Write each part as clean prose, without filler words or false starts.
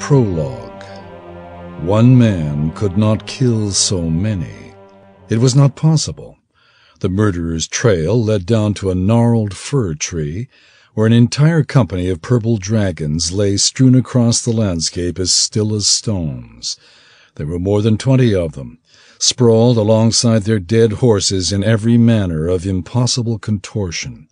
Prologue. One man could not kill so many. It was not possible. The murderer's trail led down to a gnarled fir tree, where an entire company of purple dragons lay strewn across the landscape as still as stones. There were more than 20 of them, sprawled alongside their dead horses in every manner of impossible contortion.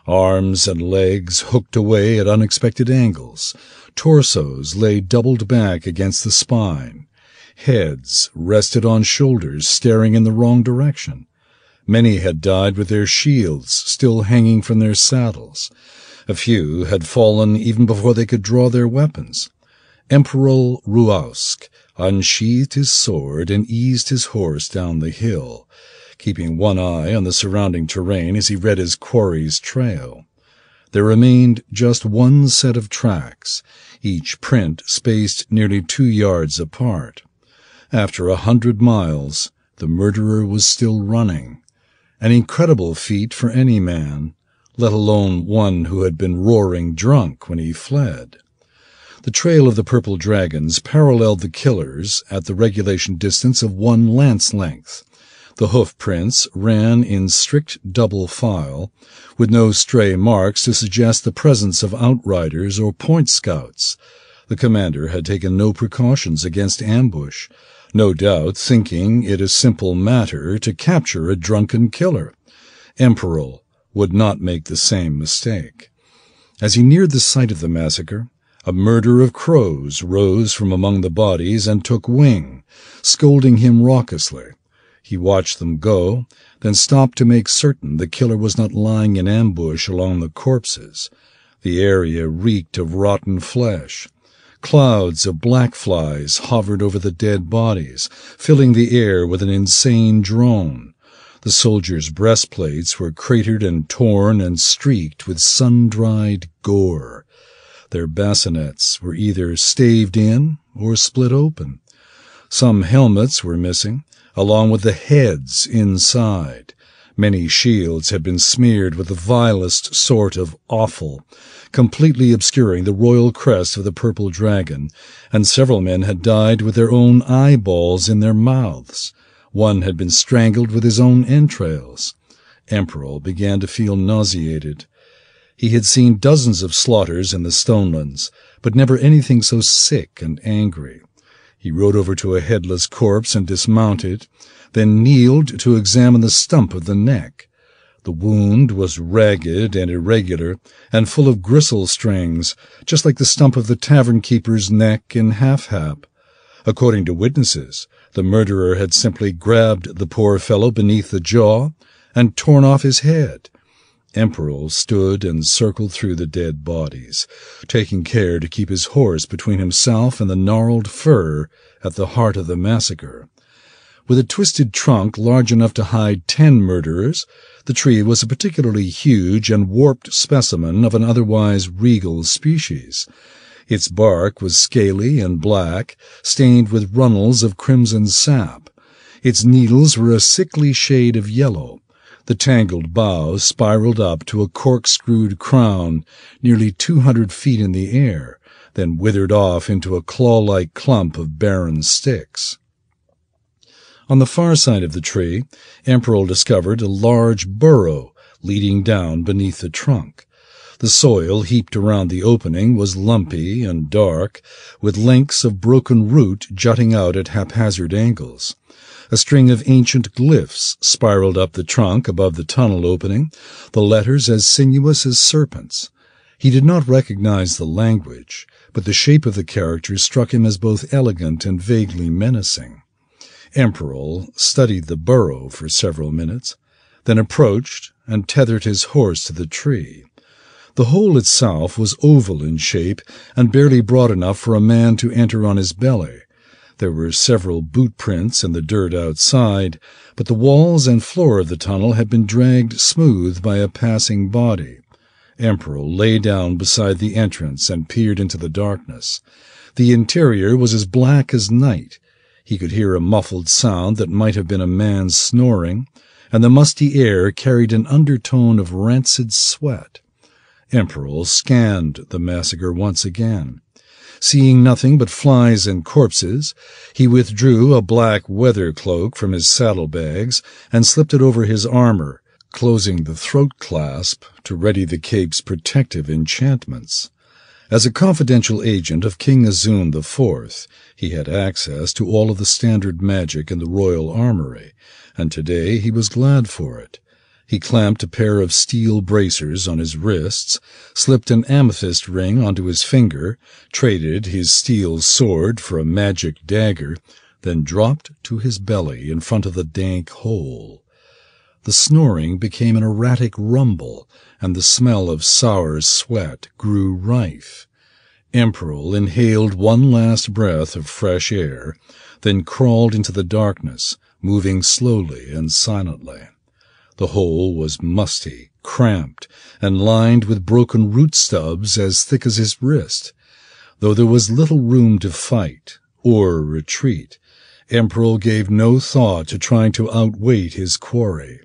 Arms and legs hooked away at unexpected angles. Torsos lay doubled back against the spine. Heads rested on shoulders staring in the wrong direction. Many had died with their shields still hanging from their saddles. A few had fallen even before they could draw their weapons. Emperor Ruausk unsheathed his sword and eased his horse down the hill, keeping one eye on the surrounding terrain as he read his quarry's trail. There remained just one set of tracks, each print spaced nearly 2 yards apart. After 100 miles, the murderer was still running, an incredible feat for any man, let alone one who had been roaring drunk when he fled. The trail of the purple dragons paralleled the killer's at the regulation distance of 1 lance length. The hoof prints ran in strict double file, with no stray marks to suggest the presence of outriders or point scouts. The commander had taken no precautions against ambush, no doubt thinking it a simple matter to capture a drunken killer. Emperor would not make the same mistake. As he neared the site of the massacre, a murder of crows rose from among the bodies and took wing, scolding him raucously. He watched them go, then stopped to make certain the killer was not lying in ambush along the corpses. The area reeked of rotten flesh. Clouds of black flies hovered over the dead bodies, filling the air with an insane drone. The soldiers' breastplates were cratered and torn and streaked with sun-dried gore. Their bassinets were either staved in or split open. Some helmets were missing, along with the heads inside. Many shields had been smeared with the vilest sort of offal, completely obscuring the royal crest of the purple dragon, and several men had died with their own eyeballs in their mouths. One had been strangled with his own entrails. Emperor began to feel nauseated. He had seen dozens of slaughters in the Stonelands, but never anything so sick and angry. He rode over to a headless corpse and dismounted, then kneeled to examine the stump of the neck. The wound was ragged and irregular and full of gristle strings, just like the stump of the tavern-keeper's neck in Half-Hap. According to witnesses, the murderer had simply grabbed the poor fellow beneath the jaw and torn off his head. Emperor stood and circled through the dead bodies, taking care to keep his horse between himself and the gnarled fir at the heart of the massacre. With a twisted trunk large enough to hide 10 murderers, the tree was a particularly huge and warped specimen of an otherwise regal species. Its bark was scaly and black, stained with runnels of crimson sap. Its needles were a sickly shade of yellow. The tangled boughs spiraled up to a corkscrewed crown nearly 200 feet in the air, then withered off into a claw-like clump of barren sticks. On the far side of the tree, Emperor discovered a large burrow leading down beneath the trunk. The soil heaped around the opening was lumpy and dark, with lengths of broken root jutting out at haphazard angles. A string of ancient glyphs spiraled up the trunk above the tunnel opening, the letters as sinuous as serpents. He did not recognize the language, but the shape of the characters struck him as both elegant and vaguely menacing. Emperor studied the burrow for several minutes, then approached and tethered his horse to the tree. The hole itself was oval in shape and barely broad enough for a man to enter on his belly. There were several boot prints in the dirt outside, but the walls and floor of the tunnel had been dragged smooth by a passing body. Emperor lay down beside the entrance and peered into the darkness. The interior was as black as night. He could hear a muffled sound that might have been a man's snoring, and the musty air carried an undertone of rancid sweat. Emperor scanned the massacre once again. Seeing nothing but flies and corpses, he withdrew a black weather cloak from his saddlebags and slipped it over his armor, closing the throat clasp to ready the cape's protective enchantments. As a confidential agent of King Azun IV, he had access to all of the standard magic in the royal armory, and today he was glad for it. He clamped a pair of steel bracers on his wrists, slipped an amethyst ring onto his finger, traded his steel sword for a magic dagger, then dropped to his belly in front of the dank hole. The snoring became an erratic rumble, and the smell of sour sweat grew rife. Emperor inhaled one last breath of fresh air, then crawled into the darkness, moving slowly and silently. The hole was musty, cramped, and lined with broken root stubs as thick as his wrist. Though there was little room to fight or retreat, Emperor gave no thought to trying to outweight his quarry.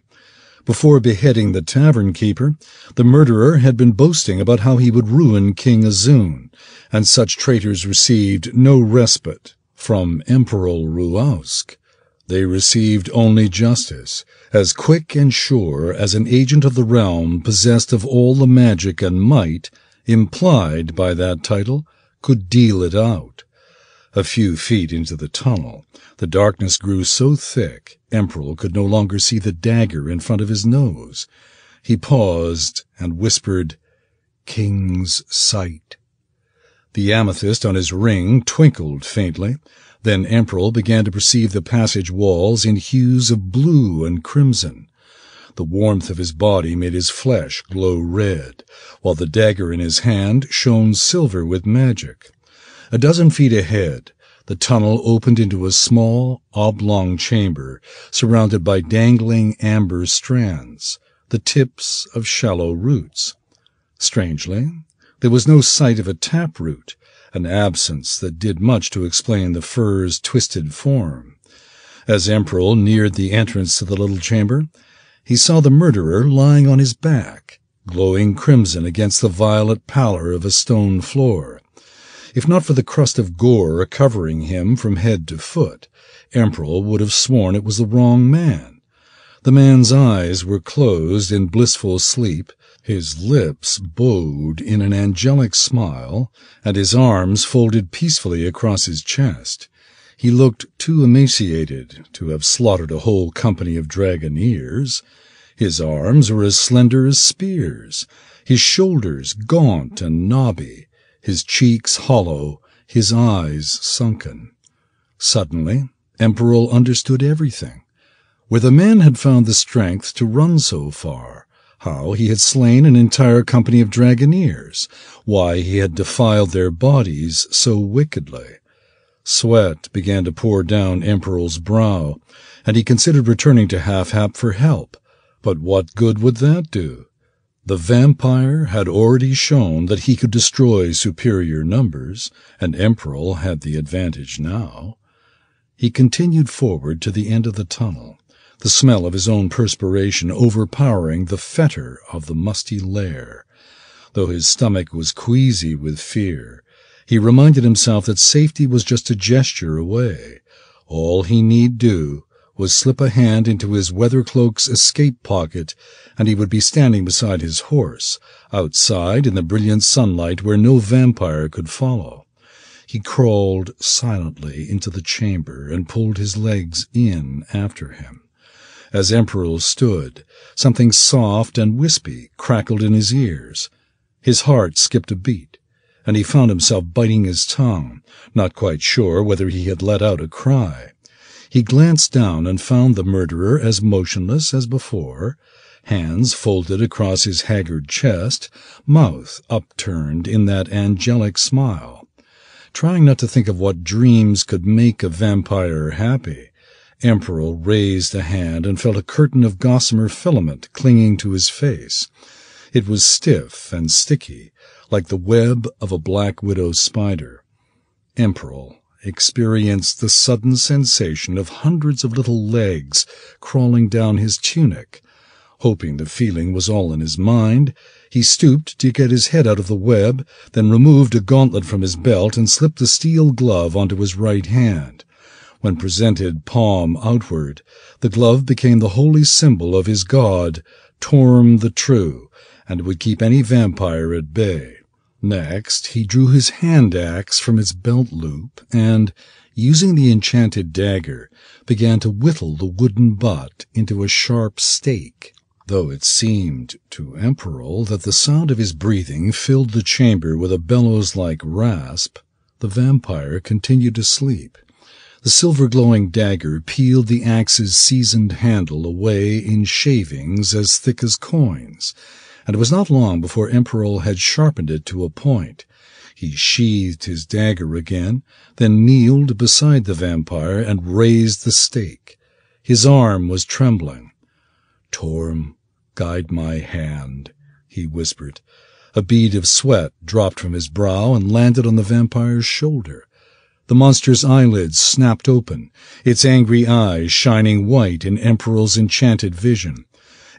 Before beheading the tavern keeper, the murderer had been boasting about how he would ruin King Azun, and such traitors received no respite from Emperor Ruausk. They received only justice, as quick and sure as an agent of the realm possessed of all the magic and might implied by that title could deal it out. A few feet into the tunnel, the darkness grew so thick Emperor could no longer see the dagger in front of his nose. He paused and whispered, "King's sight." The amethyst on his ring twinkled faintly. Then Emperor began to perceive the passage walls in hues of blue and crimson. The warmth of his body made his flesh glow red, while the dagger in his hand shone silver with magic. A dozen feet ahead, the tunnel opened into a small, oblong chamber surrounded by dangling amber strands, the tips of shallow roots. Strangely, there was no sight of a taproot, an absence that did much to explain the fir's twisted form. As Emperor neared the entrance to the little chamber, he saw the murderer lying on his back, glowing crimson against the violet pallor of a stone floor. If not for the crust of gore covering him from head to foot, Emperor would have sworn it was the wrong man. The man's eyes were closed in blissful sleep, his lips bowed in an angelic smile, and his arms folded peacefully across his chest. He looked too emaciated to have slaughtered a whole company of dragoneers. His arms were as slender as spears, his shoulders gaunt and knobby, his cheeks hollow, his eyes sunken. Suddenly, Emperor understood everything. Where the man had found the strength to run so far, how he had slain an entire company of dragoneers, why he had defiled their bodies so wickedly. Sweat began to pour down Emperor's brow, and he considered returning to Half-Hap for help. But what good would that do? The vampire had already shown that he could destroy superior numbers, and Emperor had the advantage now. He continued forward to the end of the tunnel, the smell of his own perspiration overpowering the fetor of the musty lair. Though his stomach was queasy with fear, he reminded himself that safety was just a gesture away. All he need do was slip a hand into his weather cloak's escape pocket, and he would be standing beside his horse, outside in the brilliant sunlight where no vampire could follow. He crawled silently into the chamber and pulled his legs in after him. As Emperor stood, something soft and wispy crackled in his ears. His heart skipped a beat, and he found himself biting his tongue, not quite sure whether he had let out a cry. He glanced down and found the murderer as motionless as before, hands folded across his haggard chest, mouth upturned in that angelic smile. Trying not to think of what dreams could make a vampire happy, Emperor raised a hand and felt a curtain of gossamer filament clinging to his face. It was stiff and sticky, like the web of a black widow spider. Emperor experienced the sudden sensation of hundreds of little legs crawling down his tunic. Hoping the feeling was all in his mind, He stooped to get his head out of the web, then removed a gauntlet from his belt and slipped a steel glove onto his right hand. When presented palm outward, the glove became the holy symbol of his god, Torm the True, and would keep any vampire at bay. Next, he drew his hand-axe from its belt loop and, using the enchanted dagger, began to whittle the wooden butt into a sharp stake. Though it seemed to Emperor that the sound of his breathing filled the chamber with a bellows-like rasp, the vampire continued to sleep. The silver-glowing dagger peeled the axe's seasoned handle away in shavings as thick as coins, and it was not long before Emperor had sharpened it to a point. He sheathed his dagger again, then kneeled beside the vampire and raised the stake. His arm was trembling. "Torm, guide my hand," he whispered. A bead of sweat dropped from his brow and landed on the vampire's shoulder. The monster's eyelids snapped open, its angry eyes shining white in Emperor's enchanted vision.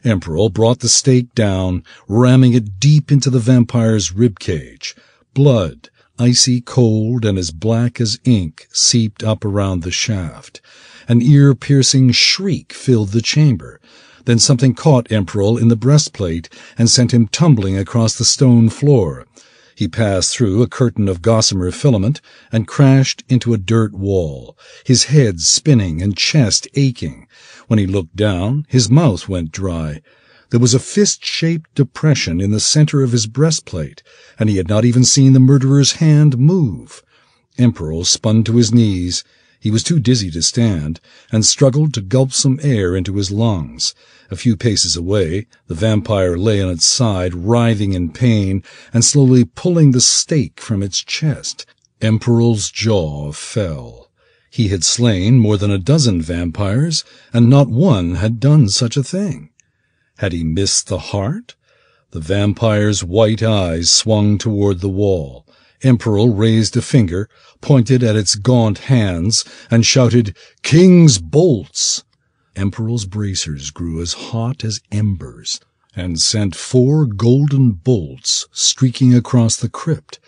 Emperor brought the stake down, ramming it deep into the vampire's rib-cage. Blood, icy cold and as black as ink, seeped up around the shaft. An ear-piercing shriek filled the chamber. Then something caught Emperor in the breastplate and sent him tumbling across the stone floor. He passed through a curtain of gossamer filament and crashed into a dirt wall, his head spinning and chest aching. When he looked down, his mouth went dry. There was a fist-shaped depression in the center of his breastplate, and he had not even seen the murderer's hand move. Emperor spun to his knees. He was too dizzy to stand, and struggled to gulp some air into his lungs. A few paces away, the vampire lay on its side, writhing in pain, and slowly pulling the stake from its chest. Emperor's jaw fell. He had slain more than a dozen vampires, and not one had done such a thing. Had he missed the heart? The vampire's white eyes swung toward the wall. Emperor raised a finger, pointed at its gaunt hands, and shouted, "King's bolts!" Emperor's bracers grew as hot as embers, and sent 4 golden bolts streaking across the crypt.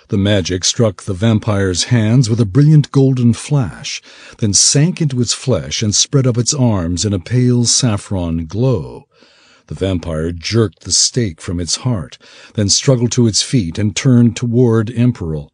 The magic struck the vampire's hands with a brilliant golden flash, then sank into its flesh and spread up its arms in a pale saffron glow. The vampire jerked the stake from its heart, then struggled to its feet and turned toward Emperor.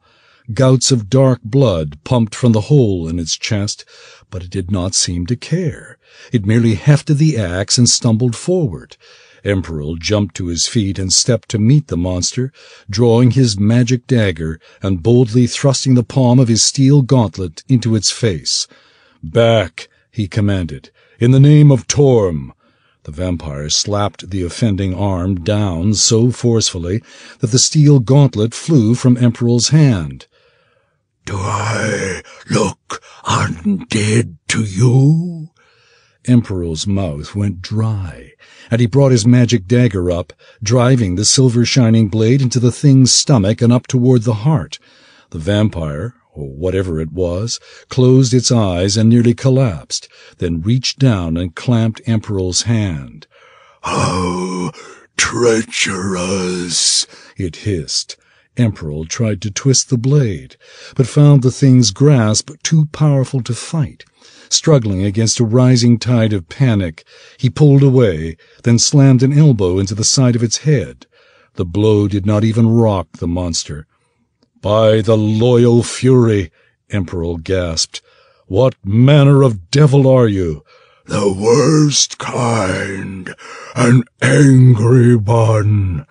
Gouts of dark blood pumped from the hole in its chest, but it did not seem to care. It merely hefted the axe and stumbled forward. Emperor jumped to his feet and stepped to meet the monster, drawing his magic dagger and boldly thrusting the palm of his steel gauntlet into its face. "Back," he commanded, "in the name of Torm." The vampire slapped the offending arm down so forcefully that the steel gauntlet flew from Emperor's hand. "Do I look undead to you?" Emperor's mouth went dry, and he brought his magic dagger up, driving the silver-shining blade into the thing's stomach and up toward the heart. The vampire, or whatever it was, closed its eyes and nearly collapsed, then reached down and clamped Emperor's hand. "How treacherous!" it hissed. Emperor tried to twist the blade, but found the thing's grasp too powerful to fight. Struggling against a rising tide of panic, he pulled away, then slammed an elbow into the side of its head. The blow did not even rock the monster. "By the loyal fury," Emperor gasped, "what manner of devil are you?" "The worst kind, an angry one."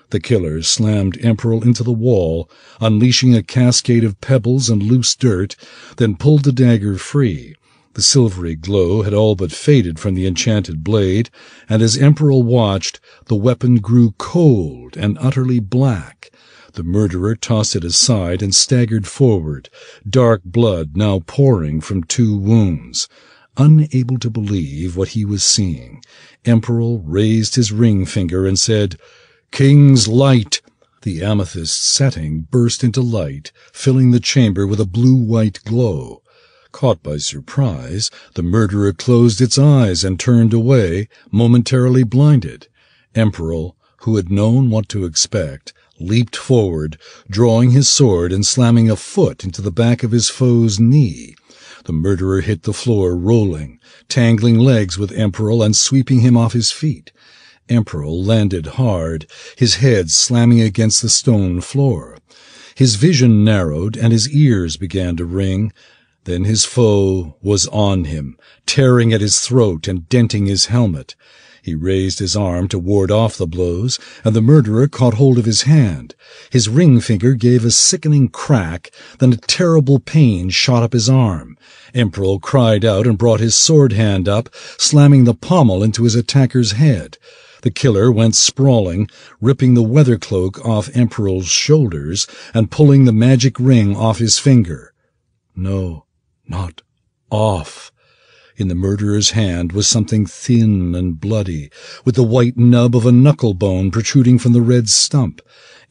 The killer slammed Emperor into the wall, unleashing a cascade of pebbles and loose dirt, then pulled the dagger free. The silvery glow had all but faded from the enchanted blade, and as Emperor watched, the weapon grew cold and utterly black. The murderer tossed it aside and staggered forward, dark blood now pouring from 2 wounds. Unable to believe what he was seeing, Emperor raised his ring finger and said, "King's light!" The amethyst setting burst into light, filling the chamber with a blue-white glow. Caught by surprise, the murderer closed its eyes and turned away, momentarily blinded. Emperor, who had known what to expect, leaped forward, drawing his sword and slamming a foot into the back of his foe's knee. The murderer hit the floor, rolling, tangling legs with Emperor and sweeping him off his feet. Emperor landed hard, his head slamming against the stone floor. His vision narrowed and his ears began to ring. Then his foe was on him, tearing at his throat and denting his helmet. He raised his arm to ward off the blows, and the murderer caught hold of his hand. His ring finger gave a sickening crack, then a terrible pain shot up his arm. Emperor cried out and brought his sword hand up, slamming the pommel into his attacker's head. The killer went sprawling, ripping the weather cloak off Emperor's shoulders and pulling the magic ring off his finger. No, not off. In the murderer's hand was something thin and bloody, with the white nub of a knuckle bone protruding from the red stump.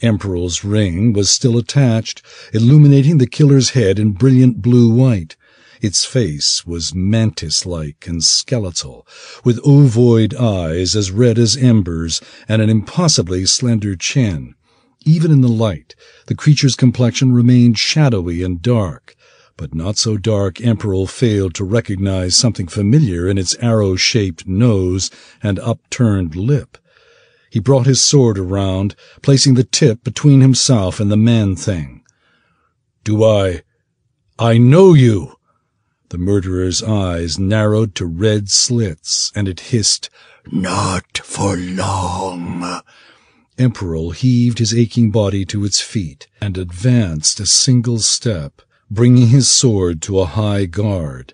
Emperor's ring was still attached, illuminating the killer's head in brilliant blue-white. Its face was mantis-like and skeletal, with ovoid eyes as red as embers and an impossibly slender chin. Even in the light, the creature's complexion remained shadowy and dark, but not so dark Emperor failed to recognize something familiar in its arrow-shaped nose and upturned lip. He brought his sword around, placing the tip between himself and the man-thing. "Do I know you?" The murderer's eyes narrowed to red slits, and it hissed, "Not for long." Emperor heaved his aching body to its feet and advanced a single step, bringing his sword to a high guard.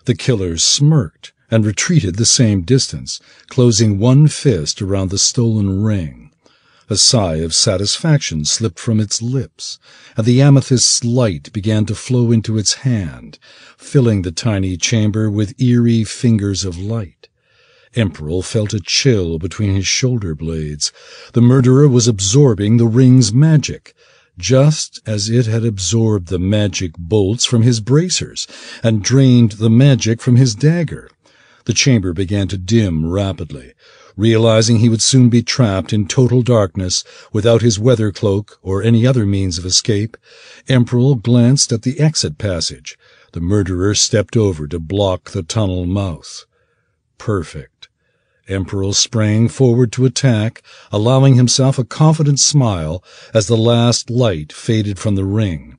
The killer smirked and retreated the same distance, closing one fist around the stolen ring. A sigh of satisfaction slipped from its lips, and the amethyst's light began to flow into its hand, filling the tiny chamber with eerie fingers of light. Emperor felt a chill between his shoulder blades. The murderer was absorbing the ring's magic, just as it had absorbed the magic bolts from his bracers and drained the magic from his dagger. The chamber began to dim rapidly. Realizing he would soon be trapped in total darkness without his weather cloak or any other means of escape, Emperor glanced at the exit passage. The murderer stepped over to block the tunnel mouth. Perfect. Emperor sprang forward to attack, allowing himself a confident smile as the last light faded from the ring.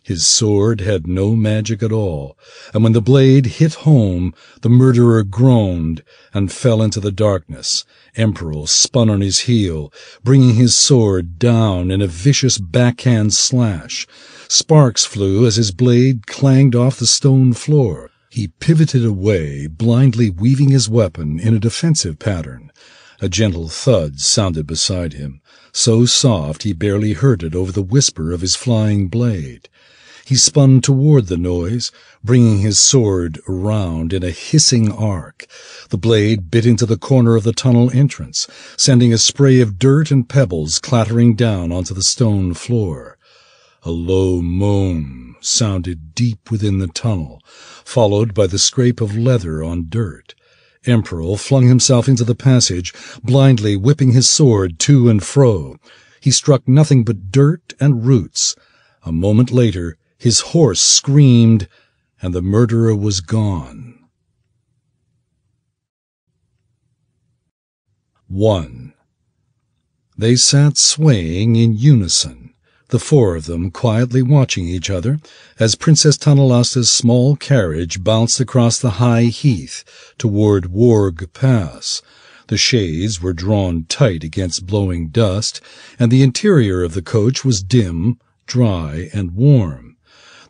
His sword had no magic at all, and when the blade hit home, the murderer groaned and fell into the darkness. Emperor spun on his heel, bringing his sword down in a vicious backhand slash. Sparks flew as his blade clanged off the stone floor. He pivoted away, blindly weaving his weapon in a defensive pattern. A gentle thud sounded beside him, so soft he barely heard it over the whisper of his flying blade. He spun toward the noise, bringing his sword around in a hissing arc. The blade bit into the corner of the tunnel entrance, sending a spray of dirt and pebbles clattering down onto the stone floor. A low moan sounded deep within the tunnel, followed by the scrape of leather on dirt. Emperor flung himself into the passage, blindly whipping his sword to and fro. He struck nothing but dirt and roots. A moment later, his horse screamed, and the murderer was gone. 1. They sat swaying in unison, the four of them quietly watching each other, as Princess Tanalasta's small carriage bounced across the high heath toward Warg Pass. The shades were drawn tight against blowing dust, and the interior of the coach was dim, dry, and warm.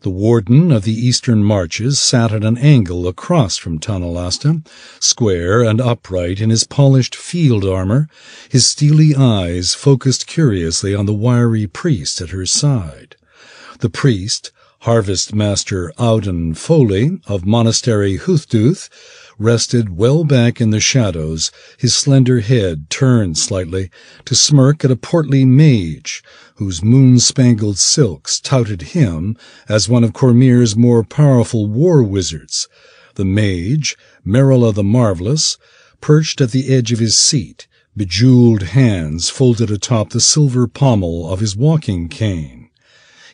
The warden of the eastern marches sat at an angle across from Tanalasta, square and upright in his polished field armor, his steely eyes focused curiously on the wiry priest at her side. The priest, Harvest Master Auden Foley of Monastery Huthdooth, rested well back in the shadows, his slender head turned slightly to smirk at a portly mage, whose moon-spangled silks touted him as one of Cormyr's more powerful war wizards. The mage, Merilla the Marvelous, perched at the edge of his seat, bejeweled hands folded atop the silver pommel of his walking cane.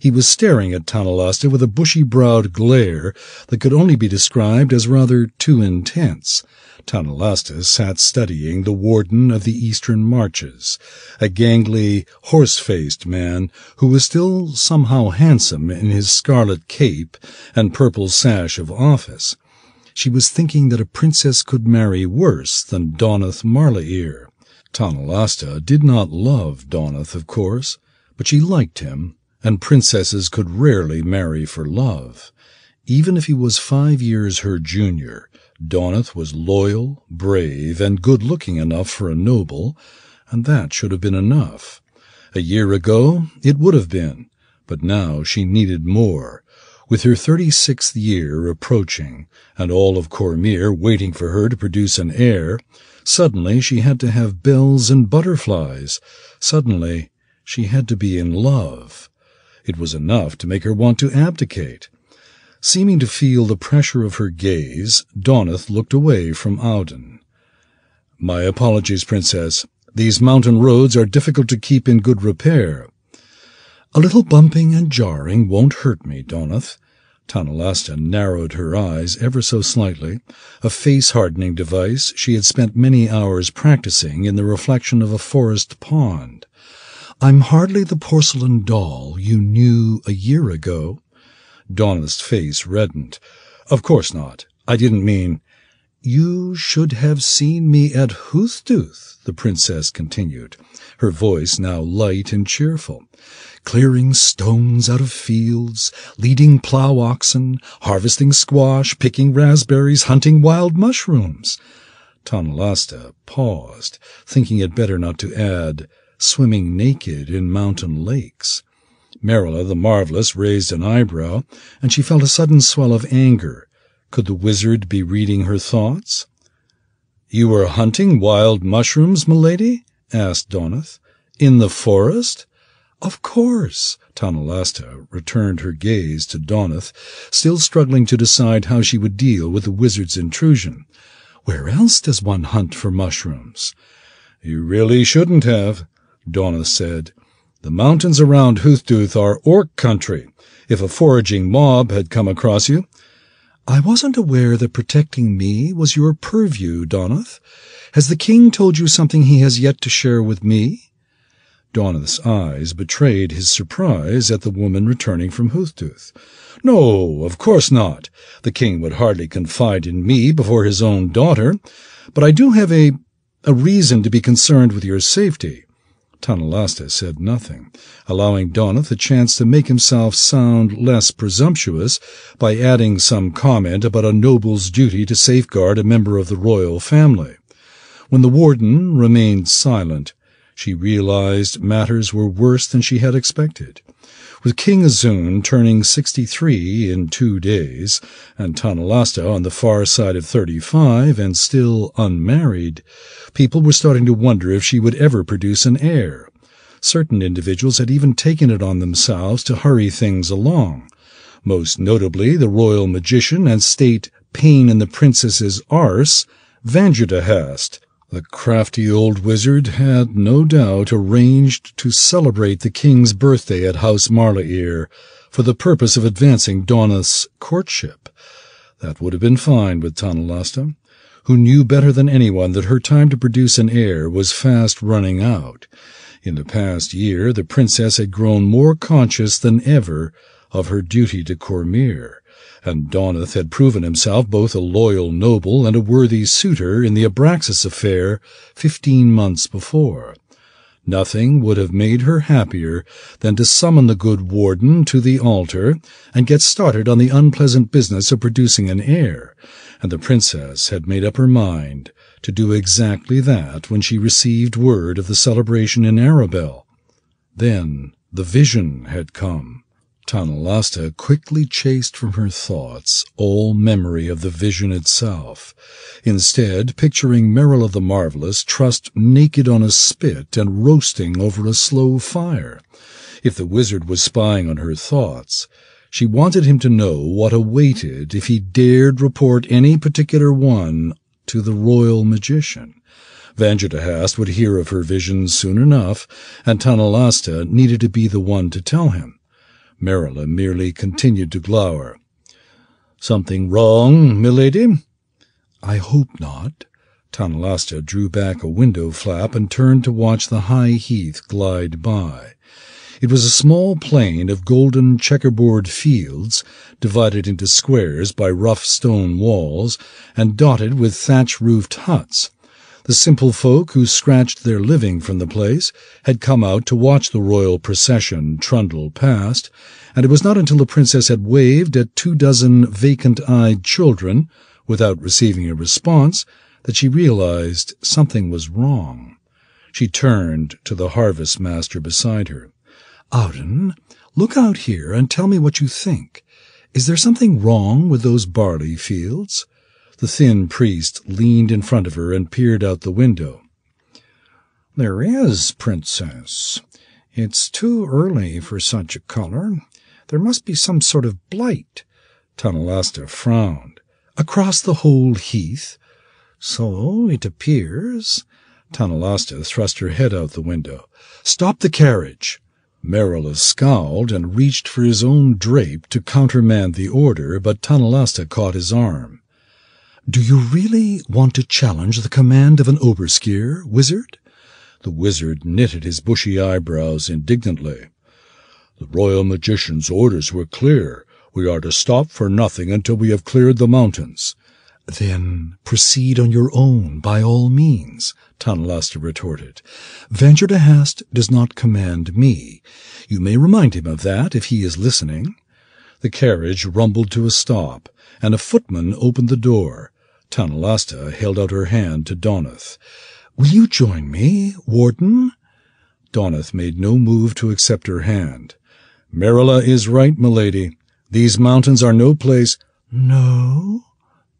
He was staring at Tanalasta with a bushy-browed glare that could only be described as rather too intense. Tanalasta sat studying the warden of the Eastern Marches, a gangly, horse-faced man who was still somehow handsome in his scarlet cape and purple sash of office. She was thinking that a princess could marry worse than Donath Marlair. Tanalasta did not love Donath, of course, but she liked him, and princesses could rarely marry for love. Even if he was 5 years her junior, Donath was loyal, brave, and good-looking enough for a noble, and that should have been enough. A year ago it would have been, but now she needed more. With her 36th year approaching, and all of Cormyr waiting for her to produce an heir, suddenly she had to have bells and butterflies. Suddenly she had to be in love. It was enough to make her want to abdicate. Seeming to feel the pressure of her gaze, Donath looked away from Auden. "My apologies, Princess. These mountain roads are difficult to keep in good repair." "A little bumping and jarring won't hurt me, Donath." Tanalasta narrowed her eyes ever so slightly, a face-hardening device she had spent many hours practicing in the reflection of a forest pond. "I'm hardly the porcelain doll you knew a year ago." Donath's face reddened. "Of course not. I didn't mean—" "You should have seen me at Hoothstooth," the princess continued, her voice now light and cheerful. "Clearing stones out of fields, leading plough oxen, harvesting squash, picking raspberries, hunting wild mushrooms." Tanalasta paused, thinking it better not to add, "swimming naked in mountain lakes." Marilla the Marvelous raised an eyebrow, and she felt a sudden swell of anger. Could the wizard be reading her thoughts? "You were hunting wild mushrooms, milady?" asked Donath. "In the forest?" "Of course." Tanalasta returned her gaze to Donath, still struggling to decide how she would deal with the wizard's intrusion. "Where else does one hunt for mushrooms?" "You really shouldn't have," Donath said. "The mountains around Hoothstooth are orc country. If a foraging mob had come across you—" "I wasn't aware that protecting me was your purview, Donath. Has the king told you something he has yet to share with me?" Donath's eyes betrayed his surprise at the woman returning from Hoothstooth. "No, of course not. The king would hardly confide in me before his own daughter. But I do have a reason to be concerned with your safety." Tanalasta said nothing, allowing Donath a chance to make himself sound less presumptuous by adding some comment about a noble's duty to safeguard a member of the royal family. When the warden remained silent, she realized matters were worse than she had expected. With King Azun turning 63 in 2 days, and Tanalasta on the far side of 35 and still unmarried, people were starting to wonder if she would ever produce an heir. Certain individuals had even taken it on themselves to hurry things along, most notably the royal magician and state pain in the princess's arse, Vanjudahast. The crafty old wizard had, no doubt, arranged to celebrate the king's birthday at House Marlair for the purpose of advancing Donath's courtship. That would have been fine with Tanalasta, who knew better than anyone that her time to produce an heir was fast running out. In the past year the princess had grown more conscious than ever of her duty to Cormyr, and Donath had proven himself both a loyal noble and a worthy suitor in the Abraxas affair 15 months before. Nothing would have made her happier than to summon the good warden to the altar and get started on the unpleasant business of producing an heir, and the princess had made up her mind to do exactly that when she received word of the celebration in Arabel. Then the vision had come. Tanalasta quickly chased from her thoughts all memory of the vision itself, instead picturing Merrill of the Marvelous trussed naked on a spit and roasting over a slow fire. If the wizard was spying on her thoughts, she wanted him to know what awaited if he dared report any particular one to the royal magician. Vanjadahast would hear of her visions soon enough, and Tanalasta needed to be the one to tell him. Marilla merely continued to glower. "Something wrong, milady?" "I hope not." Tanalasta drew back a window flap and turned to watch the high heath glide by. It was a small plain of golden checkerboard fields, divided into squares by rough stone walls and dotted with thatch-roofed huts. The simple folk who scratched their living from the place had come out to watch the royal procession trundle past, and it was not until the princess had waved at 24 vacant-eyed children, without receiving a response, that she realized something was wrong. She turned to the harvest-master beside her. "Auden, look out here and tell me what you think. Is there something wrong with those barley fields?" The thin priest leaned in front of her and peered out the window. "There is, princess. It's too early for such a color. There must be some sort of blight." Tanalasta frowned. "Across the whole heath?" "So it appears." Tanalasta thrust her head out the window. "Stop the carriage." Marilla scowled and reached for his own drape to countermand the order, but Tanalasta caught his arm. "Do you really want to challenge the command of an Oberskier, wizard?" The wizard knitted his bushy eyebrows indignantly. "The royal magician's orders were clear. We are to stop for nothing until we have cleared the mountains." "Then proceed on your own, by all means," Tanalasta retorted. "Vanjadahast does not command me. You may remind him of that if he is listening." The carriage rumbled to a stop, and a footman opened the door. Tanalasta held out her hand to Donath. "Will you join me, Warden?" Donath made no move to accept her hand. "Marilla is right, milady. These mountains are no place—" "No?"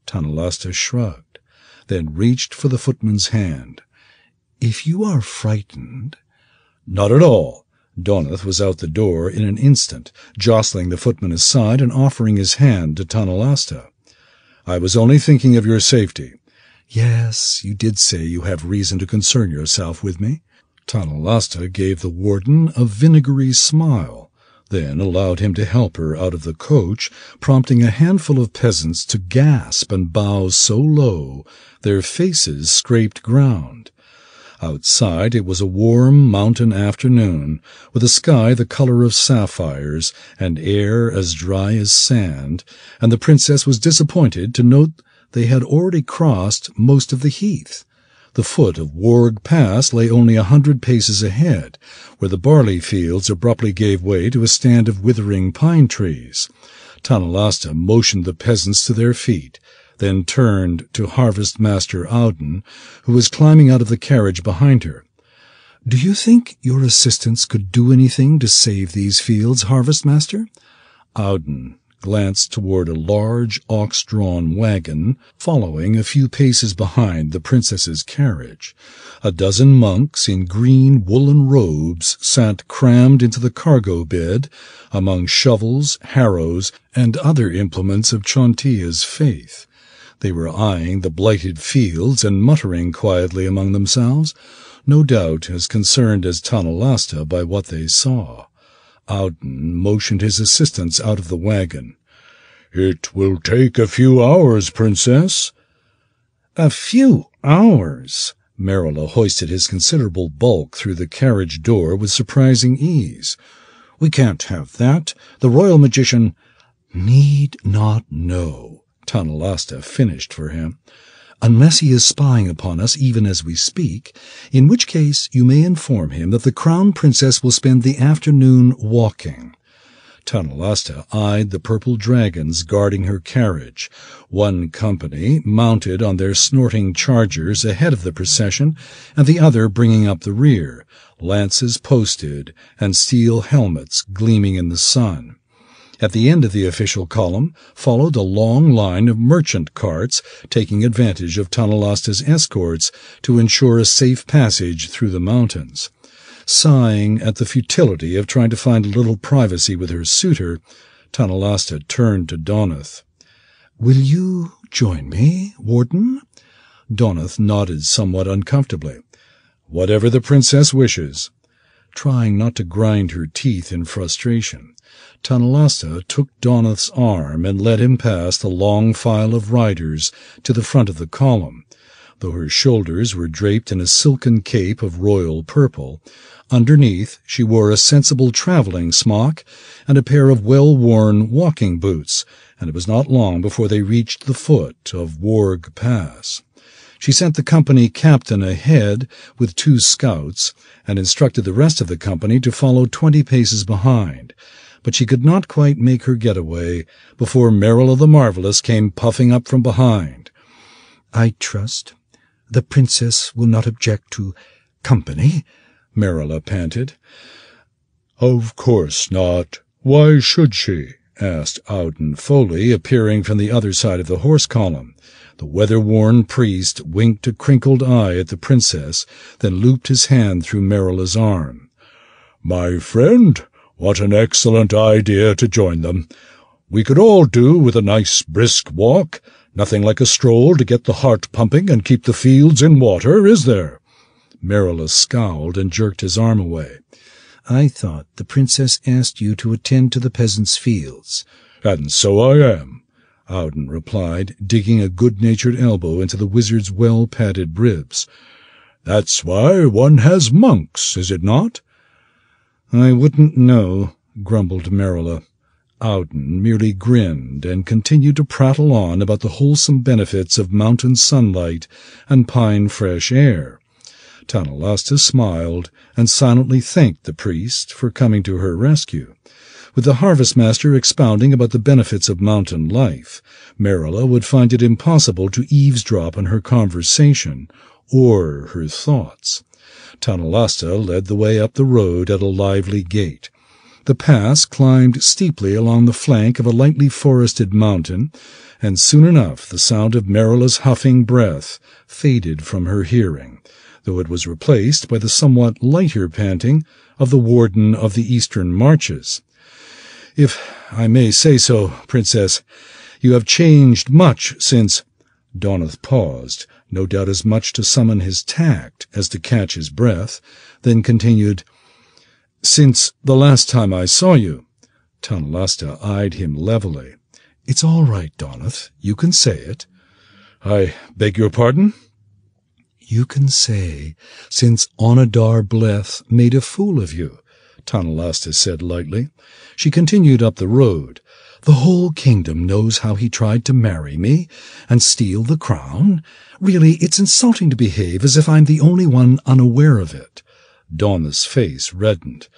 Tanalasta shrugged, then reached for the footman's hand. "If you are frightened—" "Not at all." Donath was out the door in an instant, jostling the footman aside and offering his hand to Tanalasta. "I was only thinking of your safety." "Yes, you did say you have reason to concern yourself with me." Tanalasta gave the warden a vinegary smile, then allowed him to help her out of the coach, prompting a handful of peasants to gasp and bow so low their faces scraped ground. Outside it was a warm mountain afternoon, with a sky the color of sapphires and air as dry as sand, and the princess was disappointed to note they had already crossed most of the heath. The foot of Warg Pass lay only 100 paces ahead, where the barley fields abruptly gave way to a stand of withering pine trees. Tanalasta motioned the peasants to their feet, then turned to Harvest-Master Auden, who was climbing out of the carriage behind her. "Do you think your assistants could do anything to save these fields, Harvest-Master?" Auden glanced toward a large ox-drawn wagon following a few paces behind the princess's carriage. A dozen monks in green woolen robes sat crammed into the cargo bed among shovels, harrows, and other implements of Chontia's faith. They were eyeing the blighted fields and muttering quietly among themselves, no doubt as concerned as Tanalasta by what they saw. Auden motioned his assistants out of the wagon. "It will take a few hours, princess." "A few hours?" Marilla hoisted his considerable bulk through the carriage door with surprising ease. "We can't have that. The royal magician—" "Need not know," Tanalasta finished for him, "unless he is spying upon us even as we speak, in which case you may inform him that the crown princess will spend the afternoon walking." Tanalasta eyed the purple dragons guarding her carriage, one company mounted on their snorting chargers ahead of the procession, and the other bringing up the rear, lances posted and steel helmets gleaming in the sun. At the end of the official column followed a long line of merchant carts, taking advantage of Tanalasta's escorts to ensure a safe passage through the mountains. Sighing at the futility of trying to find a little privacy with her suitor, Tanalasta turned to Donath. "Will you join me, Warden?" Donath nodded somewhat uncomfortably. "Whatever the princess wishes." Trying not to grind her teeth in frustration, Tanalasta took Donath's arm and led him past the long file of riders to the front of the column. Though her shoulders were draped in a silken cape of royal purple, underneath she wore a sensible travelling smock and a pair of well-worn walking boots, and it was not long before they reached the foot of Warg Pass. She sent the company captain ahead with 2 scouts and instructed the rest of the company to follow 20 paces behind, but she could not quite make her getaway before Merrill the Marvellous came puffing up from behind. "I trust the princess will not object to company," Merrill panted. "Of course not. Why should she?" asked Auden Foley, appearing from the other side of the horse column. The weather-worn priest winked a crinkled eye at the princess, then looped his hand through Merrilla's arm. "My friend, what an excellent idea to join them. We could all do with a nice brisk walk. Nothing like a stroll to get the heart pumping and keep the fields in water, is there?" Merrill scowled and jerked his arm away. "I thought the princess asked you to attend to the peasants' fields." "And so I am," Auden replied, digging a good-natured elbow into the wizard's well-padded ribs. "That's why one has monks, is it not?" "I wouldn't know," grumbled Merrill. Auden merely grinned and continued to prattle on about the wholesome benefits of mountain sunlight and pine fresh air. Tanalasta smiled and silently thanked the priest for coming to her rescue. With the harvest-master expounding about the benefits of mountain life, Merrill would find it impossible to eavesdrop on her conversation or her thoughts. Tanalasta led the way up the road at a lively gait. The pass climbed steeply along the flank of a lightly forested mountain, and soon enough the sound of Merrill's huffing breath faded from her hearing, though it was replaced by the somewhat lighter panting of the Warden of the Eastern Marches. "If I may say so, Princess, you have changed much since—" Donath paused, no doubt as much to summon his tact as to catch his breath, then continued, "Since the last time I saw you." Tanalasta eyed him levelly. "It's all right, Donath. You can say it." "I beg your pardon?" "You can say, since Onadar Bleth made a fool of you," Tanalasta said lightly. She continued up the road. "The whole kingdom knows how he tried to marry me and steal the crown. Really, it's insulting to behave as if I'm the only one unaware of it." Donath's face reddened.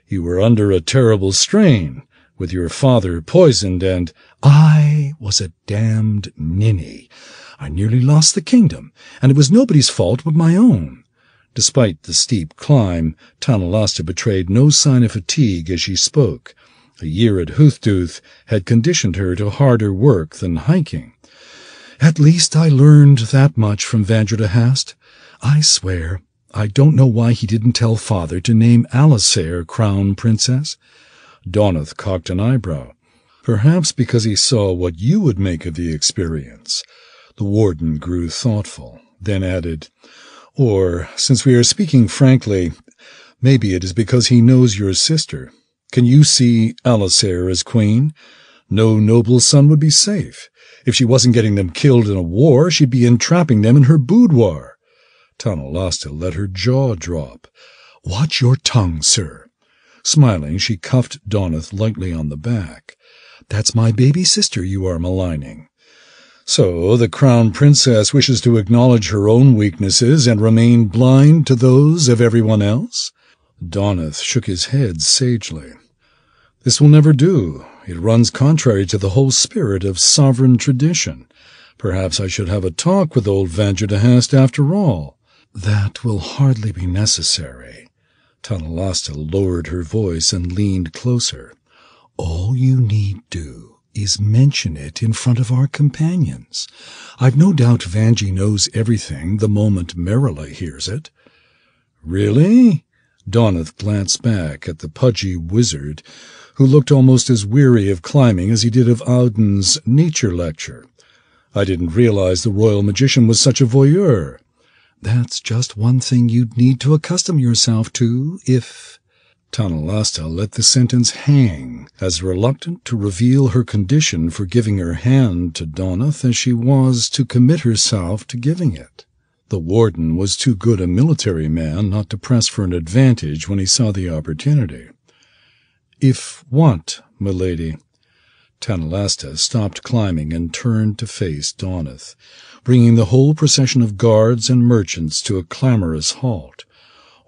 "You were under a terrible strain, with your father poisoned and—" "I was a damned ninny. I nearly lost the kingdom, and it was nobody's fault but my own." Despite the steep climb, Tanalasta betrayed no sign of fatigue as she spoke. A year at Hooftooth had conditioned her to harder work than hiking. "At least I learned that much from Vandrahast. I swear, I don't know why he didn't tell Father to name Alisair Crown Princess." Donath cocked an eyebrow. "Perhaps because he saw what you would make of the experience." The warden grew thoughtful, then added, "Or, since we are speaking frankly, maybe it is because he knows your sister. Can you see Alisair as queen? No noble son would be safe. If she wasn't getting them killed in a war, she'd be entrapping them in her boudoir." Tanalasta let her jaw drop. "Watch your tongue, sir." Smiling, she cuffed Donath lightly on the back. "That's my baby sister you are maligning." "So the Crown Princess wishes to acknowledge her own weaknesses and remain blind to those of everyone else?" Donath shook his head sagely. "This will never do. It runs contrary to the whole spirit of sovereign tradition. Perhaps I should have a talk with old Vandrahast after all." "That will hardly be necessary." Tanalasta lowered her voice and leaned closer. "All you need do is mention it in front of our companions. I've no doubt Vanji knows everything the moment Merrill hears it." "Really?" Donath glanced back at the pudgy wizard, who looked almost as weary of climbing as he did of Auden's nature lecture. I didn't realize the royal magician was such a voyeur. That's just one thing you'd need to accustom yourself to, if— Tanalasta let the sentence hang, as reluctant to reveal her condition for giving her hand to Donath as she was to commit herself to giving it. The warden was too good a military man not to press for an advantage when he saw the opportunity. "If what, milady?" Tanalasta stopped climbing and turned to face Donath, bringing the whole procession of guards and merchants to a clamorous halt.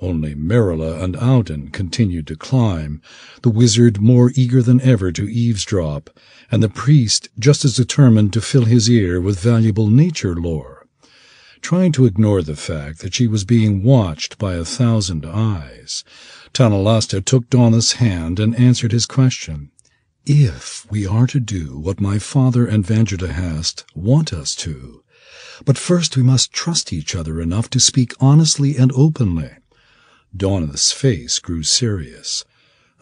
Only Marilla and Auden continued to climb, the wizard more eager than ever to eavesdrop, and the priest just as determined to fill his ear with valuable nature lore. Trying to ignore the fact that she was being watched by 1,000 eyes, Tanalasta took Donath's hand and answered his question. "If we are to do what my father and Vangertahast want us to, but first we must trust each other enough to speak honestly and openly." Donath's face grew serious.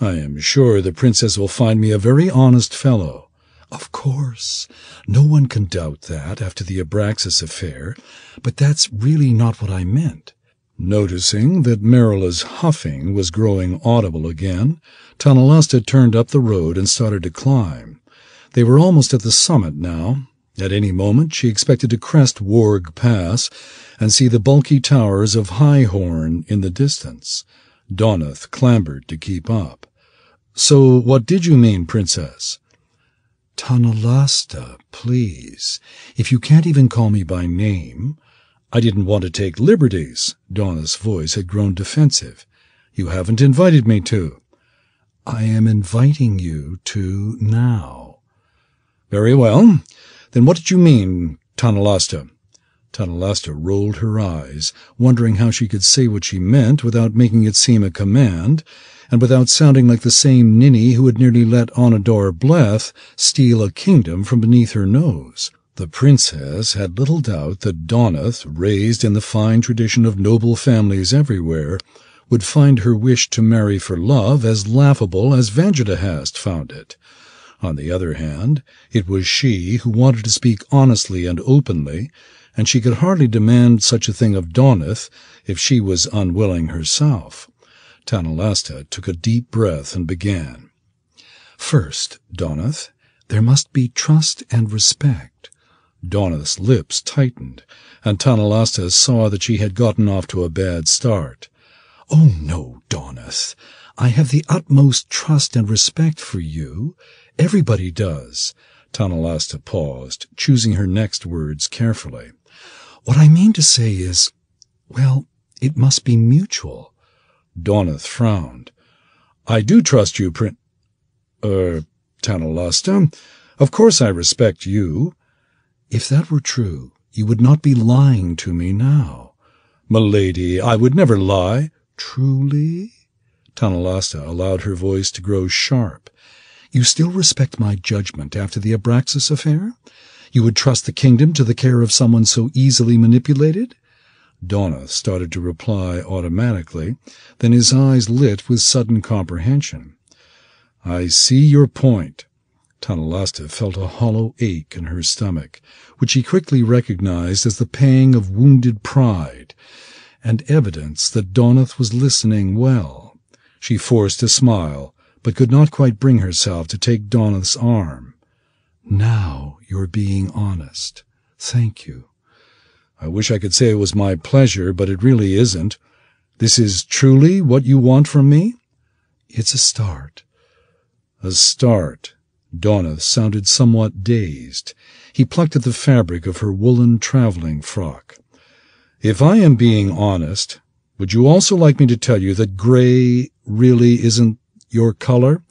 "I am sure the princess will find me a very honest fellow." "Of course. No one can doubt that after the Abraxas affair, but that's really not what I meant." Noticing that Marilla's huffing was growing audible again, Tanalasta turned up the road and started to climb. They were almost at the summit now. At any moment she expected to crest Warg Pass and see the bulky towers of Highhorn in the distance. Donath clambered to keep up. "So what did you mean, princess?" "Tanalasta, please. If you can't even call me by name—" "I didn't want to take liberties." Donath's voice had grown defensive. "You haven't invited me to." "I am inviting you to now." "Very well. Then what did you mean, Tanalasta?" Tanalasta rolled her eyes, wondering how she could say what she meant without making it seem a command, and without sounding like the same ninny who had nearly let Onador Bleth steal a kingdom from beneath her nose. The princess had little doubt that Donath, raised in the fine tradition of noble families everywhere, would find her wish to marry for love as laughable as Vangertahast found it. On the other hand, it was she who wanted to speak honestly and openly, and she could hardly demand such a thing of Donath if she was unwilling herself. Tanalasta took a deep breath and began. "First, Donath, there must be trust and respect." Donath's lips tightened, and Tanalasta saw that she had gotten off to a bad start. "Oh, no, Donath. I have the utmost trust and respect for you. Everybody does." Tanalasta paused, choosing her next words carefully. "What I mean to say is, well, it must be mutual." Donath frowned. "I do trust you, Tanalasta. Of course I respect you." "If that were true, you would not be lying to me now." "Milady, I would never lie." "Truly?" Tanalasta allowed her voice to grow sharp. "You still respect my judgment after the Abraxas affair? You would trust the kingdom to the care of someone so easily manipulated?" Donath started to reply automatically, then his eyes lit with sudden comprehension. "I see your point." Tanalasta felt a hollow ache in her stomach, which she quickly recognized as the pang of wounded pride, and evidence that Donath was listening well. She forced a smile, but could not quite bring herself to take Donath's arm. "Now you're being honest. Thank you." "I wish I could say it was my pleasure, but it really isn't. This is truly what you want from me?" "It's a start." "A start." Donath sounded somewhat dazed. He plucked at the fabric of her woolen traveling frock. "If I am being honest, would you also like me to tell you that gray really isn't your color?"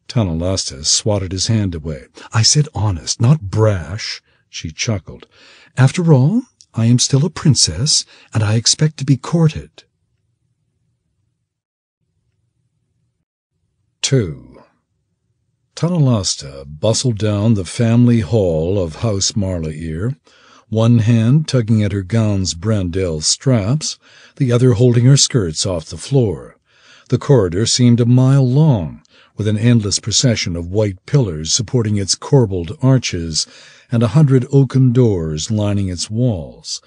Tanalasta swatted his hand away. "I said honest, not brash." She chuckled. "After all, I am still a princess, and I expect to be courted." 2. Tanalasta bustled down the family hall of House Marlair, one hand tugging at her gown's brandel straps, the other holding her skirts off the floor. The corridor seemed a mile long, with an endless procession of white pillars supporting its corbelled arches and 100 oaken doors lining its walls.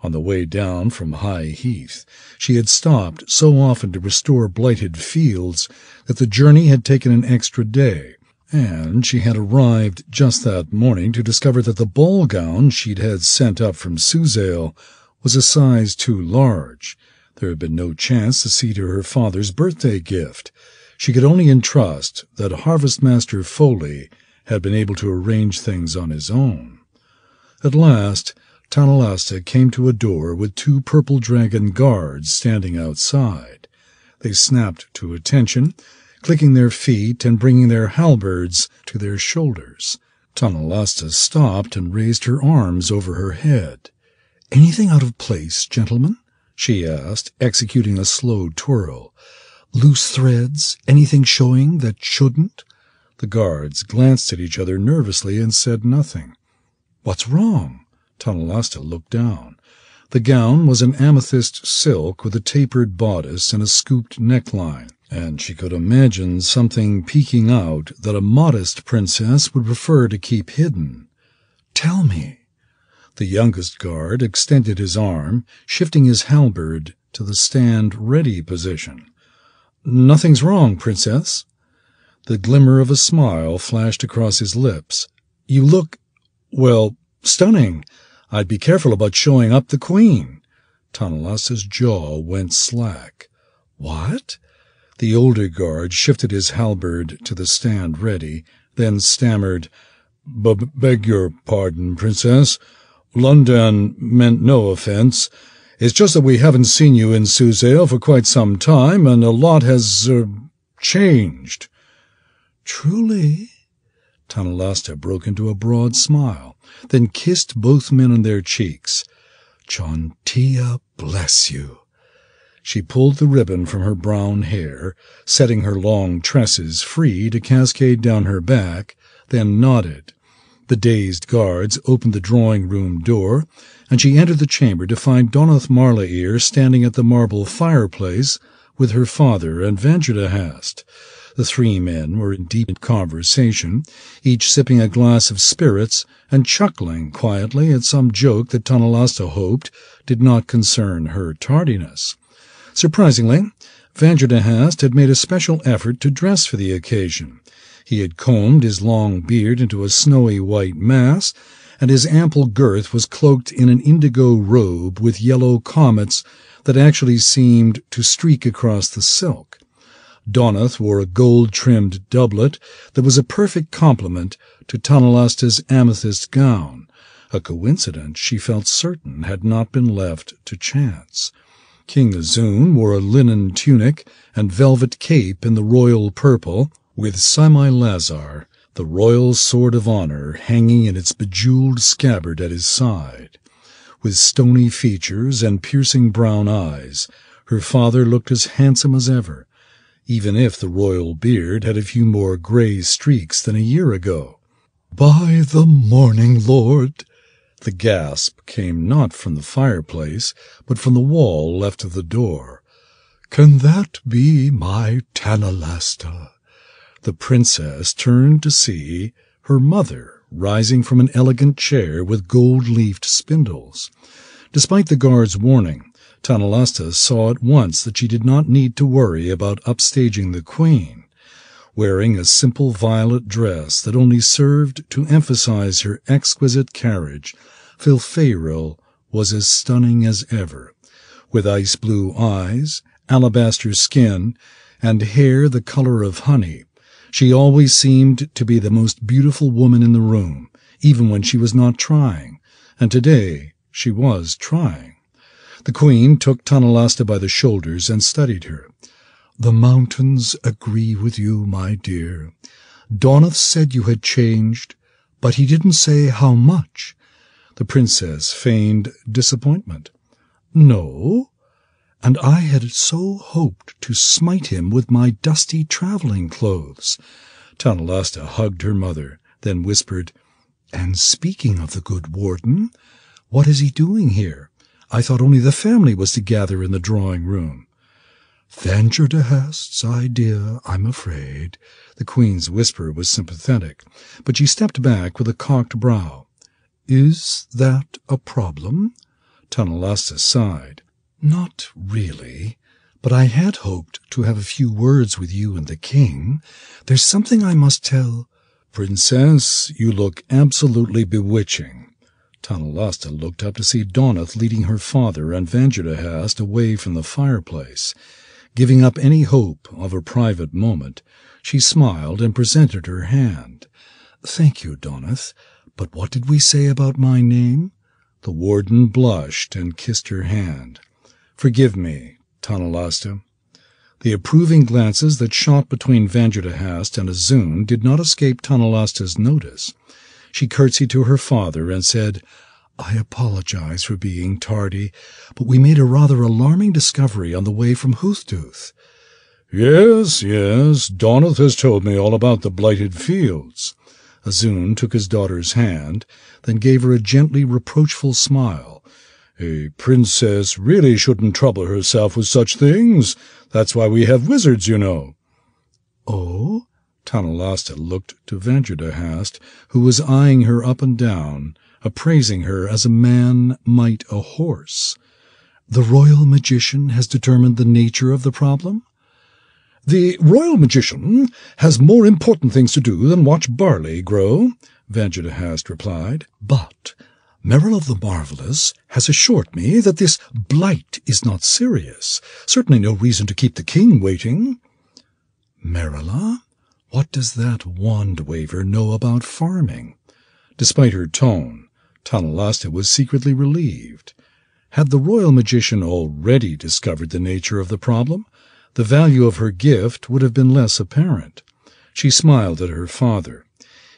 On the way down from High Heath, she had stopped so often to restore blighted fields that the journey had taken an extra day, and she had arrived just that morning to discover that the ball gown she'd had sent up from Suzail was a size too large. There had been no chance to see to her father's birthday gift. She could only entrust that Harvest-Master Foley had been able to arrange things on his own. At last, Tanalasta came to a door with 2 purple dragon guards standing outside. They snapped to attention, clicking their feet and bringing their halberds to their shoulders. Tanalasta stopped and raised her arms over her head. "Anything out of place, gentlemen?" she asked, executing a slow twirl. "Loose threads? Anything showing that shouldn't?" The guards glanced at each other nervously and said nothing. "What's wrong?" Tanalasta looked down. The gown was an amethyst silk with a tapered bodice and a scooped neckline, and she could imagine something peeking out that a modest princess would prefer to keep hidden. "Tell me." The youngest guard extended his arm, shifting his halberd to the stand-ready position. "Nothing's wrong, Princess." The glimmer of a smile flashed across his lips. "You look, well, stunning. I'd be careful about showing up the Queen." Tanalasta's jaw went slack. "What?" The older guard shifted his halberd to the stand ready, then stammered, "Beg your pardon, Princess. London meant no offense. It's just that we haven't seen you in Suzail for quite some time, and a lot has, changed." "Truly?" Tanalasta broke into a broad smile, then kissed both men on their cheeks. "Chontia bless you." She pulled the ribbon from her brown hair, setting her long tresses free to cascade down her back, then nodded. The dazed guards opened the drawing-room door, and she entered the chamber to find Donath Marlair standing at the marble fireplace with her father and Vanjadahast. The 3 men were in deep conversation, each sipping a glass of spirits and chuckling quietly at some joke that Tanalasta hoped did not concern her tardiness. Surprisingly, Vanjadahast had made a special effort to dress for the occasion. He had combed his long beard into a snowy white mass, and his ample girth was cloaked in an indigo robe with yellow comets that actually seemed to streak across the silk. Donath wore a gold-trimmed doublet that was a perfect complement to Tanalasta's amethyst gown, a coincidence she felt certain had not been left to chance. King Azun wore a linen tunic and velvet cape in the royal purple, with Simai-Lazar, the royal sword of honor, hanging in its bejeweled scabbard at his side. With stony features and piercing brown eyes, her father looked as handsome as ever, even if the royal beard had a few more grey streaks than a year ago. "By the morning, Lord!" The gasp came not from the fireplace, but from the wall left of the door. "Can that be my Tanalasta?" The princess turned to see her mother rising from an elegant chair with gold-leafed spindles. Despite the guard's warning, Tanalasta saw at once that she did not need to worry about upstaging the Queen. Wearing a simple violet dress that only served to emphasize her exquisite carriage, Filfaeril was as stunning as ever. With ice-blue eyes, alabaster skin, and hair the color of honey, she always seemed to be the most beautiful woman in the room, even when she was not trying, and today she was trying. The Queen took Tanalasta by the shoulders and studied her. "The mountains agree with you, my dear. Donath said you had changed, but he didn't say how much." The princess feigned disappointment. "No, and I had so hoped to smite him with my dusty travelling clothes." Tanalasta hugged her mother, then whispered, "And speaking of the good warden, what is he doing here? I thought only the family was to gather in the drawing-room." Vangerhast's idea, I'm afraid. The queen's whisper was sympathetic, but she stepped back with a cocked brow. Is that a problem? Tunnelasta sighed. Not really, but I had hoped to have a few words with you and the king. There's something I must tell. Princess, you look absolutely bewitching. Tunnelasta looked up to see Donath leading her father and Vangerhast away from the fireplace. Giving up any hope of a private moment, she smiled and presented her hand. Thank you, Donath, but what did we say about my name? The warden blushed and kissed her hand. Forgive me, Tunnelasta. The approving glances that shot between Vangerhast and Azun did not escape Tunnelasta's notice. She curtsied to her father and said, I apologize for being tardy, but we made a rather alarming discovery on the way from Hooftooth. Yes, Donath has told me all about the blighted fields. Azun took his daughter's hand, then gave her a gently reproachful smile. A princess really shouldn't trouble herself with such things. That's why we have wizards, you know. Oh? Tunnelasta looked to Vangerhast, who was eyeing her up and down, appraising her as a man might a horse. The royal magician has determined the nature of the problem? The royal magician has more important things to do than watch barley grow, Vangerhast replied. But Merrill of the Marvellous has assured me that this blight is not serious. Certainly no reason to keep the king waiting. Merrill? What does that wand-waver know about farming? Despite her tone, Tunnelasta was secretly relieved. Had the royal magician already discovered the nature of the problem, the value of her gift would have been less apparent. She smiled at her father.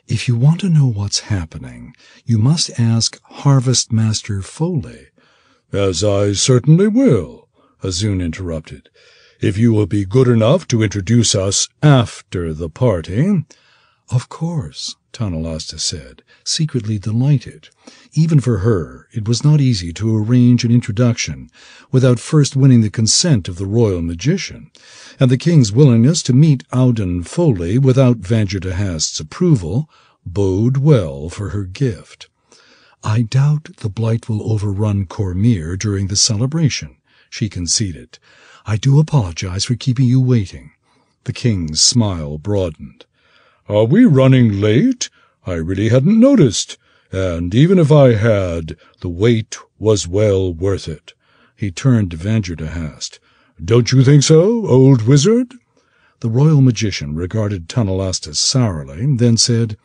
If you want to know what's happening, you must ask Harvest Master Foley. As I certainly will, Azun interrupted. If you will be good enough to introduce us after the party. Of course, Tunnelasta said, secretly delighted. Even for her, it was not easy to arrange an introduction without first winning the consent of the royal magician, and the king's willingness to meet Auden Foley without Vangerhast's approval bode well for her gift. I doubt the blight will overrun Cormyr during the celebration, she conceded. I do apologize for keeping you waiting. The king's smile broadened. Are we running late? I really hadn't noticed, and even if I had, the wait was well worth it. He turned to Vangerhast. Don't you think so, old wizard? The royal magician regarded Tunnelasta sourly, then said,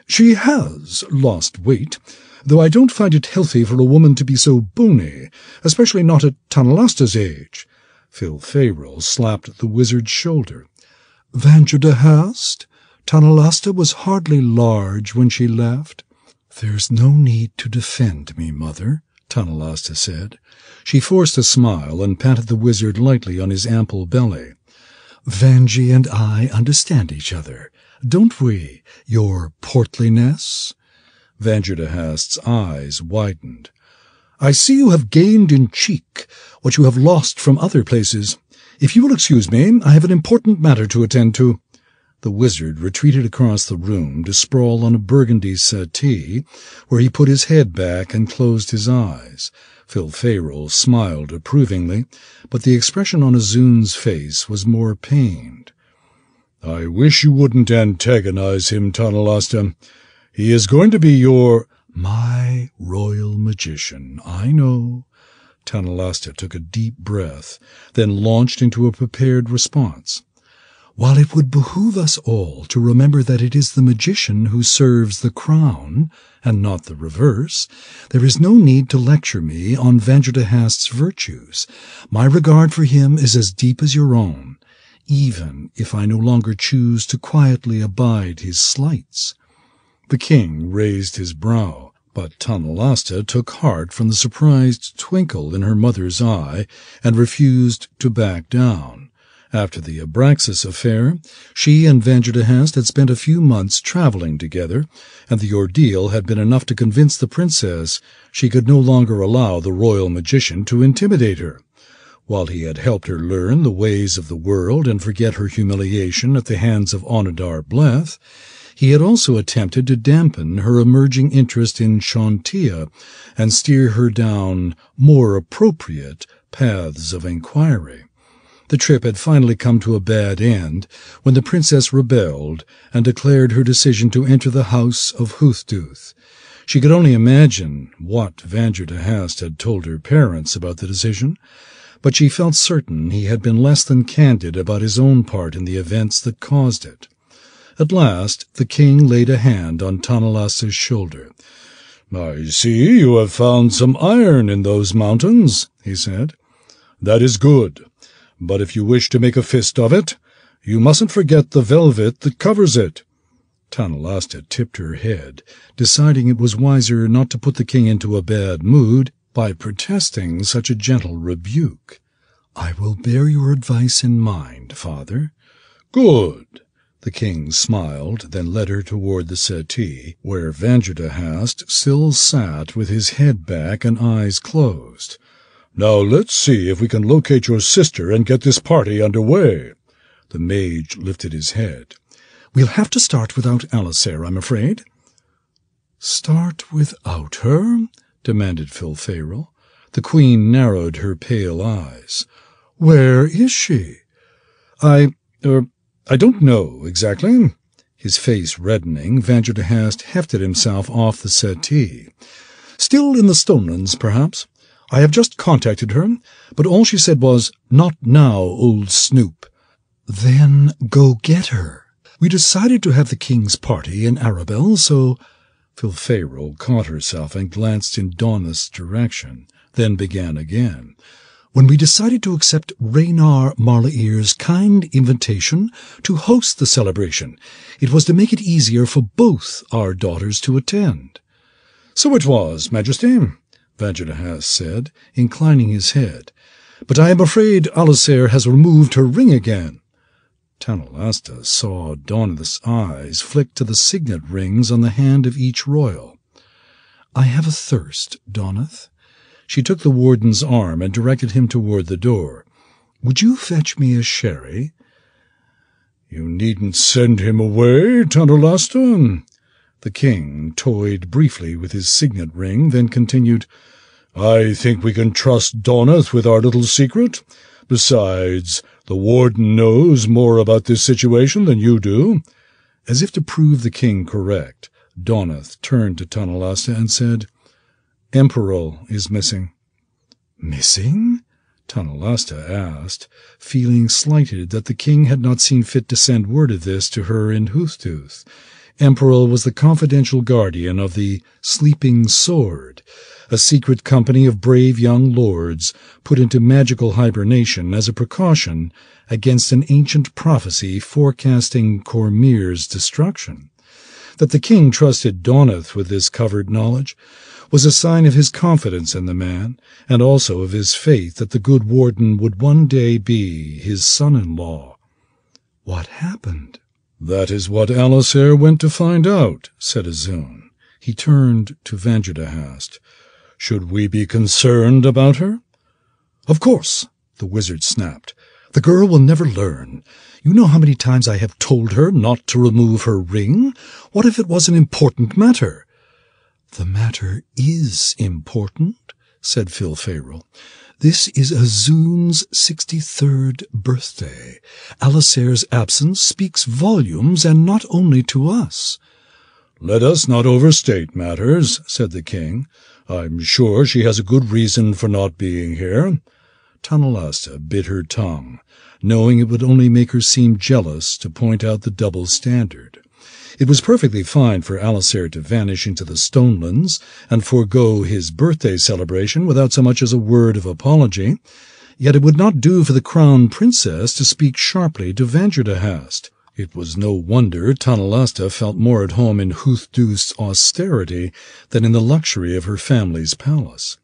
She has lost weight, though I don't find it healthy for a woman to be so bony, especially not at Tunnelasta's age. Phil Fayrell slapped the wizard's shoulder. Vangerhast, Tunnelasta was hardly large when she left. There's no need to defend me, Mother, Tunnelasta said. She forced a smile and patted the wizard lightly on his ample belly. Vangie and I understand each other, don't we, your portliness? Vangerhast's eyes widened. I see you have gained in cheek what you have lost from other places. If you will excuse me, I have an important matter to attend to. The wizard retreated across the room to sprawl on a burgundy settee, where he put his head back and closed his eyes. Phil Fayrell smiled approvingly, but the expression on Azun's face was more pained. I wish you wouldn't antagonize him, Tunnelasta. He is going to be your— My royal magician, I know. Tunnelasta took a deep breath, then launched into a prepared response. While it would behoove us all to remember that it is the magician who serves the crown, and not the reverse, there is no need to lecture me on Vangerhast's virtues. My regard for him is as deep as your own, even if I no longer choose to quietly abide his slights. The king raised his brow, but Tunnelasta took heart from the surprised twinkle in her mother's eye and refused to back down. After the Abraxas affair, she and Vangerhast had spent a few months traveling together, and the ordeal had been enough to convince the princess she could no longer allow the royal magician to intimidate her. While he had helped her learn the ways of the world and forget her humiliation at the hands of Onedar Bleth, he had also attempted to dampen her emerging interest in Chauntea and steer her down more appropriate paths of inquiry. The trip had finally come to a bad end when the princess rebelled and declared her decision to enter the house of Hoothduth. She could only imagine what Vangertahast had told her parents about the decision, but she felt certain he had been less than candid about his own part in the events that caused it. At last the king laid a hand on Tanalasta's shoulder. "I see you have found some iron in those mountains," he said. "That is good, but if you wish to make a fist of it, you mustn't forget the velvet that covers it." Tanalasta tipped her head, deciding it was wiser not to put the king into a bad mood by protesting such a gentle rebuke. "I will bear your advice in mind, father." "Good." The king smiled, then led her toward the settee, where Vangertahast still sat with his head back and eyes closed. "Now let's see if we can locate your sister and get this party under way." The mage lifted his head. "We'll have to start without Alisair, I'm afraid." "Start without her?" demanded Filferal. The queen narrowed her pale eyes. "Where is she?" I don't know exactly." His face reddening, Vangertahast hefted himself off the settee. "Still in the Stonelands, perhaps. I have just contacted her, but all she said was, 'Not now, old snoop.'" "Then go get her. We decided to have the king's party in Arabel, so—" Filferal caught herself and glanced in Donnath's direction, then began again. "When we decided to accept Raynar Marlair's kind invitation to host the celebration, it was to make it easier for both our daughters to attend." "So it was, Majesty," Vangertahast said, inclining his head. "But I am afraid Alisair has removed her ring again." Tanalasta saw Donnath's eyes flick to the signet rings on the hand of each royal. "I have a thirst, Donath." She took the warden's arm and directed him toward the door. "Would you fetch me a sherry?" "You needn't send him away, Tanalasta." The king toyed briefly with his signet ring, then continued, "I think we can trust Donath with our little secret. Besides, the warden knows more about this situation than you do." As if to prove the king correct, Donath turned to Tanalasta and said, "Emperor is missing." "Missing?" Tanalasta asked, feeling slighted that the king had not seen fit to send word of this to her in Hoothduth. Emperor was the confidential guardian of the Sleeping Sword, a secret company of brave young lords put into magical hibernation as a precaution against an ancient prophecy forecasting Cormyr's destruction. That the king trusted Donath with this covered knowledge was a sign of his confidence in the man, and also of his faith that the good warden would one day be his son-in-law. "What happened?" "That is what Alisair went to find out," said Azun. He turned to Vangertahast. "Should we be concerned about her?" "Of course," the wizard snapped. "The girl will never learn. You know how many times I have told her not to remove her ring? What if it was an important matter?" "The matter is important," said Filferal. "This is Azun's 63rd birthday. Alisair's absence speaks volumes, and not only to us." "Let us not overstate matters," said the king. "I'm sure she has a good reason for not being here." Tanalasta bit her tongue, knowing it would only make her seem jealous to point out the double standard. It was perfectly fine for Alisair to vanish into the Stonelands and forego his birthday celebration without so much as a word of apology, yet it would not do for the crown princess to speak sharply to Vangertahast. It was no wonder Tanalasta felt more at home in Hoothduth's austerity than in the luxury of her family's palace.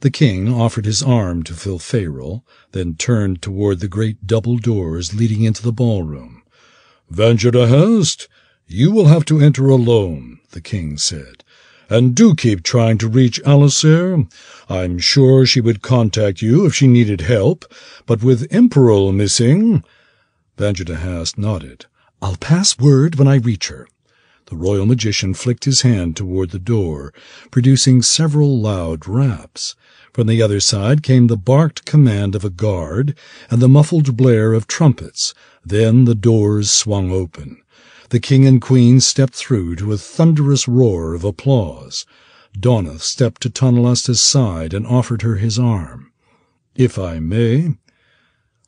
The king offered his arm to Filferal, then turned toward the great double doors leading into the ballroom. "Vangertahast, you will have to enter alone," the king said. And do keep trying to reach Alisair. I'm sure she would contact you if she needed help, but with Emperor missing—" Vanjadahast nodded. "I'll pass word when I reach her." The royal magician flicked his hand toward the door, producing several loud raps. From the other side came the barked command of a guard and the muffled blare of trumpets. Then the doors swung open. The king and queen stepped through to a thunderous roar of applause. Donath stepped to Tonalasta's side and offered her his arm. "If I may?"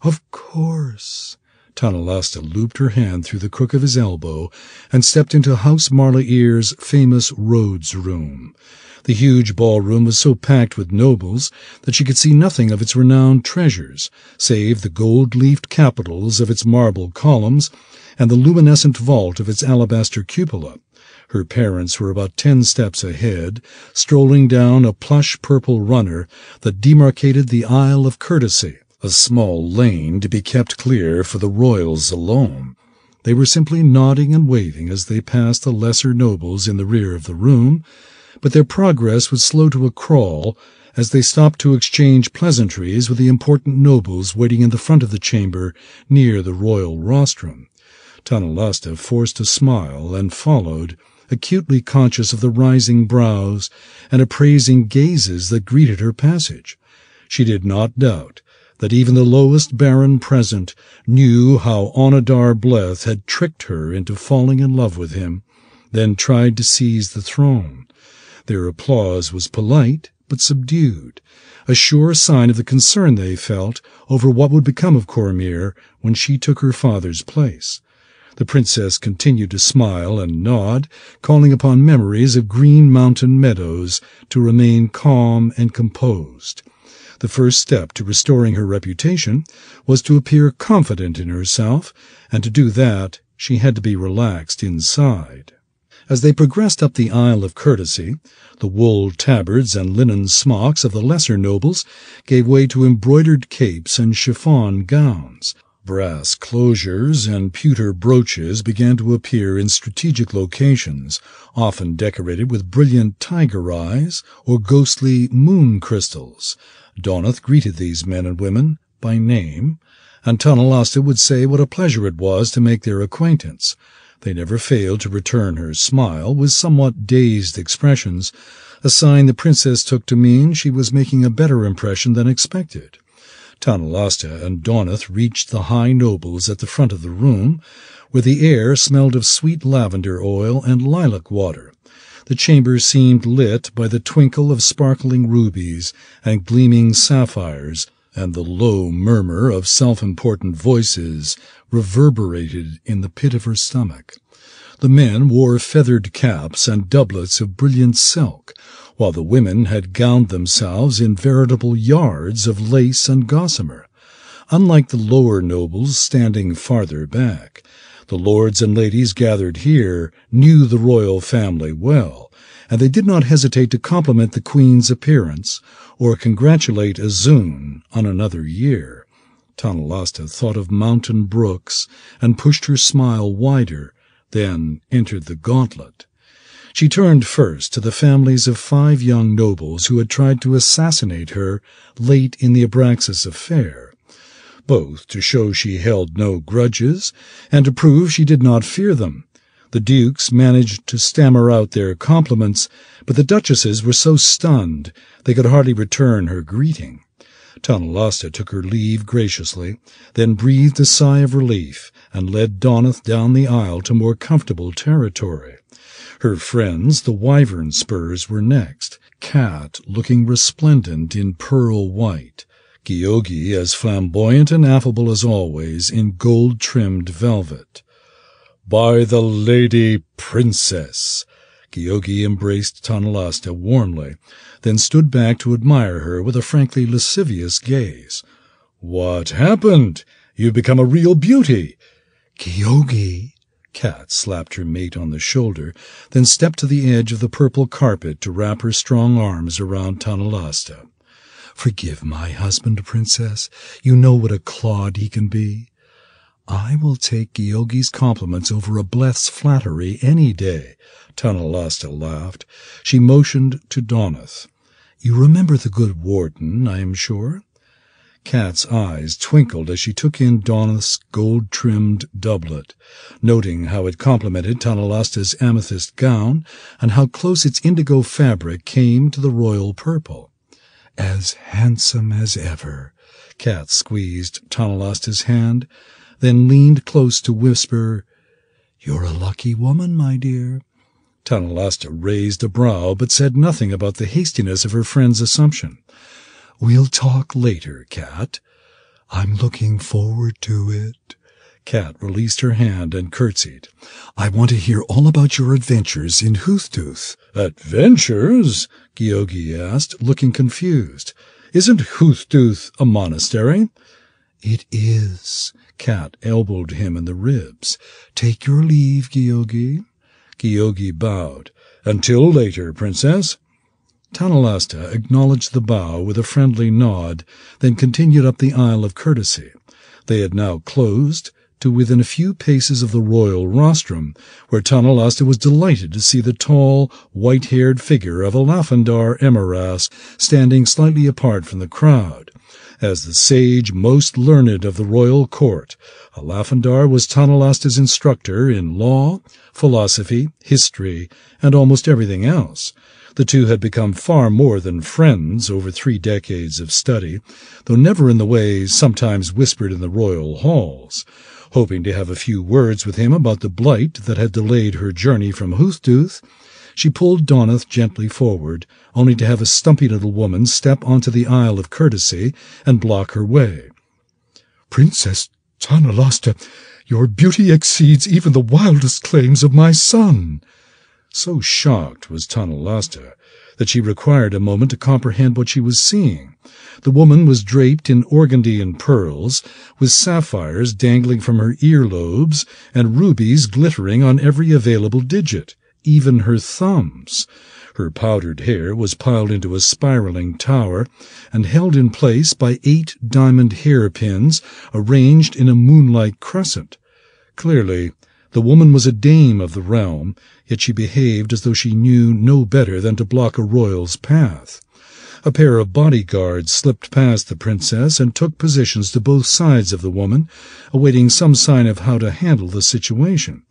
"Of course." Tonalasta looped her hand through the crook of his elbow and stepped into House Marlair's famous Rhodes Room. The huge ballroom was so packed with nobles that she could see nothing of its renowned treasures, save the gold-leafed capitals of its marble columns and the luminescent vault of its alabaster cupola. Her parents were about 10 steps ahead, strolling down a plush purple runner that demarcated the Isle of Courtesy, a small lane to be kept clear for the royals alone. They were simply nodding and waving as they passed the lesser nobles in the rear of the room, but their progress was slow to a crawl as they stopped to exchange pleasantries with the important nobles waiting in the front of the chamber near the royal rostrum. Tonalasta forced a smile and followed, acutely conscious of the rising brows and appraising gazes that greeted her passage. She did not doubt that even the lowest baron present knew how Onadar Bleth had tricked her into falling in love with him, then tried to seize the throne. Their applause was polite but subdued, a sure sign of the concern they felt over what would become of Cormyr when she took her father's place. The princess continued to smile and nod, calling upon memories of green mountain meadows to remain calm and composed. The first step to restoring her reputation was to appear confident in herself, and to do that she had to be relaxed inside. As they progressed up the Isle of Courtesy, the wool tabards and linen smocks of the lesser nobles gave way to embroidered capes and chiffon gowns. Brass closures and pewter brooches began to appear in strategic locations, often decorated with brilliant tiger eyes or ghostly moon crystals. Donath greeted these men and women by name, and Tonalasta would say what a pleasure it was to make their acquaintance. They never failed to return her smile with somewhat dazed expressions, a sign the princess took to mean she was making a better impression than expected. Tonalasta and Donath reached the high nobles at the front of the room, where the air smelled of sweet lavender oil and lilac water. The chamber seemed lit by the twinkle of sparkling rubies and gleaming sapphires, and the low murmur of self-important voices reverberated in the pit of her stomach. The men wore feathered caps and doublets of brilliant silk, while the women had gowned themselves in veritable yards of lace and gossamer. Unlike the lower nobles standing farther back, the lords and ladies gathered here knew the royal family well, and they did not hesitate to compliment the queen's appearance or congratulate Azun on another year. Tonalasta thought of mountain brooks and pushed her smile wider, then entered the gauntlet. She turned first to the families of 5 young nobles who had tried to assassinate her late in the Abraxas affair, both to show she held no grudges and to prove she did not fear them. The dukes managed to stammer out their compliments, but the duchesses were so stunned they could hardly return her greeting. Tonalasta took her leave graciously, then breathed a sigh of relief and led Donath down the aisle to more comfortable territory. Her friends, the wyvern spurs, were next, Cat looking resplendent in pearl white, Gyogi as flamboyant and affable as always in gold-trimmed velvet. "By the Lady Princess!" Gyogi embraced Tonalasta warmly, then stood back to admire her with a frankly lascivious gaze. "What happened? You've become a real beauty." "Gyogi!" Cat slapped her mate on the shoulder, then stepped to the edge of the purple carpet to wrap her strong arms around Tonalasta. "Forgive my husband, Princess. You know what a clod he can be." I will take Gyogi's compliments over a bleth's flattery any day, Tanalasta laughed. She motioned to Donath. You remember the good warden, I am sure? Kat's eyes twinkled as she took in Donath's gold-trimmed doublet, noting how it complemented Tanalasta's amethyst gown and how close its indigo fabric came to the royal purple. As handsome as ever. Kat squeezed Tanalasta's hand, then leaned close to whisper, You're a lucky woman, my dear. Tanalasta raised a brow, but said nothing about the hastiness of her friend's assumption. We'll talk later, Kat. I'm looking forward to it. Kat released her hand and curtsied. I want to hear all about your adventures in Hooftooth. Adventures? Gyogi asked, looking confused. Isn't Hooftooth a monastery? It is. Kat elbowed him in the ribs. Take your leave, Gyogi. Gyogi bowed. Until later, Princess. Tanalasta acknowledged the bow with a friendly nod, then continued up the aisle of courtesy. They had now closed to within a few paces of the royal rostrum, where Tanalasta was delighted to see the tall, white-haired figure of Alafandar Emaras standing slightly apart from the crowd. As the sage most learned of the royal court, Alafandar was Tanalasta's instructor in law, philosophy, history, and almost everything else. The two had become far more than friends over 3 decades of study, though never in the way sometimes whispered in the royal halls. Hoping to have a few words with him about the blight that had delayed her journey from Hooftooth, she pulled Donath gently forward, only to have a stumpy little woman step onto the aisle of courtesy and block her way. Princess Tanalasta, your beauty exceeds even the wildest claims of my son. So shocked was Tanalasta that she required a moment to comprehend what she was seeing. The woman was draped in organdie and pearls, with sapphires dangling from her earlobes and rubies glittering on every available digit, even her thumbs. Her powdered hair was piled into a spiraling tower and held in place by 8 diamond hairpins arranged in a moonlike crescent. Clearly, the woman was a dame of the realm, yet she behaved as though she knew no better than to block a royal's path. A pair of bodyguards slipped past the princess and took positions to both sides of the woman, awaiting some sign of how to handle the situation.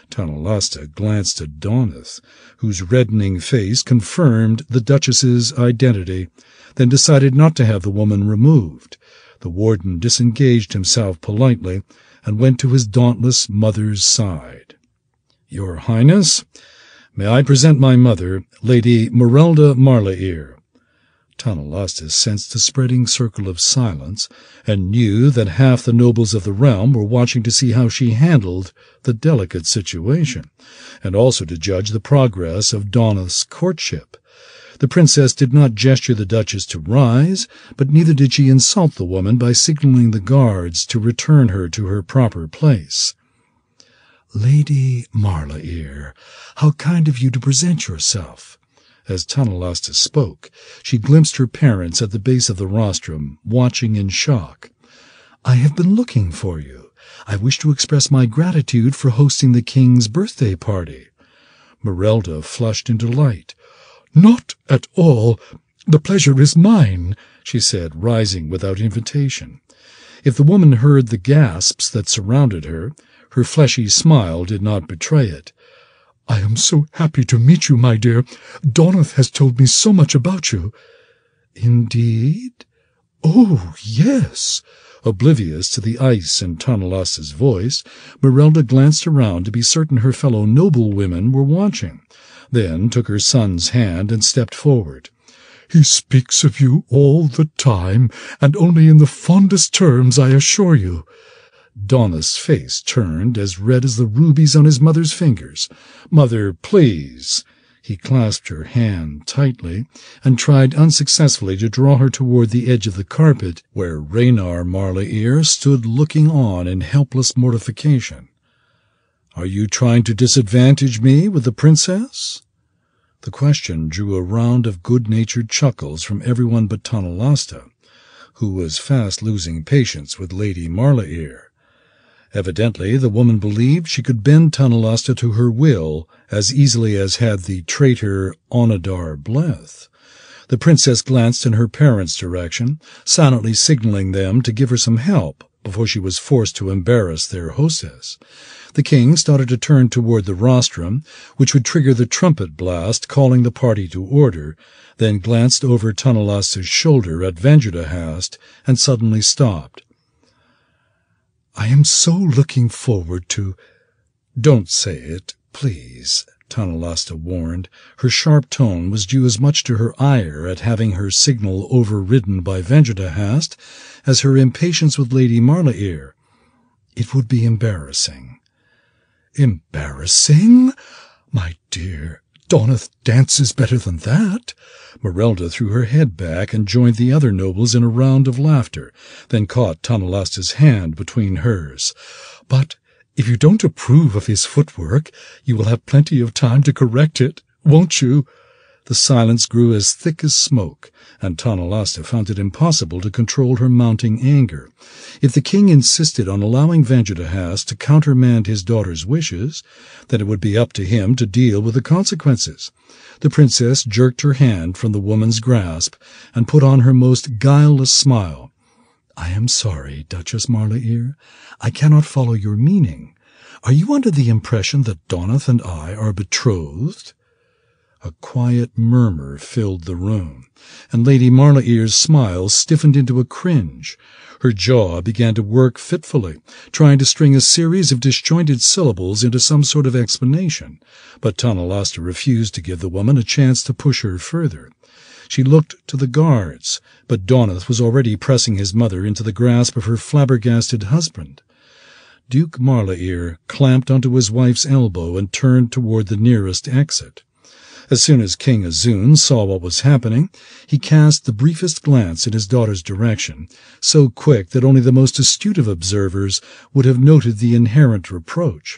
Tanalasta glanced at Donath, whose reddening face confirmed the Duchess's identity, then decided not to have the woman removed. The warden disengaged himself politely and went to his dauntless mother's side. Your Highness, may I present my mother, Lady Merelda Marlaeir. Tanalasta sensed a spreading circle of silence, and knew that half the nobles of the realm were watching to see how she handled the delicate situation, and also to judge the progress of Donath's courtship. The princess did not gesture the Duchess to rise, but neither did she insult the woman by signaling the guards to return her to her proper place. Lady Marlaeir, how kind of you to present yourself. As Tanalasta spoke, she glimpsed her parents at the base of the rostrum, watching in shock. I have been looking for you. I wish to express my gratitude for hosting the king's birthday party. Merelda flushed in delight. Not at all. The pleasure is mine, she said, rising without invitation. If the woman heard the gasps that surrounded her, her fleshy smile did not betray it. I am so happy to meet you, my dear. Donath has told me so much about you. Indeed? Oh, yes. Oblivious to the ice in Tanalasta's voice, Merelda glanced around to be certain her fellow noblewomen were watching, then took her son's hand and stepped forward. He speaks of you all the time, and only in the fondest terms, I assure you. Donath's face turned as red as the rubies on his mother's fingers. Mother, please. He clasped her hand tightly and tried unsuccessfully to draw her toward the edge of the carpet, where Raynar Marlaeir stood looking on in helpless mortification. Are you trying to disadvantage me with the princess? The question drew a round of good-natured chuckles from everyone but Tanalasta, who was fast losing patience with Lady Marlaeir. Evidently, the woman believed she could bend Tunnelasta to her will as easily as had the traitor Onadar Bleth. The princess glanced in her parents' direction, silently signaling them to give her some help before she was forced to embarrass their hostess. The king started to turn toward the rostrum, which would trigger the trumpet blast calling the party to order, then glanced over Tunnelasta's shoulder at Vanjudahast and suddenly stopped. "I am so looking forward to—" "Don't say it, please," Tunnelasta warned. Her sharp tone was due as much to her ire at having her signal overridden by Vanjudahast as her impatience with Lady Marlair. "It would be embarrassing." "Embarrassing? My dear, Donath dances better than that." Merelda threw her head back and joined the other nobles in a round of laughter, then caught Tunnelasta's hand between hers. "But if you don't approve of his footwork, you will have plenty of time to correct it, won't you?" The silence grew as thick as smoke, and Tunnelasta found it impossible to control her mounting anger. If the king insisted on allowing Vanjudahast to countermand his daughter's wishes, then it would be up to him to deal with the consequences. The princess jerked her hand from the woman's grasp and put on her most guileless smile. "I am sorry, Duchess Marlair. I cannot follow your meaning. Are you under the impression that Donath and I are betrothed?" A quiet murmur filled the room, and Lady Marlair's smile stiffened into a cringe. Her jaw began to work fitfully, trying to string a series of disjointed syllables into some sort of explanation, but Tunnelasta refused to give the woman a chance to push her further. She looked to the guards, but Donath was already pressing his mother into the grasp of her flabbergasted husband. Duke Marlair clamped onto his wife's elbow and turned toward the nearest exit. As soon as King Azun saw what was happening, he cast the briefest glance in his daughter's direction, so quick that only the most astute of observers would have noted the inherent reproach.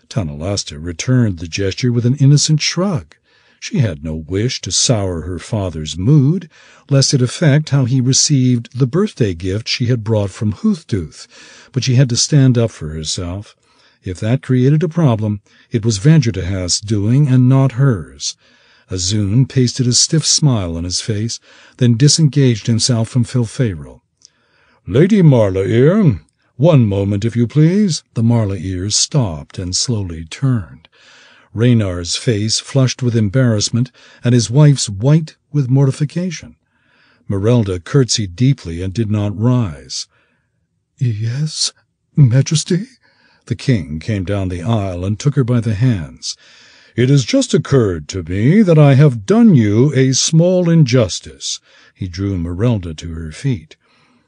Tunnelasta returned the gesture with an innocent shrug. She had no wish to sour her father's mood, lest it affect how he received the birthday gift she had brought from Hooftooth, but she had to stand up for herself. If that created a problem, it was Vanjudahast's doing and not hers. Azun pasted a stiff smile on his face, then disengaged himself from Filferal. "Lady Marlair, one moment, if you please." The Marlairs stopped and slowly turned. Raynar's face flushed with embarrassment, and his wife's white with mortification. Merelda curtsied deeply and did not rise. "Yes, Majesty?" The king came down the aisle and took her by the hands. "It has just occurred to me that I have done you a small injustice." He drew Merelda to her feet.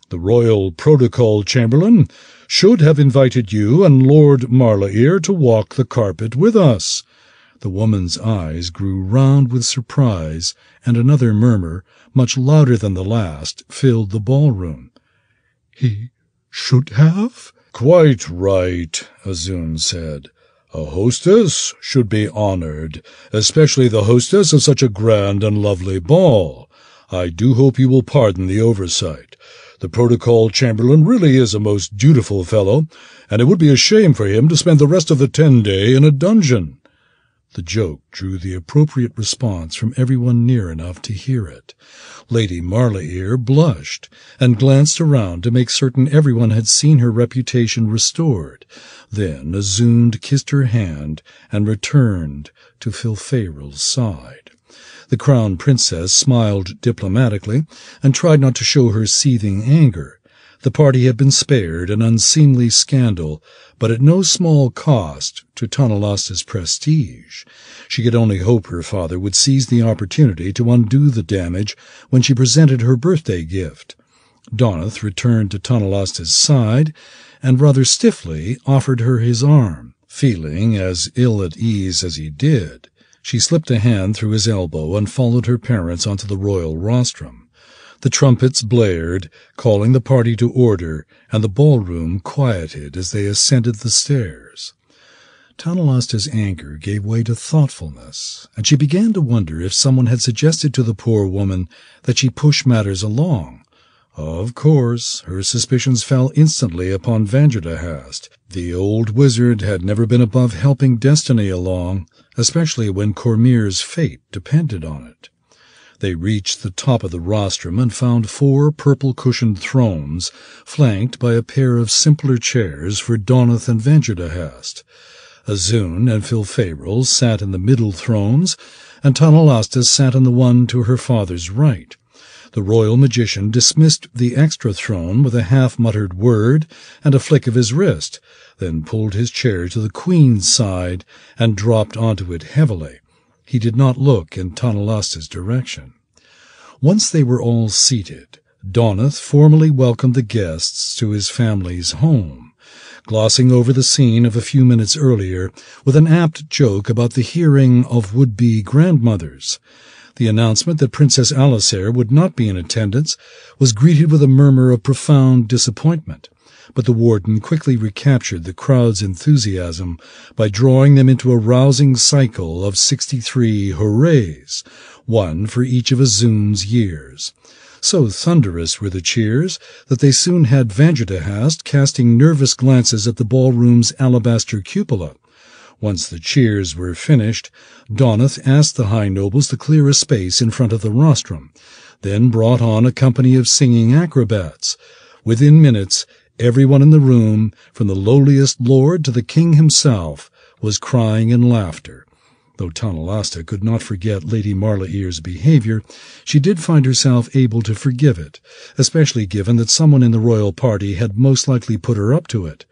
"The royal protocol chamberlain should have invited you and Lord Marlair to walk the carpet with us." The woman's eyes grew round with surprise, and another murmur, much louder than the last, filled the ballroom. "He should have?" "Quite right," Azun said. "A hostess should be honored, especially the hostess of such a grand and lovely ball. I do hope you will pardon the oversight. The protocol chamberlain really is a most dutiful fellow, and it would be a shame for him to spend the rest of the 10-day in a dungeon." The joke drew the appropriate response from everyone near enough to hear it. Lady Marlair blushed and glanced around to make certain everyone had seen her reputation restored. Then Azun kissed her hand and returned to Filferal's side. The crown princess smiled diplomatically and tried not to show her seething anger. The party had been spared an unseemly scandal, but at no small cost to Tunnelasta's prestige. She could only hope her father would seize the opportunity to undo the damage when she presented her birthday gift. Donath returned to Tunnelasta's side and rather stiffly offered her his arm. Feeling as ill at ease as he did, she slipped a hand through his elbow and followed her parents onto the royal rostrum. The trumpets blared, calling the party to order, and the ballroom quieted as they ascended the stairs. Tunnelasta's anger gave way to thoughtfulness, and she began to wonder if someone had suggested to the poor woman that she push matters along. Of course, her suspicions fell instantly upon Vanderhast. The old wizard had never been above helping destiny along, especially when Cormyr's fate depended on it. They reached the top of the rostrum and found 4 purple-cushioned thrones, flanked by a pair of simpler chairs for Donath and Vanderhast. Azun and Filfaeril sat in the middle thrones, and Tanalasta sat in the one to her father's right. The royal magician dismissed the extra throne with a half-muttered word and a flick of his wrist, then pulled his chair to the queen's side and dropped onto it heavily. He did not look in Tanalasta's direction. Once they were all seated, Donath formally welcomed the guests to his family's home, glossing over the scene of a few minutes earlier with an apt joke about the hearing of would-be grandmothers. The announcement that Princess Alisair would not be in attendance was greeted with a murmur of profound disappointment, but the warden quickly recaptured the crowd's enthusiasm by drawing them into a rousing cycle of 63 hoorays, one for each of Azun's years. So thunderous were the cheers that they soon had Vanderhast casting nervous glances at the ballroom's alabaster cupola. Once the cheers were finished, Donath asked the high nobles to clear a space in front of the rostrum, then brought on a company of singing acrobats. Within minutes, everyone in the room, from the lowliest lord to the king himself, was crying in laughter. Though Tanalasta could not forget Lady Marlaeir's behavior, she did find herself able to forgive it, especially given that someone in the royal party had most likely put her up to it.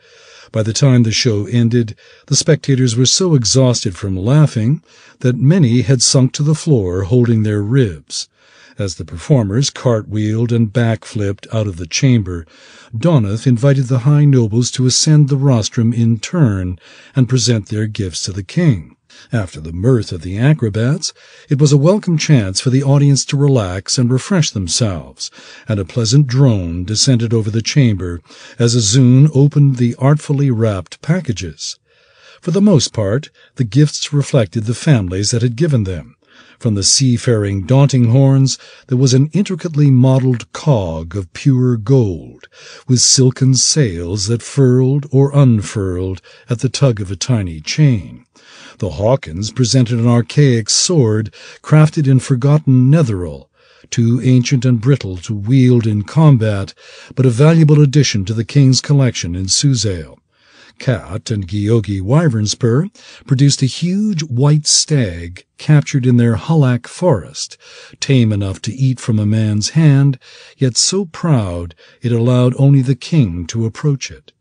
By the time the show ended, the spectators were so exhausted from laughing that many had sunk to the floor holding their ribs. As the performers cartwheeled and backflipped out of the chamber, Donath invited the high nobles to ascend the rostrum in turn and present their gifts to the king. After the mirth of the acrobats, it was a welcome chance for the audience to relax and refresh themselves, and a pleasant drone descended over the chamber as Azun opened the artfully wrapped packages. For the most part, the gifts reflected the families that had given them. From the seafaring Dauntinghorns there was an intricately modelled cog of pure gold, with silken sails that furled or unfurled at the tug of a tiny chain. The Hawkins presented an archaic sword crafted in forgotten netheril, too ancient and brittle to wield in combat, but a valuable addition to the king's collection in Suzale. Cat and Gyogi Wyvernspur produced a huge white stag captured in their Hullak forest, tame enough to eat from a man's hand, yet so proud it allowed only the king to approach it.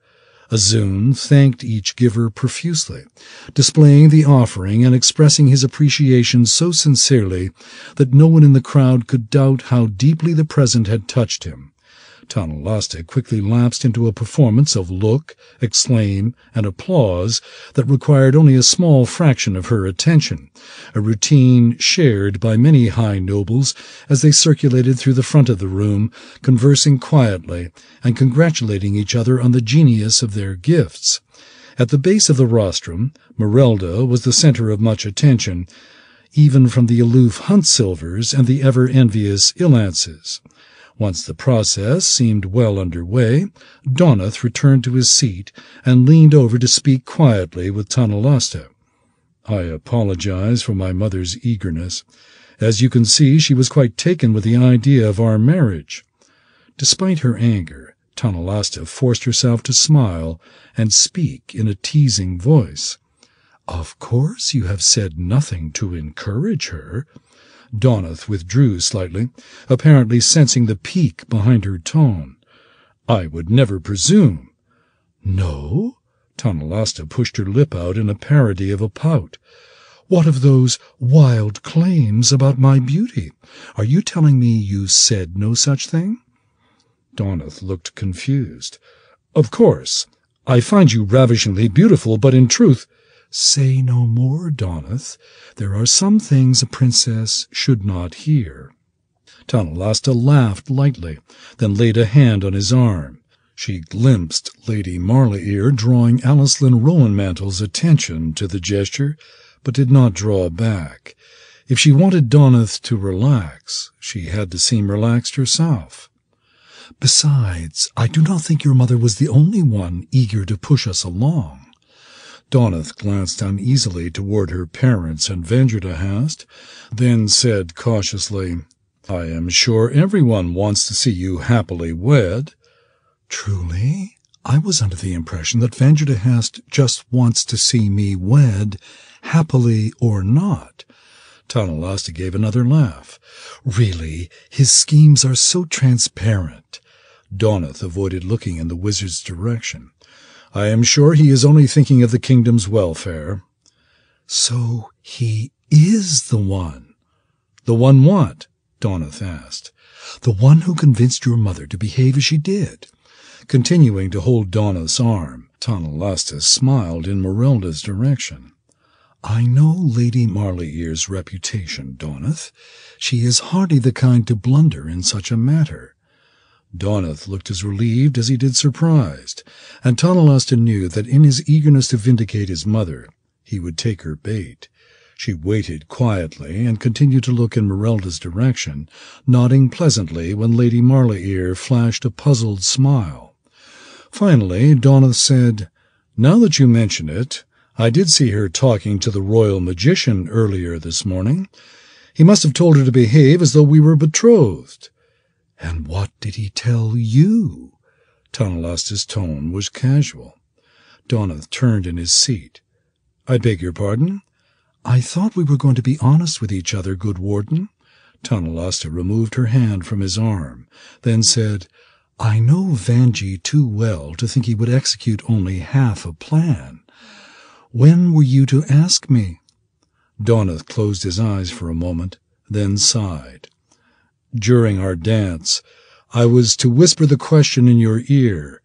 Azun thanked each giver profusely, displaying the offering and expressing his appreciation so sincerely that no one in the crowd could doubt how deeply the present had touched him. Tanalasta quickly lapsed into a performance of look, exclaim, and applause that required only a small fraction of her attention, a routine shared by many high nobles as they circulated through the front of the room, conversing quietly and congratulating each other on the genius of their gifts. At the base of the rostrum, Merelda was the center of much attention, even from the aloof Huntsilvers and the ever-envious Ilances. Once the process seemed well under way, Donath returned to his seat and leaned over to speak quietly with Tanalasta. "I apologize for my mother's eagerness. As you can see, she was quite taken with the idea of our marriage." Despite her anger, Tanalasta forced herself to smile and speak in a teasing voice. "Of course you have said nothing to encourage her." Donath withdrew slightly, apparently sensing the pique behind her tone. "I would never presume." "No?" Tanalasta pushed her lip out in a parody of a pout. "What of those wild claims about my beauty? Are you telling me you said no such thing?" Donath looked confused. "Of course. I find you ravishingly beautiful, but in truth—" "Say no more, Donath. There are some things a princess should not hear." Tanalasta laughed lightly, then laid a hand on his arm. She glimpsed Lady Marlaeir drawing Alicelyn Rowanmantle's attention to the gesture, but did not draw back. If she wanted Donath to relax, she had to seem relaxed herself. Besides, I do not think your mother was the only one eager to push us along. Donath glanced uneasily toward her parents and Vanderhast, then said cautiously, I am sure everyone wants to see you happily wed. Truly? I was under the impression that Vanderhast just wants to see me wed, happily or not. Tonalasta gave another laugh. Really, his schemes are so transparent. Donath avoided looking in the wizard's direction. I am sure he is only thinking of the kingdom's welfare. So he is the one. The one what? Donath asked. The one who convinced your mother to behave as she did. Continuing to hold Donath's arm, Tonalasta smiled in Merelda's direction. I know Lady Marley-Ear's reputation, Donath. She is hardly the kind to blunder in such a matter. Donath looked as relieved as he did surprised, and Tonalasta knew that in his eagerness to vindicate his mother, he would take her bait. She waited quietly and continued to look in Merelda's direction, nodding pleasantly when Lady Marley-Ear flashed a puzzled smile. Finally, Donath said, Now that you mention it, I did see her talking to the royal magician earlier this morning. He must have told her to behave as though we were betrothed. And what did he tell you? Tonalasta's tone was casual. Donath turned in his seat. I beg your pardon? I thought we were going to be honest with each other, good warden. Tonalasta removed her hand from his arm, then said, I know Vanji too well to think he would execute only half a plan. When were you to ask me? Donath closed his eyes for a moment, then sighed. During our dance, I was to whisper the question in your ear,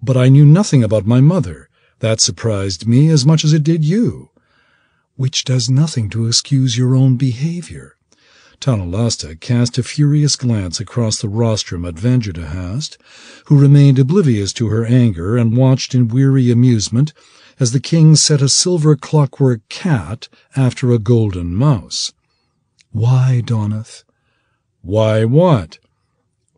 but I knew nothing about my mother. That surprised me as much as it did you. Which does nothing to excuse your own behavior. Tonalasta cast a furious glance across the rostrum at Vanderhast, who remained oblivious to her anger and watched in weary amusement as the king set a silver clockwork cat after a golden mouse. Why, Donath? Why what?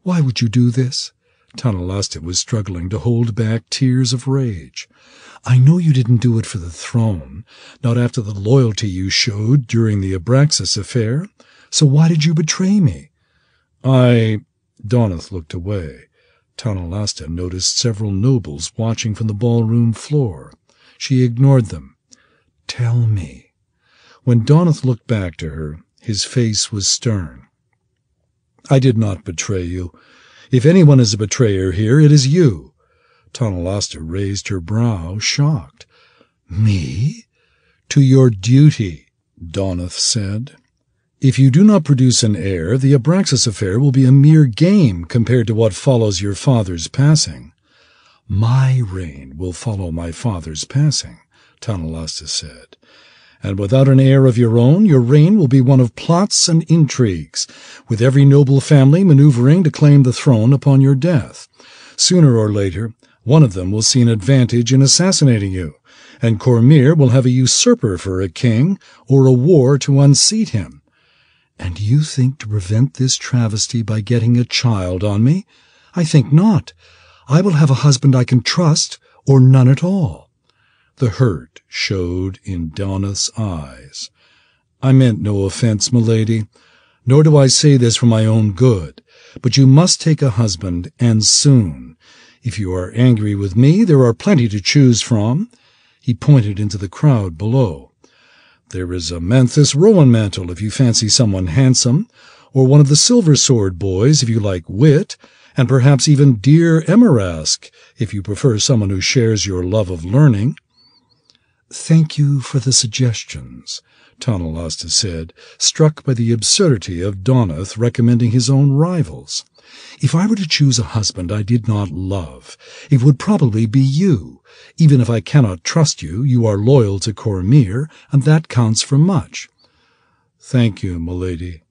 Why would you do this? Tonalasta was struggling to hold back tears of rage. I know you didn't do it for the throne, not after the loyalty you showed during the Abraxas affair. So why did you betray me? Donath looked away. Tonalasta noticed several nobles watching from the ballroom floor. She ignored them. Tell me. When Donath looked back to her, his face was stern. I did not betray you. If anyone is a betrayer here, it is you. Tonalasta raised her brow, shocked. Me? To your duty, Donath said. If you do not produce an heir, the Abraxas affair will be a mere game compared to what follows your father's passing. My reign will follow my father's passing, Tonalasta said. And without an heir of your own, your reign will be one of plots and intrigues, with every noble family maneuvering to claim the throne upon your death. Sooner or later, one of them will see an advantage in assassinating you, and Cormyr will have a usurper for a king or a war to unseat him. And you think to prevent this travesty by getting a child on me? I think not. I will have a husband I can trust, or none at all. The hurt showed in Donath's eyes. I meant no offense, milady, nor do I say this for my own good, but you must take a husband, and soon. If you are angry with me, there are plenty to choose from. He pointed into the crowd below. There is a Manthus Rowan mantle if you fancy someone handsome, or one of the Silver Sword boys if you like wit, and perhaps even dear Emerask if you prefer someone who shares your love of learning. Thank you for the suggestions, Tonalasta said, struck by the absurdity of Donath recommending his own rivals. If I were to choose a husband I did not love, it would probably be you. Even if I cannot trust you, you are loyal to Cormyr, and that counts for much. Thank you, milady.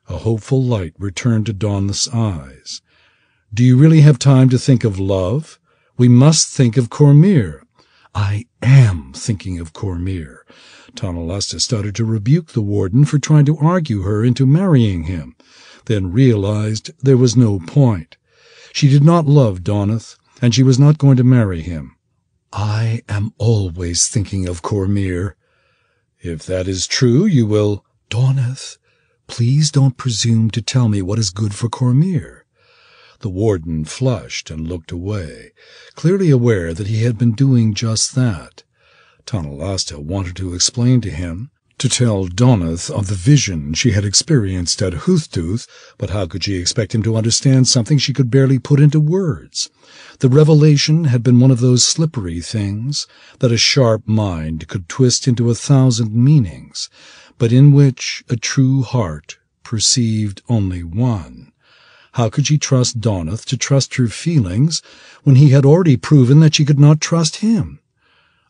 A hopeful light returned to Donath's eyes. Do you really have time to think of love? We must think of Cormyr. I am thinking of Cormyr. Tonalasta started to rebuke the warden for trying to argue her into marrying him, then realized there was no point. She did not love Donath, and she was not going to marry him. I am always thinking of Cormyr. If that is true, you will— Donath, please don't presume to tell me what is good for Cormyr. The warden flushed and looked away, clearly aware that he had been doing just that. Tonalasta wanted to explain to him, to tell Donath of the vision she had experienced at Hooftooth, but how could she expect him to understand something she could barely put into words? The revelation had been one of those slippery things that a sharp mind could twist into 1,000 meanings, but in which a true heart perceived only one. How could she trust Donath to trust her feelings when he had already proven that she could not trust him?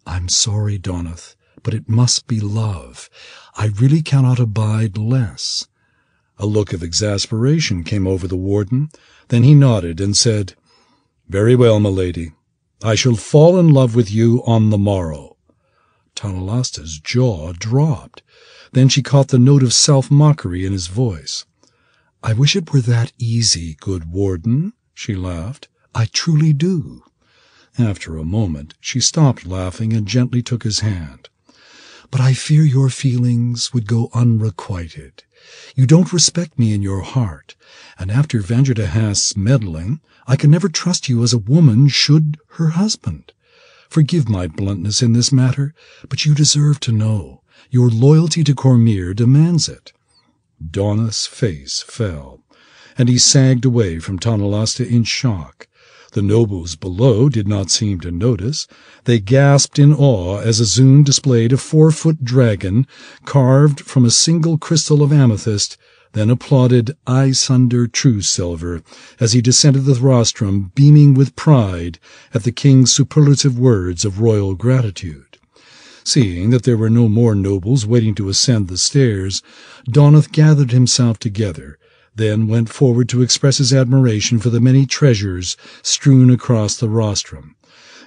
I'm sorry, Donath, but it must be love. I really cannot abide less. A look of exasperation came over the warden. Then he nodded and said, "Very well, my lady. I shall fall in love with you on the morrow." Tonalasta's jaw dropped. Then she caught the note of self-mockery in his voice. "I wish it were that easy, good warden," she laughed. "I truly do." After a moment she stopped laughing and gently took his hand. "But I fear your feelings would go unrequited. You don't respect me in your heart, and after Vanderhast's meddling, I can never trust you as a woman should her husband. Forgive my bluntness in this matter, but you deserve to know. Your loyalty to Cormyr demands it." Donath's face fell, and he sagged away from Tonalasta in shock. The nobles below did not seem to notice. They gasped in awe as Azun displayed a 4-foot dragon carved from a single crystal of amethyst, then applauded Isunder True Silver as he descended the rostrum, beaming with pride at the king's superlative words of royal gratitude. Seeing that there were no more nobles waiting to ascend the stairs, Donath gathered himself together, then went forward to express his admiration for the many treasures strewn across the rostrum.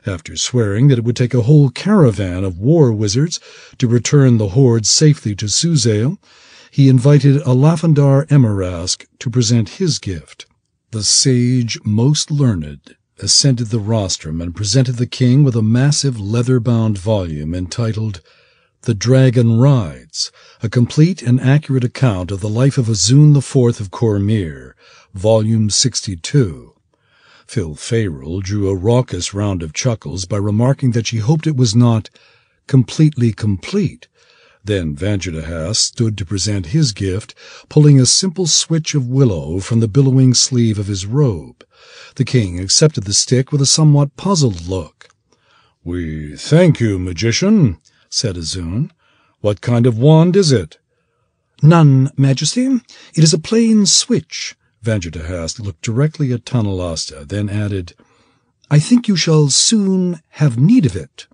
After swearing that it would take a whole caravan of war wizards to return the horde safely to Suzail, he invited a Lafandar Emarask to present his gift. The sage most learned ascended the rostrum and presented the king with a massive leather-bound volume entitled The Dragon Rides, a complete and accurate account of the life of Azun IV of Cormyr, Volume 62. Phil Farrell drew a raucous round of chuckles by remarking that she hoped it was not completely complete. Then Vanderhast stood to present his gift, pulling a simple switch of willow from the billowing sleeve of his robe. The king accepted the stick with a somewhat puzzled look. "We thank you, magician," said Azun. "What kind of wand is it?" "None, Majesty. It is a plain switch." Vanderhast looked directly at Tonalasta, then added, "I think you shall soon have need of it."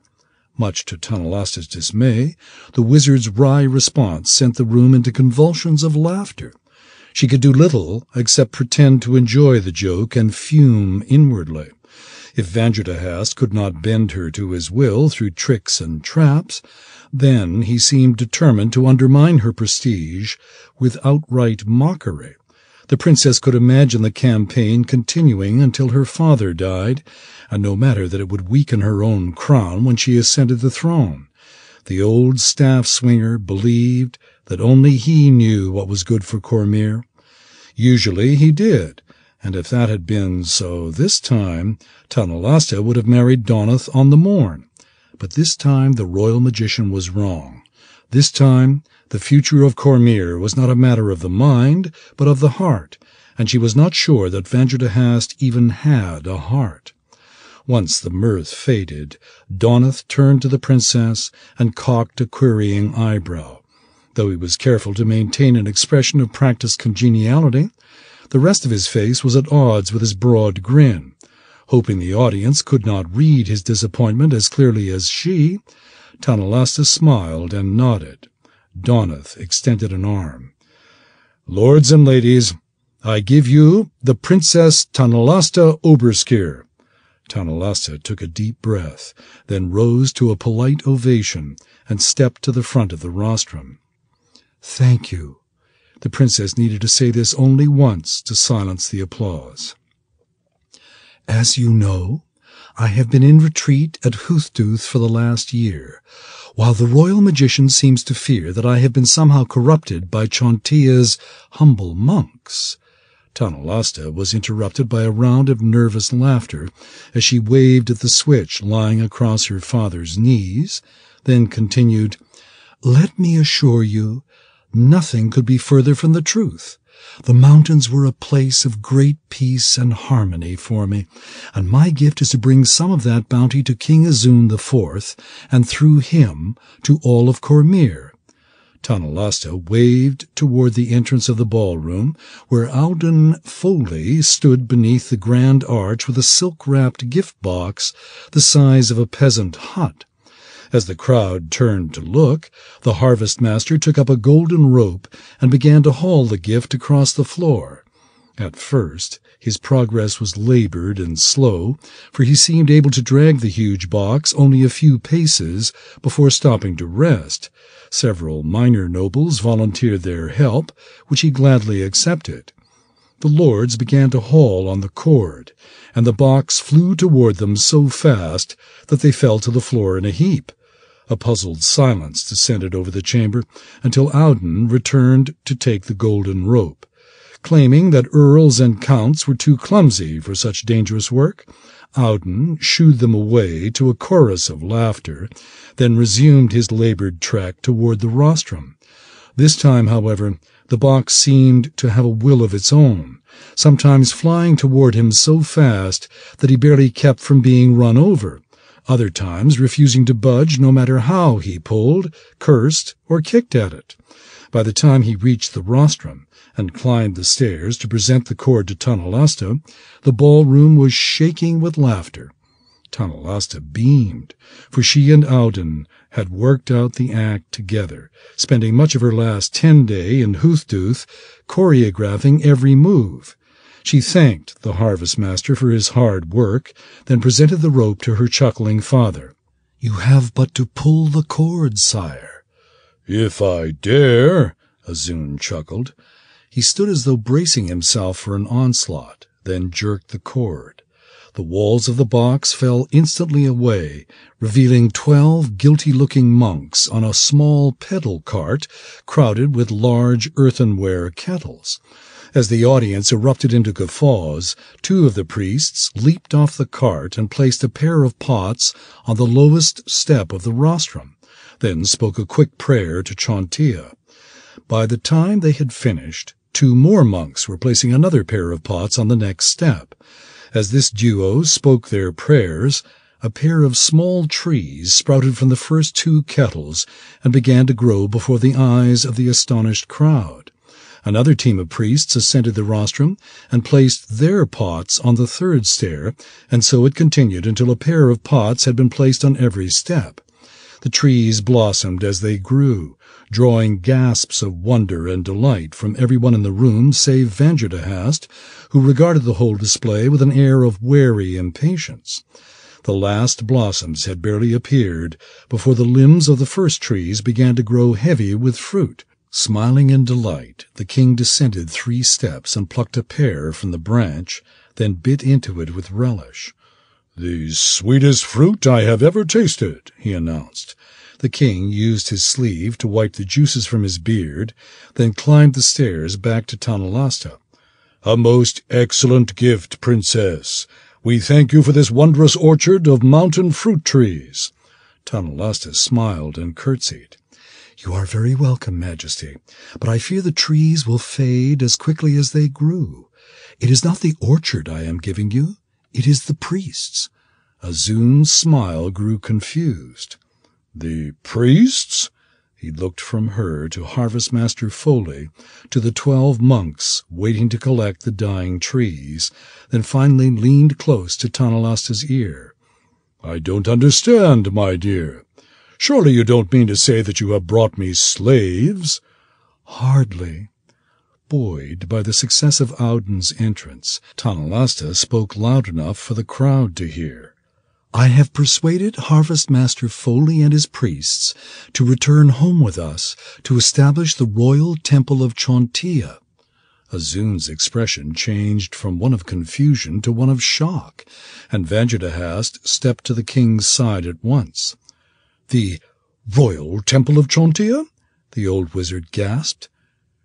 Much to Tonalasta's dismay, the wizard's wry response sent the room into convulsions of laughter. She could do little except pretend to enjoy the joke and fume inwardly. If Vanderhast could not bend her to his will through tricks and traps, then he seemed determined to undermine her prestige with outright mockery. The princess could imagine the campaign continuing until her father died, and no matter that it would weaken her own crown when she ascended the throne. The old staff-swinger believed that only he knew what was good for Cormyr. Usually he did, and if that had been so this time, Tonalasta would have married Donath on the morn. But this time the royal magician was wrong. This time the future of Cormyr was not a matter of the mind, but of the heart, and she was not sure that Vanderhast even had a heart. Once the mirth faded, Donath turned to the princess and cocked a querying eyebrow. Though he was careful to maintain an expression of practiced congeniality, the rest of his face was at odds with his broad grin. Hoping the audience could not read his disappointment as clearly as she, Tonalasta smiled and nodded. Donath extended an arm. "Lords and ladies, I give you the Princess Tonalasta Oberskir." Tonalasta took a deep breath, then rose to a polite ovation and stepped to the front of the rostrum. "Thank you." The princess needed to say this only once to silence the applause. As you know, I have been in retreat at Hoothduth for the last year, while the royal magician seems to fear that I have been somehow corrupted by Chontia's humble monks." Tanalasta was interrupted by a round of nervous laughter as she waved at the switch lying across her father's knees, then continued, "Let me assure you, nothing could be further from the truth. The mountains were a place of great peace and harmony for me, and my gift is to bring some of that bounty to King Azun IV, and through him to all of Cormyr." Tanalasta waved toward the entrance of the ballroom, where Alden Foley stood beneath the grand arch with a silk-wrapped gift-box the size of a peasant hut. As the crowd turned to look, the harvest-master took up a golden rope and began to haul the gift across the floor. At first, his progress was labored and slow, for he seemed able to drag the huge box only a few paces before stopping to rest. Several minor nobles volunteered their help, which he gladly accepted. The lords began to haul on the cord, and the box flew toward them so fast that they fell to the floor in a heap. A puzzled silence descended over the chamber until Auden returned to take the golden rope. Claiming that earls and counts were too clumsy for such dangerous work, Auden shooed them away to a chorus of laughter, then resumed his labored trek toward the rostrum. This time, however, the box seemed to have a will of its own, sometimes flying toward him so fast that he barely kept from being run over, other times refusing to budge no matter how he pulled, cursed, or kicked at it. By the time he reached the rostrum and climbed the stairs to present the cord to Tanalasta, the ballroom was shaking with laughter. Tanalasta beamed, for she and Auden had worked out the act together, spending much of her last 10-day in Hoothduth choreographing every move. She thanked the harvest-master for his hard work, then presented the rope to her chuckling father. "You have but to pull the cord, sire." "If I dare," Azun chuckled. He stood as though bracing himself for an onslaught, then jerked the cord. The walls of the box fell instantly away, revealing 12 guilty-looking monks on a small pedal cart crowded with large earthenware kettles. As the audience erupted into guffaws, 2 of the priests leaped off the cart and placed a pair of pots on the lowest step of the rostrum, then spoke a quick prayer to Chontia. By the time they had finished, 2 more monks were placing another pair of pots on the next step. As this duo spoke their prayers, a pair of small trees sprouted from the first 2 kettles and began to grow before the eyes of the astonished crowd. Another team of priests ascended the rostrum and placed their pots on the 3rd stair, and so it continued until a pair of pots had been placed on every step. The trees blossomed as they grew, drawing gasps of wonder and delight from everyone in the room save Vangertehast, who regarded the whole display with an air of wary impatience. The last blossoms had barely appeared before the limbs of the first trees began to grow heavy with fruit. Smiling in delight, the king descended 3 steps and plucked a pear from the branch, then bit into it with relish. "The sweetest fruit I have ever tasted," he announced. The king used his sleeve to wipe the juices from his beard, then climbed the stairs back to Tanalasta. "A most excellent gift, princess. We thank you for this wondrous orchard of mountain fruit trees." Tanalasta smiled and curtsied. "You are very welcome, Majesty, but I fear the trees will fade as quickly as they grew. It is not the orchard I am giving you, it is the priests." Azun's smile grew confused. "The priests?" He looked from her to Harvest-Master Foley, to the 12 monks waiting to collect the dying trees, then finally leaned close to Tanalasta's ear. "I don't understand, my dear. Surely you don't mean to say that you have brought me slaves?" "Hardly." Buoyed by the success of Auden's entrance, Tanalasta spoke loud enough for the crowd to hear. "I have persuaded Harvest-Master Foley and his priests to return home with us to establish the royal temple of Chontia." Azun's expression changed from one of confusion to one of shock, and Vanjadahast stepped to the king's side at once. "The royal temple of Chontia?" the old wizard gasped.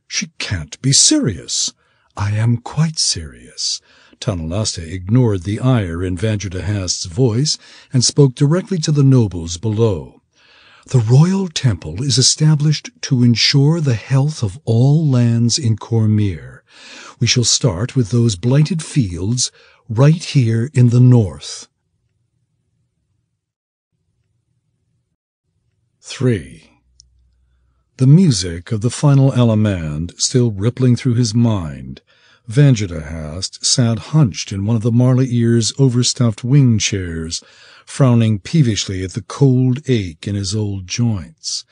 "She can't be serious." "I am quite serious." Tanalasta ignored the ire in Vanjadahast's voice and spoke directly to the nobles below. "The royal temple is established to ensure the health of all lands in Cormyr. We shall start with those blighted fields right here in the north." 3. The music of the final allemande still rippling through his mind, Vanjadahast sat hunched in one of the Marla-Ear's overstuffed wing chairs, frowning peevishly at the cold ache in his old joints.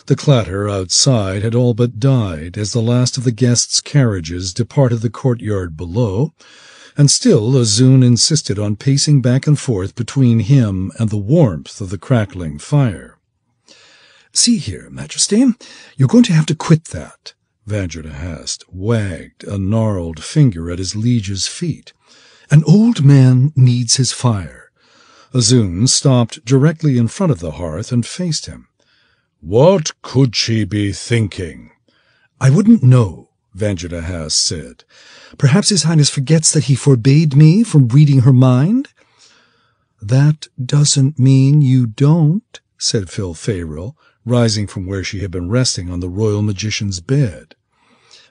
The clatter outside had all but died as the last of the guests' carriages departed the courtyard below, and still Azun insisted on pacing back and forth between him and the warmth of the crackling fire. "See here, Majesty, you're going to have to quit that." Vanjadahast wagged a gnarled finger at his liege's feet. "An old man needs his fire." Azun stopped directly in front of the hearth and faced him. "What could she be thinking?" "I wouldn't know," Vanjadahast said. "Perhaps His Highness forgets that he forbade me from reading her mind?" "That doesn't mean you don't," said Filfayral, rising from where she had been resting on the royal magician's bed.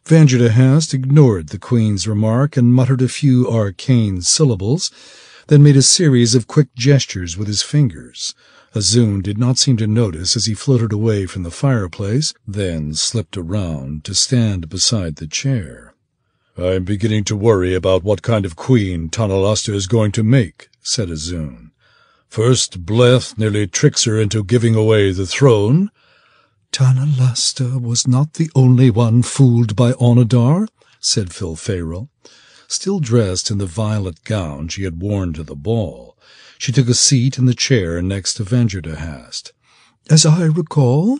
Vanjadahast ignored the queen's remark and muttered a few arcane syllables, then made a series of quick gestures with his fingers. Azun did not seem to notice as he floated away from the fireplace, then slipped around to stand beside the chair. "I'm beginning to worry about what kind of queen Tanalasta is going to make," said Azun. "First, Bleth nearly tricks her into giving away the throne." "Tanalasta was not the only one fooled by Onodar," said Filfayral. Still dressed in the violet gown she had worn to the ball, she took a seat in the chair next to Vanjadahast. "As I recall,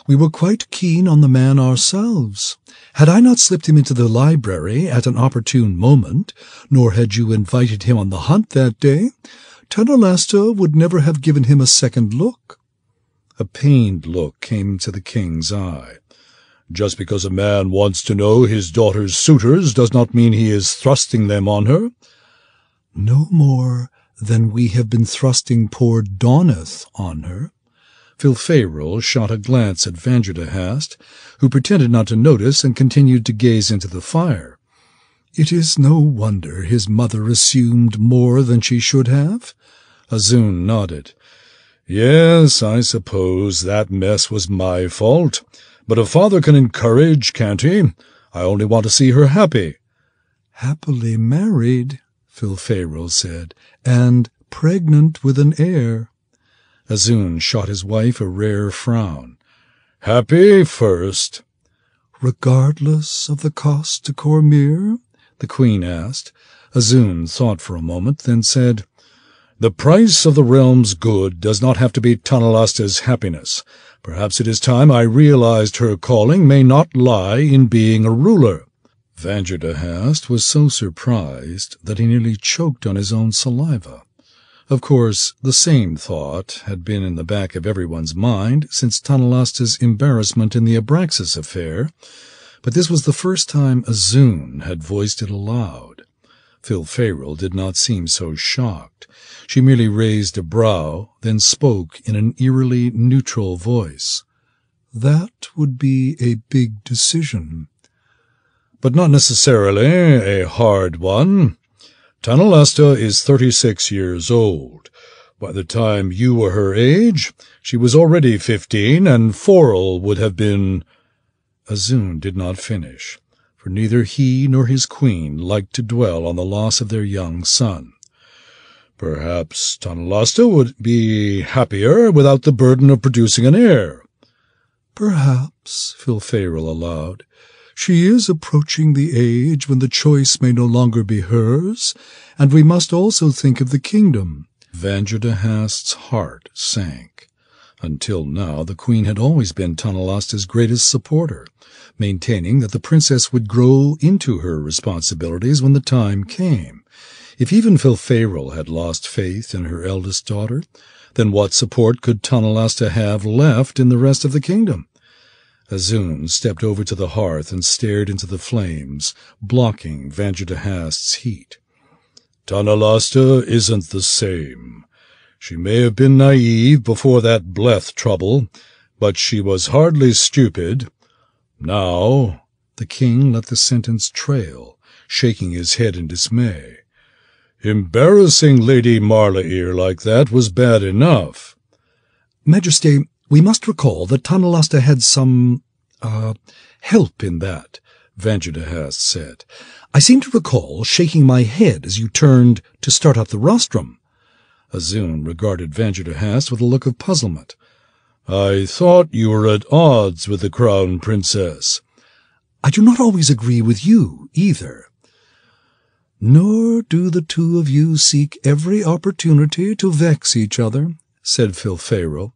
we were quite keen on the man ourselves. Had I not slipped him into the library at an opportune moment, nor had you invited him on the hunt that day, Tanalasta would never have given him a second look." A pained look came to the king's eye. "Just because a man wants to know his daughter's suitors does not mean he is thrusting them on her." "No more than we have been thrusting poor Dawneth on her." Filfayral shot a glance at Vanjadahast, who pretended not to notice and continued to gaze into the fire. "It is no wonder his mother assumed more than she should have." Azun nodded. "Yes, I suppose that mess was my fault. But a father can encourage, can't he? I only want to see her happy." "Happily married," Filfayral said, "and pregnant with an heir." Azun shot his wife a rare frown. "Happy first." "Regardless of the cost to Cormyr?" the queen asked. Azun thought for a moment, then said, "The price of the realm's good does not have to be Tanalasta's happiness. Perhaps it is time I realized her calling may not lie in being a ruler." Vanjadahast was so surprised that he nearly choked on his own saliva. Of course, the same thought had been in the back of everyone's mind since Tanalasta's embarrassment in the Abraxas affair, but this was the first time Azun had voiced it aloud. Filfayral did not seem so shocked. She merely raised a brow, then spoke in an eerily neutral voice. "That would be a big decision." "But not necessarily a hard one. Tanalasta is 36 years old. By the time you were her age, she was already 15, and Forel would have been—" Azun did not finish, for neither he nor his queen liked to dwell on the loss of their young son. "Perhaps Tanalasta would be happier without the burden of producing an heir." "Perhaps," Filfayral allowed. "She is approaching the age when the choice may no longer be hers, and we must also think of the kingdom." Vanjadahast's heart sank. Until now, the queen had always been Tanalasta's greatest supporter, maintaining that the princess would grow into her responsibilities when the time came. If even Filferal had lost faith in her eldest daughter, then what support could Tanalasta have left in the rest of the kingdom? Azun stepped over to the hearth and stared into the flames, blocking Vanjadahast's heat. Tanalasta isn't the same. She may have been naive before that Bleth trouble, but she was hardly stupid. Now, the king let the sentence trail, shaking his head in dismay. Embarrassing Lady Marlair like that was bad enough. Majesty, we must recall that Tanalasta had some, help in that, Vanjadahast said. I seem to recall shaking my head as you turned to start up the rostrum. Azun regarded Vanjadahast with a look of puzzlement. I thought you were at odds with the crown princess. I do not always agree with you, either. Nor do the two of you seek every opportunity to vex each other, said Filferal.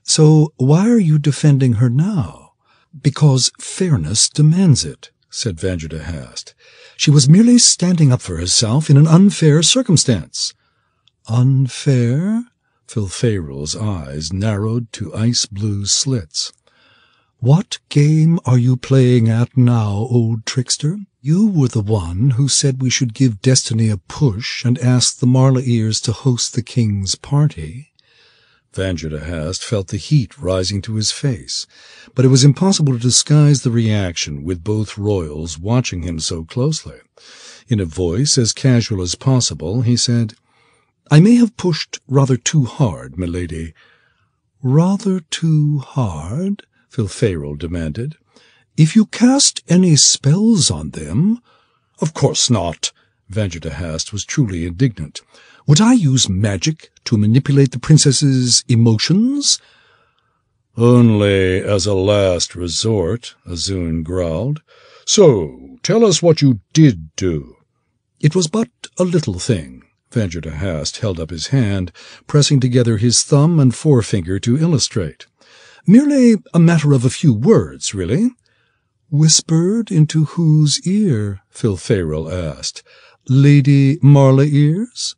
So why are you defending her now? Because fairness demands it, said Vanjadahast. She was merely standing up for herself in an unfair circumstance. Unfair? Filferal's eyes narrowed to ice-blue slits. What game are you playing at now, old trickster? You were the one who said we should give destiny a push and ask the Marlairs to host the king's party. Vanjadahast felt the heat rising to his face, but it was impossible to disguise the reaction with both royals watching him so closely. In a voice as casual as possible, he said, I may have pushed rather too hard, milady. Rather too hard? Filferal demanded. If you cast any spells on them— Of course not. Vanjadahast was truly indignant. Would I use magic to manipulate the princess's emotions? Only as a last resort, Azun growled. So, tell us what you did do. It was but a little thing. Vanjadahast held up his hand, pressing together his thumb and forefinger to illustrate. Merely a matter of a few words, really. Whispered into whose ear? Filferal asked. Lady Marlair's?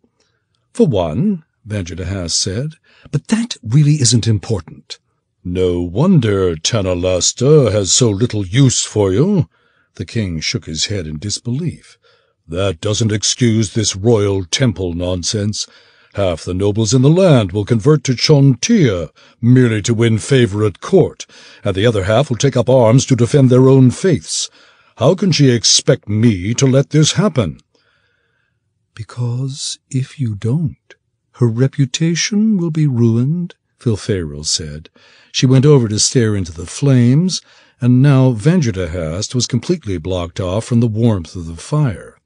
For one, Vanjadahast said, but that really isn't important. No wonder Tanalasta has so little use for you. The king shook his head in disbelief. That doesn't excuse this royal temple nonsense. Half the nobles in the land will convert to Chontia merely to win favor at court, and the other half will take up arms to defend their own faiths. How can she expect me to let this happen? Because if you don't, her reputation will be ruined, Filferal said. She went over to stare into the flames, and now Vanjadahast was completely blocked off from the warmth of the fire.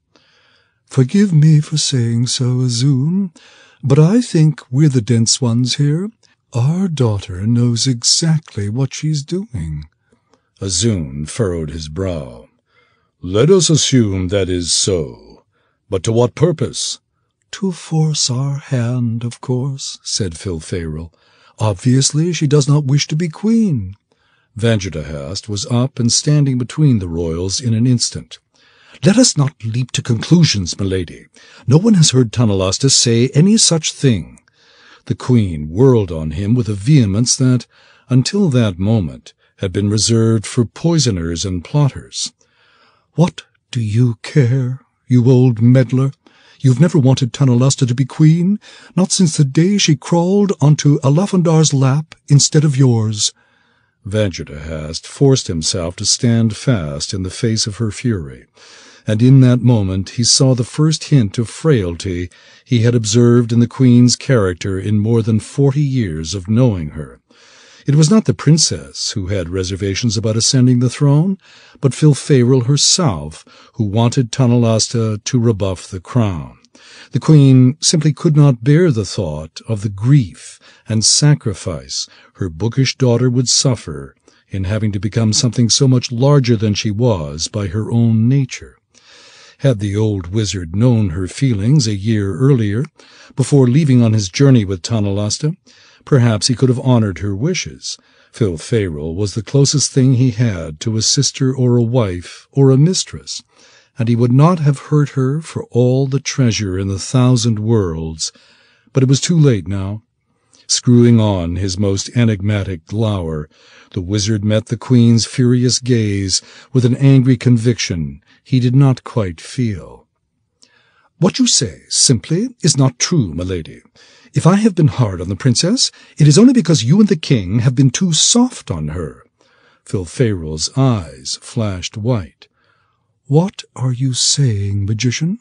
Forgive me for saying so, Azun, but I think we're the dense ones here. Our daughter knows exactly what she's doing. Azun furrowed his brow. Let us assume that is so. But to what purpose? To force our hand, of course, said Filferal. Obviously she does not wish to be queen. Vanjadahast was up and standing between the royals in an instant. Let us not leap to conclusions, milady. No one has heard Tanalasta say any such thing. The queen whirled on him with a vehemence that, until that moment, had been reserved for poisoners and plotters. What do you care, you old meddler? You've never wanted Tanalasta to be queen, not since the day she crawled onto Alafandar's lap instead of yours. Vanjadahast forced himself to stand fast in the face of her fury, and in that moment he saw the first hint of frailty he had observed in the queen's character in more than 40 years of knowing her. It was not the princess who had reservations about ascending the throne, but Filferal herself, who wanted Tanalasta to rebuff the crown. The queen simply could not bear the thought of the grief and sacrifice her bookish daughter would suffer in having to become something so much larger than she was by her own nature. Had the old wizard known her feelings a year earlier, before leaving on his journey with Tanalasta, Perhaps he could have honored her wishes. Filfayral was the closest thing he had to a sister or a wife or a mistress, and he would not have hurt her for all the treasure in the 1,000 worlds. But it was too late now. Screwing on his most enigmatic glower, the wizard met the queen's furious gaze with an angry conviction he did not quite feel. "What you say, simply, is not true, my lady. If I have been hard on the princess, it is only because you and the king have been too soft on her." Filfayral's eyes flashed white. "What are you saying, magician?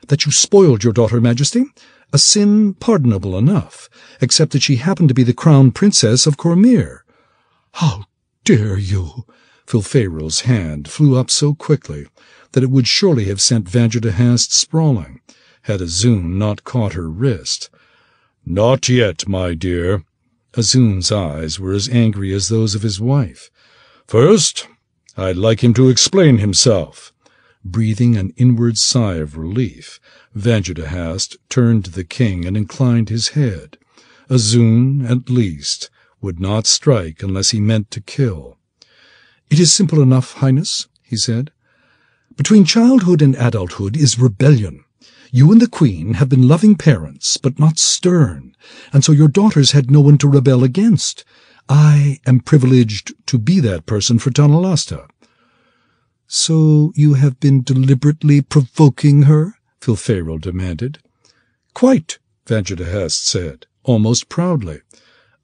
That you spoiled your daughter, Majesty? A sin pardonable enough, except that she happened to be the crown princess of Cormyr." "How dare you!" Filfayral's hand flew up so quickly that it would surely have sent Vanderhast sprawling, had Azun not caught her wrist. "Not yet, my dear." Azun's eyes were as angry as those of his wife. "First, I'd like him to explain himself." Breathing an inward sigh of relief, Vanderhast turned to the king and inclined his head. Azun, at least, would not strike unless he meant to kill. "It is simple enough, Highness," he said. "Between childhood and adulthood is rebellion. You and the queen have been loving parents, but not stern, and so your daughters had no one to rebel against. I am privileged to be that person for Tonalasta." "So you have been deliberately provoking her?" Filfayral demanded. "Quite," Vanderhast said, almost proudly.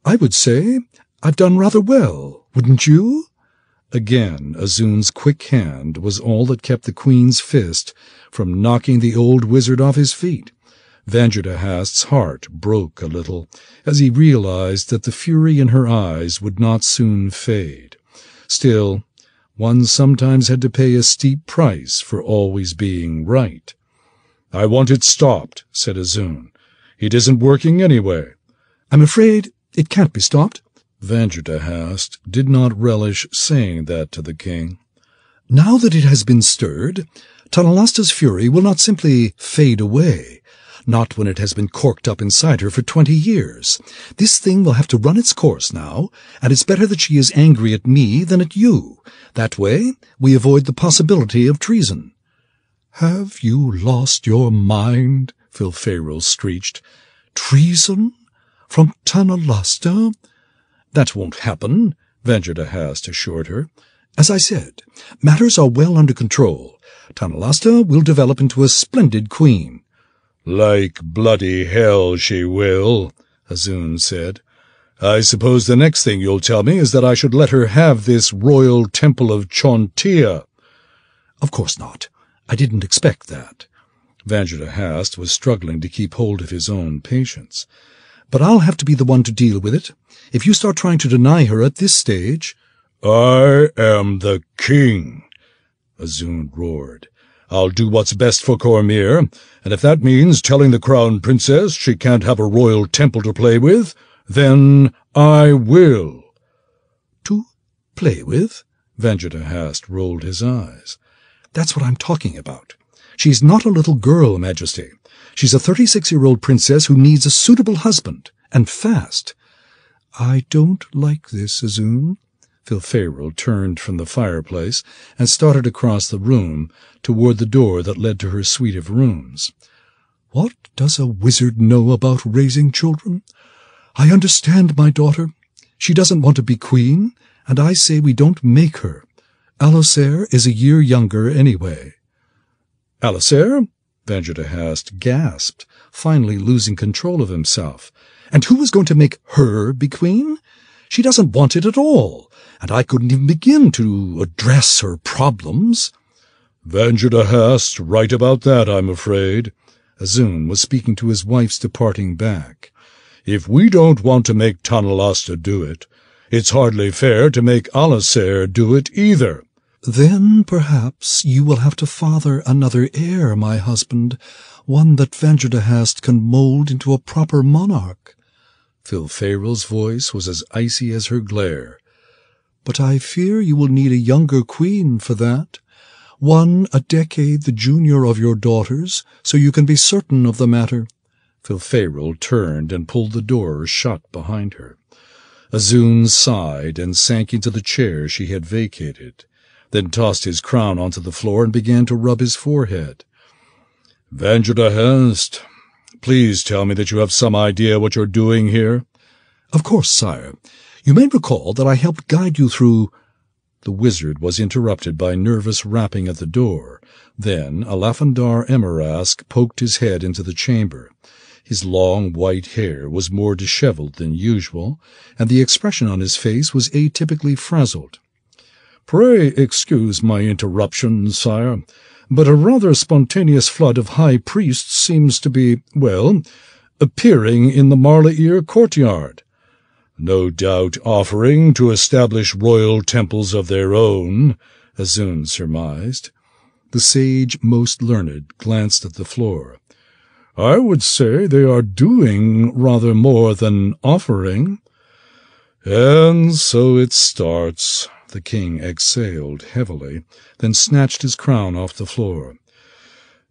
"I would say I've done rather well, wouldn't you?" Again, Azun's quick hand was all that kept the queen's fist from knocking the old wizard off his feet. Vanderhast's heart broke a little as he realized that the fury in her eyes would not soon fade. Still, one sometimes had to pay a steep price for always being right. "I want it stopped," said Azun. "It isn't working anyway." "I'm afraid it can't be stopped." Vanderhast did not relish saying that to the king. "Now that it has been stirred, Tonalasta's fury will not simply fade away, not when it has been corked up inside her for 20 years. This thing will have to run its course now, and it's better that she is angry at me than at you. That way, we avoid the possibility of treason." "Have you lost your mind?" Filfayral screeched. "Treason? From Tonalasta?" "That won't happen," Vanderhast assured her. "As I said, matters are well under control. Tonalasta will develop into a splendid queen." "Like bloody hell she will," Azun said. "I suppose the next thing you'll tell me is that I should let her have this royal temple of Chontia." "Of course not. I didn't expect that." Vanderhast was struggling to keep hold of his own patience. "But I'll have to be the one to deal with it. If you start trying to deny her at this stage—" "I am the king," Azun roared. "I'll do what's best for Cormyr, and if that means telling the crown princess she can't have a royal temple to play with, then I will." "To play with?" Vanderhast rolled his eyes. "That's what I'm talking about. She's not a little girl, Majesty. She's a 36-year-old princess who needs a suitable husband, and fast." "I don't like this, Azun." Filfayral turned from the fireplace and started across the room toward the door that led to her suite of rooms. "What does a wizard know about raising children? I understand my daughter. She doesn't want to be queen, and I say we don't make her. Alisair is a year younger anyway." "Alisair?" Vanderhast gasped, finally losing control of himself. "And who is going to make her be queen? She doesn't want it at all, and I couldn't even begin to address her problems." "Vanderhast right about that, I'm afraid." Azun was speaking to his wife's departing back. "If we don't want to make Tonalasta do it, it's hardly fair to make Alisair do it either." "Then perhaps you will have to father another heir, my husband, one that Vanderhast can mold into a proper monarch." Filfayral's voice was as icy as her glare. "But I fear you will need a younger queen for that, one a decade the junior of your daughters, so you can be certain of the matter. Filferal turned and pulled the door shut behind her. Azun sighed and sank into the chair she had vacated, then tossed his crown onto the floor and began to rub his forehead. "Vanjodahast, please tell me that you have some idea what you're doing here." "Of course, sire. You may recall that I helped guide you through—" The wizard was interrupted by nervous rapping at the door. Then Alafandar Emarask poked his head into the chamber. His long white hair was more disheveled than usual, and the expression on his face was atypically frazzled. "Pray excuse my interruption, sire, but a rather spontaneous flood of high priests seems to be, well, appearing in the Marlair courtyard. No doubt offering to establish royal temples of their own," Azun surmised. The sage most learned glanced at the floor. "I would say they are doing rather more than offering." "And so it starts," the king exhaled heavily, then snatched his crown off the floor.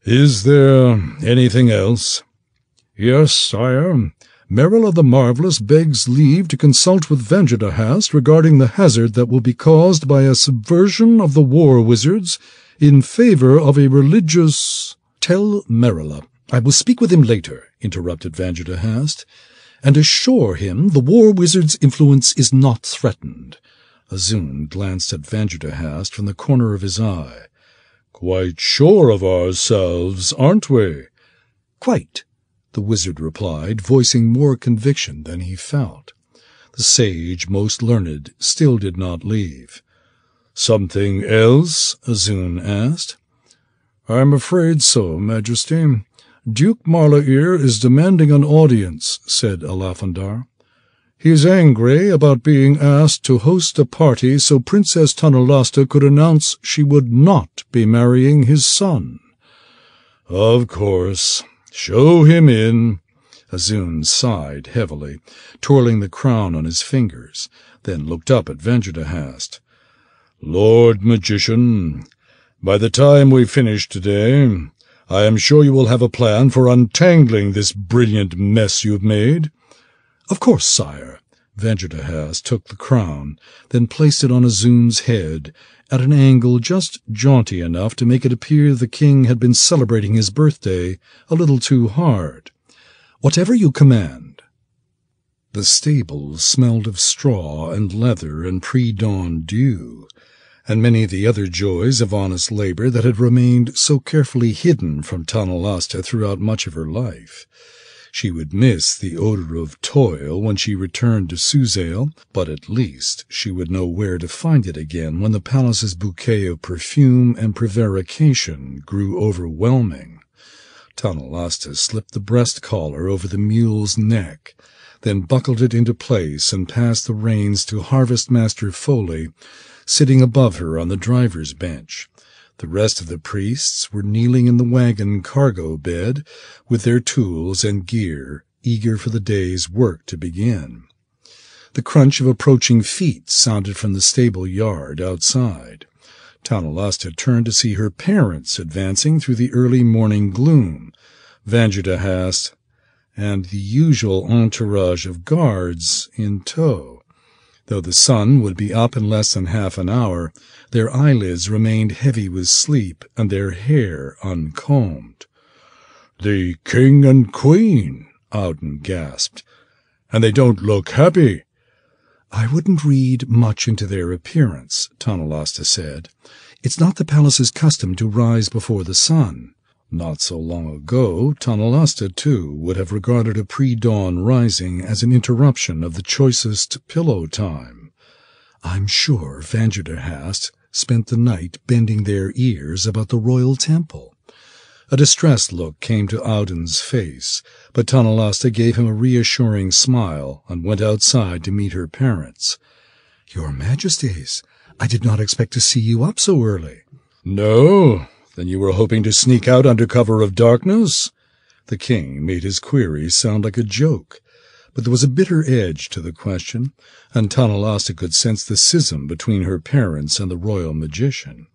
"Is there anything else?" "Yes, sire. Merrill of the Marvelous begs leave to consult with Vanjodahast regarding the hazard that will be caused by a subversion of the war wizards in favor of a religious—" "Tell Merrill I will speak with him later," interrupted Vanjodahast, "and assure him the war wizard's influence is not threatened." Azun glanced at Vanjodahast from the corner of his eye. "Quite sure of ourselves, aren't we?" "Quite," the wizard replied, voicing more conviction than he felt. The sage most learned still did not leave. "Something else?" Azun asked. "I'm afraid so, Majesty. Duke Marlair is demanding an audience," said Alafandar. "He's angry about being asked to host a party so Princess Tanalasta could announce she would not be marrying his son." "Of course. Show him in." Azun sighed heavily, twirling the crown on his fingers, then looked up at Vanjodahast. "Lord Magician, by the time we finish today, I am sure you will have a plan for untangling this brilliant mess you've made." "Of course, sire." Vanjodahast took the crown, then placed it on Azun's head at an angle just jaunty enough to make it appear the king had been celebrating his birthday a little too hard. "Whatever you command." The stables smelled of straw and leather and pre-dawn dew, and many of the other joys of honest labor that had remained so carefully hidden from Tanalasta throughout much of her life. She would miss the odor of toil when she returned to Suzail, but at least she would know where to find it again when the palace's bouquet of perfume and prevarication grew overwhelming. Tanalasta slipped the breast collar over the mule's neck, then buckled it into place and passed the reins to Harvest Master Foley, sitting above her on the driver's bench. The rest of the priests were kneeling in the wagon cargo bed with their tools and gear, eager for the day's work to begin. The crunch of approaching feet sounded from the stable yard outside. Tanalasta turned to see her parents advancing through the early morning gloom, Vanjodahast and the usual entourage of guards in tow. Though the sun would be up in less than half an hour, their eyelids remained heavy with sleep and their hair uncombed. "The king and queen," Auden gasped. "And they don't look happy." "I wouldn't read much into their appearance," Tanalasta said. "It's not the palace's custom to rise before the sun." Not so long ago, Tanalasta, too, would have regarded a pre-dawn rising as an interruption of the choicest pillow time. "I'm sure Vanjodahast spent the night bending their ears about the royal temple." A distressed look came to Auden's face, but Tanalasta gave him a reassuring smile and went outside to meet her parents. "Your Majesties, I did not expect to see you up so early." "No? Then you were hoping to sneak out under cover of darkness?" The king made his query sound like a joke, but there was a bitter edge to the question, and Tanalasta could sense the schism between her parents and the royal magician.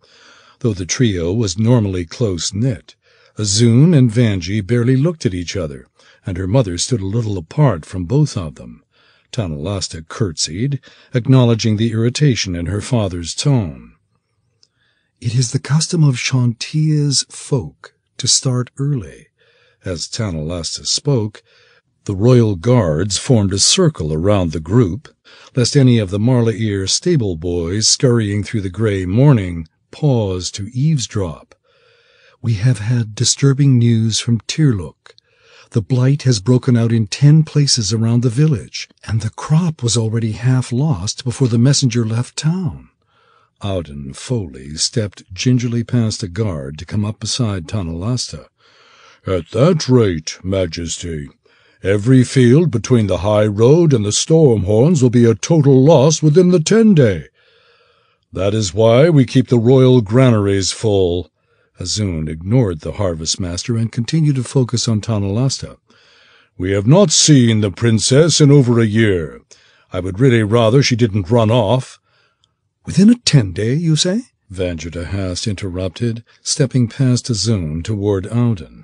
Though the trio was normally close-knit, Azun and Vanji barely looked at each other, and her mother stood a little apart from both of them. Tanalasta curtsied, acknowledging the irritation in her father's tone. "It is the custom of Chantia's folk to start early." As Tanalasta spoke, the royal guards formed a circle around the group, lest any of the Marlair stable boys scurrying through the grey morning pause to eavesdrop. "We have had disturbing news from Tirluk. The blight has broken out in 10 places around the village, and the crop was already half lost before the messenger left town." Auden Foley stepped gingerly past a guard to come up beside Tanalasta. "At that rate, Majesty, every field between the high road and the storm horns will be a total loss within the 10-day. That is why we keep the royal granaries full." Azun ignored the harvest-master and continued to focus on Tanalasta. "We have not seen the princess in over a year. I would really rather she didn't run off." "Within a 10-day, you say?" Vanjardahast interrupted, stepping past Azun toward Auden.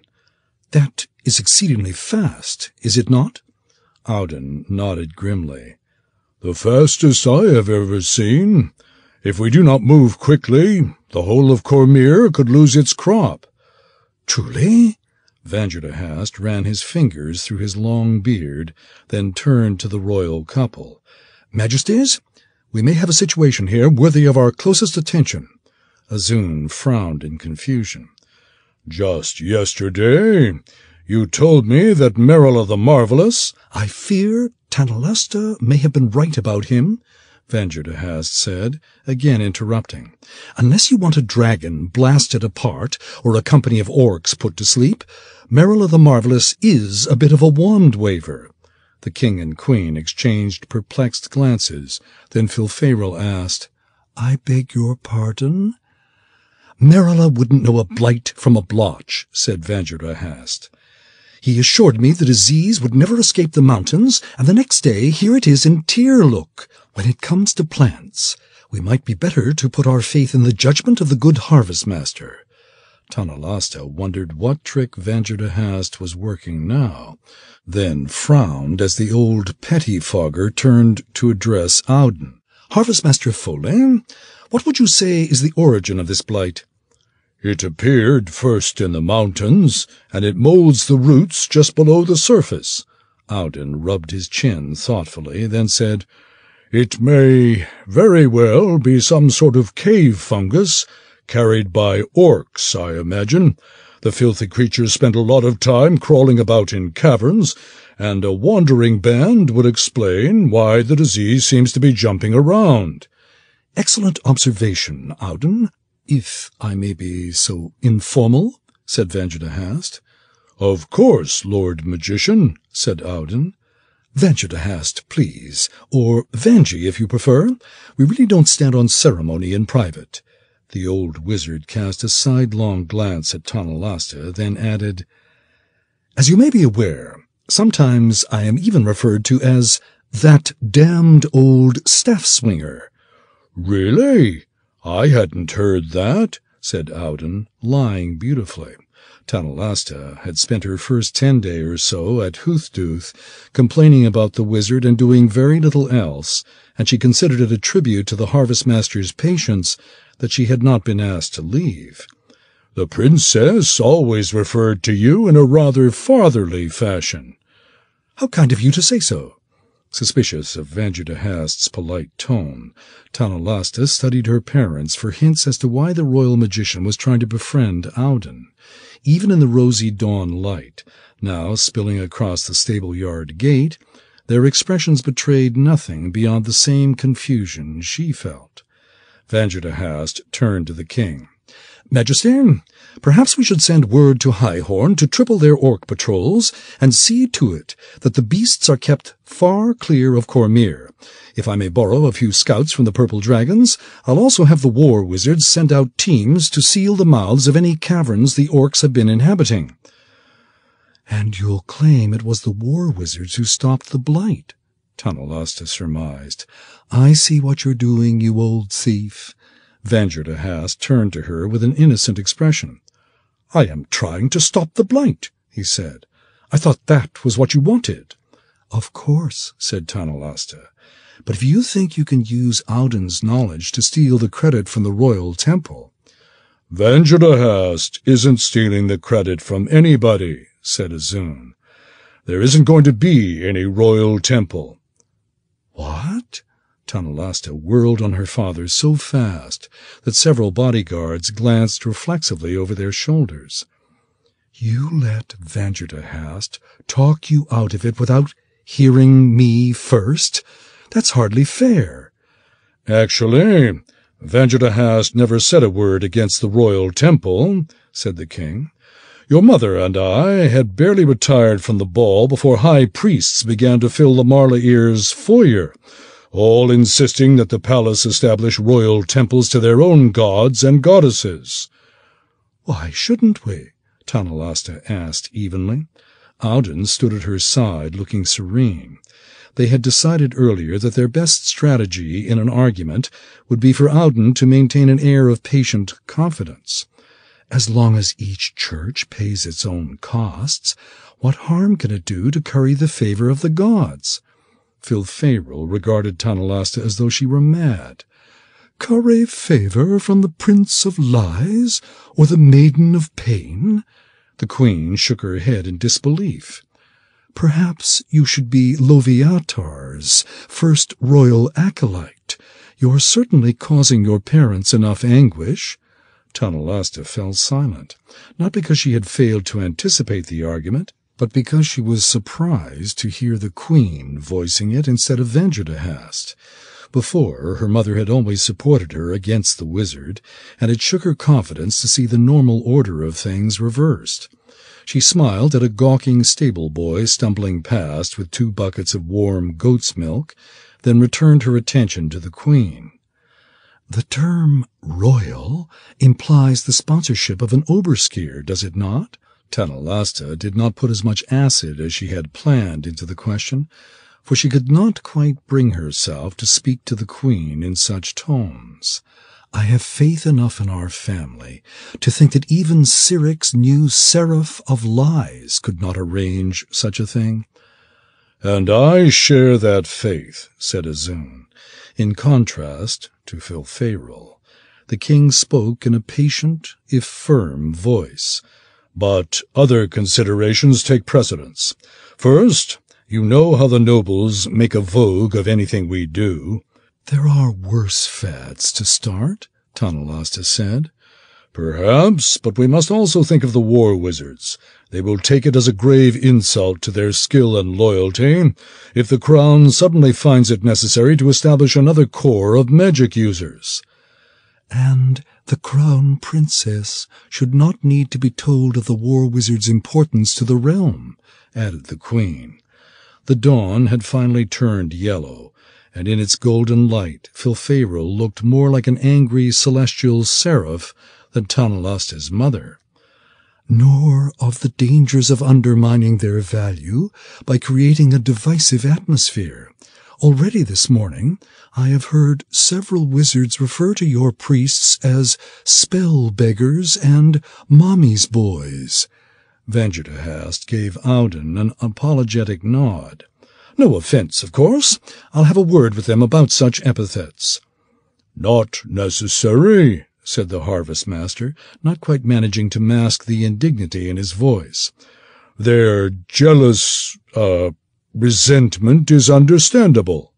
"That is exceedingly fast, is it not?" Auden nodded grimly. "The fastest I have ever seen. If we do not move quickly, the whole of Cormyr could lose its crop." "Truly?" Vanjardahast ran his fingers through his long beard, then turned to the royal couple. "Majesties, we may have a situation here worthy of our closest attention." Azun frowned in confusion. "Just yesterday you told me that Merilla the Marvelous—" "I fear Tanalasta may have been right about him," Vanjardahast said, again interrupting. "Unless you want a dragon blasted apart or a company of orcs put to sleep, Merilla the Marvelous is a bit of a wand-waver." The king and queen exchanged perplexed glances. Then Filfaril asked, "I beg your pardon?" "Merilla wouldn't know a blight from a blotch," said Vanjardahast. "He assured me the disease would never escape the mountains, and the next day here it is in Tirluk. When it comes to plants, we might be better to put our faith in the judgment of the good harvest-master." Tanalasta wondered what trick Vanjardahast was working now, then frowned as the old pettifogger turned to address Auden. "Harvest-master Foley, what would you say is the origin of this blight?" "It appeared first in the mountains, and it molds the roots just below the surface." Auden rubbed his chin thoughtfully, then said, "It may very well be some sort of cave fungus, carried by orcs, I imagine. The filthy creatures spend a lot of time crawling about in caverns, and a wandering band would explain why the disease seems to be jumping around." "Excellent observation, Auden, if I may be so informal," said Vanjardahast. "Of course, Lord Magician," said Auden. "Vanjardahast, please, or Vanji if you prefer. We really don't stand on ceremony in private." The old wizard cast a sidelong glance at Tanalasta, then added, "As you may be aware, sometimes I am even referred to as that damned old staff-swinger." "Really? I hadn't heard that," said Auden, lying beautifully. Tanalasta had spent her first 10-day or so at Hoothduth, complaining about the wizard and doing very little else, and she considered it a tribute to the harvest-master's patience that she had not been asked to leave. "The princess always referred to you in a rather fatherly fashion." "How kind of you to say so." Suspicious of Vanjardahast's polite tone, Tanalasta studied her parents for hints as to why the royal magician was trying to befriend Auden. Even in the rosy dawn light, now spilling across the stable-yard gate, their expressions betrayed nothing beyond the same confusion she felt. Vanjardahast turned to the king. "Majesty, perhaps we should send word to Highhorn to triple their orc patrols and see to it that the beasts are kept far clear of Cormyr. If I may borrow a few scouts from the Purple Dragons, I'll also have the war wizards send out teams to seal the mouths of any caverns the orcs have been inhabiting." "And you'll claim it was the war wizards who stopped the blight?" Tanalasta surmised. "I see what you're doing, you old thief." Vanjardahast turned to her with an innocent expression. "I am trying to stop the blight," he said. I thought that was what you wanted." "Of course," said Tanalasta. "But if you think you can use Audun's knowledge to steal the credit from the royal temple—" "Vanjadahast isn't stealing the credit from anybody," said Azun. "There isn't going to be any royal temple." "What?" Tanalasta whirled on her father so fast that several bodyguards glanced reflexively over their shoulders. "You let Vanjadahast talk you out of it without hearing me first? That's hardly fair." "Actually, Vanjadahast never said a word against the royal temple," said the king. "Your mother and I had barely retired from the ball before high priests began to fill the Marlair's foyer, all insisting that the palace establish royal temples to their own gods and goddesses." "Why shouldn't we?" Tanalasta asked evenly. Audun stood at her side, looking serene. They had decided earlier that their best strategy in an argument would be for Audun to maintain an air of patient confidence. "As long as each church pays its own costs, what harm can it do to curry the favor of the gods?" Filfayral regarded Tanalasta as though she were mad. "Curry favor from the Prince of Lies or the Maiden of Pain?" The queen shook her head in disbelief. "Perhaps you should be Loviatar's first royal acolyte. You're certainly causing your parents enough anguish." Tanalasta fell silent, not because she had failed to anticipate the argument, but because she was surprised to hear the queen voicing it instead of Vanjadahast. Before, her mother had always supported her against the wizard, and it shook her confidence to see the normal order of things reversed. She smiled at a gawking stable boy stumbling past with 2 buckets of warm goat's milk, then returned her attention to the queen. "The term royal implies the sponsorship of an overseer, does it not?" Tanalasta did not put as much acid as she had planned into the question, for she could not quite bring herself to speak to the queen in such tones. "I have faith enough in our family to think that even Cyric's new Seraph of Lies could not arrange such a thing." "And I share that faith," said Azun. In contrast to Filfayral, the king spoke in a patient, if firm, voice. "But other considerations take precedence. First, you know how the nobles make a vogue of anything we do." "There are worse fads to start," Tanalasta said. "Perhaps, but we must also think of the war wizards. They will take it as a grave insult to their skill and loyalty if the crown suddenly finds it necessary to establish another corps of magic users." "And the crown princess should not need to be told of the war wizard's importance to the realm," added the queen. The dawn had finally turned yellow, and in its golden light Filfayral looked more like an angry celestial seraph than Tanalasta's mother. "Nor of the dangers of undermining their value by creating a divisive atmosphere. Already this morning I have heard several wizards refer to your priests as spell beggars and mommy's boys." Vanjadahast gave Audun an apologetic nod. "No offense, of course. I'll have a word with them about such epithets." "Not necessary," said the harvest-master, not quite managing to mask the indignity in his voice. "Their jealous, resentment is understandable."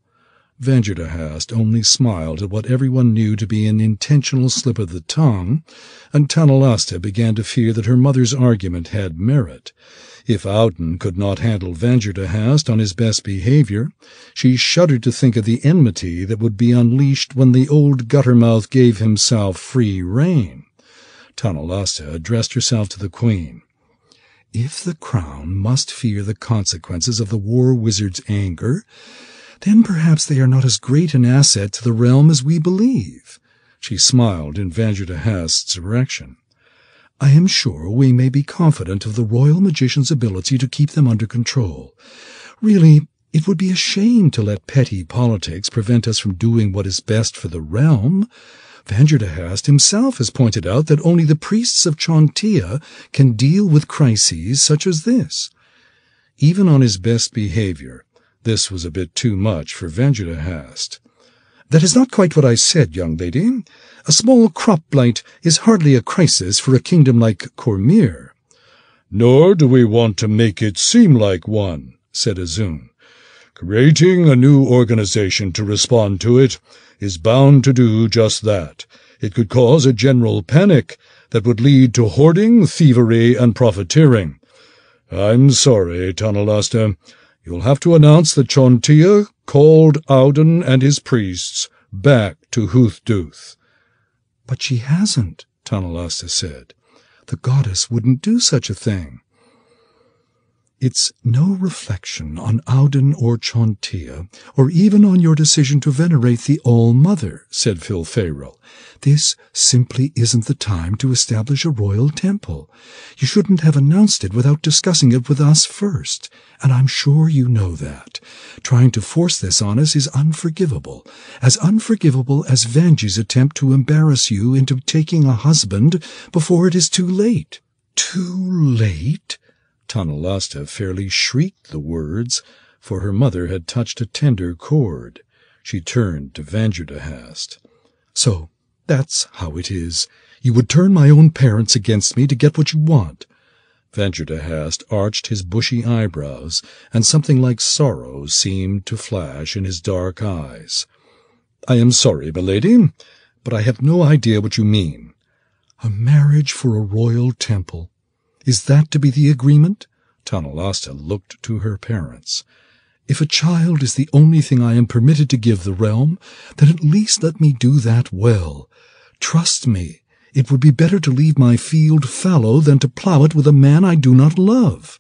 Vanjadahast only smiled at what everyone knew to be an intentional slip of the tongue, and Tanalasta began to fear that her mother's argument had merit. If Audun could not handle Vanjadahast on his best behavior, she shuddered to think of the enmity that would be unleashed when the old guttermouth gave himself free rein. Tanalasta addressed herself to the queen. "If the crown must fear the consequences of the war wizard's anger, then perhaps they are not as great an asset to the realm as we believe." She smiled in Vanjadahast's direction. "I am sure we may be confident of the royal magician's ability to keep them under control. Really, it would be a shame to let petty politics prevent us from doing what is best for the realm. Vanjadahast himself has pointed out that only the priests of Chauntea can deal with crises such as this." Even on his best behavior, this was a bit too much for Vanjudahast. "That is not quite what I said, young lady. A small crop blight is hardly a crisis for a kingdom like Cormyr." "Nor do we want to make it seem like one," said Azun. "Creating a new organization to respond to it is bound to do just that. It could cause a general panic that would lead to hoarding, thievery, and profiteering. I'm sorry, Tanalasta. You'll have to announce that Chontia called Auden and his priests back to Huthduth." "But she hasn't," Tanalasta said. "The goddess wouldn't do such a thing." "It's no reflection on Auden or Chontia, or even on your decision to venerate the All-Mother," said Filferal. "This simply isn't the time to establish a royal temple. You shouldn't have announced it without discussing it with us first, and I'm sure you know that. Trying to force this on us is unforgivable as Vanji's attempt to embarrass you into taking a husband before it is too late." "Too late?" Tanalasta fairly shrieked the words, for her mother had touched a tender chord. She turned to Vanjudahast. "So that's how it is. You would turn my own parents against me to get what you want." Vanjudahast arched his bushy eyebrows, and something like sorrow seemed to flash in his dark eyes. "I am sorry, milady, but I have no idea what you mean." "A marriage for a royal temple. Is that to be the agreement?" Tanalasta looked to her parents. "If a child is the only thing I am permitted to give the realm, then at least let me do that well. Trust me, it would be better to leave my field fallow than to plough it with a man I do not love."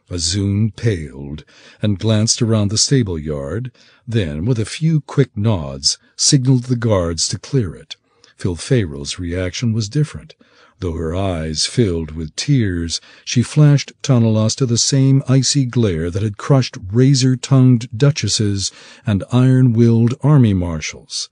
Azun paled and glanced around the stable yard, then, with a few quick nods, signaled the guards to clear it. Filferal's reaction was different. Though her eyes filled with tears, she flashed Tanalasta the same icy glare that had crushed razor-tongued duchesses and iron-willed army marshals.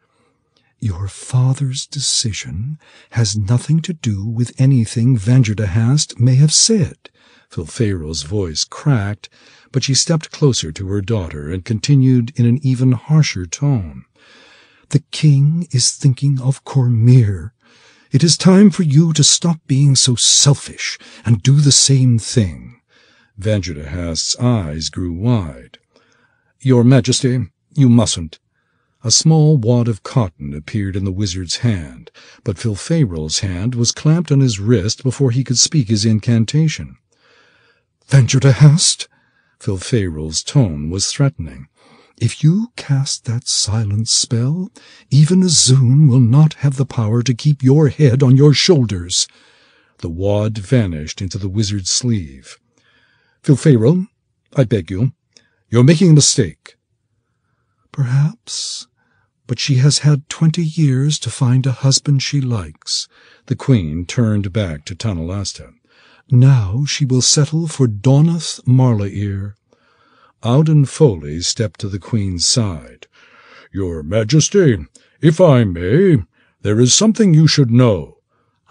"Your father's decision has nothing to do with anything Vanjudahast may have said." Filferal's voice cracked, but she stepped closer to her daughter and continued in an even harsher tone. "The king is thinking of Cormyr. It is time for you to stop being so selfish and do the same thing." Vanjudahast's eyes grew wide. "Your Majesty, you mustn't." A small wad of cotton appeared in the wizard's hand, but Filferal's hand was clamped on his wrist before he could speak his incantation. "Vanjudahast?" Filferal's tone was threatening. "If you cast that silence spell, even Azun will not have the power to keep your head on your shoulders." The wad vanished into the wizard's sleeve. "Filferal, I beg you, you're making a mistake." "Perhaps, but she has had 20 years to find a husband she likes." The queen turned back to Tanalasta. "Now she will settle for Donath Marlair." Auden Foley stepped to the queen's side. "Your Majesty, if I may, there is something you should know."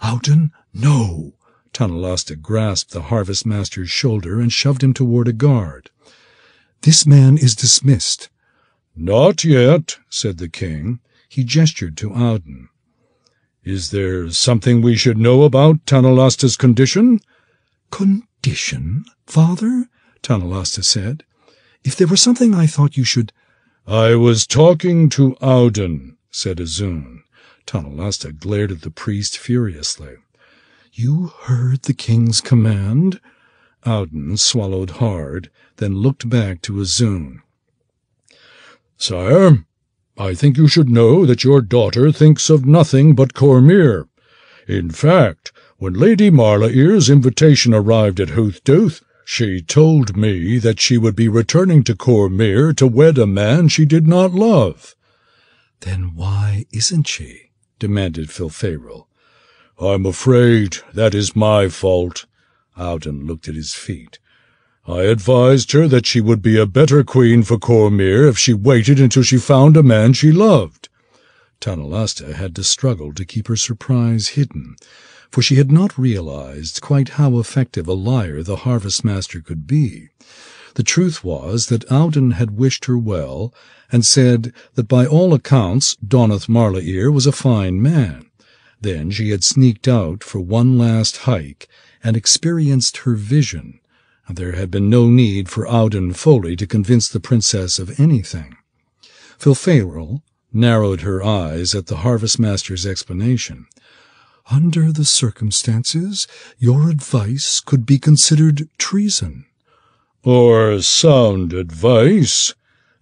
"Auden, no!" Tanalasta grasped the harvest master's shoulder and shoved him toward a guard. "This man is dismissed." "Not yet," said the king. He gestured to Auden. "Is there something we should know about Tanalasta's condition?" "Condition, father?" Tanalasta said. "If there were something I thought you should—" "I was talking to Auden," said Azun. Tanalasta glared at the priest furiously. "You heard the king's command?" Auden swallowed hard, then looked back to Azun. "Sire, I think you should know that your daughter thinks of nothing but Cormyr. In fact, when Lady Marlair's invitation arrived at Huthduth, she told me that she would be returning to Cormyr to wed a man she did not love." "Then why isn't she?" demanded Filferal. "I'm afraid that is my fault." Auden looked at his feet. "I advised her that she would be a better queen for Cormyr if she waited until she found a man she loved." Tanalasta had to struggle to keep her surprise hidden, for she had not realized quite how effective a liar the harvest master could be. The truth was that Auden had wished her well, and said that by all accounts Donath Marlair was a fine man. Then she had sneaked out for one last hike and experienced her vision, and there had been no need for Auden Foley to convince the princess of anything. Filferal narrowed her eyes at the harvest-master's explanation. "Under the circumstances, your advice could be considered treason." "Or sound advice."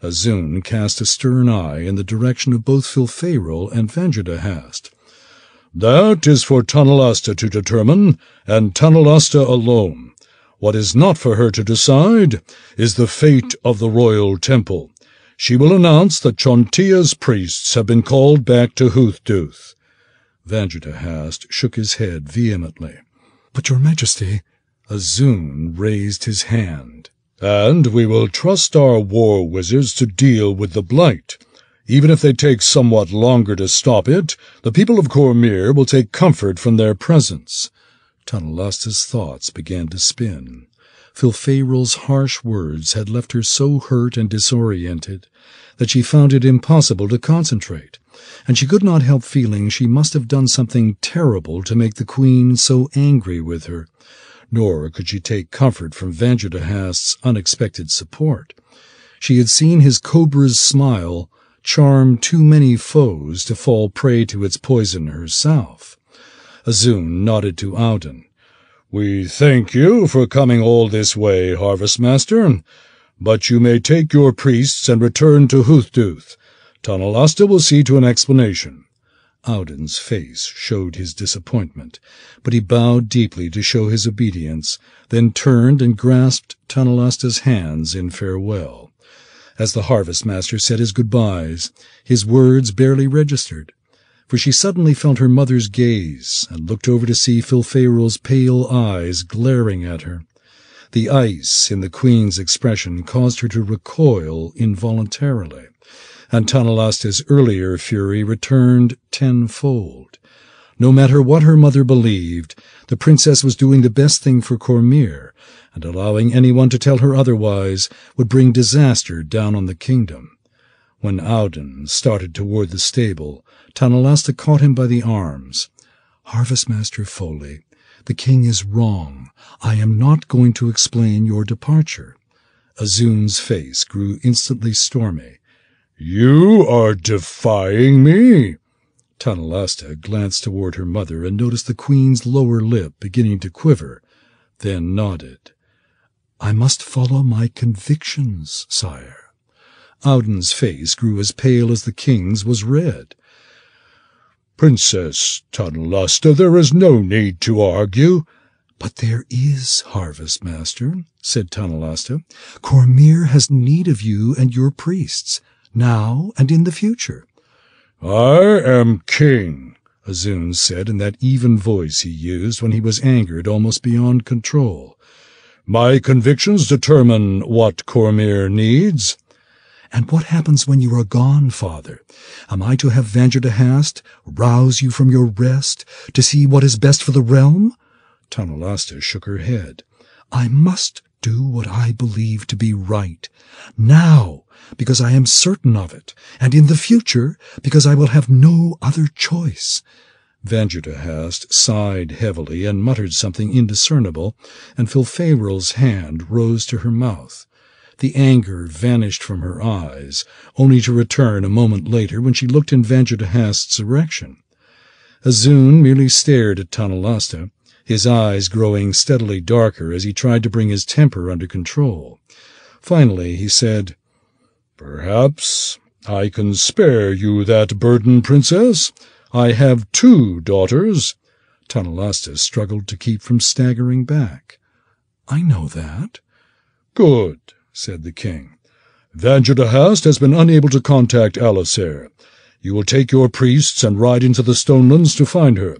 Azun cast a stern eye in the direction of both Filferal and Vanjadahast. "That is for Tanalasta to determine, and Tanalasta alone. What is not for her to decide is the fate of the royal temple. She will announce that Chontia's priests have been called back to Hoothduth." Vanjadahast shook his head vehemently. "But, Your Majesty—" Azun raised his hand. "And we will trust our war wizards to deal with the blight. Even if they take somewhat longer to stop it, the people of Cormyr will take comfort from their presence." Tanalasta's thoughts began to spin. Filferal's harsh words had left her so hurt and disoriented that she found it impossible to concentrate, and she could not help feeling she must have done something terrible to make the queen so angry with her. Nor could she take comfort from Vanjadahast's unexpected support. She had seen his cobra's smile charm too many foes to fall prey to its poison herself. Azun nodded to Auden. "We thank you for coming all this way, Harvest-Master, but you may take your priests and return to Hoothduth. Tanalasta will see to an explanation." Auden's face showed his disappointment, but he bowed deeply to show his obedience, then turned and grasped Tanalasta's hands in farewell. As the Harvest-Master said his goodbyes, his words barely registered, for she suddenly felt her mother's gaze and looked over to see Filferal's pale eyes glaring at her. The ice in the queen's expression caused her to recoil involuntarily, and Tanalasta's earlier fury returned tenfold. No matter what her mother believed, the princess was doing the best thing for Cormyr, and allowing anyone to tell her otherwise would bring disaster down on the kingdom. When Auden started toward the stable, Tanalasta caught him by the arms. "Harvest-Master Foley, the king is wrong. I am not going to explain your departure." Azun's face grew instantly stormy. "You are defying me?" Tanalasta glanced toward her mother and noticed the queen's lower lip beginning to quiver, then nodded. "I must follow my convictions, sire." Auden's face grew as pale as the king's was red. "Princess Tanalasta, there is no need to argue." "But there is, Harvest-Master," said Tanalasta. "Cormyr has need of you and your priests, now and in the future." "I am king," Azun said in that even voice he used when he was angered almost beyond control. "My convictions determine what Cormyr needs." "And what happens when you are gone, father? Am I to have Vanjadahast rouse you from your rest to see what is best for the realm?" Tanalasta shook her head. "I must do what I believe to be right, now, because I am certain of it, and in the future, because I will have no other choice." Vanjadahast sighed heavily and muttered something indiscernible, and Filferal's hand rose to her mouth. The anger vanished from her eyes, only to return a moment later when she looked in Vanjadahast's direction. Azun merely stared at Tanalasta, his eyes growing steadily darker as he tried to bring his temper under control. Finally he said, "Perhaps I can spare you that burden, Princess. I have 2 daughters." Tanalasta struggled to keep from staggering back. "I know that." "Good," said the king. "Vanjadahast has been unable to contact Alisair. You will take your priests and ride into the Stonelands to find her.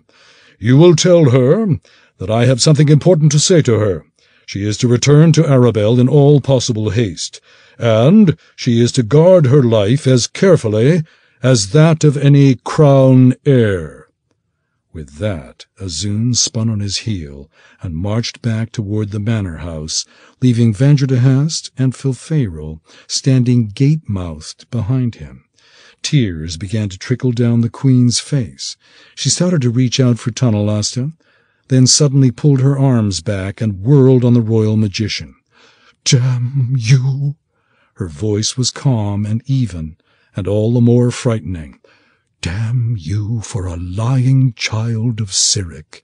You will tell her that I have something important to say to her. She is to return to Arabel in all possible haste, and she is to guard her life as carefully as that of any crown heir." With that, Azun spun on his heel and marched back toward the manor house, leaving Vangertehast and Filfaro standing gape-mouthed behind him. Tears began to trickle down the queen's face. She started to reach out for Tonalasta, then suddenly pulled her arms back and whirled on the royal magician. "Damn you!" Her voice was calm and even, and all the more frightening. "Damn you for a lying child of Cyric."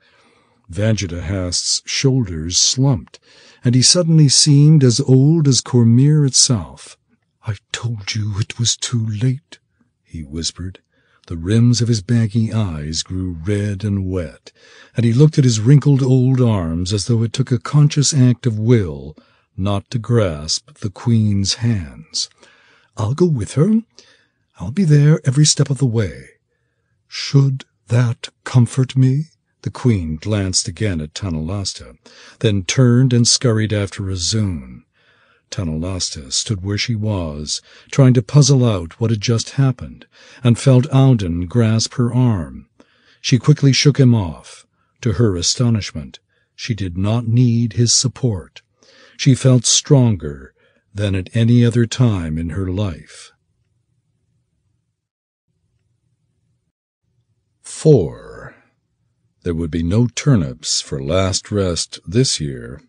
Vangertehast's shoulders slumped, and he suddenly seemed as old as Cormyr itself. "I told you it was too late," he whispered. The rims of his baggy eyes grew red and wet, and he looked at his wrinkled old arms as though it took a conscious act of will not to grasp the queen's hands. "I'll go with her. I'll be there every step of the way." "Should that comfort me?" The queen glanced again at Tonalasta, then turned and scurried after Azun. Tonalasta stood where she was, trying to puzzle out what had just happened, and felt Auden grasp her arm. She quickly shook him off. To her astonishment, she did not need his support. She felt stronger than at any other time in her life. 4. There would be no turnips for last rest this year.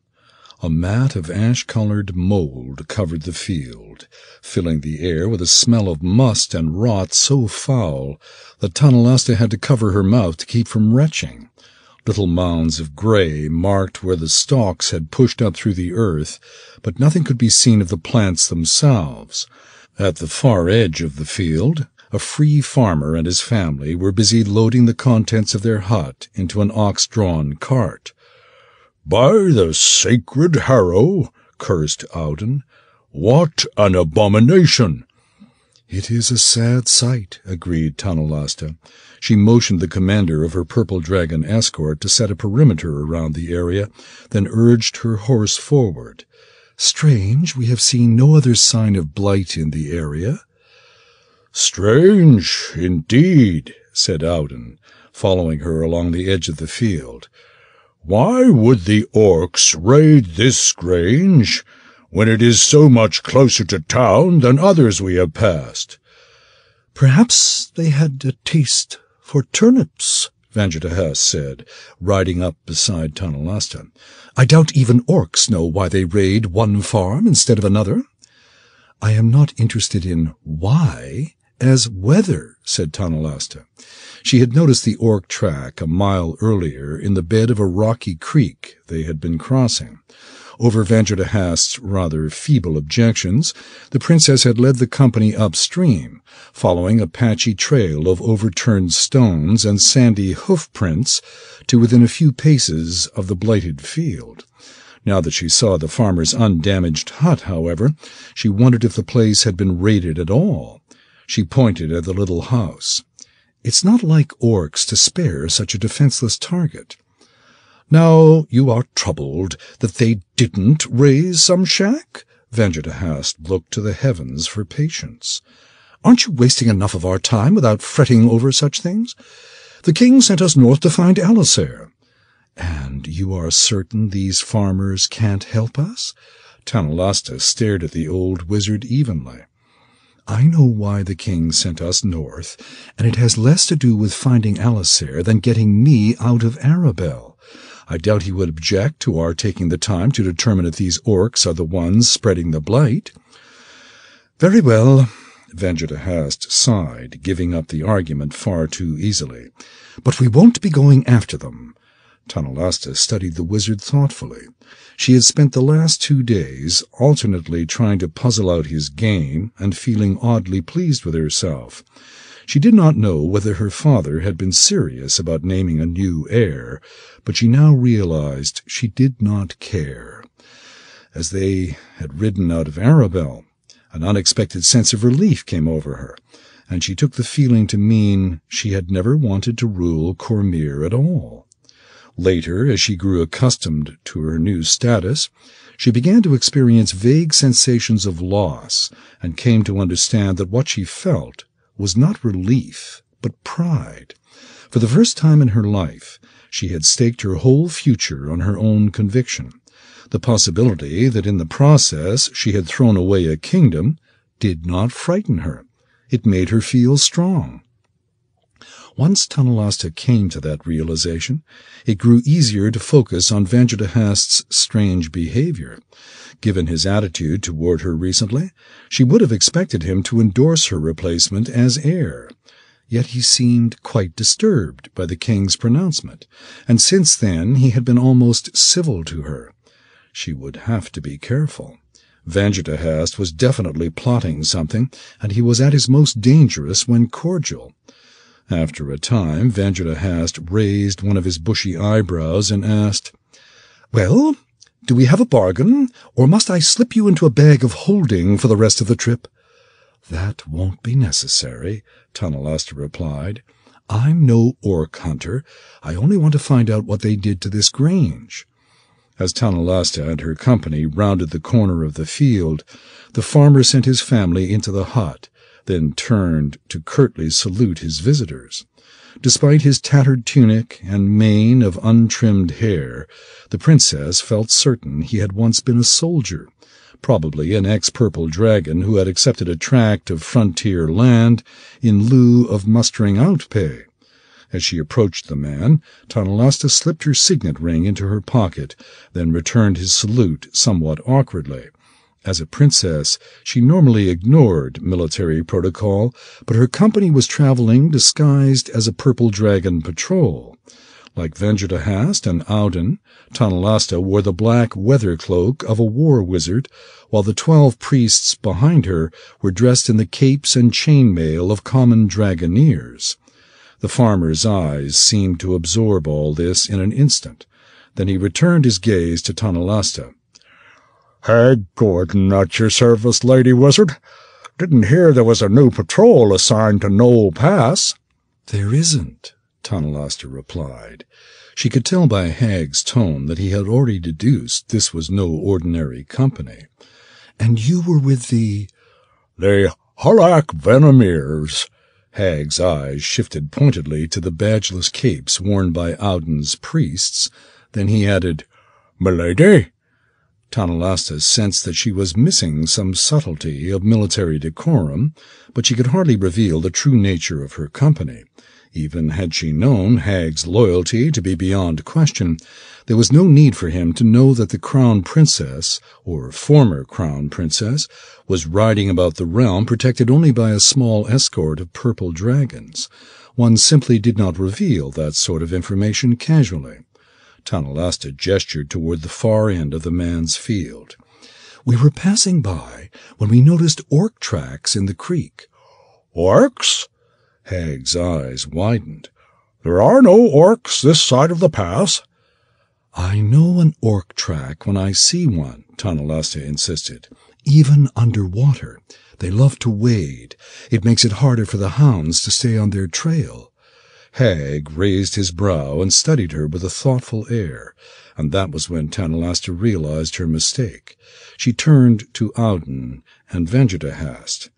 A mat of ash-colored mold covered the field, filling the air with a smell of must and rot so foul that Tonalasta had to cover her mouth to keep from retching. Little mounds of gray marked where the stalks had pushed up through the earth, but nothing could be seen of the plants themselves. At the far edge of the field, a free farmer and his family were busy loading the contents of their hut into an ox-drawn cart. "By the sacred harrow," cursed Auden, "what an abomination!" "It is a sad sight," agreed Tonalasta. She motioned the commander of her purple dragon escort to set a perimeter around the area, then urged her horse forward. "Strange, we have seen no other sign of blight in the area." "Strange, indeed," said Auden, following her along the edge of the field. "Why would the orcs raid this grange, when it is so much closer to town than others we have passed?" "Perhaps they had a taste for turnips," Vangertehast said, riding up beside Tonalasta. "I doubt even orcs know why they raid one farm instead of another." "I am not interested in why, as whether," said Tonalasta. She had noticed the orc track a mile earlier in the bed of a rocky creek they had been crossing. Over Vangertehast's rather feeble objections, the princess had led the company upstream, following a patchy trail of overturned stones and sandy hoof-prints to within a few paces of the blighted field. Now that she saw the farmer's undamaged hut, however, she wondered if the place had been raided at all. She pointed at the little house. "It's not like orcs to spare such a defenseless target." "Now you are troubled that they didn't raise some shack?" Vangertehast looked to the heavens for patience. "Aren't you wasting enough of our time without fretting over such things? The king sent us north to find Alisair." "And you are certain these farmers can't help us?" Tonalasta stared at the old wizard evenly. "I know why the king sent us north, and it has less to do with finding Alisair than getting me out of Arabelle. I doubt he would object to our taking the time to determine if these orcs are the ones spreading the blight." "Very well," Vangertehast sighed, giving up the argument far too easily. "But we won't be going after them." Tonalasta studied the wizard thoughtfully. She had spent the last 2 days alternately trying to puzzle out his game and feeling oddly pleased with herself. She did not know whether her father had been serious about naming a new heir, but she now realized she did not care. As they had ridden out of Arabelle, an unexpected sense of relief came over her, and she took the feeling to mean she had never wanted to rule Cormyr at all. Later, as she grew accustomed to her new status, she began to experience vague sensations of loss and came to understand that what she felt was not relief, but pride. For the first time in her life, she had staked her whole future on her own conviction. The possibility that in the process she had thrown away a kingdom did not frighten her. It made her feel strong. Once Tanalasta came to that realization, it grew easier to focus on Vanjadahast's strange behavior. Given his attitude toward her recently, she would have expected him to endorse her replacement as heir. Yet he seemed quite disturbed by the king's pronouncement, and since then he had been almost civil to her. She would have to be careful. Vanjadahast was definitely plotting something, and he was at his most dangerous when cordial. After a time, Vanjadahast raised one of his bushy eyebrows and asked, "Well, do we have a bargain, or must I slip you into a bag of holding for the rest of the trip?" "That won't be necessary," Tanalasta replied. "I'm no orc hunter. I only want to find out what they did to this grange." As Tanalasta and her company rounded the corner of the field, the farmer sent his family into the hut, then turned to curtly salute his visitors. Despite his tattered tunic and mane of untrimmed hair, the princess felt certain he had once been a soldier, probably an ex-purple dragon who had accepted a tract of frontier land in lieu of mustering out pay. As she approached the man, Tanalasta slipped her signet ring into her pocket, then returned his salute somewhat awkwardly. As a princess, she normally ignored military protocol, but her company was traveling disguised as a purple dragon patrol. Like Vanjadahast and Auden, Tanalasta wore the black weather cloak of a war wizard, while the 12 priests behind her were dressed in the capes and chainmail of common dragoneers. The farmer's eyes seemed to absorb all this in an instant. Then he returned his gaze to Tanalasta. "Hag Gordon at your service, Lady Wizard. Didn't hear there was a new patrol assigned to Knoll Pass." "There isn't," Tanalasta replied. She could tell by Hag's tone that he had already deduced this was no ordinary company. "And you were with the—" "The Hulak Venomirs." Hag's eyes shifted pointedly to the badgeless capes worn by Auden's priests. Then he added, "Milady?" Tanalasta sensed that she was missing some subtlety of military decorum, but she could hardly reveal the true nature of her company. Even had she known Hag's loyalty to be beyond question, there was no need for him to know that the crown princess, or former crown princess, was riding about the realm protected only by a small escort of purple dragons. One simply did not reveal that sort of information casually. Tanalasta gestured toward the far end of the man's field. "We were passing by when we noticed orc tracks in the creek." "Orcs?" Hag's eyes widened. "There are no orcs this side of the pass." "I know an orc track when I see one," Tanalasta insisted. "Even underwater. They love to wade. It makes it harder for the hounds to stay on their trail." Hag raised his brow and studied her with a thoughtful air, and that was when Tanalasta realized her mistake. She turned to Auden and Vanjadahast.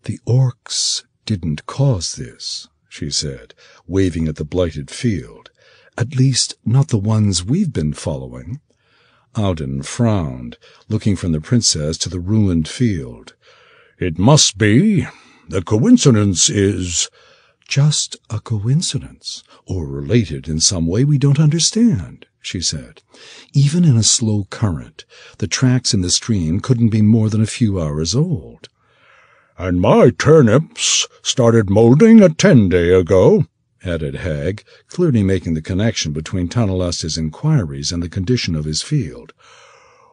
"The orcs didn't cause this," she said, waving at the blighted field. "At least, not the ones we've been following." Auden frowned, looking from the princess to the ruined field. "It must be. The coincidence is—" "Just a coincidence, or related in some way we don't understand," she said. "Even in a slow current, the tracks in the stream couldn't be more than a few hours old." "And my turnips started molding 10 days ago," added Hag, clearly making the connection between Tanalasta's inquiries and the condition of his field.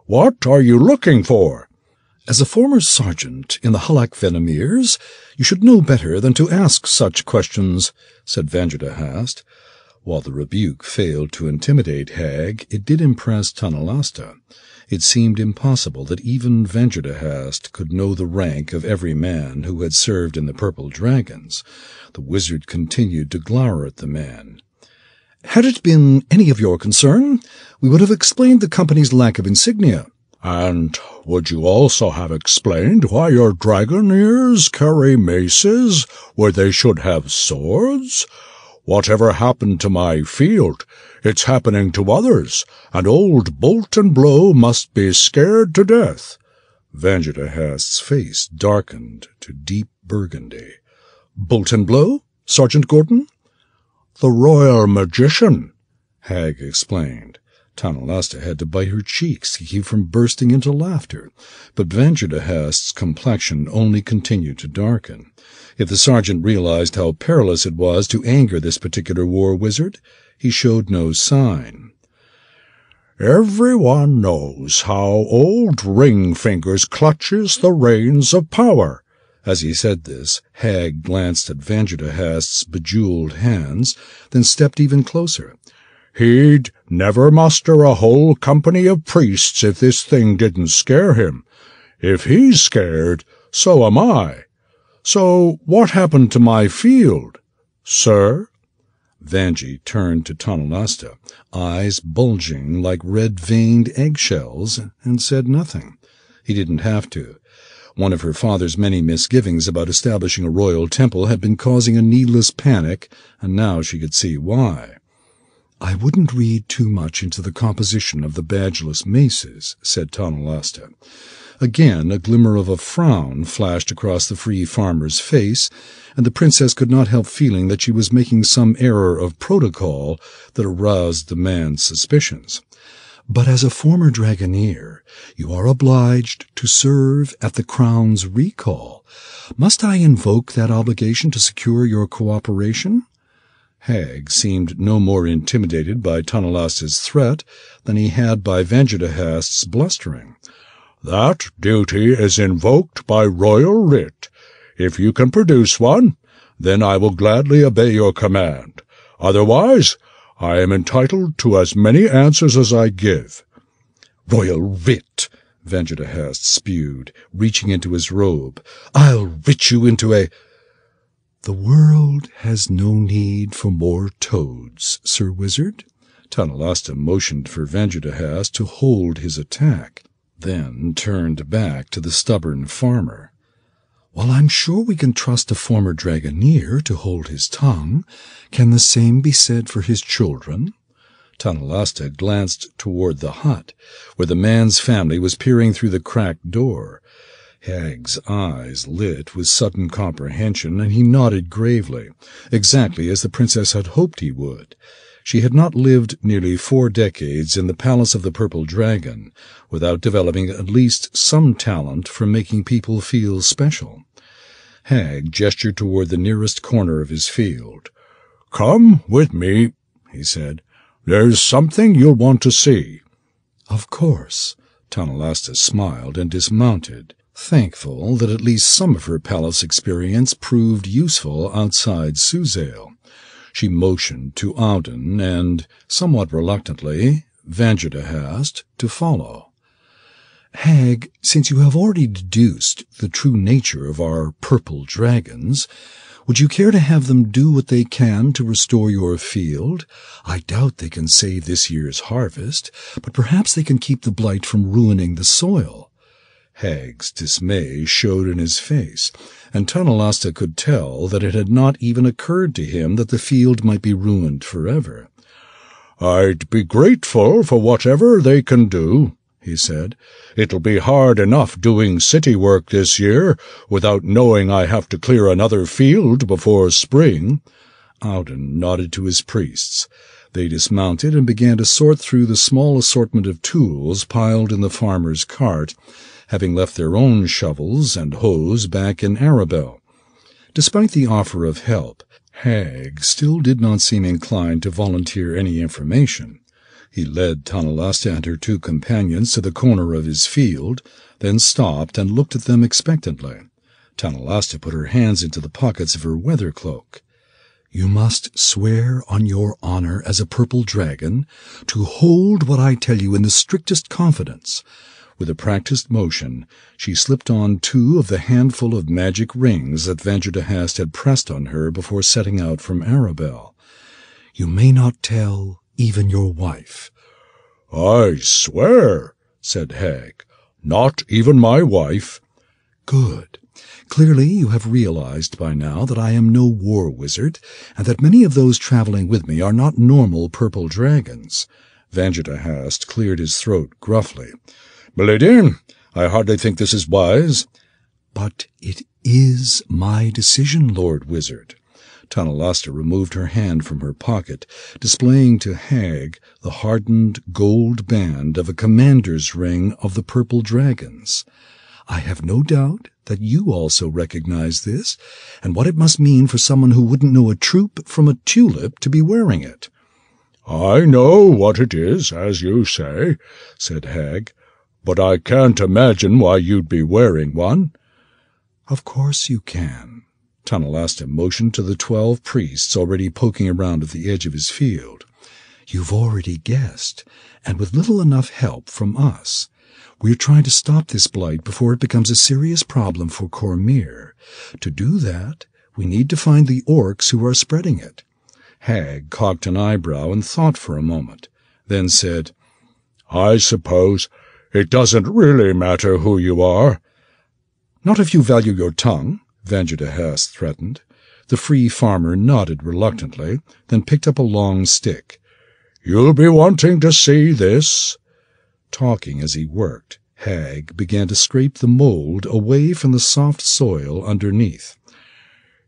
"What are you looking for?" "As a former sergeant in the Hulak Venomirs, you should know better than to ask such questions," said Vanjadahast. While the rebuke failed to intimidate Hag, it did impress Tanalasta. It seemed impossible that even Vanjadahast could know the rank of every man who had served in the Purple Dragons. The wizard continued to glower at the man. "Had it been any of your concern, we would have explained the company's lack of insignia." "And would you also have explained why your dragoneers carry maces where they should have swords? Whatever happened to my field, it's happening to others, and old Bolt and Blow must be scared to death." Vanjitahast's face darkened to deep burgundy. "Bolt and Blow, Sergeant Gordon?" "The royal magician," Hag explained. Tanalasta had to bite her cheeks to keep from bursting into laughter, but Vanjitahast's complexion only continued to darken. If the sergeant realized how perilous it was to anger this particular war wizard, he showed no sign. "Everyone knows how old Ring-Fingers clutches the reins of power." As he said this, Hag glanced at Vanjitahast's bejeweled hands, then stepped even closer. "He'd never muster a whole company of priests if this thing didn't scare him. If he's scared, so am I. So what happened to my field, sir?" Vanji turned to Tanalasta, eyes bulging like red-veined eggshells, and said nothing. He didn't have to. One of her father's many misgivings about establishing a royal temple had been causing a needless panic, and now she could see why. "I wouldn't read too much into the composition of the badgeless maces," said Tanalasta. Again a glimmer of a frown flashed across the free farmer's face, and the princess could not help feeling that she was making some error of protocol that aroused the man's suspicions. "But as a former dragoneer, you are obliged to serve at the crown's recall. Must I invoke that obligation to secure your cooperation?" Hag seemed no more intimidated by Tanalasta's threat than he had by Vanjitahast's blustering. "That duty is invoked by royal writ. If you can produce one, then I will gladly obey your command. Otherwise, I am entitled to as many answers as I give." "Royal writ," Vanjitahast spewed, reaching into his robe. "I'll writ you into a—" "The world has no need for more toads, Sir Wizard." Tanalasta motioned for Vanjitahast to hold his attack, then turned back to the stubborn farmer. "While I'm sure we can trust a former dragoneer to hold his tongue, can the same be said for his children?" Tanalasta glanced toward the hut, where the man's family was peering through the cracked door. Hag's eyes lit with sudden comprehension, and he nodded gravely, exactly as the princess had hoped he would. She had not lived nearly 4 decades in the palace of the Purple Dragon without developing at least some talent for making people feel special. Hag gestured toward the nearest corner of his field. "Come with me," he said. "There's something you'll want to see." "Of course." Tanalasta smiled and dismounted, thankful that at least some of her palace experience proved useful outside Suzale. She motioned to Auden and, somewhat reluctantly, Vanjitahast to follow. "Hag, since you have already deduced the true nature of our purple dragons, would you care to have them do what they can to restore your field? I doubt they can save this year's harvest, but perhaps they can keep the blight from ruining the soil." Hag's dismay showed in his face, and Tanalasta could tell that it had not even occurred to him that the field might be ruined forever. "I'd be grateful for whatever they can do," he said. "It'll be hard enough doing city work this year without knowing I have to clear another field before spring." Auden nodded to his priests. They dismounted and began to sort through the small assortment of tools piled in the farmer's cart, having left their own shovels and hoes back in Arabelle. Despite the offer of help, Hag still did not seem inclined to volunteer any information. He led Tanalasta and her 2 companions to the corner of his field, then stopped and looked at them expectantly. Tanalasta put her hands into the pockets of her weather cloak. "You must swear on your honor as a purple dragon to hold what I tell you in the strictest confidence." With a practiced motion, she slipped on 2 of the handful of magic rings that Vanjitahast had pressed on her before setting out from Arabelle. "You may not tell even your wife." "I swear," said Hag. "Not even my wife." "Good. Clearly you have realized by now that I am no war wizard, and that many of those traveling with me are not normal purple dragons. Vanjidahast cleared his throat gruffly. "Milady, I hardly think this is wise." "But it is my decision, Lord Wizard." Tanalasta removed her hand from her pocket, displaying to Hag the hardened gold band of a commander's ring of the purple dragons. "I have no doubt that you also recognize this, and what it must mean for someone who wouldn't know a troop from a tulip to be wearing it." "I know what it is, as you say," said Hag, "but I can't imagine why you'd be wearing one." "Of course you can." Tanalasta motioned to the 12 priests already poking around at the edge of his field. "You've already guessed, and with little enough help from us. We're trying to stop this blight before it becomes a serious problem for Cormyr. To do that, we need to find the orcs who are spreading it." Hag cocked an eyebrow and thought for a moment, then said, "I suppose it doesn't really matter who you are." "Not if you value your tongue," Vanjidahast threatened. The free farmer nodded reluctantly, then picked up a long stick. "You'll be wanting to see this." Talking as he worked, Hag began to scrape the mold away from the soft soil underneath.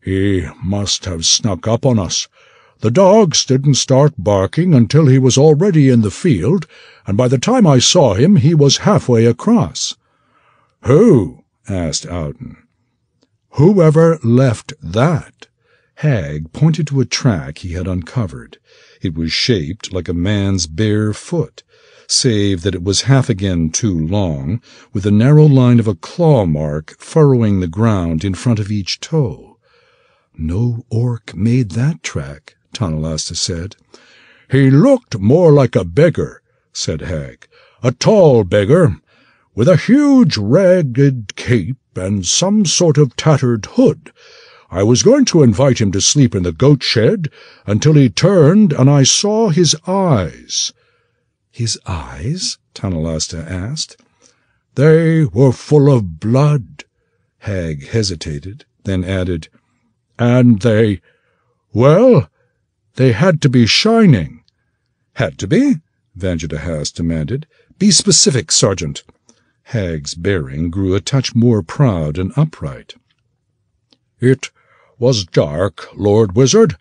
"He must have snuck up on us. The dogs didn't start barking until he was already in the field, and by the time I saw him he was halfway across." "Who?" asked Auden. "Whoever left that." Hag pointed to a track he had uncovered. It was shaped like a man's bare foot, save that it was half again too long, with a narrow line of a claw mark furrowing the ground in front of each toe. "No orc made that track," Tanalasta said. "He looked more like a beggar," said Hag. "A tall beggar, with a huge ragged cape and some sort of tattered hood. I was going to invite him to sleep in the goat shed until he turned and I saw his eyes." "His eyes?" Tanalasta asked. "They were full of blood." Hag hesitated, then added, "And they had to be shining." "Had to be?" Vanjidahast demanded. "Be specific, Sergeant." Hag's bearing grew a touch more proud and upright. "It was dark, Lord Wizard.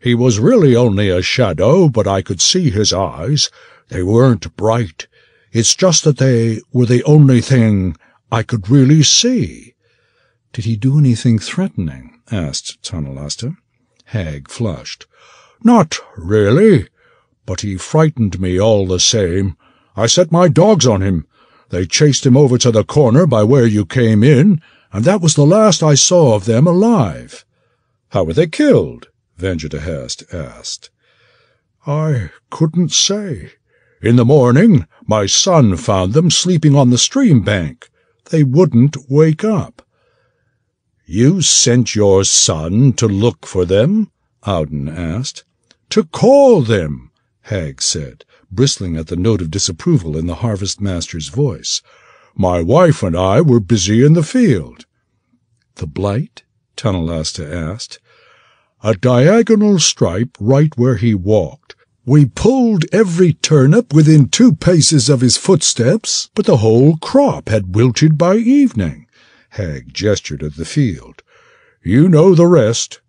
He was really only a shadow, but I could see his eyes. They weren't bright. It's just that they were the only thing I could really see." "Did he do anything threatening?" asked Tanalasta. Hag flushed. "Not really, but he frightened me all the same. I set my dogs on him. They chased him over to the corner by where you came in, and that was the last I saw of them alive." "How were they killed?" Vanjidahast asked. "I couldn't say. In the morning, my son found them sleeping on the stream bank. They wouldn't wake up." "You sent your son to look for them?" Auden asked. "To call them," Hag said, bristling at the note of disapproval in the harvest-master's voice. "My wife and I were busy in the field." "The blight?" Tanalasta asked. "A diagonal stripe right where he walked. We pulled every turnip within 2 paces of his footsteps, but the whole crop had wilted by evening." Hag gestured at the field. "You know the rest."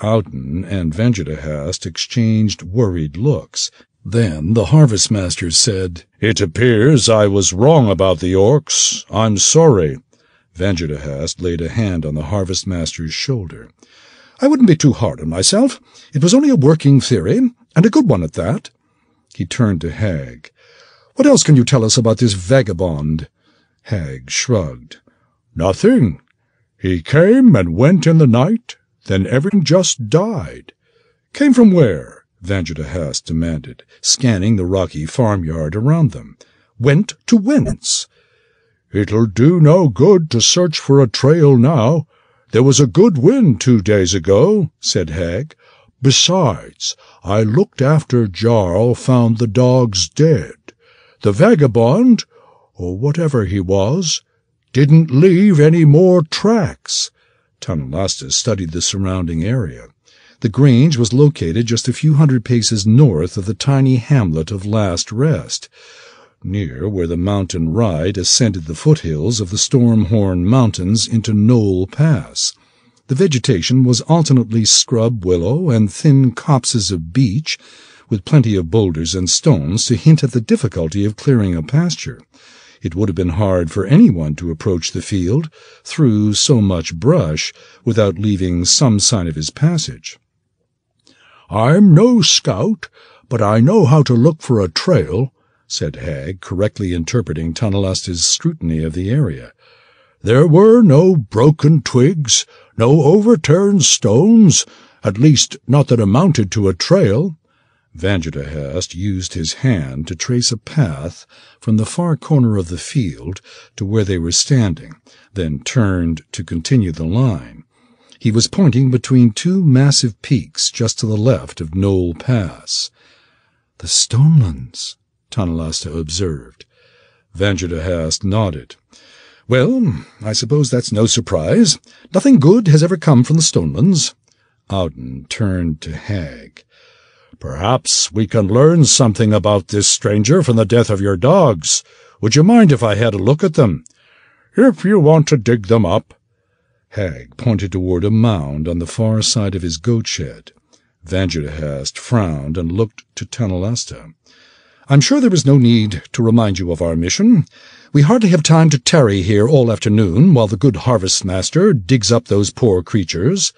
Auden and Vanjidahast exchanged worried looks. Then the harvest-master said, "It appears I was wrong about the orcs. I'm sorry." Vanjidahast laid a hand on the harvest-master's shoulder. "I wouldn't be too hard on myself. It was only a working theory, and a good one at that." He turned to Hag. "What else can you tell us about this vagabond?" Hag shrugged. "Nothing. He came and went in the night, then everything just died." "Came from where?" Vanjidahast demanded, scanning the rocky farmyard around them. "Went to whence?" "It'll do no good to search for a trail now. There was a good wind 2 days ago," said Hag. "Besides, I looked after Jarl found the dogs dead. The vagabond, or whatever he was, didn't leave any more tracks. Tonalasta studied the surrounding area. The grange was located just a few hundred paces north of the tiny hamlet of Last Rest, near where the mountain ride ascended the foothills of the Stormhorn Mountains into Knoll Pass. The vegetation was alternately scrub willow and thin copses of beech, with plenty of boulders and stones to hint at the difficulty of clearing a pasture. It would have been hard for anyone to approach the field through so much brush without leaving some sign of his passage. "I'm no scout, but I know how to look for a trail," said Hag, correctly interpreting Tonalasta's scrutiny of the area. "There were no broken twigs, no overturned stones, at least not that amounted to a trail." Vanderhast used his hand to trace a path from the far corner of the field to where they were standing, then turned to continue the line. He was pointing between two massive peaks just to the left of Knoll Pass. "The Stonelands," Tonalasta observed. Vanderhast nodded. "Well, I suppose that's no surprise. Nothing good has ever come from the Stonelands." Auden turned to Hag. "Perhaps we can learn something about this stranger from the death of your dogs. Would you mind if I had a look at them? If you want to dig them up." Hag pointed toward a mound on the far side of his goat shed. Vanderhast frowned and looked to Tonalasta. "I'm sure there is no need to remind you of our mission. We hardly have time to tarry here all afternoon while the good harvest-master digs up those poor creatures."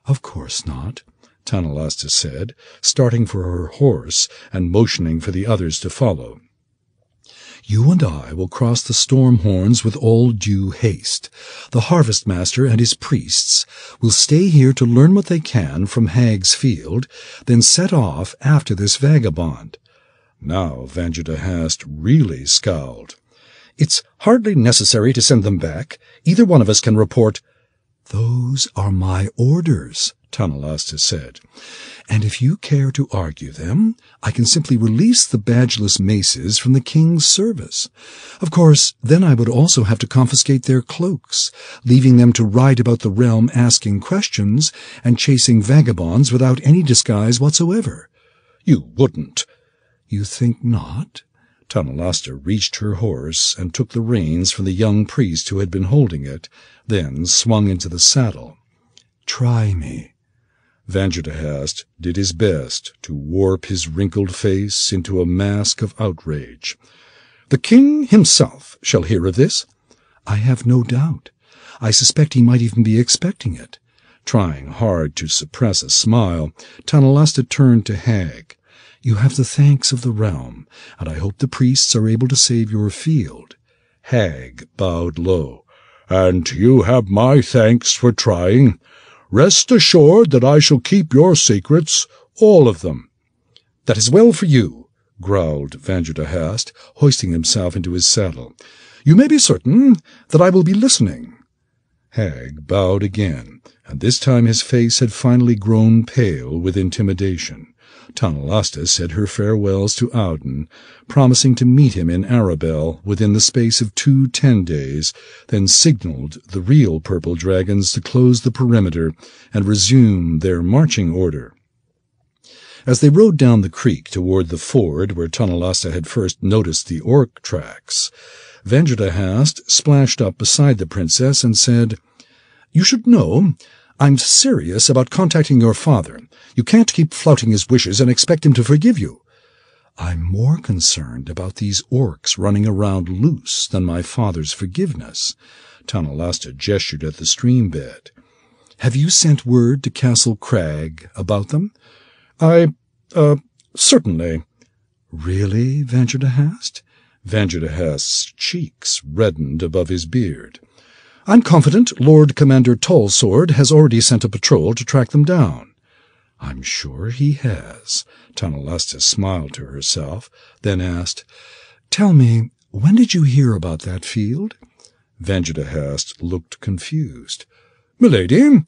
"Of course not," Tonalasta said, starting for her horse and motioning for the others to follow. "You and I will cross the Stormhorns with all due haste. The harvest-master and his priests will stay here to learn what they can from Hag's field, then set off after this vagabond." Now Vanderhast really scowled. "It's hardly necessary to send them back. Either one of us can report—" "Those are my orders," Tonalasta said, "and if you care to argue them, I can simply release the badgeless maces from the king's service. Of course, then I would also have to confiscate their cloaks, leaving them to ride about the realm asking questions and chasing vagabonds without any disguise whatsoever." "You wouldn't." "You think not?" Tonalasta reached her horse and took the reins from the young priest who had been holding it, then swung into the saddle. "Try me." Vanderhast did his best to warp his wrinkled face into a mask of outrage. "The king himself shall hear of this." "I have no doubt. I suspect he might even be expecting it." Trying hard to suppress a smile, Tonalasta turned to Hag. "You have the thanks of the realm, and I hope the priests are able to save your field." Hag bowed low. "And you have my thanks for trying. Rest assured that I shall keep your secrets, all of them." "That is well for you," growled Vanderhast, hoisting himself into his saddle. "You may be certain that I will be listening." Hag bowed again, and this time his face had finally grown pale with intimidation. Tonalasta said her farewells to Auden, promising to meet him in Arabel within the space of 2 10-days, then signaled the real purple dragons to close the perimeter and resume their marching order. As they rode down the creek toward the ford where Tonalasta had first noticed the orc tracks, Vanderhast splashed up beside the princess and said, "You should know, I'm serious about contacting your father. You can't keep flouting his wishes and expect him to forgive you." "I'm more concerned about these orcs running around loose than my father's forgiveness." Tonalasta gestured at the stream bed. "Have you sent word to Castle Crag about them?" Certainly." "Really, Vanderhast?" Vanderhast's cheeks reddened above his beard. "I'm confident Lord Commander Tallsword has already sent a patrol to track them down." "I'm sure he has." Tonalasta smiled to herself, then asked, "Tell me, when did you hear about that field?" Vanderhast looked confused. "Milady?"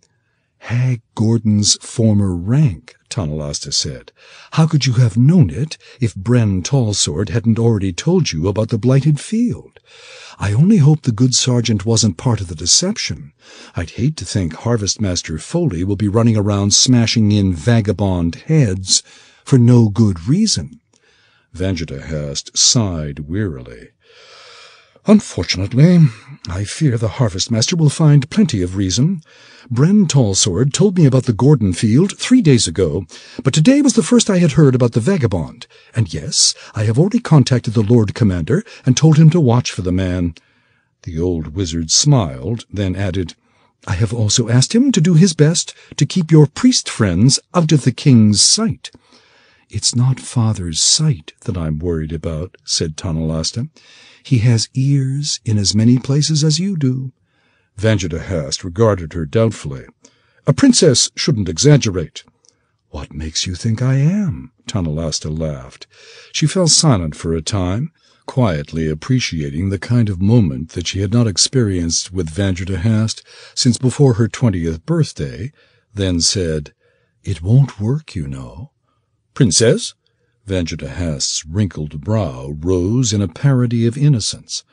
"Hag Gordon's former rank," Tonalasta said. "How could you have known it if Bren Tallsword hadn't already told you about the blighted field? I only hope the good sergeant wasn't part of the deception. I'd hate to think Harvest-Master Foley will be running around smashing in vagabond heads for no good reason." Vanjitahast sighed wearily. "Unfortunately, I fear the Harvest-Master will find plenty of reason. Bren Tallsword told me about the Gordon field 3 days ago, but today was the first I had heard about the vagabond. And yes, I have already contacted the Lord Commander and told him to watch for the man." The old wizard smiled, then added, "I have also asked him to do his best to keep your priest friends out of the king's sight." "It's not Father's sight that I'm worried about," said Tonalasta. "He has ears in as many places as you do." Vanjitahast regarded her doubtfully. "A princess shouldn't exaggerate." "What makes you think I am?" Tonalasta laughed. She fell silent for a time, quietly appreciating the kind of moment that she had not experienced with Vanjitahast since before her 20th birthday, then said, "It won't work, you know." "Princess?" Vanjitahast's wrinkled brow rose in a parody of innocence.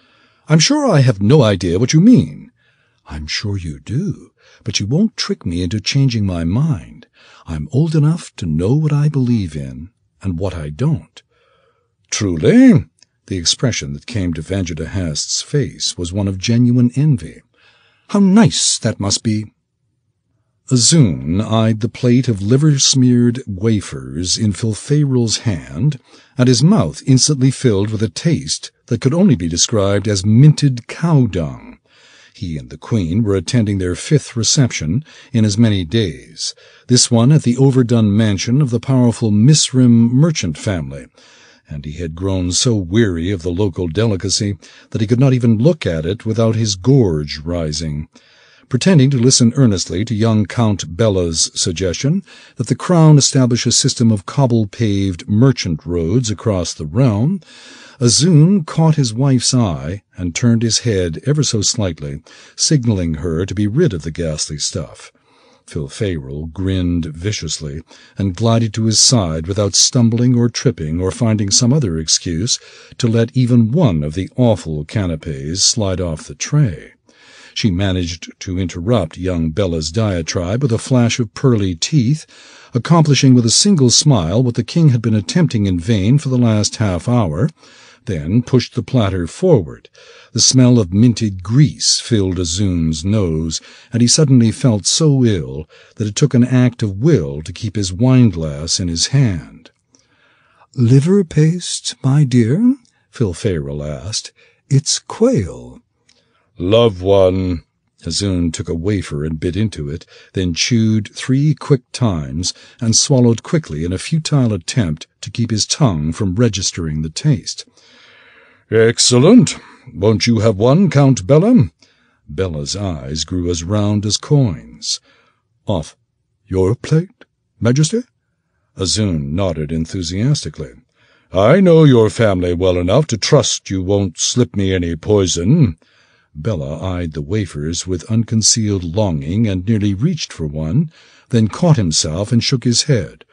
"I'm sure I have no idea what you mean." "I'm sure you do, but you won't trick me into changing my mind. I'm old enough to know what I believe in and what I don't." "Truly?" The expression that came to Vanjitahast's face was one of genuine envy. "How nice that must be." Azun eyed the plate of liver-smeared wafers in Filfayrul's hand, and his mouth instantly filled with a taste that could only be described as minted cow dung. He and the Queen were attending their 5th reception in as many days, this one at the overdone mansion of the powerful Misrim merchant family, and he had grown so weary of the local delicacy that he could not even look at it without his gorge rising. Pretending to listen earnestly to young Count Bella's suggestion that the Crown establish a system of cobble-paved merchant roads across the realm, Azun caught his wife's eye and turned his head ever so slightly, signaling her to be rid of the ghastly stuff. Filfayrul grinned viciously and glided to his side without stumbling or tripping or finding some other excuse to let even one of the awful canapés slide off the tray. She managed to interrupt young Bella's diatribe with a flash of pearly teeth, accomplishing with a single smile what the king had been attempting in vain for the last half-hour, then pushed the platter forward. The smell of minted grease filled Azun's nose, and he suddenly felt so ill that it took an act of will to keep his wine-glass in his hand. "Liver paste, my dear?" Filfayrul asked. "It's quail." "Loved one." Azun took a wafer and bit into it, then chewed 3 quick times and swallowed quickly in a futile attempt to keep his tongue from registering the taste. "Excellent. Won't you have one, Count Bella?" Bella's eyes grew as round as coins. "Off your plate, Majesty?" Azun nodded enthusiastically. "I know your family well enough to trust you won't slip me any poison." Bella eyed the wafers with unconcealed longing and nearly reached for one, then caught himself and shook his head.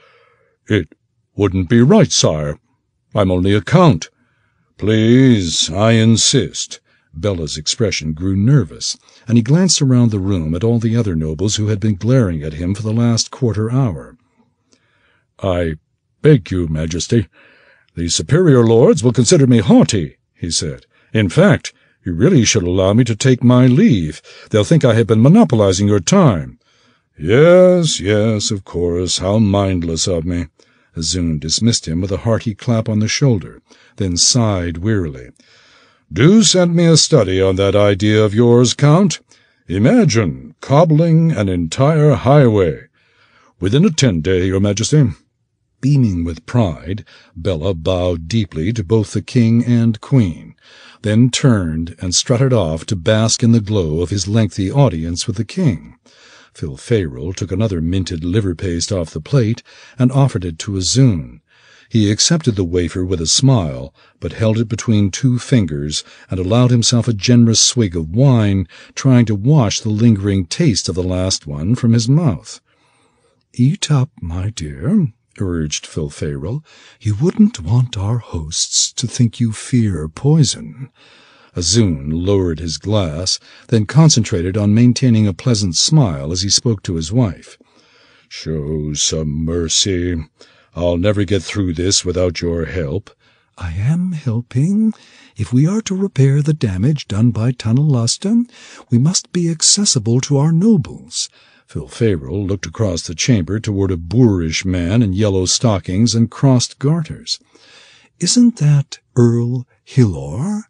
"It wouldn't be right, sire. I'm only a count." "Please, I insist." Bella's expression grew nervous, and he glanced around the room at all the other nobles who had been glaring at him for the last quarter-hour. "I beg you, Majesty. The superior lords will consider me haughty," he said. "In fact, you really should allow me to take my leave. They'll think I have been monopolizing your time." "Yes, of course. How mindless of me." Azun dismissed him with a hearty clap on the shoulder, then sighed wearily. "Do send me a study on that idea of yours, Count. Imagine cobbling an entire highway. Within a 10-day, Your Majesty." Beaming with pride, Bella bowed deeply to both the king and queen, then turned and strutted off to bask in the glow of his lengthy audience with the king. Filfayrul took another minted liver paste off the plate and offered it to Azun. He accepted the wafer with a smile, but held it between 2 fingers and allowed himself a generous swig of wine, trying to wash the lingering taste of the last one from his mouth. Eat up, my dear, urged Filferal. You wouldn't want our hosts to think you fear poison. Azun lowered his glass, then concentrated on maintaining a pleasant smile as he spoke to his wife. "Show some mercy. I'll never get through this without your help." I am helping. If we are to repair the damage done by Tanalasta, we must be accessible to our nobles. Filferal looked across the chamber toward a boorish man in yellow stockings and crossed garters. Isn't that Earl Hilor?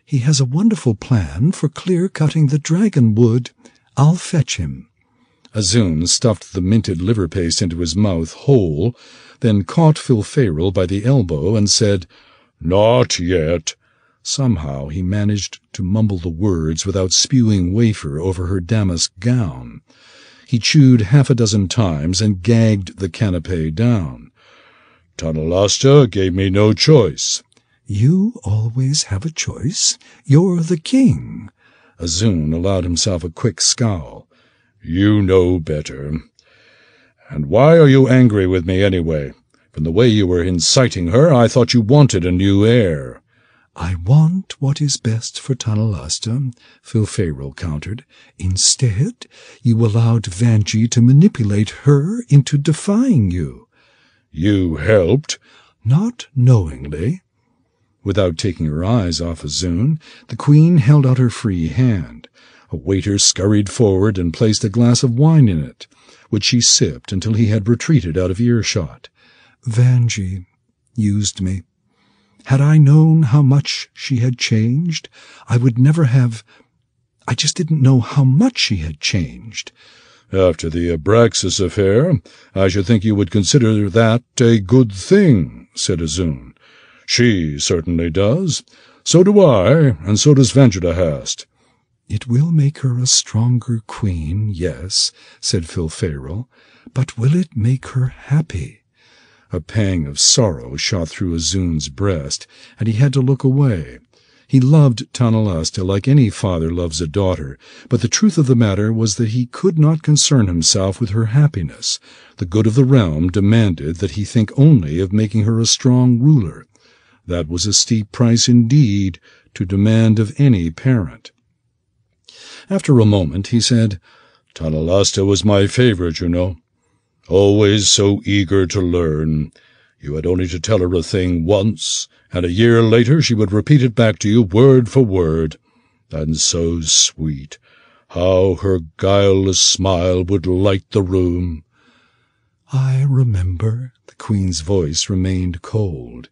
He has a wonderful plan for clear-cutting the dragon wood. I'll fetch him. Azun stuffed the minted liver paste into his mouth whole, then caught Filferal by the elbow and said, "Not yet." Somehow he managed to mumble the words without spewing wafer over her damask gown. He chewed 6 times and gagged the canapé down. "Tanalasta gave me no choice." You always have a choice. You're the king. Azun allowed himself a quick scowl. "You know better. And why are you angry with me anyway? From the way you were inciting her, I thought you wanted a new heir." I want what is best for Tanalasta, Filferal countered. Instead, you allowed Vanji to manipulate her into defying you. "You helped?" "Not knowingly." Without taking her eyes off Azun, the queen held out her free hand. A waiter scurried forward and placed a glass of wine in it, which she sipped until he had retreated out of earshot. Vanji used me. Had I known how much she had changed, I would never have... I just didn't know how much she had changed. "After the Abraxas affair, I should think you would consider that a good thing," said Azun. "She certainly does. So do I, and so does Vanjadahast." It will make her a stronger queen, yes, said Filferal, but will it make her happy? A pang of sorrow shot through Azun's breast, and he had to look away. He loved Tanalasta like any father loves a daughter, but the truth of the matter was that he could not concern himself with her happiness. The good of the realm demanded that he think only of making her a strong ruler. That was a steep price indeed to demand of any parent. After a moment he said, "Tanalasta was my favorite, you know. Always so eager to learn. You had only to tell her a thing once, and a year later she would repeat it back to you word for word. And so sweet. How her guileless smile would light the room." "I remember." The queen's voice remained cold.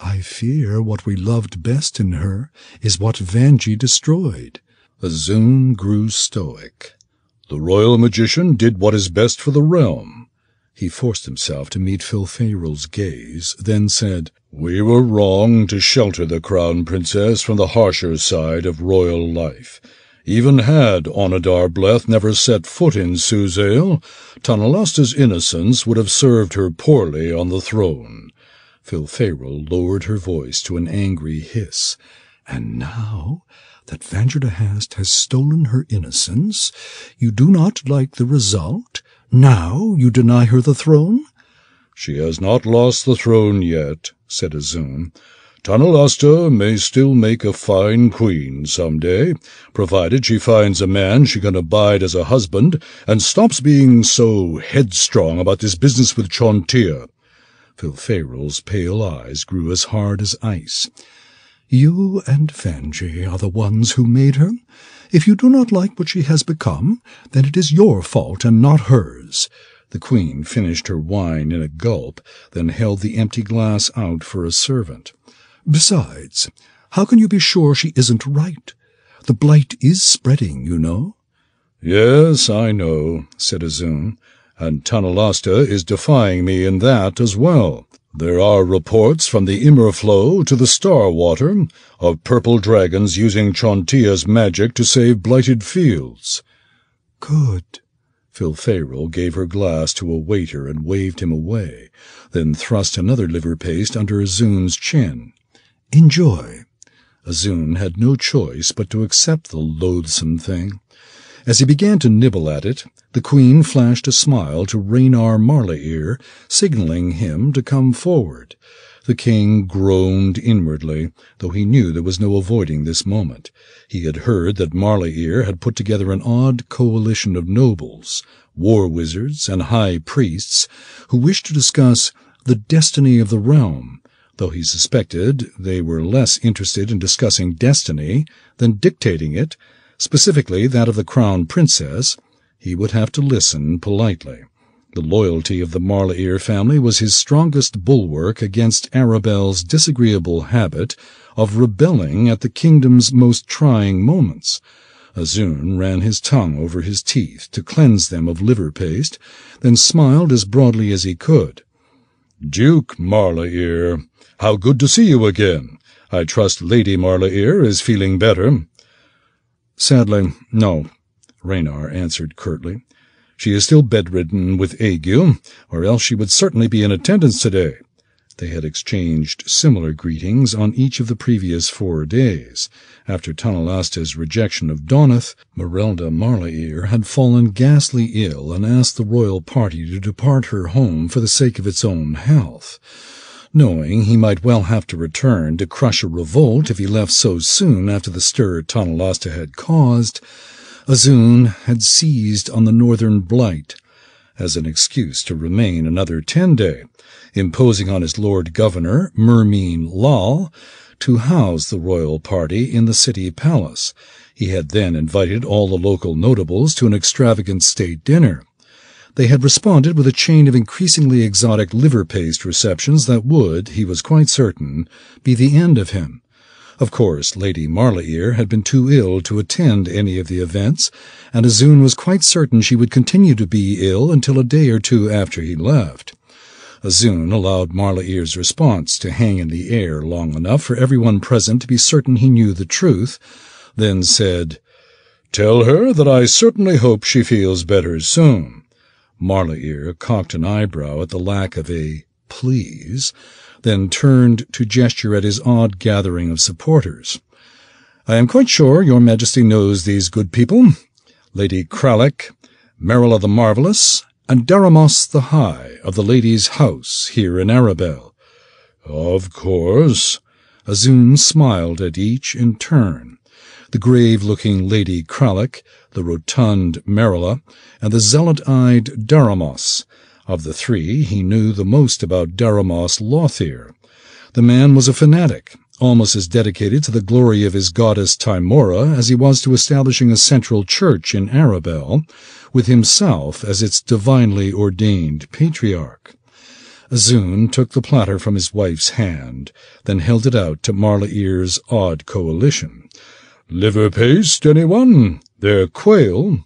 "I fear what we loved best in her is what Vanji destroyed." Azun grew stoic. "The royal magician did what is best for the realm." He forced himself to meet Filferal's gaze, then said, "We were wrong to shelter the crown princess from the harsher side of royal life. Even had Onadar Bleth never set foot in Suzail, Tanalasta's innocence would have served her poorly on the throne." Filferal lowered her voice to an angry hiss. "And now that Vanjadahast has stolen her innocence, you do not like the result? Now you deny her the throne?" "She has not lost the throne yet," said Azun. "Tanalasta may still make a fine queen some day, provided she finds a man she can abide as a husband and stops being so headstrong about this business with Chauntea." Filferal's pale eyes grew as hard as ice. "You and Vanji are the ones who made her. If you do not like what she has become, then it is your fault and not hers." The queen finished her wine in a gulp, then held the empty glass out for a servant. "Besides, how can you be sure she isn't right? The blight is spreading, you know." "Yes, I know," said Azun, "and Tanalasta is defying me in that as well. There are reports from the Immerflow to the Starwater of purple dragons using Chauntea's magic to save blighted fields." "Good." Filferal gave her glass to a waiter and waved him away, then thrust another liver paste under Azun's chin. "Enjoy." Azun had no choice but to accept the loathsome thing. As he began to nibble at it, the queen flashed a smile to Raynar Marlaeir, signaling him to come forward. The king groaned inwardly, though he knew there was no avoiding this moment. He had heard that Marlaeir had put together an odd coalition of nobles, war wizards, and high priests who wished to discuss the destiny of the realm, though he suspected they were less interested in discussing destiny than dictating it, specifically that of the crown princess. He would have to listen politely. The loyalty of the Marlaeir family was his strongest bulwark against Arabelle's disagreeable habit of rebelling at the kingdom's most trying moments. Azun ran his tongue over his teeth to cleanse them of liver paste, then smiled as broadly as he could. "Duke Marlaeir, how good to see you again. I trust Lady Marlaeir is feeling better." "Sadly, no," Raynar answered curtly. "She is still bedridden with ague, or else she would certainly be in attendance today." They had exchanged similar greetings on each of the previous 4 days. After Tanalasta's rejection of Donath, Merelda Marlaeir had fallen ghastly ill and asked the royal party to depart her home for the sake of its own health. Knowing he might well have to return to crush a revolt if he left so soon after the stir Tanalasta had caused, Azun had seized on the northern blight as an excuse to remain another 10 days, imposing on his Lord Governor, Mermeen Lal, to house the royal party in the city palace. He had then invited all the local notables to an extravagant state dinner. They had responded with a chain of increasingly exotic liver paste receptions that would, he was quite certain, be the end of him. Of course, Lady Marlaeir had been too ill to attend any of the events, and Azun was quite certain she would continue to be ill until a day or 2 after he left. Azun allowed Marlaeir's response to hang in the air long enough for everyone present to be certain he knew the truth, then said, "Tell her that I certainly hope she feels better soon." Marlaeir cocked an eyebrow at the lack of a "please," then turned to gesture at his odd gathering of supporters. "I am quite sure your Majesty knows these good people, Lady Krallick, Merilla the Marvellous, and Daramos the High of the Lady's House here in Arabelle." "Of course." Azun smiled at each in turn. The grave-looking Lady Krallick, the rotund Merilla, and the zealot-eyed Daramos. Of the 3, he knew the most about Daramos Lothair. The man was a fanatic, almost as dedicated to the glory of his goddess Tymora as he was to establishing a central church in Arabelle, with himself as its divinely ordained patriarch. Azun took the platter from his wife's hand, then held it out to Marlaeir's odd coalition. "Liver paste, anyone? They're quail."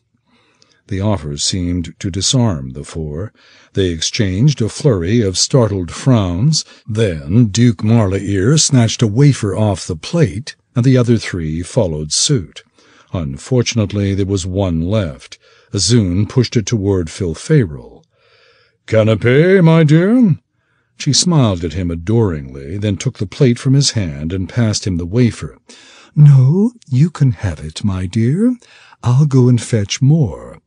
The offer seemed to disarm the 4. They exchanged a flurry of startled frowns. Then Duke Marlaeir snatched a wafer off the plate, and the other 3 followed suit. Unfortunately, there was one left. Azun pushed it toward Filferal. "Canapé, my dear?" She smiled at him adoringly, then took the plate from his hand and passed him the wafer. "No, you can have it, my dear. I'll go and fetch more."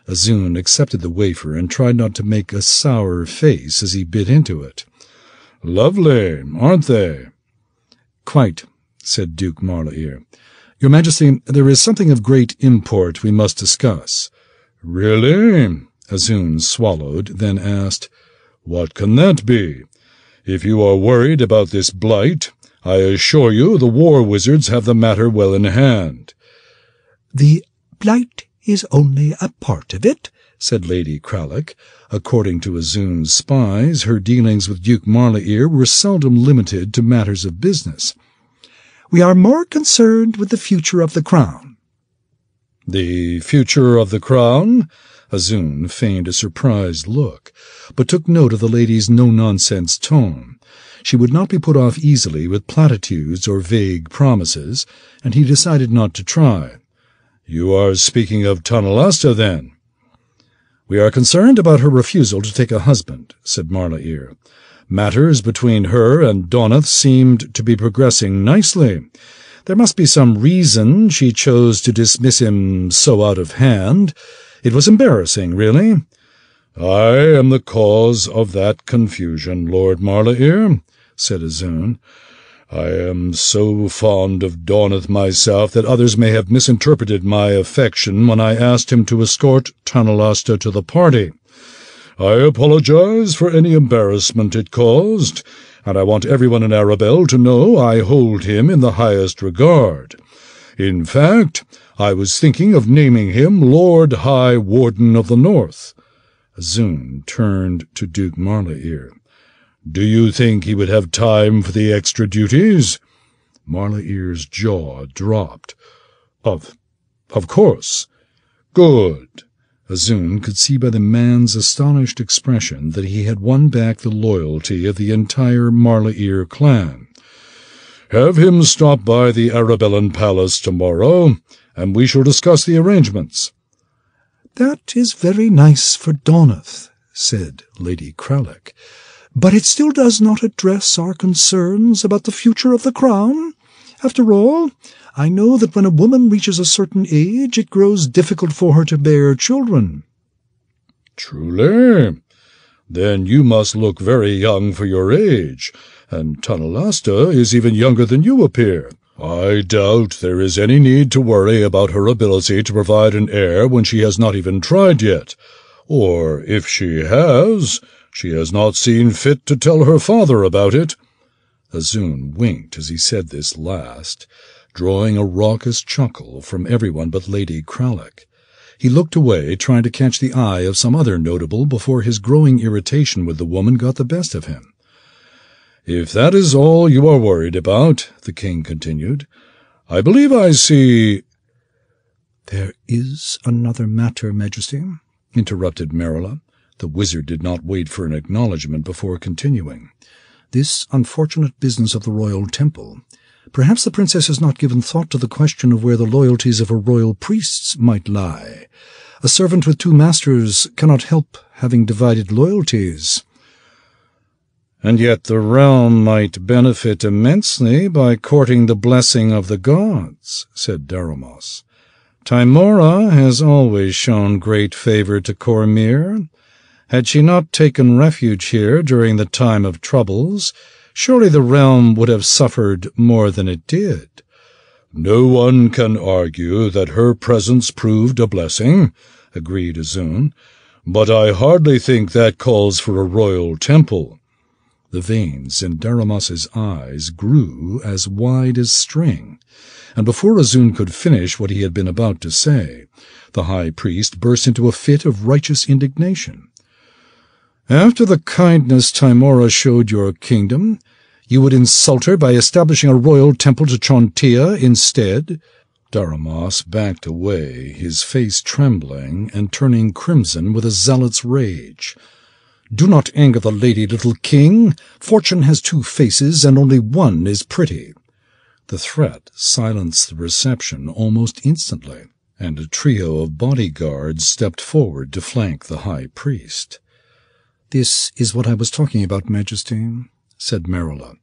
Azun accepted the wafer and tried not to make a sour face as he bit into it. "Lovely, aren't they?" "Quite," said Duke Marlaeir. "Your Majesty, there is something of great import we must discuss." "Really?" Azun swallowed, then asked, "What can that be? If you are worried about this blight, I assure you the war wizards have the matter well in hand." "The blight is only a part of it," said Lady Krallick. According to Azun's spies, her dealings with Duke Marlaeir were seldom limited to matters of business. "We are more concerned with the future of the crown." "The future of the crown?" Azun feigned a surprised look, but took note of the lady's no-nonsense tone. She would not be put off easily with platitudes or vague promises, and he decided not to try. "You are speaking of Tanalasta, then?" "We are concerned about her refusal to take a husband," said Marlaeir. "Matters between her and Donath seemed to be progressing nicely. There must be some reason she chose to dismiss him so out of hand. It was embarrassing, really. I am the cause of that confusion, Lord Marlaeir, said Azun. I am so fond of Dawneth myself that others may have misinterpreted my affection when I asked him to escort Tanalasta to the party. I apologize for any embarrassment it caused, and I want everyone in Arabelle to know I hold him in the highest regard. In fact, I was thinking of naming him Lord High Warden of the North. Azun turned to Duke Marlaeir. Do you think he would have time for the extra duties? Marlaeir's jaw dropped. Of course. Good. Azun could see by the man's astonished expression that he had won back the loyalty of the entire Marlaeir clan. Have him stop by the Arabellan Palace tomorrow, and we shall discuss the arrangements. That is very nice for Dawneth, said Lady Kralik, but it still does not address our concerns about the future of the crown. After all, I know that when a woman reaches a certain age, it grows difficult for her to bear children. Truly? Then you must look very young for your age, and Tanalasta is even younger than you appear. I doubt there is any need to worry about her ability to provide an heir when she has not even tried yet. Or, if she has not seen fit to tell her father about it. Azun winked as he said this last, drawing a raucous chuckle from everyone but Lady Kralik. He looked away, trying to catch the eye of some other notable before his growing irritation with the woman got the best of him. If that is all you are worried about, the king continued, I believe I see— There is another matter, Majesty, interrupted Marilla. The wizard did not wait for an acknowledgment before continuing. This unfortunate business of the royal temple. Perhaps the princess has not given thought to the question of where the loyalties of her royal priests might lie. A servant with two masters cannot help having divided loyalties. And yet the realm might benefit immensely by courting the blessing of the gods, said Daramos. Tymora has always shown great favor to Cormyr. Had she not taken refuge here during the time of troubles, surely the realm would have suffered more than it did. No one can argue that her presence proved a blessing, agreed Azun, but I hardly think that calls for a royal temple. The veins in Daramos's eyes grew as wide as string, and before Azun could finish what he had been about to say, the high priest burst into a fit of righteous indignation. After the kindness Tymora showed your kingdom, you would insult her by establishing a royal temple to Chontia instead? Daramos backed away, his face trembling and turning crimson with a zealot's rage. Do not anger the lady, little king. Fortune has two faces, and only one is pretty. The threat silenced the reception almost instantly, and a trio of bodyguards stepped forward to flank the high priest. This is what I was talking about, Majesty, said Marilla.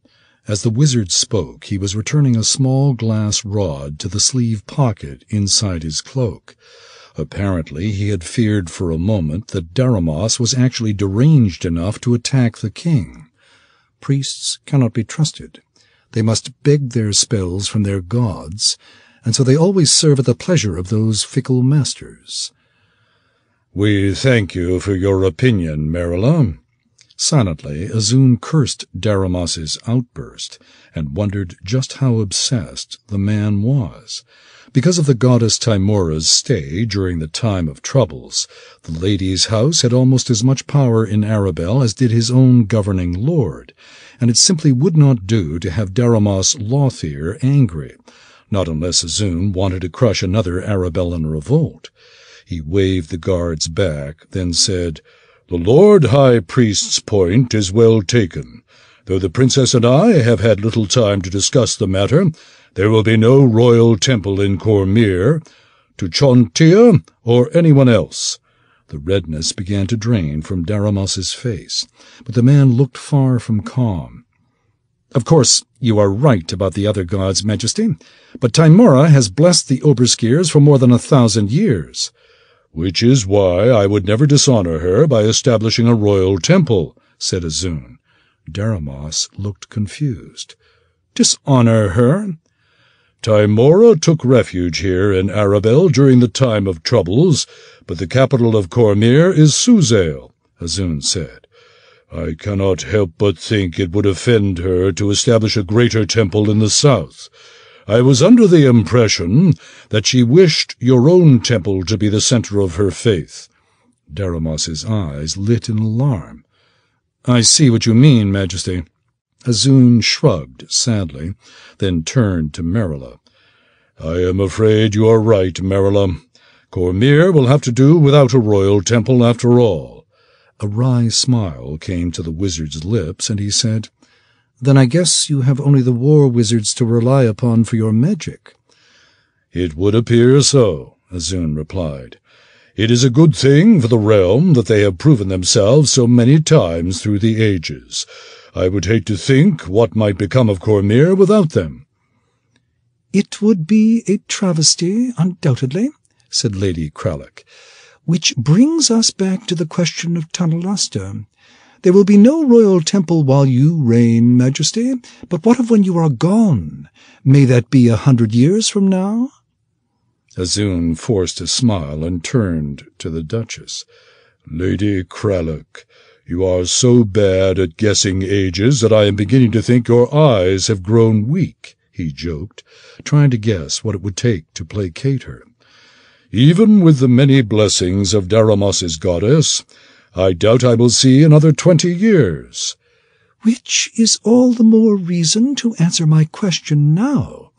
As the wizard spoke, he was returning a small glass rod to the sleeve pocket inside his cloak. Apparently he had feared for a moment that Daramos was actually deranged enough to attack the king. Priests cannot be trusted. They must beg their spells from their gods, and so they always serve at the pleasure of those fickle masters. We thank you for your opinion, Marilla. Silently, Azun cursed Daramos's outburst and wondered just how obsessed the man was. Because of the goddess Tymora's stay during the time of troubles, the lady's house had almost as much power in Arabelle as did his own governing lord, and it simply would not do to have Daramos Lothair angry, not unless Azun wanted to crush another Arabellan revolt. He waved the guards back, then said, The Lord High Priest's point is well taken. Though the princess and I have had little time to discuss the matter, there will be no royal temple in Cormyr, to Chontia or anyone else. The redness began to drain from Daramos's face, but the man looked far from calm. Of course, you are right about the other gods, Majesty, but Tymora has blessed the Oberskirs for more than 1,000 years. Which is why I would never dishonor her by establishing a royal temple, said Azun. Daramos looked confused. Dishonor her? Tymora took refuge here in Arabel during the time of troubles, but the capital of Cormyr is Suzail, Azun said. I cannot help but think it would offend her to establish a greater temple in the south. I was under the impression that she wished your own temple to be the center of her faith. Daramos's eyes lit in alarm. I see what you mean, Majesty. Azun shrugged sadly, then turned to Marilla. I am afraid you are right, Marilla. Cormyr will have to do without a royal temple after all. A wry smile came to the wizard's lips, and he said, Then I guess you have only the war wizards to rely upon for your magic. It would appear so, Azun replied. It is a good thing for the realm that they have proven themselves so many times through the ages. I would hate to think what might become of Cormyr without them. It would be a travesty, undoubtedly, said Lady Krallick. Which brings us back to the question of Tanalasta. There will be no royal temple while you reign, Majesty, but what of when you are gone? May that be 100 years from now? Azun forced a smile and turned to the Duchess. Lady Krallick, you are so bad at guessing ages that I am beginning to think your eyes have grown weak, he joked, trying to guess what it would take to placate her. Even with the many blessings of Daramos's goddess, I doubt I will see another 20 years. Which is all the more reason to answer my question now.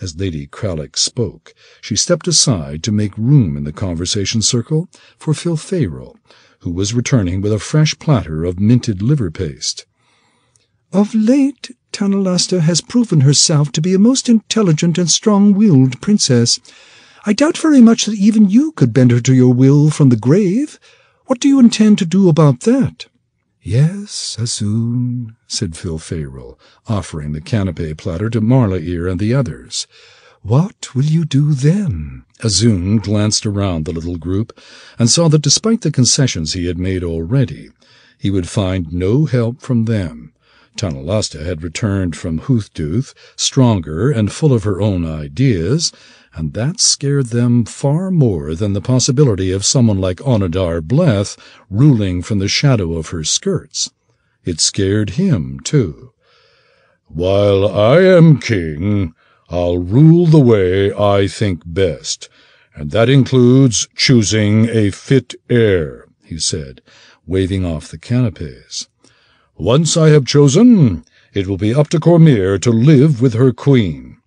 As Lady Krallick spoke, she stepped aside to make room in the conversation circle for Filfayro, who was returning with a fresh platter of minted liver paste. Of late, Tanalasta has proven herself to be a most intelligent and strong-willed princess. I doubt very much that even you could bend her to your will from the grave. What do you intend to do about that? Yes, Azun, said Filfayro, offering the canapé platter to Marla-Ear and the others. What will you do then? Azun glanced around the little group and saw that despite the concessions he had made already, he would find no help from them. Tanalasta had returned from Hoothduth, stronger and full of her own ideas, and that scared them far more than the possibility of someone like Onadar Bleth ruling from the shadow of her skirts. It scared him, too. While I am king, I'll rule the way I think best, and that includes choosing a fit heir, he said, waving off the canapés. Once I have chosen, it will be up to Cormyr to live with her queen.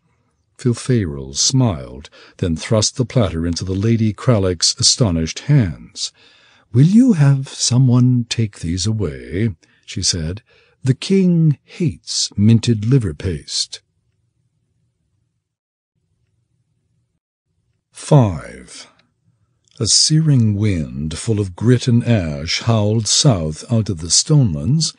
Filfayro smiled, then thrust the platter into the Lady Krallick's astonished hands. "Will you have someone take these away?" she said. "The king hates minted liver paste." 5. A searing wind full of grit and ash howled south out of the Stonelands,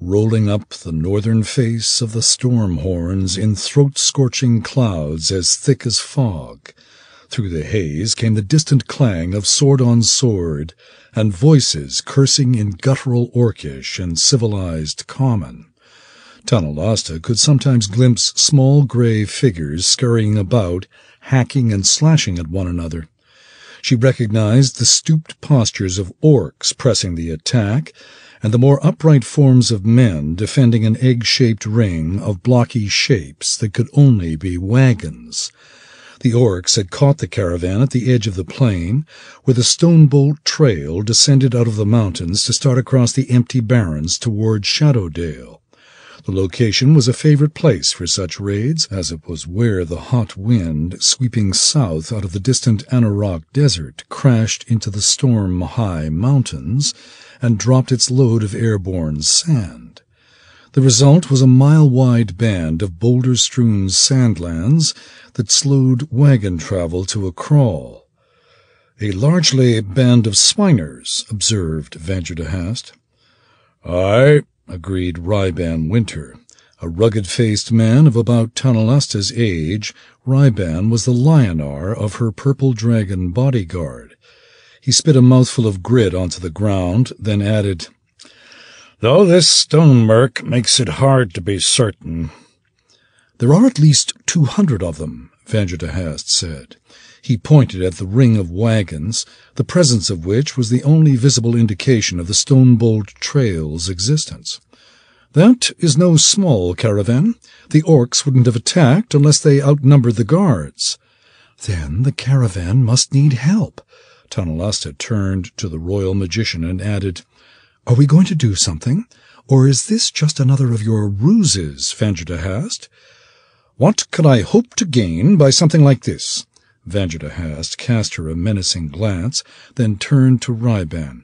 rolling up the northern face of the storm horns in throat-scorching clouds as thick as fog. Through the haze came the distant clang of sword on sword, and voices cursing in guttural Orcish and civilized common. Tanalasta could sometimes glimpse small grey figures scurrying about, hacking and slashing at one another. She recognized the stooped postures of orcs pressing the attack, and the more upright forms of men defending an egg-shaped ring of blocky shapes that could only be wagons. The orcs had caught the caravan at the edge of the plain, where the Stonebolt Trail descended out of the mountains to start across the empty barrens toward Shadowdale. The location was a favorite place for such raids, as it was where the hot wind, sweeping south out of the distant Anauroch Desert, crashed into the storm-high mountains and dropped its load of airborne sand. The result was a mile-wide band of boulder-strewn sandlands that slowed wagon travel to a crawl. "A largely band of swiners," observed Vanderhast. "Aye," agreed Ryban Winter. A rugged-faced man of about Tanalasta's age, Ryban was the Lionar of her purple dragon bodyguard. He spit a mouthful of grit onto the ground, then added, "Though this stone murk makes it hard to be certain." "There are at least 200 of them," Vanderhast said. He pointed at the ring of wagons, the presence of which was the only visible indication of the Stonebolt Trail's existence. "That is no small caravan. The orcs wouldn't have attacked unless they outnumbered the guards." "Then the caravan must need help." Tanalasta turned to the royal magician and added, "Are we going to do something? Or is this just another of your ruses, Vanderhast?" "What could I hope to gain by something like this?" Vanderhast cast her a menacing glance, then turned to Ryban.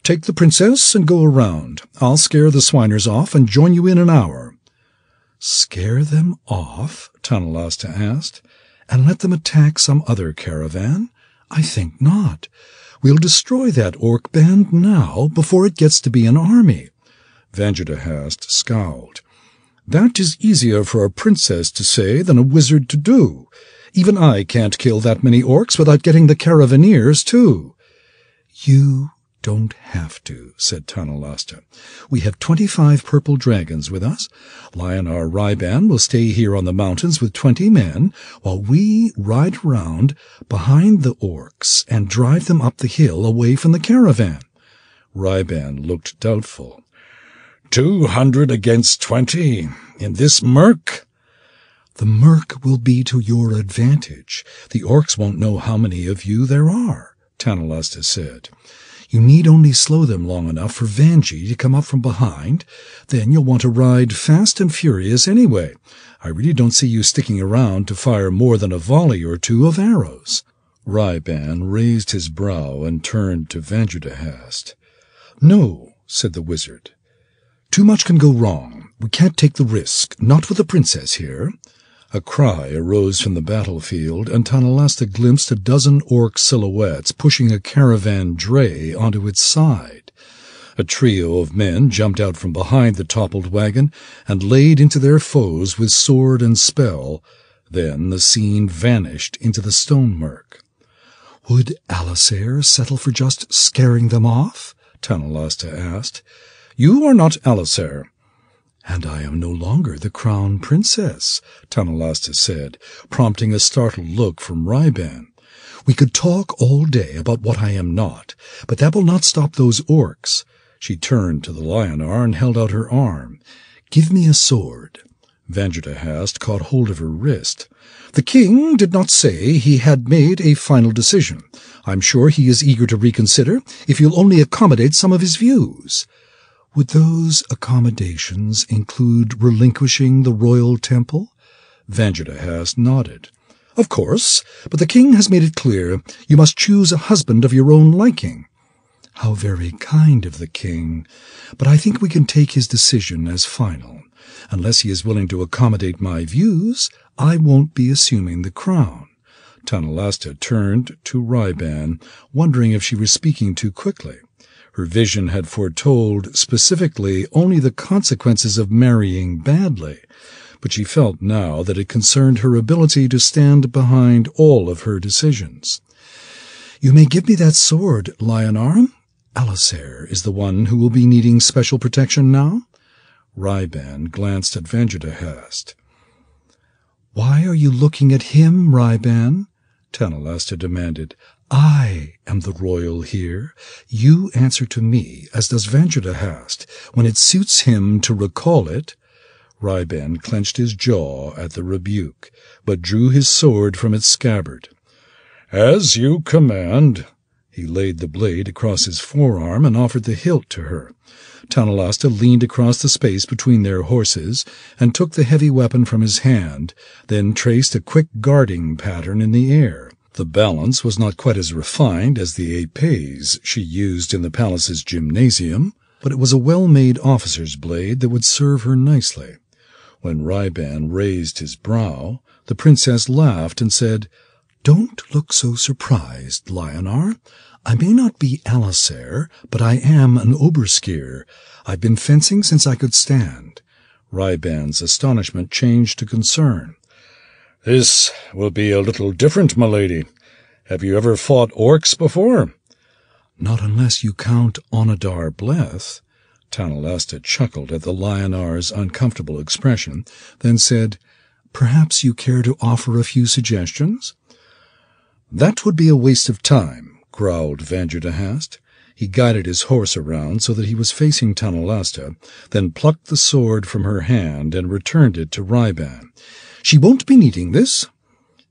"Take the princess and go around. I'll scare the swiners off and join you in an hour." "Scare them off?" Tanalasta asked. "And let them attack some other caravan? I think not. We'll destroy that orc band now before it gets to be an army." Vanderhast scowled. "That is easier for a princess to say than a wizard to do. Even I can't kill that many orcs without getting the caravaneers, too." "You don't have to," said Tanalasta. "We have 25 purple dragons with us. Lionar Ryban will stay here on the mountains with 20 men, while we ride around behind the orcs and drive them up the hill away from the caravan." Ryban looked doubtful. 200 against 20? In this murk?" "The murk will be to your advantage. The orcs won't know how many of you there are," Tanalasta said. "You need only slow them long enough for Vanji to come up from behind. Then you'll want to ride fast and furious anyway. I really don't see you sticking around to fire more than a volley or two of arrows." Ryban raised his brow and turned to Vanderhast. "No," said the wizard. "Too much can go wrong. We can't take the risk, not with the princess here." A cry arose from the battlefield, and Tanalasta glimpsed a dozen orc silhouettes pushing a caravan dray onto its side. A trio of men jumped out from behind the toppled wagon and laid into their foes with sword and spell. Then the scene vanished into the stone murk. "Would Alisair settle for just scaring them off?" Tanalasta asked. "You are not Alisair." "And I am no longer the crown princess," Tanalasta said, prompting a startled look from Ryban. "We could talk all day about what I am not, but that will not stop those orcs." She turned to the Lionar and held out her arm. "Give me a sword." Vanderhast caught hold of her wrist. "The king did not say he had made a final decision. I'm sure he is eager to reconsider, if you'll only accommodate some of his views." "Would those accommodations include relinquishing the royal temple?" Vanderhast nodded. "Of course, but the king has made it clear you must choose a husband of your own liking." "How very kind of the king. But I think we can take his decision as final. Unless he is willing to accommodate my views, I won't be assuming the crown." Tanalasta turned to Ryban, wondering if she was speaking too quickly. Her vision had foretold specifically only the consequences of marrying badly, but she felt now that it concerned her ability to stand behind all of her decisions. "You may give me that sword, Lionar. Alisair is the one who will be needing special protection now." Ryban glanced at Vanderhast. "Why are you looking at him, Ryban?" Tanalasta demanded. "I am the royal here. You answer to me, as does Vanderhast, when it suits him to recall it." Ryban clenched his jaw at the rebuke, but drew his sword from its scabbard. "As you command." He laid the blade across his forearm and offered the hilt to her. Tanalasta leaned across the space between their horses and took the heavy weapon from his hand, then traced a quick guarding pattern in the air. The balance was not quite as refined as the épées she used in the palace's gymnasium, but it was a well-made officer's blade that would serve her nicely. When Ryban raised his brow, the princess laughed and said, "Don't look so surprised, Lionar. I may not be Alisair, but I am an Oberskier. I've been fencing since I could stand." Ryban's astonishment changed to concern. "This will be a little different, my lady. Have you ever fought orcs before?" "Not unless you count Onadar Bleth." Tanalasta chuckled at the Lionar's uncomfortable expression, then said, "Perhaps you care to offer a few suggestions?" "That would be a waste of time," growled Vanderhast. He guided his horse around so that he was facing Tanalasta, then plucked the sword from her hand and returned it to Ryban. "She won't be needing this."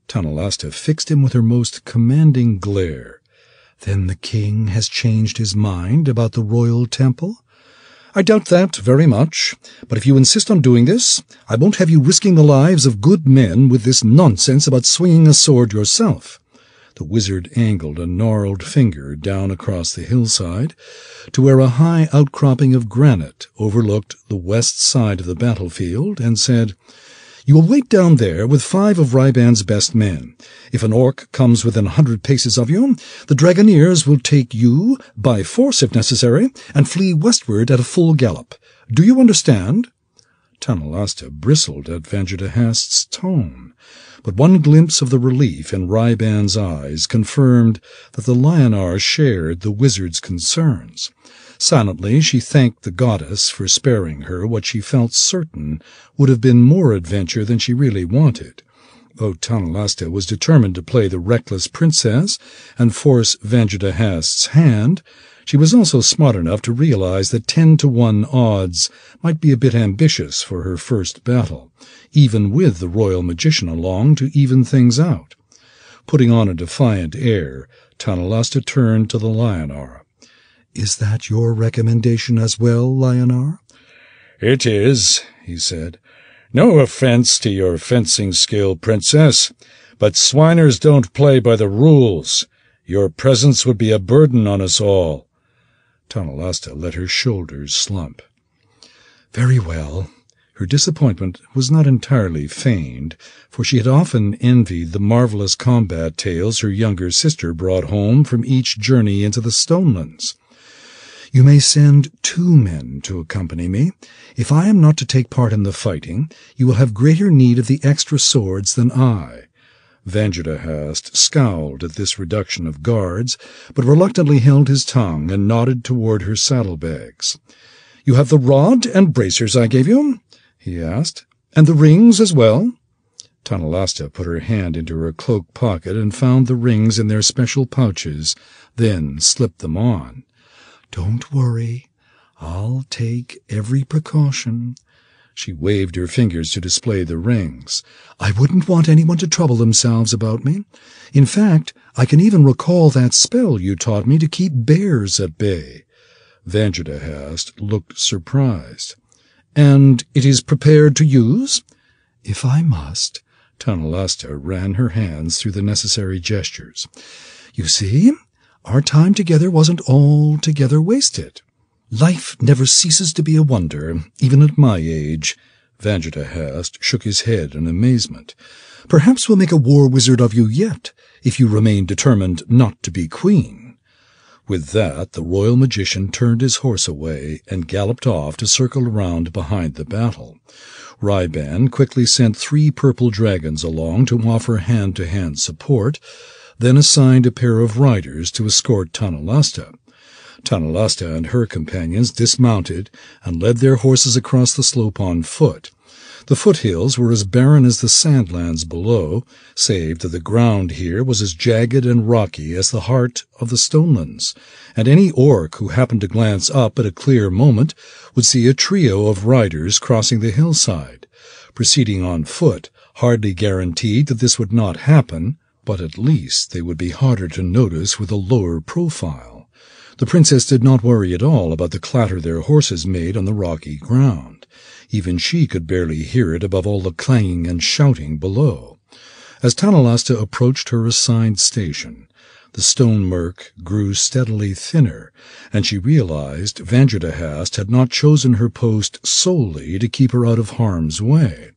Tanalasta fixed him with her most commanding glare. "Then the king has changed his mind about the royal temple?" "I doubt that very much, but if you insist on doing this, I won't have you risking the lives of good men with this nonsense about swinging a sword yourself." The wizard angled a gnarled finger down across the hillside to where a high outcropping of granite overlooked the west side of the battlefield and said, "You will wait down there with 5 of Ryban's best men. If an orc comes within 100 paces of you, the dragoneers will take you, by force if necessary, and flee westward at a full gallop. Do you understand?" Tanalasta bristled at Vanderhast's tone, but one glimpse of the relief in Ryban's eyes confirmed that the Lionar shared the wizard's concerns. Silently she thanked the goddess for sparing her what she felt certain would have been more adventure than she really wanted. Though Tanalasta was determined to play the reckless princess and force Vanderhast's hand, she was also smart enough to realize that 10-to-1 odds might be a bit ambitious for her first battle, even with the royal magician along to even things out. Putting on a defiant air, Tanalasta turned to the Lionar. "Is that your recommendation as well, Lionar?" "It is," he said. "No offense to your fencing skill, princess, but swiners don't play by the rules. Your presence would be a burden on us all." Tanalasta let her shoulders slump. "Very well." Her disappointment was not entirely feigned, for she had often envied the marvelous combat tales her younger sister brought home from each journey into the Stonelands. "You may send 2 men to accompany me. If I am not to take part in the fighting, you will have greater need of the extra swords than I." Vanderhast scowled at this reduction of guards, but reluctantly held his tongue and nodded toward her saddlebags. "You have the rod and bracers I gave you?" he asked. "And the rings as well?" Tanalasta put her hand into her cloak pocket and found the rings in their special pouches, then slipped them on. "Don't worry. I'll take every precaution." She waved her fingers to display the rings. "I wouldn't want anyone to trouble themselves about me. In fact, I can even recall that spell you taught me to keep bears at bay." Vanderhast looked surprised. "And it is prepared to use?" "If I must." Tanalasta ran her hands through the necessary gestures. "You see, our time together wasn't altogether wasted." "Life never ceases to be a wonder, even at my age." Vanderhast shook his head in amazement. "Perhaps we'll make a war wizard of you yet, if you remain determined not to be queen." With that, the royal magician turned his horse away and galloped off to circle around behind the battle. Ryban quickly sent 3 purple dragons along to offer hand-to-hand support, then assigned a pair of riders to escort Tanalasta. Tanalasta and her companions dismounted and led their horses across the slope on foot. The foothills were as barren as the sandlands below, save that the ground here was as jagged and rocky as the heart of the Stonelands, and any orc who happened to glance up at a clear moment would see a trio of riders crossing the hillside. Proceeding on foot hardly guaranteed that this would not happen, but at least they would be harder to notice with a lower profile. The princess did not worry at all about the clatter their horses made on the rocky ground. Even she could barely hear it above all the clanging and shouting below. As Tanalasta approached her assigned station, the stone murk grew steadily thinner, and she realized Vanderhast had not chosen her post solely to keep her out of harm's way.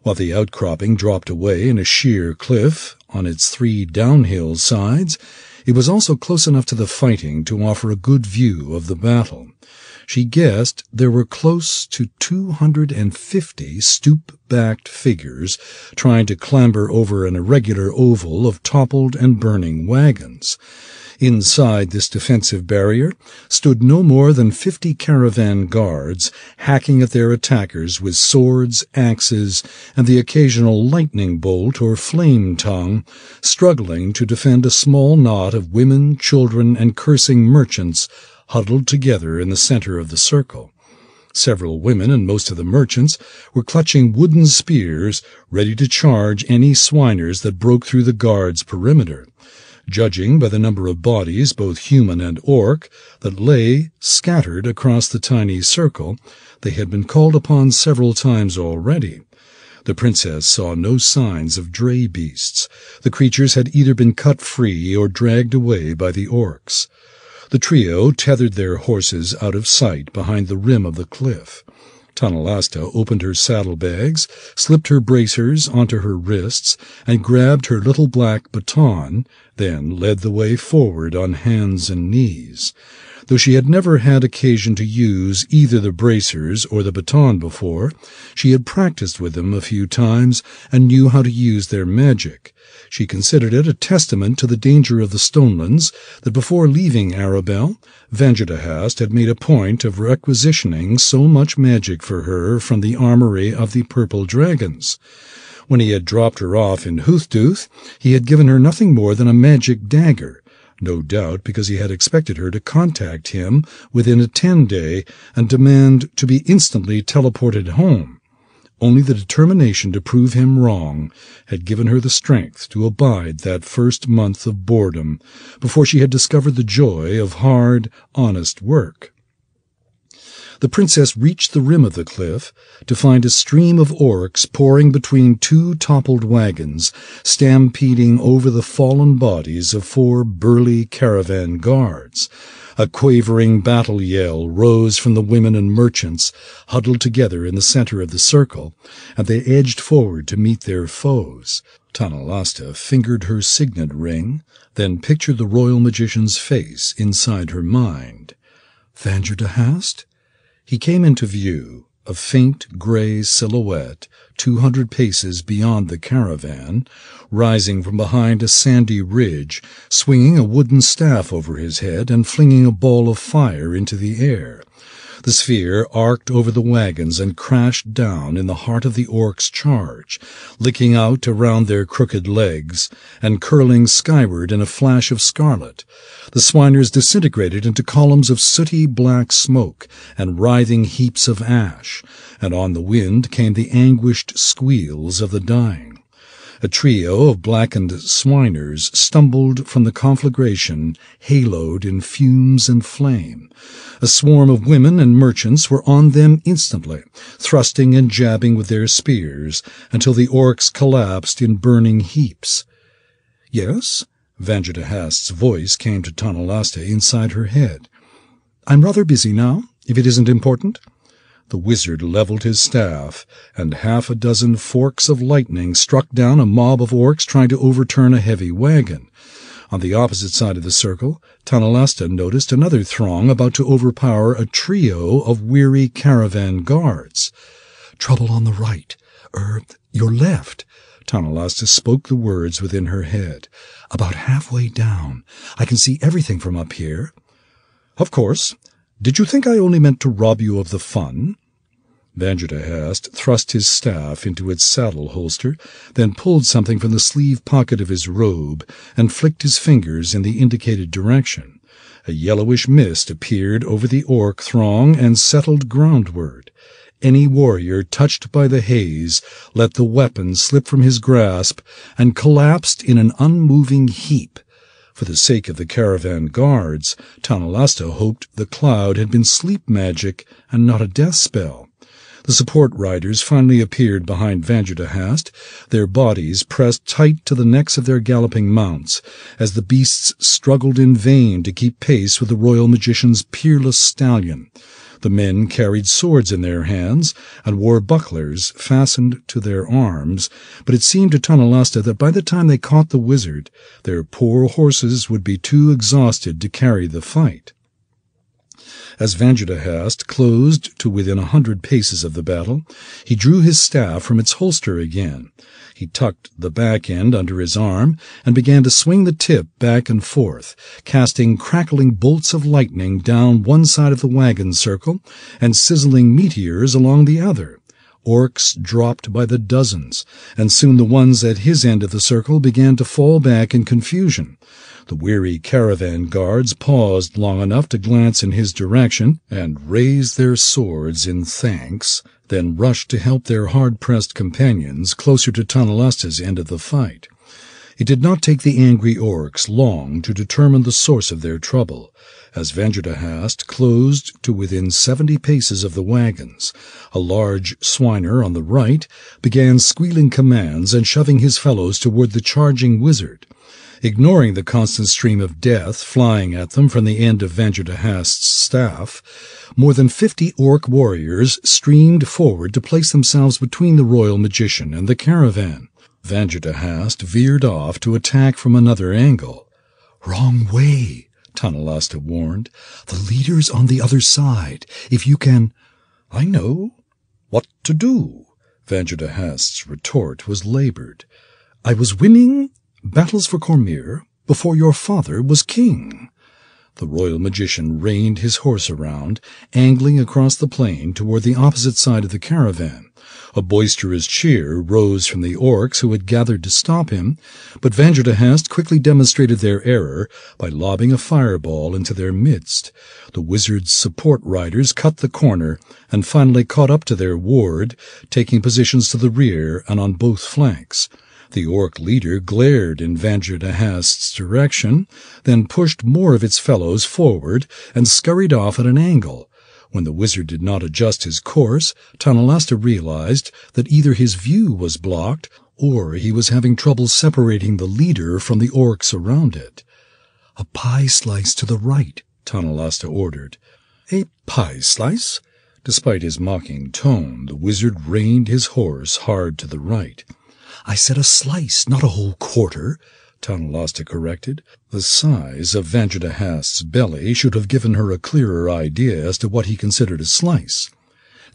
While the outcropping dropped away in a sheer cliff on its 3 downhill sides, it was also close enough to the fighting to offer a good view of the battle. She guessed there were close to 250 stoop-backed figures trying to clamber over an irregular oval of toppled and burning wagons. Inside this defensive barrier stood no more than 50 caravan guards, hacking at their attackers with swords, axes, and the occasional lightning bolt or flame tongue, struggling to defend a small knot of women, children, and cursing merchants huddled together in the center of the circle. Several women and most of the merchants were clutching wooden spears, ready to charge any swiners that broke through the guards' perimeter. Judging by the number of bodies, both human and orc, that lay scattered across the tiny circle, they had been called upon several times already. The princess saw no signs of dray beasts. The creatures had either been cut free or dragged away by the orcs. The trio tethered their horses out of sight behind the rim of the cliff. Tanalasta opened her saddlebags, slipped her bracers onto her wrists, and grabbed her little black baton, then led the way forward on hands and knees. Though she had never had occasion to use either the bracers or the baton before, she had practiced with them a few times and knew how to use their magic. She considered it a testament to the danger of the Stonelands that before leaving Arabel, Vanjadahast had made a point of requisitioning so much magic for her from the armory of the purple dragons. When he had dropped her off in Hoothduth, he had given her nothing more than a magic dagger, no doubt because he had expected her to contact him within a 10-day and demand to be instantly teleported home. Only the determination to prove him wrong had given her the strength to abide that first month of boredom before she had discovered the joy of hard, honest work. The princess reached the rim of the cliff to find a stream of orcs pouring between two toppled wagons, stampeding over the fallen bodies of 4 burly caravan guards. A quavering battle yell rose from the women and merchants huddled together in the center of the circle, and they edged forward to meet their foes. Tanalasta fingered her signet ring, then pictured the royal magician's face inside her mind. Vanjadahast? He came into view, a faint gray silhouette 200 paces beyond the caravan, rising from behind a sandy ridge, swinging a wooden staff over his head and flinging a ball of fire into the air. The sphere arced over the wagons and crashed down in the heart of the orcs' charge, licking out around their crooked legs and curling skyward in a flash of scarlet. The swiners disintegrated into columns of sooty black smoke and writhing heaps of ash, and on the wind came the anguished squeals of the dying. A trio of blackened swiners stumbled from the conflagration, haloed in fumes and flame. A swarm of women and merchants were on them instantly, thrusting and jabbing with their spears until the orcs collapsed in burning heaps. "Yes?" Vanjadahast's voice came to Tanalasta inside her head. "I'm rather busy now, if it isn't important." The wizard leveled his staff, and 6 forks of lightning struck down a mob of orcs trying to overturn a heavy wagon. On the opposite side of the circle, Tanalasta noticed another throng about to overpower a trio of weary caravan guards. "Trouble on the right. Your left." Tanalasta spoke the words within her head. "About halfway down. I can see everything from up here." "Of course. Did you think I only meant to rob you of the fun?" Vanjadahast thrust his staff into its saddle holster, then pulled something from the sleeve pocket of his robe and flicked his fingers in the indicated direction. A yellowish mist appeared over the orc throng and settled groundward. Any warrior touched by the haze let the weapon slip from his grasp and collapsed in an unmoving heap. For the sake of the caravan guards, Tanalasta hoped the cloud had been sleep magic and not a death spell. The support riders finally appeared behind Vanjadahast, their bodies pressed tight to the necks of their galloping mounts, as the beasts struggled in vain to keep pace with the royal magician's peerless stallion. The men carried swords in their hands and wore bucklers fastened to their arms, but it seemed to Tanalasta that by the time they caught the wizard, their poor horses would be too exhausted to carry the fight. As Vanjidahast closed to within 100 paces of the battle, he drew his staff from its holster again. He tucked the back end under his arm and began to swing the tip back and forth, casting crackling bolts of lightning down one side of the wagon circle and sizzling meteors along the other. Orcs dropped by the dozens, and soon the ones at his end of the circle began to fall back in confusion. The weary caravan guards paused long enough to glance in his direction and raise their swords in thanks, then rushed to help their hard-pressed companions closer to Tanalasta's end of the fight. It did not take the angry orcs long to determine the source of their trouble. As Vanjidahast closed to within 70 paces of the wagons, a large swiner on the right began squealing commands and shoving his fellows toward the charging wizard. Ignoring the constant stream of death flying at them from the end of Vanjidahast's staff, more than 50 orc warriors streamed forward to place themselves between the royal magician and the caravan. Vanjidahast veered off to attack from another angle. "Wrong way," Tanalasta warned. "The leader's on the other side. If you can—" "I know what to do." Vanjidahast's retort was labored. "I was winning battles for Cormyr before your father was king." The royal magician reined his horse around, angling across the plain toward the opposite side of the caravan. A boisterous cheer rose from the orcs who had gathered to stop him, but Vanjidahast quickly demonstrated their error by lobbing a fireball into their midst. The wizard's support riders cut the corner and finally caught up to their ward, taking positions to the rear and on both flanks. The orc leader glared in Vanjidahast's direction, then pushed more of its fellows forward and scurried off at an angle. When the wizard did not adjust his course, Tanalasta realized that either his view was blocked or he was having trouble separating the leader from the orcs around it. "A pie slice to the right," Tanalasta ordered. "A pie slice?" Despite his mocking tone, the wizard reined his horse hard to the right. "I said a slice, not a whole quarter," Tanalasta corrected. The size of Vanjidahast's belly should have given her a clearer idea as to what he considered a slice.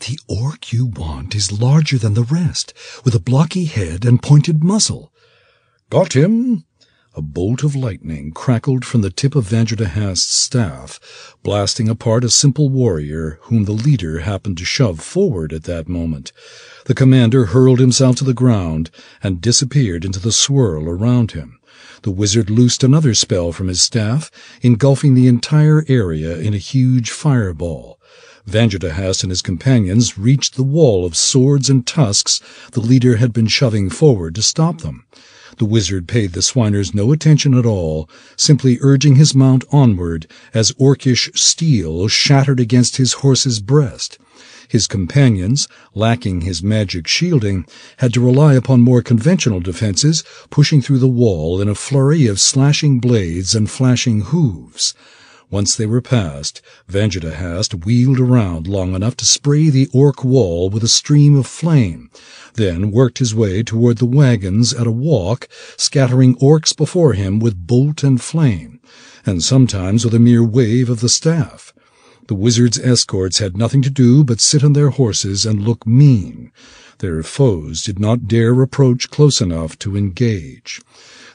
"The orc you want is larger than the rest, with a blocky head and pointed muzzle." "Got him!" A bolt of lightning crackled from the tip of Vanjidahast's staff, blasting apart a simple warrior whom the leader happened to shove forward at that moment. The commander hurled himself to the ground and disappeared into the swirl around him. The wizard loosed another spell from his staff, engulfing the entire area in a huge fireball. Vanjidahast and his companions reached the wall of swords and tusks the leader had been shoving forward to stop them. The wizard paid the Swiners no attention at all, simply urging his mount onward as orcish steel shattered against his horse's breast. His companions, lacking his magic shielding, had to rely upon more conventional defenses, pushing through the wall in a flurry of slashing blades and flashing hooves. Once they were past, Vanjidahast wheeled around long enough to spray the orc wall with a stream of flame, then worked his way toward the wagons at a walk, scattering orcs before him with bolt and flame, and sometimes with a mere wave of the staff. The wizard's escorts had nothing to do but sit on their horses and look mean. Their foes did not dare approach close enough to engage.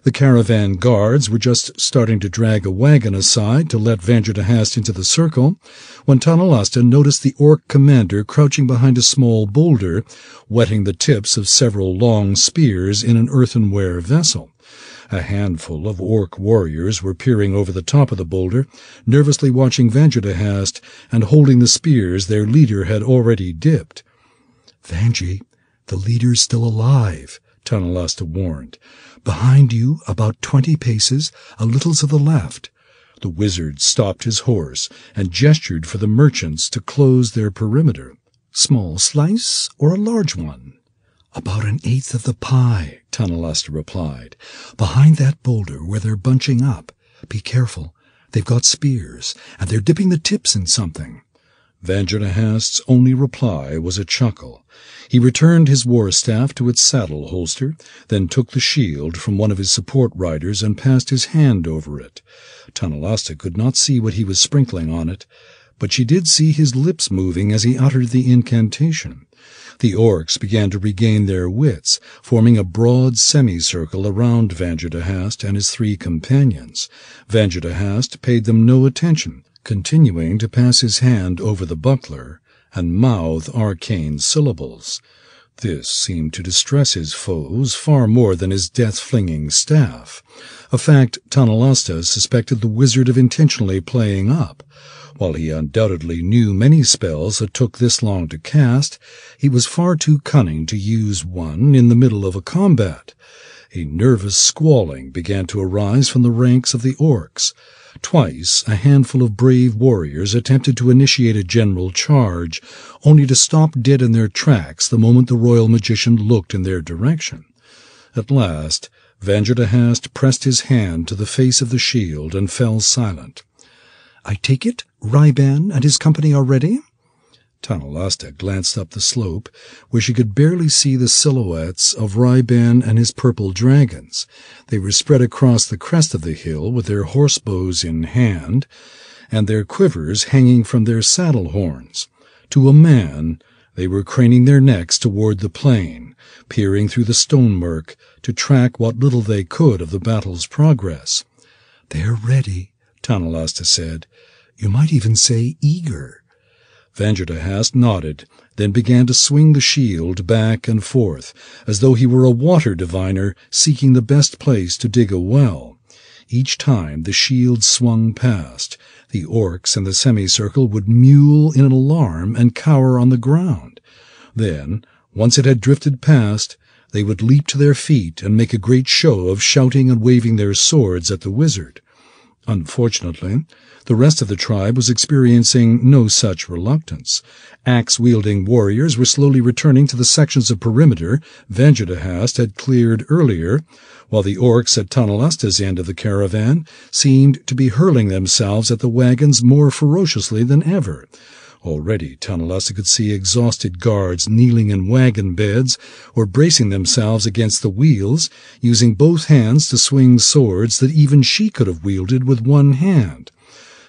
The caravan guards were just starting to drag a wagon aside to let Vanjidahast into the circle when Tanalasta noticed the orc commander crouching behind a small boulder, wetting the tips of several long spears in an earthenware vessel. A handful of orc warriors were peering over the top of the boulder, nervously watching Vanjidahast and holding the spears their leader had already dipped. "Vanji, the leader's still alive," Tanalasta warned. "Behind you, about 20 paces, a little to the left." The wizard stopped his horse and gestured for the merchants to close their perimeter. "Small slice or a large one?" "About an eighth of the pie," Tanalasta replied. "Behind that boulder where they're bunching up. Be careful. They've got spears, and they're dipping the tips in something." Vanjidahast's only reply was a chuckle. He returned his war staff to its saddle holster, then took the shield from one of his support riders and passed his hand over it. Tanalasta could not see what he was sprinkling on it, but she did see his lips moving as he uttered the incantation. The orcs began to regain their wits, forming a broad semicircle around Vanjerdahast and his 3 companions. Vanjerdahast paid them no attention, continuing to pass his hand over the buckler and mouth arcane syllables. This seemed to distress his foes far more than his death-flinging staff, a fact Tanalasta suspected the wizard of intentionally playing up. While he undoubtedly knew many spells that took this long to cast, he was far too cunning to use one in the middle of a combat. A nervous squalling began to arise from the ranks of the orcs. Twice a handful of brave warriors attempted to initiate a general charge, only to stop dead in their tracks the moment the royal magician looked in their direction. At last, Vanjerdahast pressed his hand to the face of the shield and fell silent. "I take it Rai-Ban and his company are ready?" Tanalasta glanced up the slope, where she could barely see the silhouettes of Rai-Ban and his purple dragons. They were spread across the crest of the hill with their horsebows in hand, and their quivers hanging from their saddle horns. To a man, they were craning their necks toward the plain, peering through the stone-murk to track what little they could of the battle's progress. "They're ready," Tanalasta said. "You might even say eager." Vanjerdahast nodded, then began to swing the shield back and forth, as though he were a water diviner seeking the best place to dig a well. Each time the shield swung past, the orcs in the semicircle would mewl in alarm and cower on the ground. Then, once it had drifted past, they would leap to their feet and make a great show of shouting and waving their swords at the wizard. Unfortunately, the rest of the tribe was experiencing no such reluctance. Axe-wielding warriors were slowly returning to the sections of perimeter Vanjerdahast had cleared earlier, while the orcs at Tanalasta's end of the caravan seemed to be hurling themselves at the wagons more ferociously than ever. Already Tanalasta could see exhausted guards kneeling in wagon beds or bracing themselves against the wheels, using both hands to swing swords that even she could have wielded with one hand.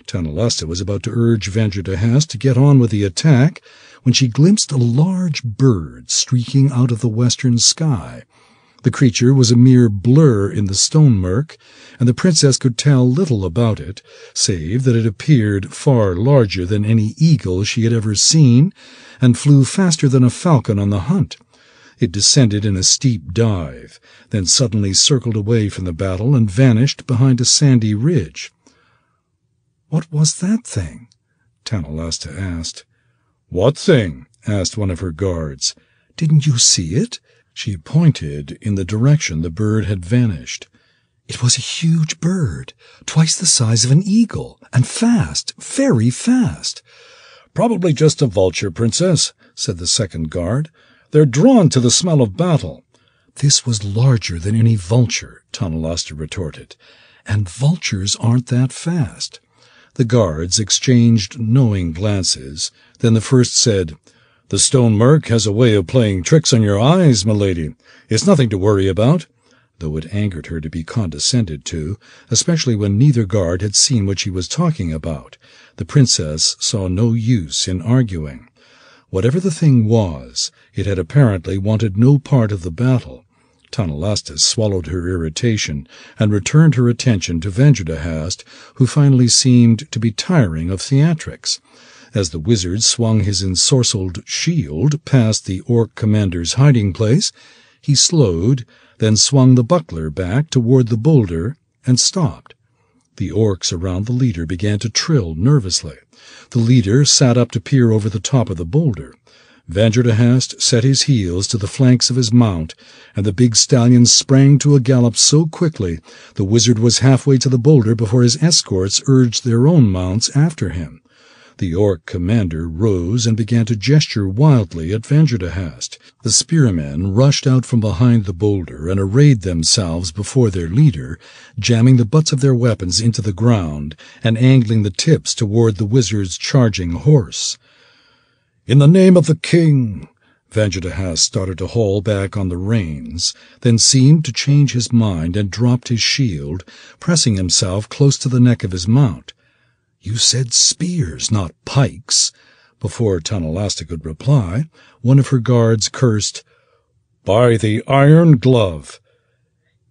Tanalasta was about to urge Vanjerdahast to get on with the attack when she glimpsed a large bird streaking out of the western sky. The creature was a mere blur in the stone-murk, and the princess could tell little about it, save that it appeared far larger than any eagle she had ever seen, and flew faster than a falcon on the hunt. It descended in a steep dive, then suddenly circled away from the battle and vanished behind a sandy ridge. "What was that thing?" Tanalasta asked. "What thing?" asked one of her guards. "Didn't you see it?" She pointed in the direction the bird had vanished. "It was a huge bird, twice the size of an eagle, and fast, very fast." "Probably just a vulture, Princess," said the second guard. "They're drawn to the smell of battle." "This was larger than any vulture," Tanalasta retorted, "and vultures aren't that fast." The guards exchanged knowing glances. Then the first said, "The stone-murk has a way of playing tricks on your eyes, milady. It's nothing to worry about," though it angered her to be condescended to, especially when neither guard had seen what she was talking about. The princess saw no use in arguing. Whatever the thing was, it had apparently wanted no part of the battle. Tanalasta swallowed her irritation and returned her attention to Vanjerdahast, who finally seemed to be tiring of theatrics. As the wizard swung his ensorcelled shield past the orc commander's hiding place, he slowed, then swung the buckler back toward the boulder and stopped. The orcs around the leader began to trill nervously. The leader sat up to peer over the top of the boulder. Vanjerdahast set his heels to the flanks of his mount, and the big stallion sprang to a gallop so quickly the wizard was halfway to the boulder before his escorts urged their own mounts after him. The orc commander rose and began to gesture wildly at Vanjerdahast. The spearmen rushed out from behind the boulder and arrayed themselves before their leader, jamming the butts of their weapons into the ground and angling the tips toward the wizard's charging horse. "In the name of the king!" Vanjerdahast started to haul back on the reins, then seemed to change his mind and dropped his shield, pressing himself close to the neck of his mount. "You said spears, not pikes." Before Tanalasta could reply, one of her guards cursed, "By the iron glove!"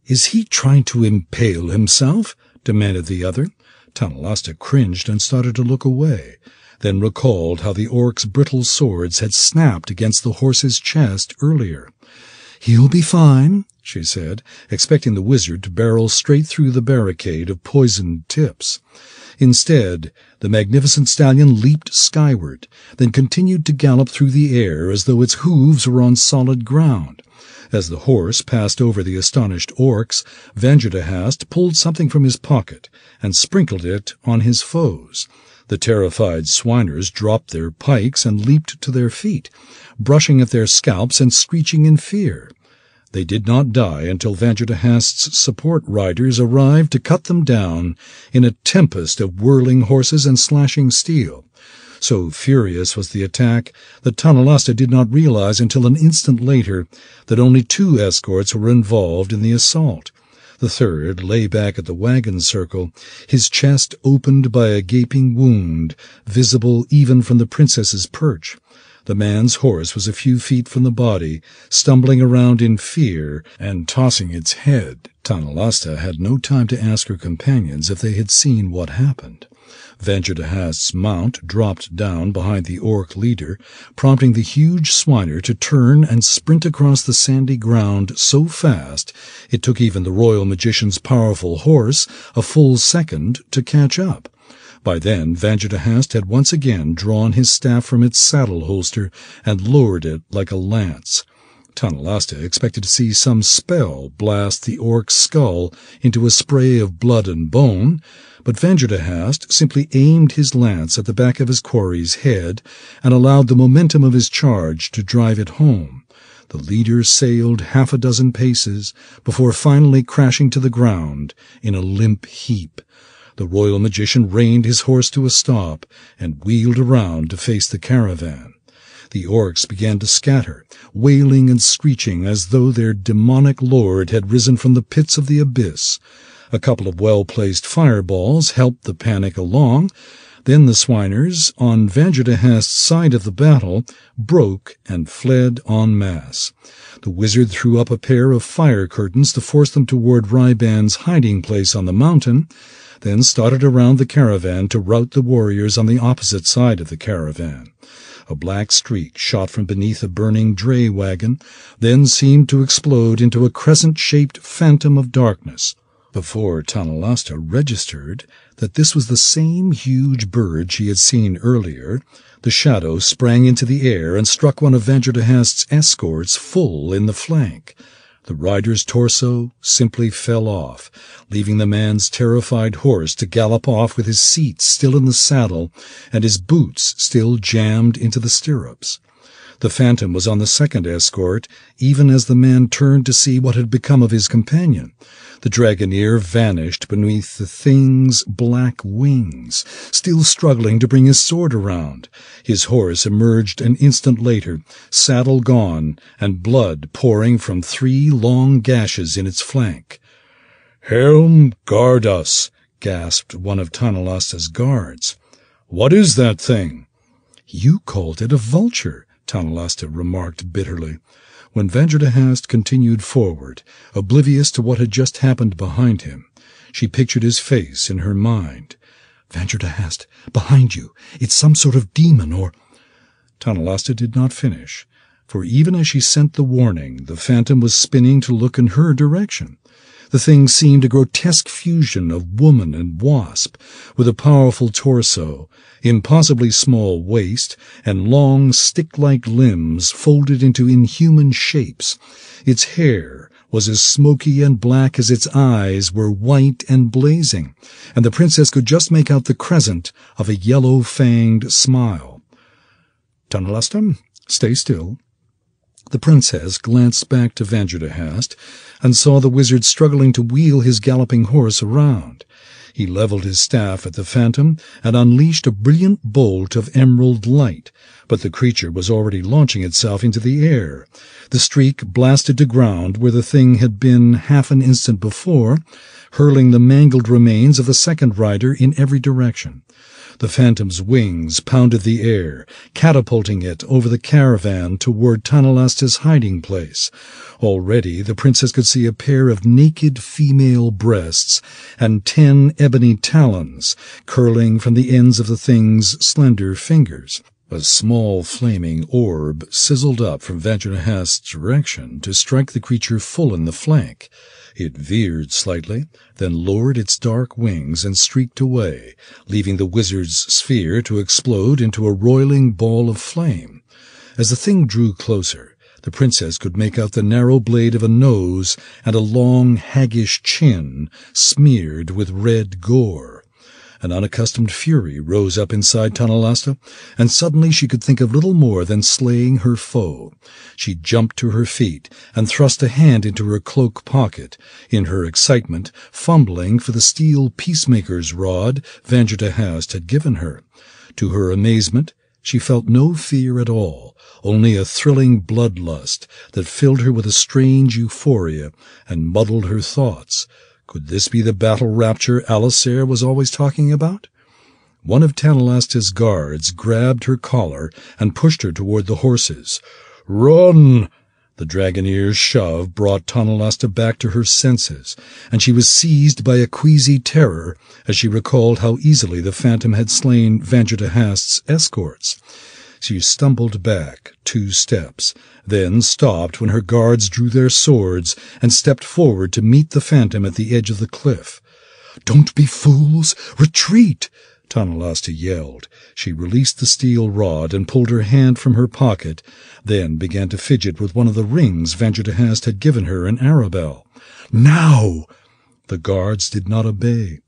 "Is he trying to impale himself?" demanded the other. Tanalasta cringed and started to look away, then recalled how the orc's brittle swords had snapped against the horse's chest earlier. "He'll be fine," she said, expecting the wizard to barrel straight through the barricade of poisoned tips. Instead, the magnificent stallion leaped skyward, then continued to gallop through the air as though its hooves were on solid ground. As the horse passed over the astonished orcs, Vanjadahast pulled something from his pocket and sprinkled it on his foes. The terrified swiners dropped their pikes and leaped to their feet, brushing at their scalps and screeching in fear. They did not die until Vanjadahast's support riders arrived to cut them down in a tempest of whirling horses and slashing steel. So furious was the attack that Tanalasta did not realize until an instant later that only 2 escorts were involved in the assault. The third lay back at the wagon circle, his chest opened by a gaping wound, visible even from the princess's perch. The man's horse was a few feet from the body, stumbling around in fear and tossing its head. Tanalasta had no time to ask her companions if they had seen what happened. Vanjadahast's mount dropped down behind the orc leader, prompting the huge swiner to turn and sprint across the sandy ground so fast it took even the royal magician's powerful horse a full second to catch up. By then, Vanjadahast had once again drawn his staff from its saddle holster and lowered it like a lance. Tanalasta expected to see some spell blast the orc's skull into a spray of blood and bone, but Vanjadahast simply aimed his lance at the back of his quarry's head and allowed the momentum of his charge to drive it home. The leader sailed 6 paces before finally crashing to the ground in a limp heap. The royal magician reined his horse to a stop and wheeled around to face the caravan. The orcs began to scatter, wailing and screeching as though their demonic lord had risen from the pits of the abyss. A couple of well-placed fireballs helped the panic along. Then the swiners, on Vanjadahast's side of the battle, broke and fled en masse. The wizard threw up a pair of fire curtains to force them toward Ryban's hiding place on the mountain, then started around the caravan to rout the warriors on the opposite side of the caravan. A black streak shot from beneath a burning dray wagon, then seemed to explode into a crescent-shaped phantom of darkness. Before Tanalasta registered that this was the same huge bird she had seen earlier, the shadow sprang into the air and struck one of Vanjadahast's escorts full in the flank. The rider's torso simply fell off, leaving the man's terrified horse to gallop off with his seat still in the saddle and his boots still jammed into the stirrups. The phantom was on the second escort, even as the man turned to see what had become of his companion. The dragoneer vanished beneath the thing's black wings, still struggling to bring his sword around. His horse emerged an instant later, saddle gone, and blood pouring from 3 long gashes in its flank. "Helm, guard us," gasped one of Tanalasta's guards. "What is that thing?" "You called it a vulture," Tanalasta remarked bitterly. When Vanjadahast continued forward, oblivious to what had just happened behind him, she pictured his face in her mind. "Vanjadahast, behind you! It's some sort of demon or—" Tanalasta did not finish, for even as she sent the warning, the phantom was spinning to look in her direction. The thing seemed a grotesque fusion of woman and wasp, with a powerful torso, impossibly small waist, and long, stick-like limbs folded into inhuman shapes. Its hair was as smoky and black as its eyes were white and blazing, and the princess could just make out the crescent of a yellow-fanged smile. "Tanalasta, stay still." The princess glanced back to Vanjadahast and saw the wizard struggling to wheel his galloping horse around. He leveled his staff at the phantom and unleashed a brilliant bolt of emerald light, but the creature was already launching itself into the air. The streak blasted to ground where the thing had been half an instant before, hurling the mangled remains of the second rider in every direction. The phantom's wings pounded the air, catapulting it over the caravan toward Tanalasta's hiding place. Already the princess could see a pair of naked female breasts and 10 ebony talons curling from the ends of the thing's slender fingers. A small flaming orb sizzled up from Vajrahast's direction to strike the creature full in the flank. It veered slightly, then lowered its dark wings and streaked away, leaving the wizard's sphere to explode into a roiling ball of flame. As the thing drew closer, the princess could make out the narrow blade of a nose and a long, haggish chin smeared with red gore. An unaccustomed fury rose up inside Tanalasta, and suddenly she could think of little more than slaying her foe. She jumped to her feet and thrust a hand into her cloak pocket, in her excitement fumbling for the steel peacemaker's rod Vanjardahast had given her. To her amazement, she felt no fear at all, only a thrilling bloodlust that filled her with a strange euphoria and muddled her thoughts. Could this be the battle rapture Alisair was always talking about? One of Tanalasta's guards grabbed her collar and pushed her toward the horses. "Run!" The Dragoneer's shove brought Tanalasta back to her senses, and she was seized by a queasy terror as she recalled how easily the phantom had slain Vanjardahast's escorts. She stumbled back 2 steps, then stopped when her guards drew their swords and stepped forward to meet the phantom at the edge of the cliff. "Don't be fools! Retreat!" Tanalasta yelled. She released the steel rod and pulled her hand from her pocket, then began to fidget with one of the rings Vanjardahast had given her in Arabelle. "Now!" The guards did not obey.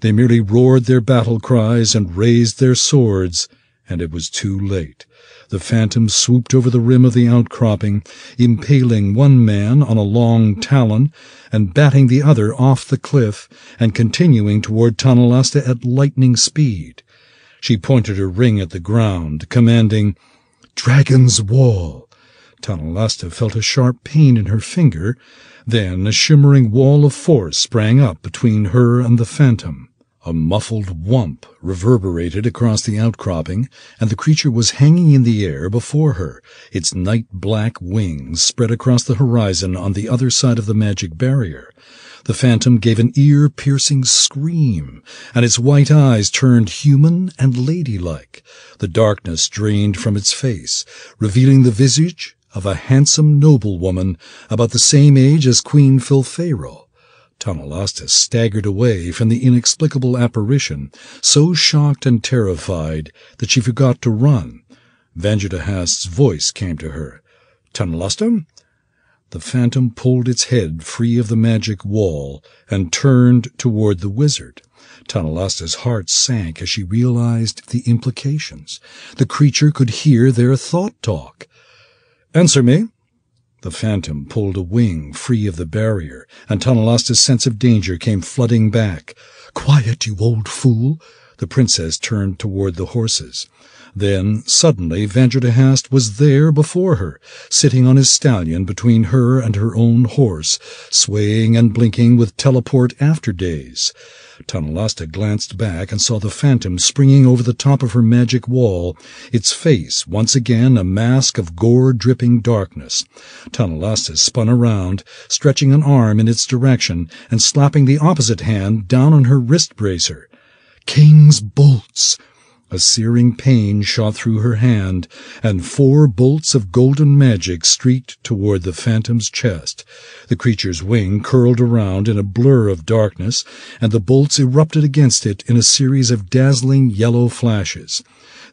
They merely roared their battle cries and raised their swords, and it was too late. The phantom swooped over the rim of the outcropping, impaling one man on a long talon and batting the other off the cliff and continuing toward Tanalasta at lightning speed. She pointed her ring at the ground, commanding, "Dragon's Wall." Tanalasta felt a sharp pain in her finger. Then a shimmering wall of force sprang up between her and the phantom. A muffled whump reverberated across the outcropping, and the creature was hanging in the air before her, its night-black wings spread across the horizon on the other side of the magic barrier. The phantom gave an ear-piercing scream, and its white eyes turned human and ladylike. The darkness drained from its face, revealing the visage of a handsome noblewoman about the same age as Queen Filfaro. Tanalasta staggered away from the inexplicable apparition, so shocked and terrified that she forgot to run. Vanjardahast's voice came to her. "Tanalasta?" The phantom pulled its head free of the magic wall and turned toward the wizard. Tanalasta's heart sank as she realized the implications. The creature could hear their thought-talk. "Answer me." The phantom pulled a wing free of the barrier, and Tanalasta's sense of danger came flooding back. "Quiet, you old fool!" The princess turned toward the horses. Then, suddenly, Vanjardahast was there before her, sitting on his stallion between her and her own horse, swaying and blinking with teleport afterdays. Tanalasta glanced back and saw the phantom springing over the top of her magic wall, its face once again a mask of gore-dripping darkness. Tanalasta spun around, stretching an arm in its direction and slapping the opposite hand down on her wrist bracer. "King's bolts!" A searing pain shot through her hand, and 4 bolts of golden magic streaked toward the phantom's chest. The creature's wing curled around in a blur of darkness, and the bolts erupted against it in a series of dazzling yellow flashes.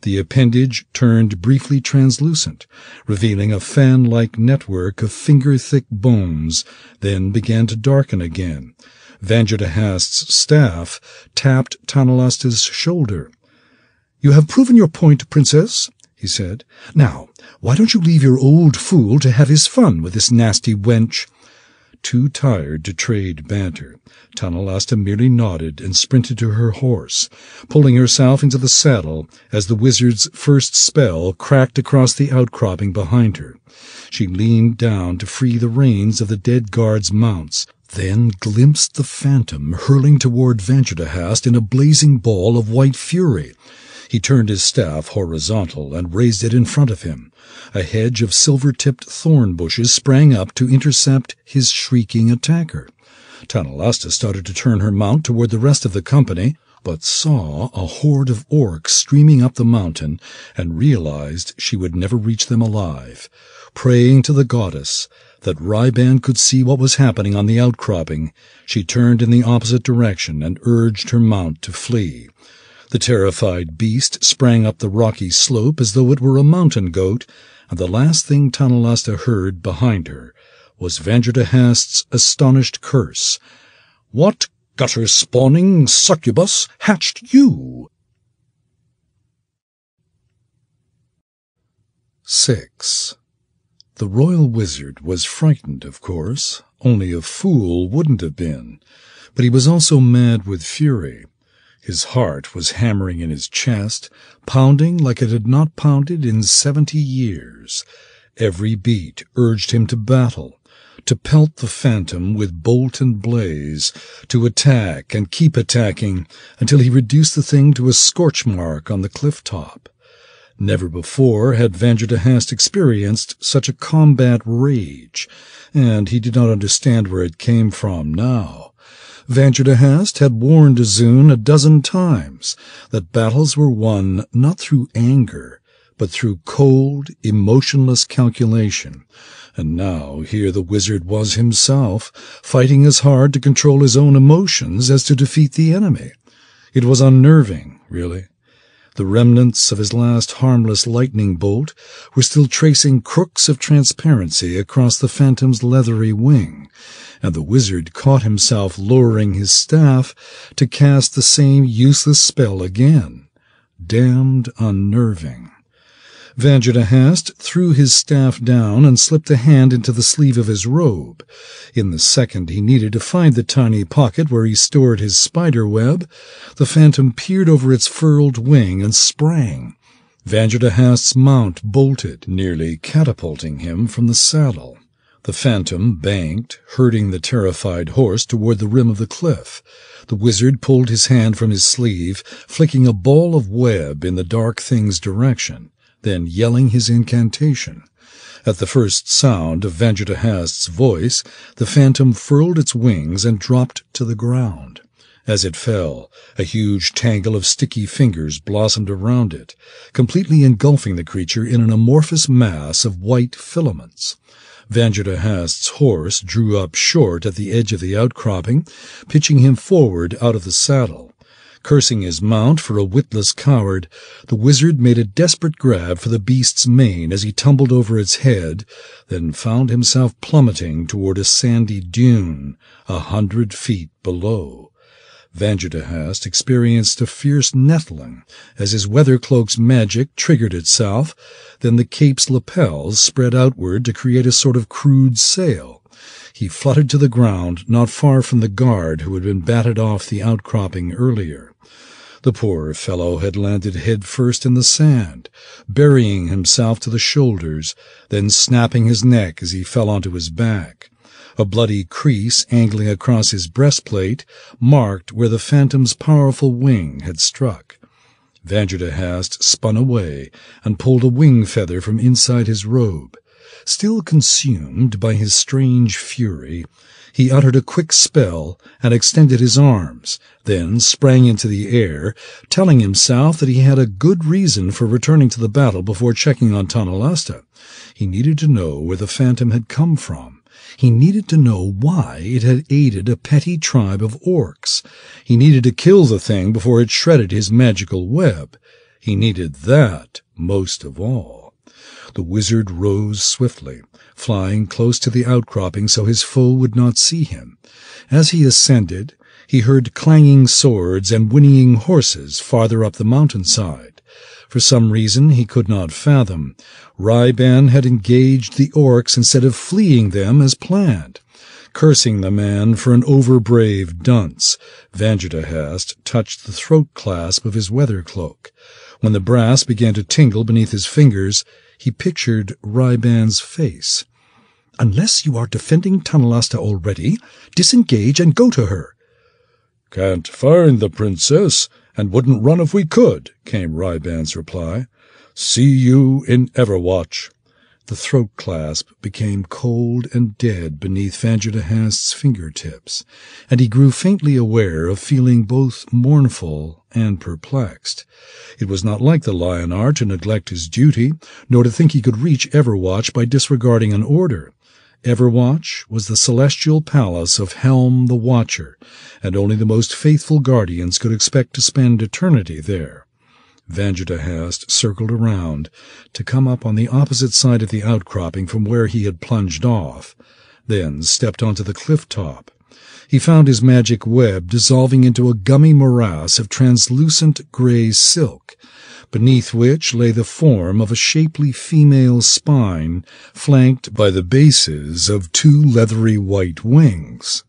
The appendage turned briefly translucent, revealing a fan-like network of finger-thick bones, then began to darken again. Vanjardahast's staff tapped Tanalasta's shoulder. "You have proven your point, princess," he said. "Now, why don't you leave your old fool to have his fun with this nasty wench?" Too tired to trade banter, Tanalasta merely nodded and sprinted to her horse, pulling herself into the saddle as the wizard's first spell cracked across the outcropping behind her. She leaned down to free the reins of the dead guards' mounts, then glimpsed the phantom hurling toward Vanjardahast in a blazing ball of white fury. He turned his staff horizontal and raised it in front of him. A hedge of silver-tipped thorn bushes sprang up to intercept his shrieking attacker. Tanalasta started to turn her mount toward the rest of the company, but saw a horde of orcs streaming up the mountain and realized she would never reach them alive. Praying to the goddess that Ryban could see what was happening on the outcropping, she turned in the opposite direction and urged her mount to flee. The terrified beast sprang up the rocky slope as though it were a mountain goat, and the last thing Tanalasta heard behind her was Vanderhast's astonished curse. "What gutter-spawning succubus hatched you?" 6. The royal wizard was frightened, of course. Only a fool wouldn't have been. But he was also mad with fury. His heart was hammering in his chest, pounding like it had not pounded in 70 years. Every beat urged him to battle, to pelt the phantom with bolt and blaze, to attack and keep attacking until he reduced the thing to a scorch mark on the cliff top. Never before had Vanderhast experienced such a combat rage, and he did not understand where it came from now. Vanderhast had warned Azun a dozen times that battles were won not through anger, but through cold, emotionless calculation. And now here the wizard was himself, fighting as hard to control his own emotions as to defeat the enemy. It was unnerving, really. The remnants of his last harmless lightning bolt were still tracing crooks of transparency across the phantom's leathery wing, and the wizard caught himself lowering his staff to cast the same useless spell again. Damned unnerving. Vanderhast threw his staff down and slipped a hand into the sleeve of his robe. In the second he needed to find the tiny pocket where he stored his spider web, the phantom peered over its furled wing and sprang. Vanderhast's mount bolted, nearly catapulting him from the saddle. The phantom banked, herding the terrified horse toward the rim of the cliff. The wizard pulled his hand from his sleeve, flicking a ball of web in the dark thing's direction, then yelling his incantation. At the first sound of Vanderhast's voice, the phantom furled its wings and dropped to the ground. As it fell, a huge tangle of sticky fingers blossomed around it, completely engulfing the creature in an amorphous mass of white filaments. Vanderhast's horse drew up short at the edge of the outcropping, pitching him forward out of the saddle. Cursing his mount for a witless coward, the wizard made a desperate grab for the beast's mane as he tumbled over its head, then found himself plummeting toward a sandy dune 100 feet below. Vanderhast experienced a fierce nettling as his weather cloak's magic triggered itself, then the cape's lapels spread outward to create a sort of crude sail. He fluttered to the ground not far from the guard who had been batted off the outcropping earlier. The poor fellow had landed head first in the sand, burying himself to the shoulders, then snapping his neck as he fell onto his back. A bloody crease angling across his breastplate marked where the phantom's powerful wing had struck. Vanderhast spun away and pulled a wing feather from inside his robe. Still consumed by his strange fury, he uttered a quick spell and extended his arms, then sprang into the air, telling himself that he had a good reason for returning to the battle before checking on Tanalasta. He needed to know where the phantom had come from. He needed to know why it had aided a petty tribe of orcs. He needed to kill the thing before it shredded his magical web. He needed that most of all. The wizard rose swiftly, flying close to the outcropping so his foe would not see him. As he ascended, he heard clanging swords and whinnying horses farther up the mountainside. For some reason he could not fathom, Ryban had engaged the orcs instead of fleeing them as planned. Cursing the man for an overbrave dunce, Vanderhast touched the throat clasp of his weather cloak. When the brass began to tingle beneath his fingers, he pictured Ryban's face. "Unless you are defending Tanalasta already, disengage and go to her." "Can't find the princess, "And wouldn't run if we could," came Ryban's reply. "See you in Everwatch." The throat clasp became cold and dead beneath Vanjardahast's fingertips, and he grew faintly aware of feeling both mournful and perplexed. It was not like the Lionar to neglect his duty, nor to think he could reach Everwatch by disregarding an order. Everwatch was the celestial palace of Helm the Watcher, and only the most faithful guardians could expect to spend eternity there. Vanjardahast circled around, to come up on the opposite side of the outcropping from where he had plunged off, then stepped onto the cliff top. He found his magic web dissolving into a gummy morass of translucent grey silk, beneath which lay the form of a shapely female spine, flanked by the bases of 2 leathery white wings.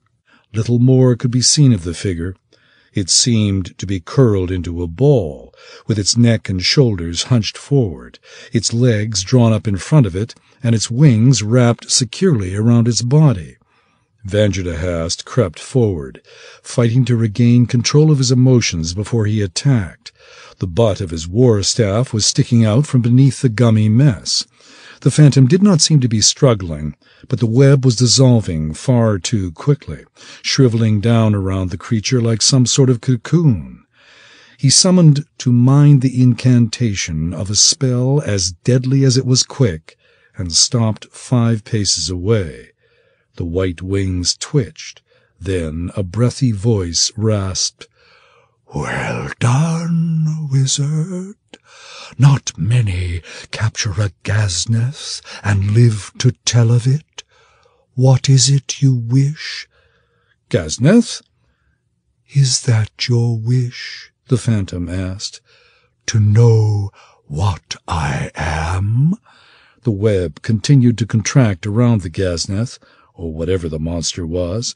Little more could be seen of the figure. It seemed to be curled into a ball, with its neck and shoulders hunched forward, its legs drawn up in front of it, and its wings wrapped securely around its body. Vanjardahast crept forward, fighting to regain control of his emotions before he attacked. The butt of his war staff was sticking out from beneath the gummy mess. The phantom did not seem to be struggling, but the web was dissolving far too quickly, shriveling down around the creature like some sort of cocoon. He summoned to mind the incantation of a spell as deadly as it was quick, and stopped 5 paces away. The white wings twitched. Then a breathy voice rasped, "Well done, wizard. Not many capture a Ghazneth and live to tell of it. What is it you wish?" "Ghazneth?" "Is that your wish?" the phantom asked. "To know what I am?" The web continued to contract around the Ghazneth, or whatever the monster was.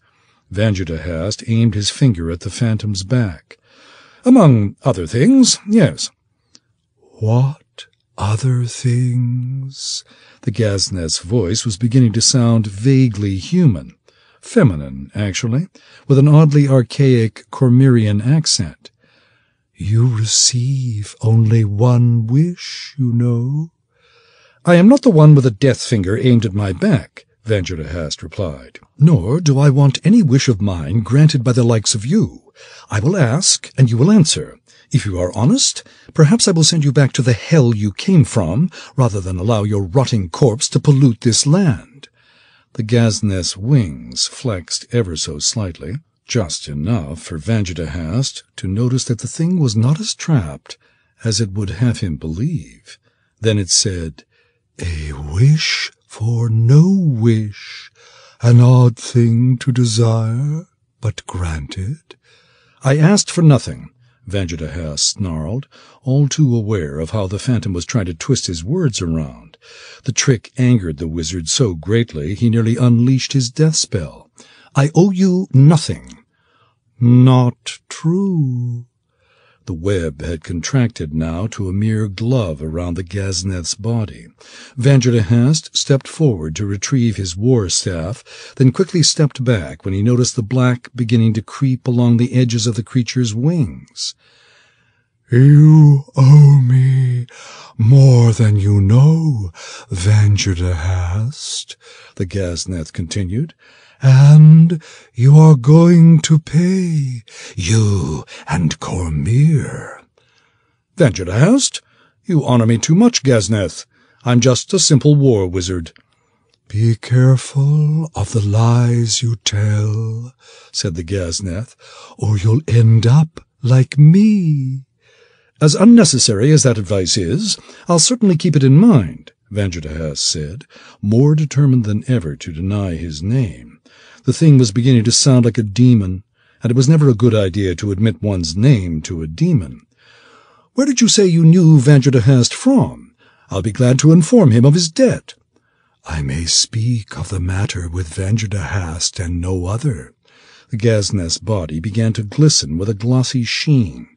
Vanjardahast aimed his finger at the phantom's back. "Among other things, yes." "What other things?" The Ghazneth's voice was beginning to sound vaguely human, feminine, actually, with an oddly archaic Cormyrian accent. "You receive only one wish, you know." "I am not the one with a death finger aimed at my back," Vanjardahast replied. "Nor do I want any wish of mine granted by the likes of you. I will ask, and you will answer. If you are honest, perhaps I will send you back to the hell you came from, rather than allow your rotting corpse to pollute this land." The Ghazneth's wings flexed ever so slightly, just enough for Vanjardahast to notice that the thing was not as trapped as it would have him believe. Then it said, "A wish for no wish, an odd thing to desire, but granted." "I asked for nothing," Vanjardahast snarled, all too aware of how the phantom was trying to twist his words around. The trick angered the wizard so greatly he nearly unleashed his death spell. "I owe you nothing." "Not true." The web had contracted now to a mere glove around the Ghazneth's body. Vanjardahast stepped forward to retrieve his war staff, then quickly stepped back when he noticed the black beginning to creep along the edges of the creature's wings. "You owe me more than you know, Vanjardahast," the Ghazneth continued. "And you are going to pay, you and Cormyr." "Vanjardahast, you honor me too much, Ghazneth. I'm just a simple war wizard." "Be careful of the lies you tell," said the Ghazneth, "or you'll end up like me." "As unnecessary as that advice is, I'll certainly keep it in mind," Vanjardahast said, more determined than ever to deny his name. The thing was beginning to sound like a demon, and it was never a good idea to admit one's name to a demon. "Where did you say you knew Vanjardahast from? I'll be glad to inform him of his debt." "I may speak of the matter with Vanjardahast and no other." The Ghazneth's body began to glisten with a glossy sheen,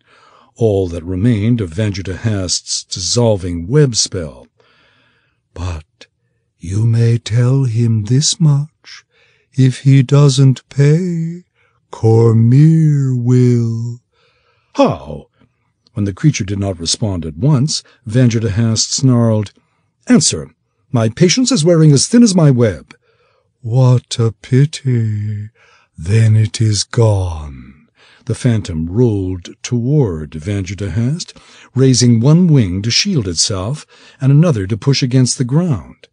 all that remained of Vanjardahast's dissolving web spell. "But you may tell him this much. If he doesn't pay, Cormyr will." "How?" When the creature did not respond at once, Vanderhast snarled, "Answer! My patience is wearing as thin as my web." "What a pity! Then it is gone." The phantom rolled toward Vanderhast, raising one wing to shield itself and another to push against the ground.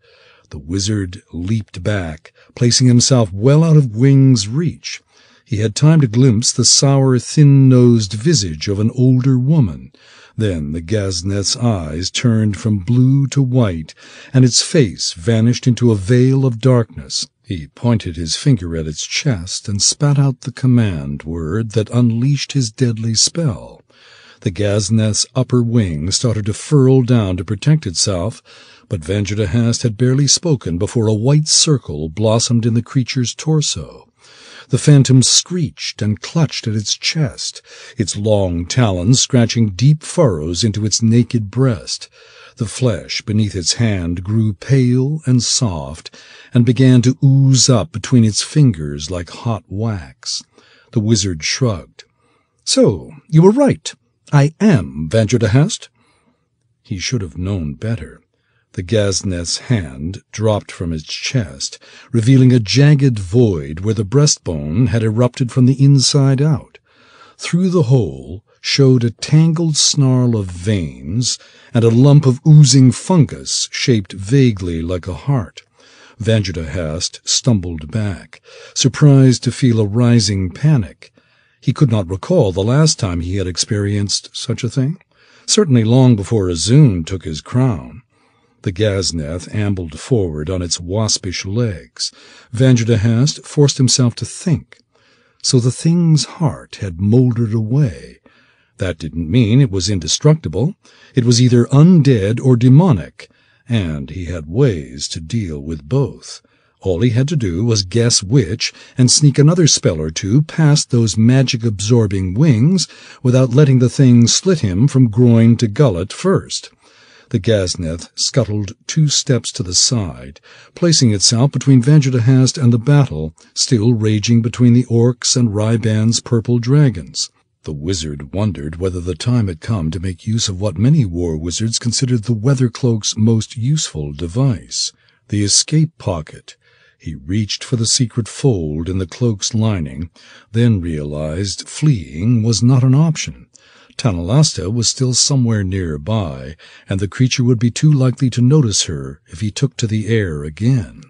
The wizard leaped back, placing himself well out of Wing's reach. He had time to glimpse the sour, thin-nosed visage of an older woman. Then the Gazneth's eyes turned from blue to white, and its face vanished into a veil of darkness. He pointed his finger at its chest and spat out the command word that unleashed his deadly spell. The Gazneth's upper wing started to furl down to protect itself, but Vanderhast had barely spoken before a white circle blossomed in the creature's torso. The phantom screeched and clutched at its chest, its long talons scratching deep furrows into its naked breast. The flesh beneath its hand grew pale and soft and began to ooze up between its fingers like hot wax. The wizard shrugged. "So, you were right. I am Vanderhast." He should have known better. The Gazneth's hand dropped from its chest, revealing a jagged void where the breastbone had erupted from the inside out. Through the hole showed a tangled snarl of veins and a lump of oozing fungus shaped vaguely like a heart. Vanderhast stumbled back, surprised to feel a rising panic. He could not recall the last time he had experienced such a thing, certainly long before Azun took his crown. The Gazneth ambled forward on its waspish legs. Vanderhast forced himself to think. So the thing's heart had mouldered away. That didn't mean it was indestructible. It was either undead or demonic, and he had ways to deal with both. All he had to do was guess which and sneak another spell or two past those magic-absorbing wings without letting the thing slit him from groin to gullet first. The Gazneth scuttled 2 steps to the side, placing itself between Vanderhast and the battle, still raging between the orcs and Ryban's purple dragons. The wizard wondered whether the time had come to make use of what many war wizards considered the Weathercloak's most useful device, the escape pocket. He reached for the secret fold in the cloak's lining, then realized fleeing was not an option. Tanalasta was still somewhere nearby, and the creature would be too likely to notice her if he took to the air again.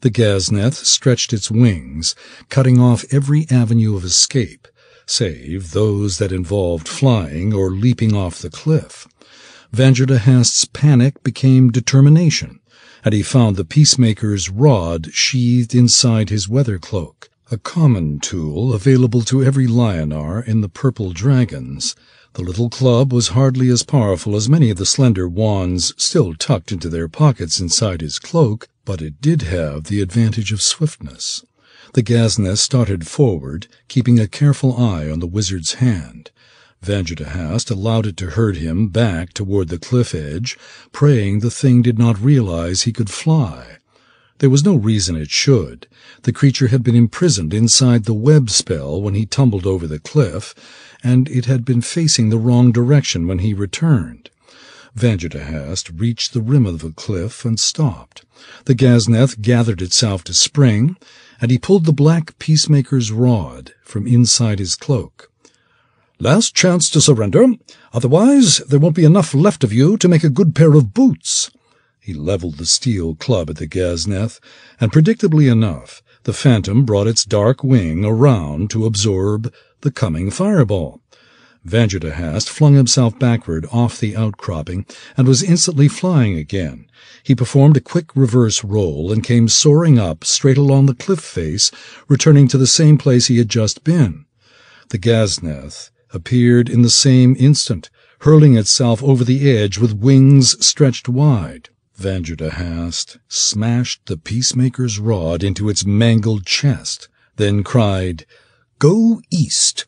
The Gazneth stretched its wings, cutting off every avenue of escape, save those that involved flying or leaping off the cliff. Vanderhast's panic became determination, and he found the Peacemaker's rod sheathed inside his weather cloak, a common tool available to every Lionar in the Purple Dragons. The little club was hardly as powerful as many of the slender wands still tucked into their pockets inside his cloak, but it did have the advantage of swiftness. The Gazneth started forward, keeping a careful eye on the wizard's hand. Vanderhast allowed it to herd him back toward the cliff edge, praying the thing did not realize he could fly. There was no reason it should. The creature had been imprisoned inside the web spell when he tumbled over the cliff, and it had been facing the wrong direction when he returned. Vanderhast reached the rim of the cliff and stopped. The Gazneth gathered itself to spring, and he pulled the black Peacemaker's rod from inside his cloak. "Last chance to surrender. Otherwise, there won't be enough left of you to make a good pair of boots." He leveled the steel club at the Gazneth, and predictably enough, the phantom brought its dark wing around to absorb the coming fireball. Vanderhast flung himself backward off the outcropping and was instantly flying again. He performed a quick reverse roll and came soaring up straight along the cliff face, returning to the same place he had just been. The Gazneth appeared in the same instant, hurling itself over the edge with wings stretched wide. Vanderhast smashed the Peacemaker's rod into its mangled chest, then cried, "Go east!"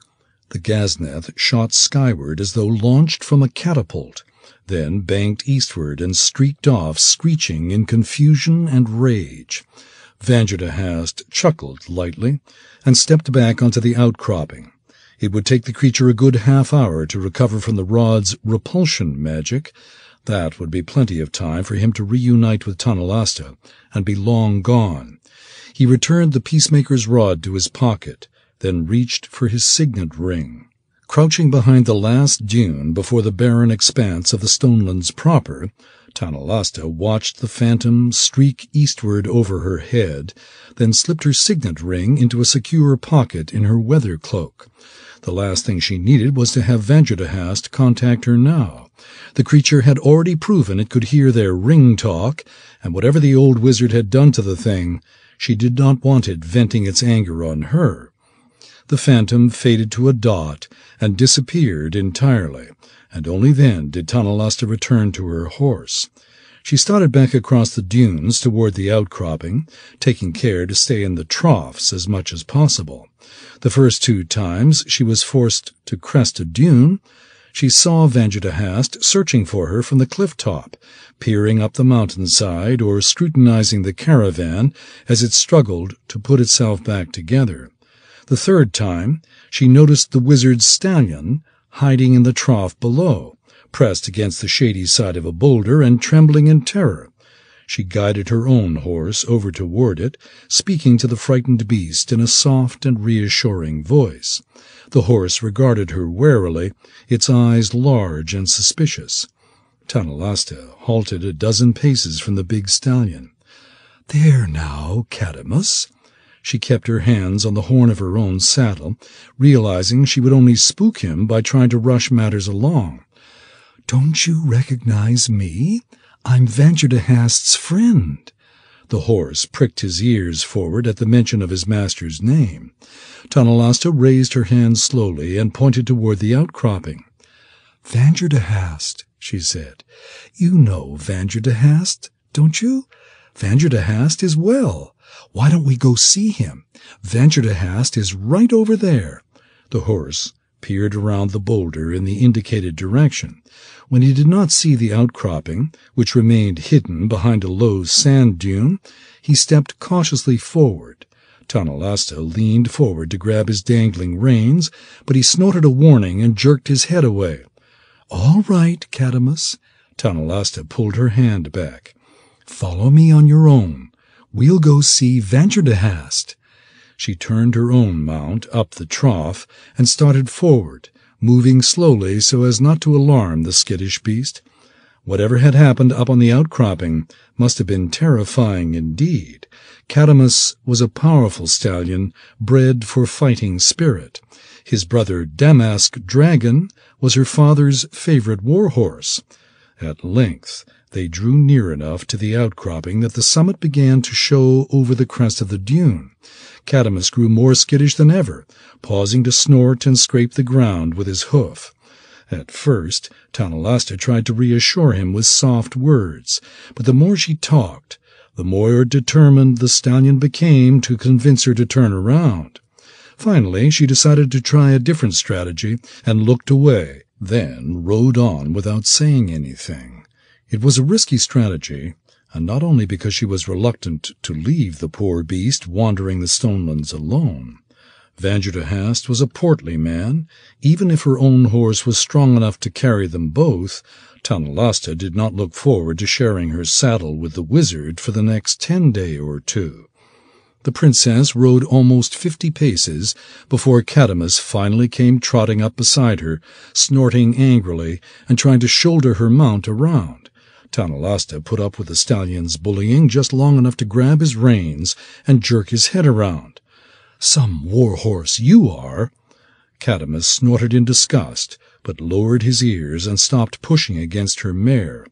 The Gazneth shot skyward as though launched from a catapult, then banked eastward and streaked off, screeching in confusion and rage. Vanderhast chuckled lightly and stepped back onto the outcropping. It would take the creature a good half-hour to recover from the rod's repulsion magic. That would be plenty of time for him to reunite with Tanalasta and be long gone. He returned the peacemaker's rod to his pocket, then reached for his signet ring. Crouching behind the last dune before the barren expanse of the Stonelands proper, Tanalasta watched the phantom streak eastward over her head, then slipped her signet ring into a secure pocket in her weather cloak. The last thing she needed was to have Vangertahast contact her now. The creature had already proven it could hear their ring talk, and whatever the old wizard had done to the thing, she did not want it venting its anger on her. The phantom faded to a dot and disappeared entirely, and only then did Tanalasta return to her horse. She started back across the dunes toward the outcropping, taking care to stay in the troughs as much as possible. The first 2 times she was forced to crest a dune, she saw Vangertahast searching for her from the cliff top, peering up the mountainside or scrutinizing the caravan as it struggled to put itself back together. The 3rd time, she noticed the wizard's stallion hiding in the trough below, pressed against the shady side of a boulder and trembling in terror. She guided her own horse over toward it, speaking to the frightened beast in a soft and reassuring voice. The horse regarded her warily, its eyes large and suspicious. Tanalasta halted a dozen paces from the big stallion. "There now, Cadamus." She kept her hands on the horn of her own saddle, realizing she would only spook him by trying to rush matters along. "Don't you recognize me? I'm Vangertahast's friend." The horse pricked his ears forward at the mention of his master's name. Tanalasta raised her hand slowly and pointed toward the outcropping. "Vangertahast," she said. "You know Vangertahast, don't you? Vangertahast is well. Why don't we go see him? Vangertahast is right over there." The horse peered around the boulder in the indicated direction. When he did not see the outcropping, which remained hidden behind a low sand dune, he stepped cautiously forward. Tanalasta leaned forward to grab his dangling reins, but he snorted a warning and jerked his head away. "All right, Cadamus." Tanalasta pulled her hand back. "Follow me on your own. We'll go see Vangertahast." She turned her own mount up the trough and started forward, moving slowly so as not to alarm the skittish beast. Whatever had happened up on the outcropping must have been terrifying indeed. Cadamus was a powerful stallion, bred for fighting spirit. His brother Damask Dragon was her father's favorite war-horse. At length they drew near enough to the outcropping that the summit began to show over the crest of the dune. Cadamus grew more skittish than ever, pausing to snort and scrape the ground with his hoof. At first, Tanalasta tried to reassure him with soft words, but the more she talked, the more determined the stallion became to convince her to turn around. Finally, she decided to try a different strategy and looked away, then rode on without saying anything. It was a risky strategy, and not only because she was reluctant to leave the poor beast wandering the Stonelands alone. Vangertahast was a portly man. Even if her own horse was strong enough to carry them both, Tanalasta did not look forward to sharing her saddle with the wizard for the next 10 days or 2. The princess rode almost 50 paces before Cadamus finally came trotting up beside her, snorting angrily and trying to shoulder her mount around. Tanalasta put up with the stallion's bullying just long enough to grab his reins and jerk his head around. "Some war-horse you are!" Cadamus snorted in disgust, but lowered his ears and stopped pushing against her mare.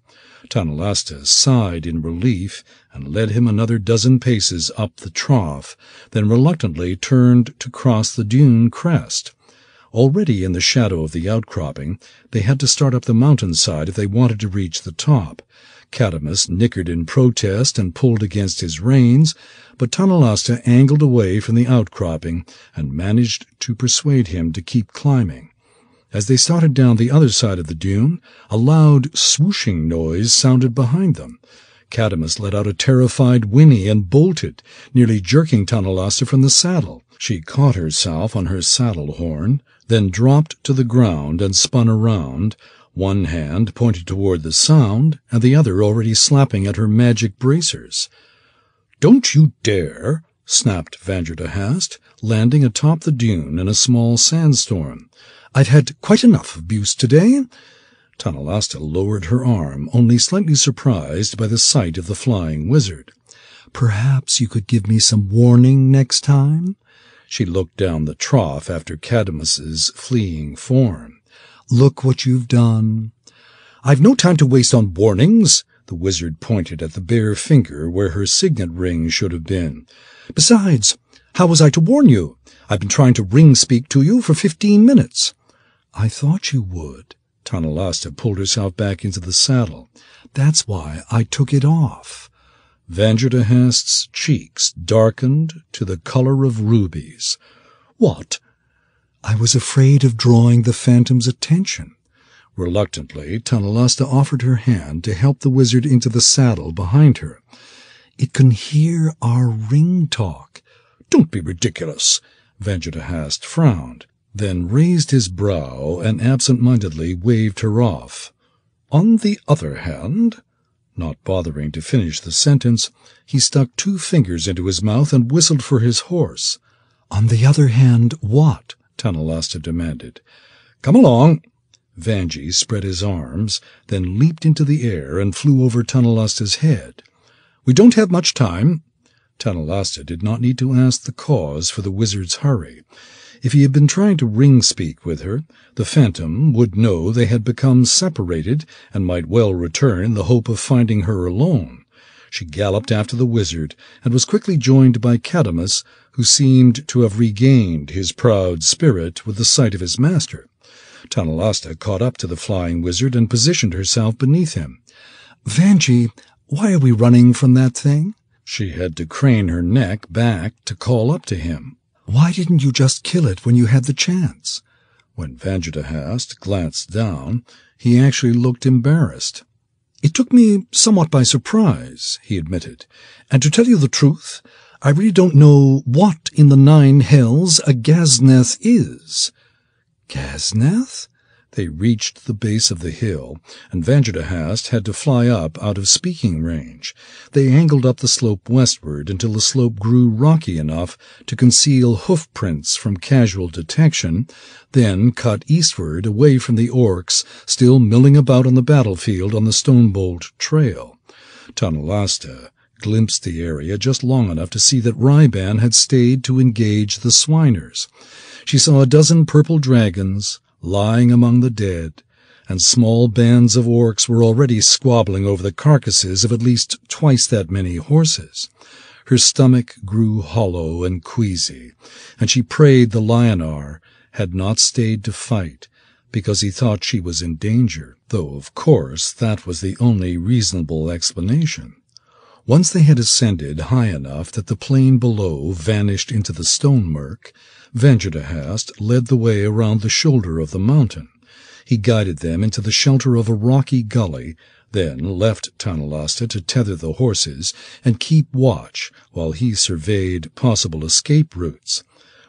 Tanalasta sighed in relief and led him another dozen paces up the trough, then reluctantly turned to cross the dune crest. Already in the shadow of the outcropping, they had to start up the mountainside if they wanted to reach the top. Cadamus nickered in protest and pulled against his reins, but Tanalasta angled away from the outcropping and managed to persuade him to keep climbing. As they started down the other side of the dune, a loud swooshing noise sounded behind them. Cadmus let out a terrified whinny and bolted, nearly jerking Tanalasta from the saddle. She caught herself on her saddle horn, then dropped to the ground and spun around, one hand pointed toward the sound and the other already slapping at her magic bracers. "Don't you dare!" snapped Vanderhast, landing atop the dune in a small sandstorm. "I've had quite enough of abuse today." Tanalasta lowered her arm, only slightly surprised by the sight of the flying wizard. "Perhaps you could give me some warning next time?" She looked down the trough after Cadmus's fleeing form. "Look what you've done." "I've no time to waste on warnings." The wizard pointed at the bare finger where her signet ring should have been. "Besides, how was I to warn you? I've been trying to ring-speak to you for 15 minutes. "I thought you would." Tanalasta pulled herself back into the saddle. "That's why I took it off." Vanderhast's cheeks darkened to the color of rubies. "What?" "I was afraid of drawing the phantom's attention." Reluctantly, Tanalasta offered her hand to help the wizard into the saddle behind her. "It can hear our ring talk." "Don't be ridiculous." Vanderhast frowned, then raised his brow and absent-mindedly waved her off. "On the other hand—" Not bothering to finish the sentence, he stuck 2 fingers into his mouth and whistled for his horse. "On the other hand, what?" Tanalasta demanded. "Come along." Vanji spread his arms, then leaped into the air and flew over Tanalasta's head. "We don't have much time." Tanalasta did not need to ask the cause for the wizard's hurry. If he had been trying to ring-speak with her, the phantom would know they had become separated and might well return in the hope of finding her alone. She galloped after the wizard and was quickly joined by Cadmus, who seemed to have regained his proud spirit with the sight of his master. Tanalasta caught up to the flying wizard and positioned herself beneath him. "Vanji, why are we running from that thing?" She had to crane her neck back to call up to him. "Why didn't you just kill it when you had the chance?" When Vanderhast glanced down, he actually looked embarrassed. "It took me somewhat by surprise," he admitted, "and to tell you the truth, I really don't know what in the 9 hells a Gazneth is." "Gazneth?" They reached the base of the hill, and Vanderhast had to fly up out of speaking range. They angled up the slope westward until the slope grew rocky enough to conceal hoof prints from casual detection, then cut eastward away from the orcs still milling about on the battlefield on the Stonebolt Trail. Tanalasta glimpsed the area just long enough to see that Ryban had stayed to engage the Swiners. She saw a dozen purple dragons lying among the dead, and small bands of orcs were already squabbling over the carcasses of at least twice that many horses. Her stomach grew hollow and queasy, and she prayed the Lionar had not stayed to fight, because he thought she was in danger, though of course that was the only reasonable explanation. Once they had ascended high enough that the plain below vanished into the stone murk, Vanderhast led the way around the shoulder of the mountain. He guided them into the shelter of a rocky gully, then left Tanalasta to tether the horses and keep watch while he surveyed possible escape routes.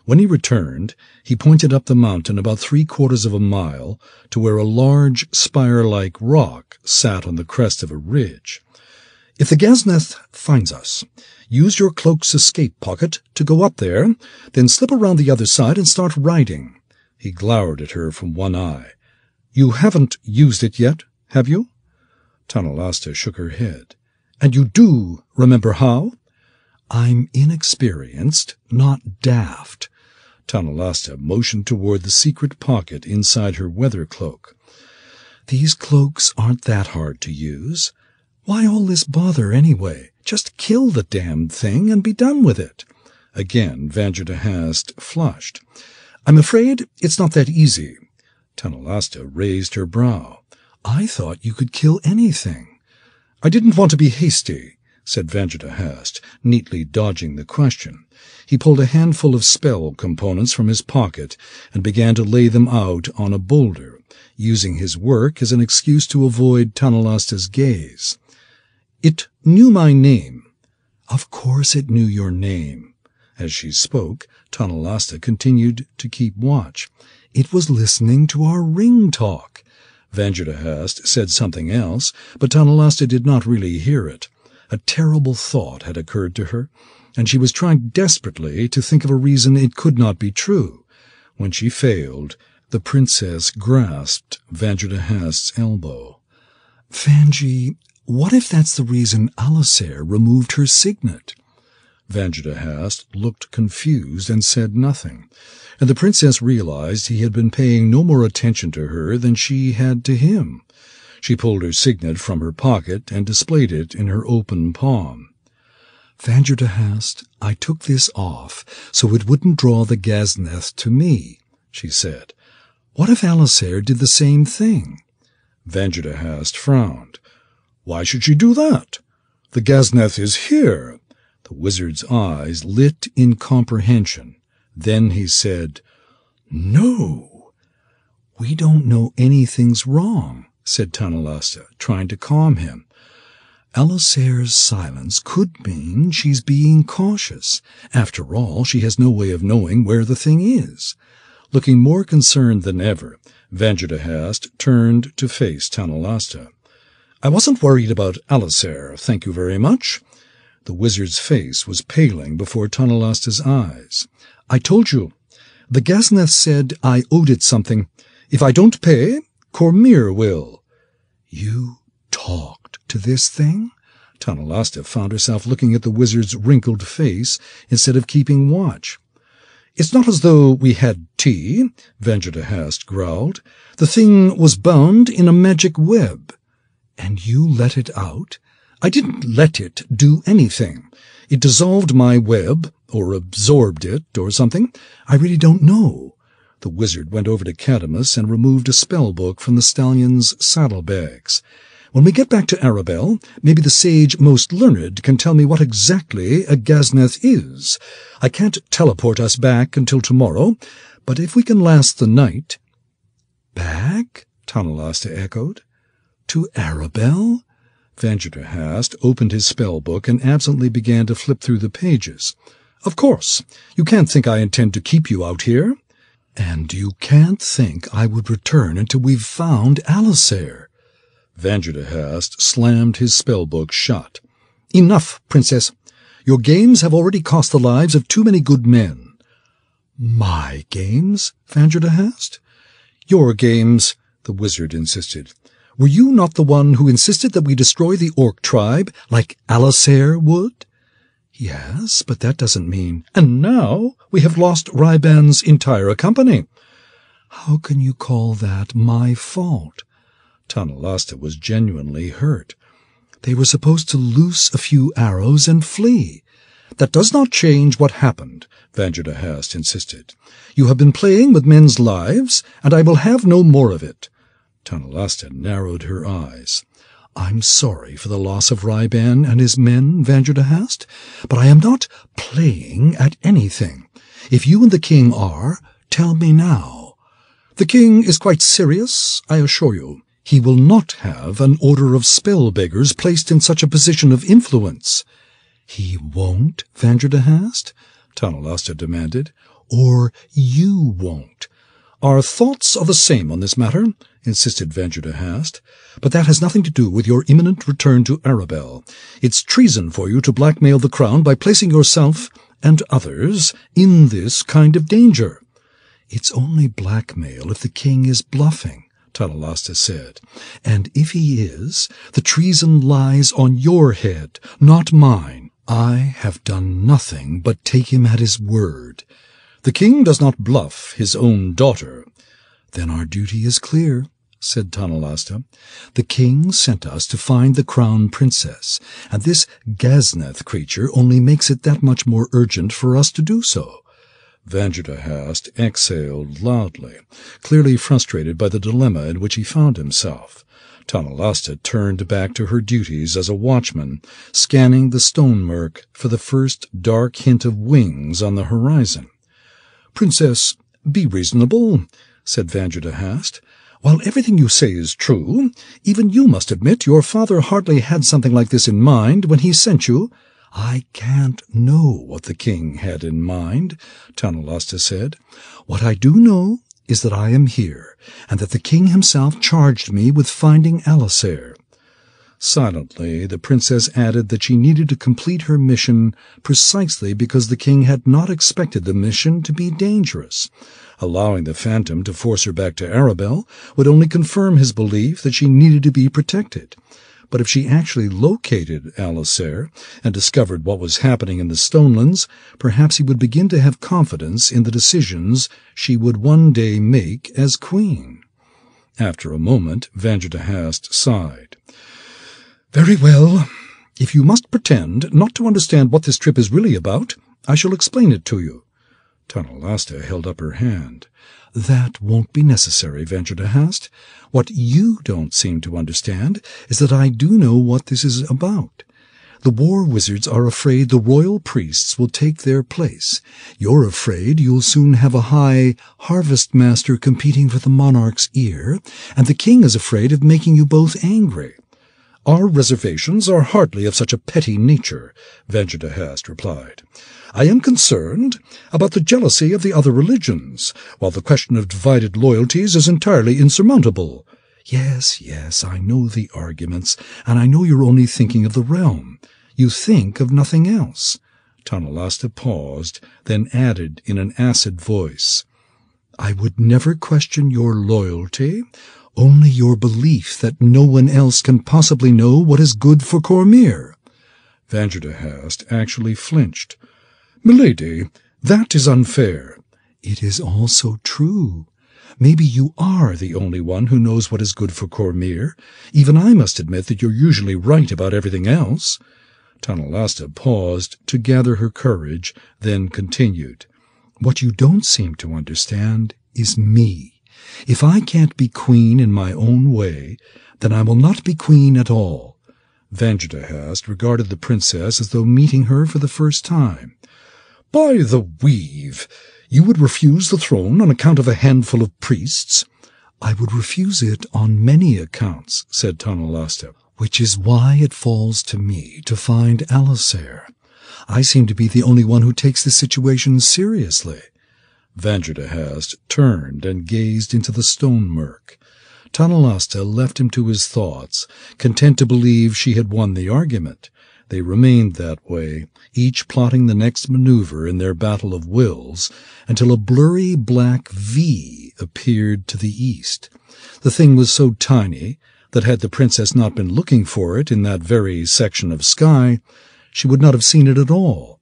When he returned, he pointed up the mountain about 3/4 of a mile to where a large spire-like rock sat on the crest of a ridge. "If the Gazneth finds us, use your cloak's escape pocket to go up there, then slip around the other side and start riding." He glowered at her from one eye. "You haven't used it yet, have you?" Tanalasta shook her head. "And you do remember how?" "I'm inexperienced, not daft." Tanalasta motioned toward the secret pocket inside her weather cloak. "These cloaks aren't that hard to use. Why all this bother, anyway? Just kill the damned thing and be done with it." Again Vanderhast flushed. "I'm afraid it's not that easy." Tanalasta raised her brow. "I thought you could kill anything." "I didn't want to be hasty," said Vanderhast, neatly dodging the question. He pulled a handful of spell components from his pocket and began to lay them out on a boulder, using his work as an excuse to avoid Tanalasta's gaze. It knew my name. Of course it knew your name. As she spoke, Tonalasta continued to keep watch. It was listening to our ring talk. Vangertahast said something else, but Tonalasta did not really hear it. A terrible thought had occurred to her, and she was trying desperately to think of a reason it could not be true. When she failed, the princess grasped Vangertahast's elbow. "Vanji, what if that's the reason Alisair removed her signet?" Vangertahast looked confused and said nothing, and the princess realized he had been paying no more attention to her than she had to him. She pulled her signet from her pocket and displayed it in her open palm. "Vangertahast, I took this off so it wouldn't draw the Ghazneth to me," she said. "What if Alisair did the same thing?" Vangertahast frowned. "Why should she do that? The Ghazneth is here." The wizard's eyes lit in comprehension. Then he said, "No." "We don't know anything's wrong," said Tonalasta, trying to calm him. "Alisair's silence could mean she's being cautious. After all, she has no way of knowing where the thing is." Looking more concerned than ever, Vangertahast turned to face Tonalasta. "I wasn't worried about Alisair, thank you very much." The wizard's face was paling before Tonalasta's eyes. "I told you. The Ghazneth said I owed it something. If I don't pay, Cormyr will." "You talked to this thing?" Tonalasta found herself looking at the wizard's wrinkled face instead of keeping watch. "It's not as though we had tea," Vangertahast growled. "The thing was bound in a magic web." "And you let it out?" "I didn't let it do anything. It dissolved my web, or absorbed it, or something. I really don't know." The wizard went over to Cadmus and removed a spell-book from the stallion's saddlebags. "When we get back to Arabelle, maybe the sage most learned can tell me what exactly a Ghazneth is. I can't teleport us back until tomorrow, but if we can last the night—" "Back?" Tonalasta echoed. "To Arabelle?" Vangertahast opened his spell-book and absently began to flip through the pages. "Of course. You can't think I intend to keep you out here." "And you can't think I would return until we've found Alisair." Vangertahast slammed his spell-book shut. "Enough, princess. Your games have already cost the lives of too many good men." "My games?" Vangertahast. "Your games," the wizard insisted. "Were you not the one who insisted that we destroy the Orc tribe like Alisair would?" "Yes, but that doesn't mean—" "And now we have lost Ryban's entire company." "How can you call that my fault?" Tonalasta was genuinely hurt. "They were supposed to loose a few arrows and flee." "That does not change what happened," Vangertahast insisted. "You have been playing with men's lives, and I will have no more of it." Tonalasta narrowed her eyes. "I'm sorry for the loss of Ryban and his men, Vangertahast, but I am not playing at anything. If you and the king are, tell me now." "The king is quite serious, I assure you. He will not have an order of spell-beggars placed in such a position of influence." "He won't, Vangertahast?" Tonalasta demanded. "Or you won't?" "Our thoughts are the same on this matter," insisted Vangertahast. "But that has nothing to do with your imminent return to Arabelle. It's treason for you to blackmail the crown by placing yourself and others in this kind of danger." "It's only blackmail if the king is bluffing," Tonalasta said. "And if he is, the treason lies on your head, not mine. I have done nothing but take him at his word." "The king does not bluff his own daughter." "Then our duty is clear," said Tonalasta. "The king sent us to find the crown princess, and this Ghazneth creature only makes it that much more urgent for us to do so." Vangertahast exhaled loudly, clearly frustrated by the dilemma in which he found himself. Tonalasta turned back to her duties as a watchman, scanning the stonework for the first dark hint of wings on the horizon. "Princess, be reasonable," said Vangertahast. While everything you say is true, even you must admit your father hardly had something like this in mind when he sent you." "I can't know what the king had in mind," Tanalasta said. "What I do know is that I am here, and that the king himself charged me with finding Alisair." Silently, the princess added that she needed to complete her mission precisely because the king had not expected the mission to be dangerous. Allowing the phantom to force her back to Arabelle would only confirm his belief that she needed to be protected. But if she actually located Alisair and discovered what was happening in the Stonelands, perhaps he would begin to have confidence in the decisions she would one day make as queen. After a moment, Vangertehast sighed. "Very well. If you must pretend not to understand what this trip is really about, I shall explain it to you." Tanalasta held up her hand. "That won't be necessary, Vangertehast. What you don't seem to understand is that I do know what this is about. The war wizards are afraid the royal priests will take their place. You're afraid you'll soon have a high harvest master competing for the monarch's ear, and the king is afraid of making you both angry." "Our reservations are hardly of such a petty nature," Vangertehast replied. "I am concerned about the jealousy of the other religions, while the question of divided loyalties is entirely insurmountable." Yes, I know the arguments, and I know you're only thinking of the realm. You think of nothing else." Tanalasta paused, then added in an acid voice, "I would never question your loyalty, only your belief that no one else can possibly know what is good for Cormyr." Vangertehast actually flinched. "Milady, that is unfair." "It is also true. Maybe you are the only one who knows what is good for Cormyr. Even I must admit that you're usually right about everything else." Tanalasta paused to gather her courage, then continued. "What you don't seem to understand is me. If I can't be queen in my own way, then I will not be queen at all." Vangertehast regarded the princess as though meeting her for the first time. "By the weave! You would refuse the throne on account of a handful of priests?" "I would refuse it on many accounts," said Tanalasta, "which is why it falls to me to find Alisair. I seem to be the only one who takes this situation seriously." Vangertehast turned and gazed into the stone murk. Tanalasta left him to his thoughts, content to believe she had won the argument. They remained that way, each plotting the next maneuver in their battle of wills, until a blurry black V appeared to the east. The thing was so tiny that had the princess not been looking for it in that very section of sky, she would not have seen it at all.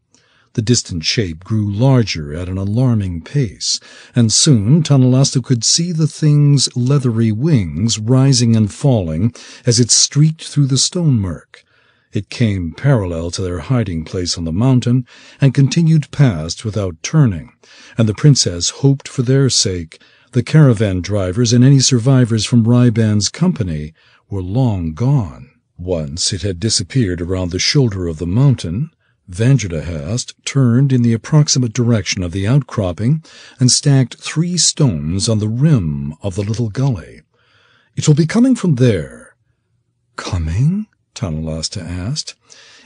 The distant shape grew larger at an alarming pace, and soon Tanalasta could see the thing's leathery wings rising and falling as it streaked through the stone murk. It came parallel to their hiding place on the mountain and continued past without turning, and the princess hoped for their sake the caravan drivers and any survivors from Ryban's company were long gone. Once it had disappeared around the shoulder of the mountain, Vangertehast turned in the approximate direction of the outcropping and stacked 3 stones on the rim of the little gully. "It will be coming from there." "Coming?" Tanalasta asked.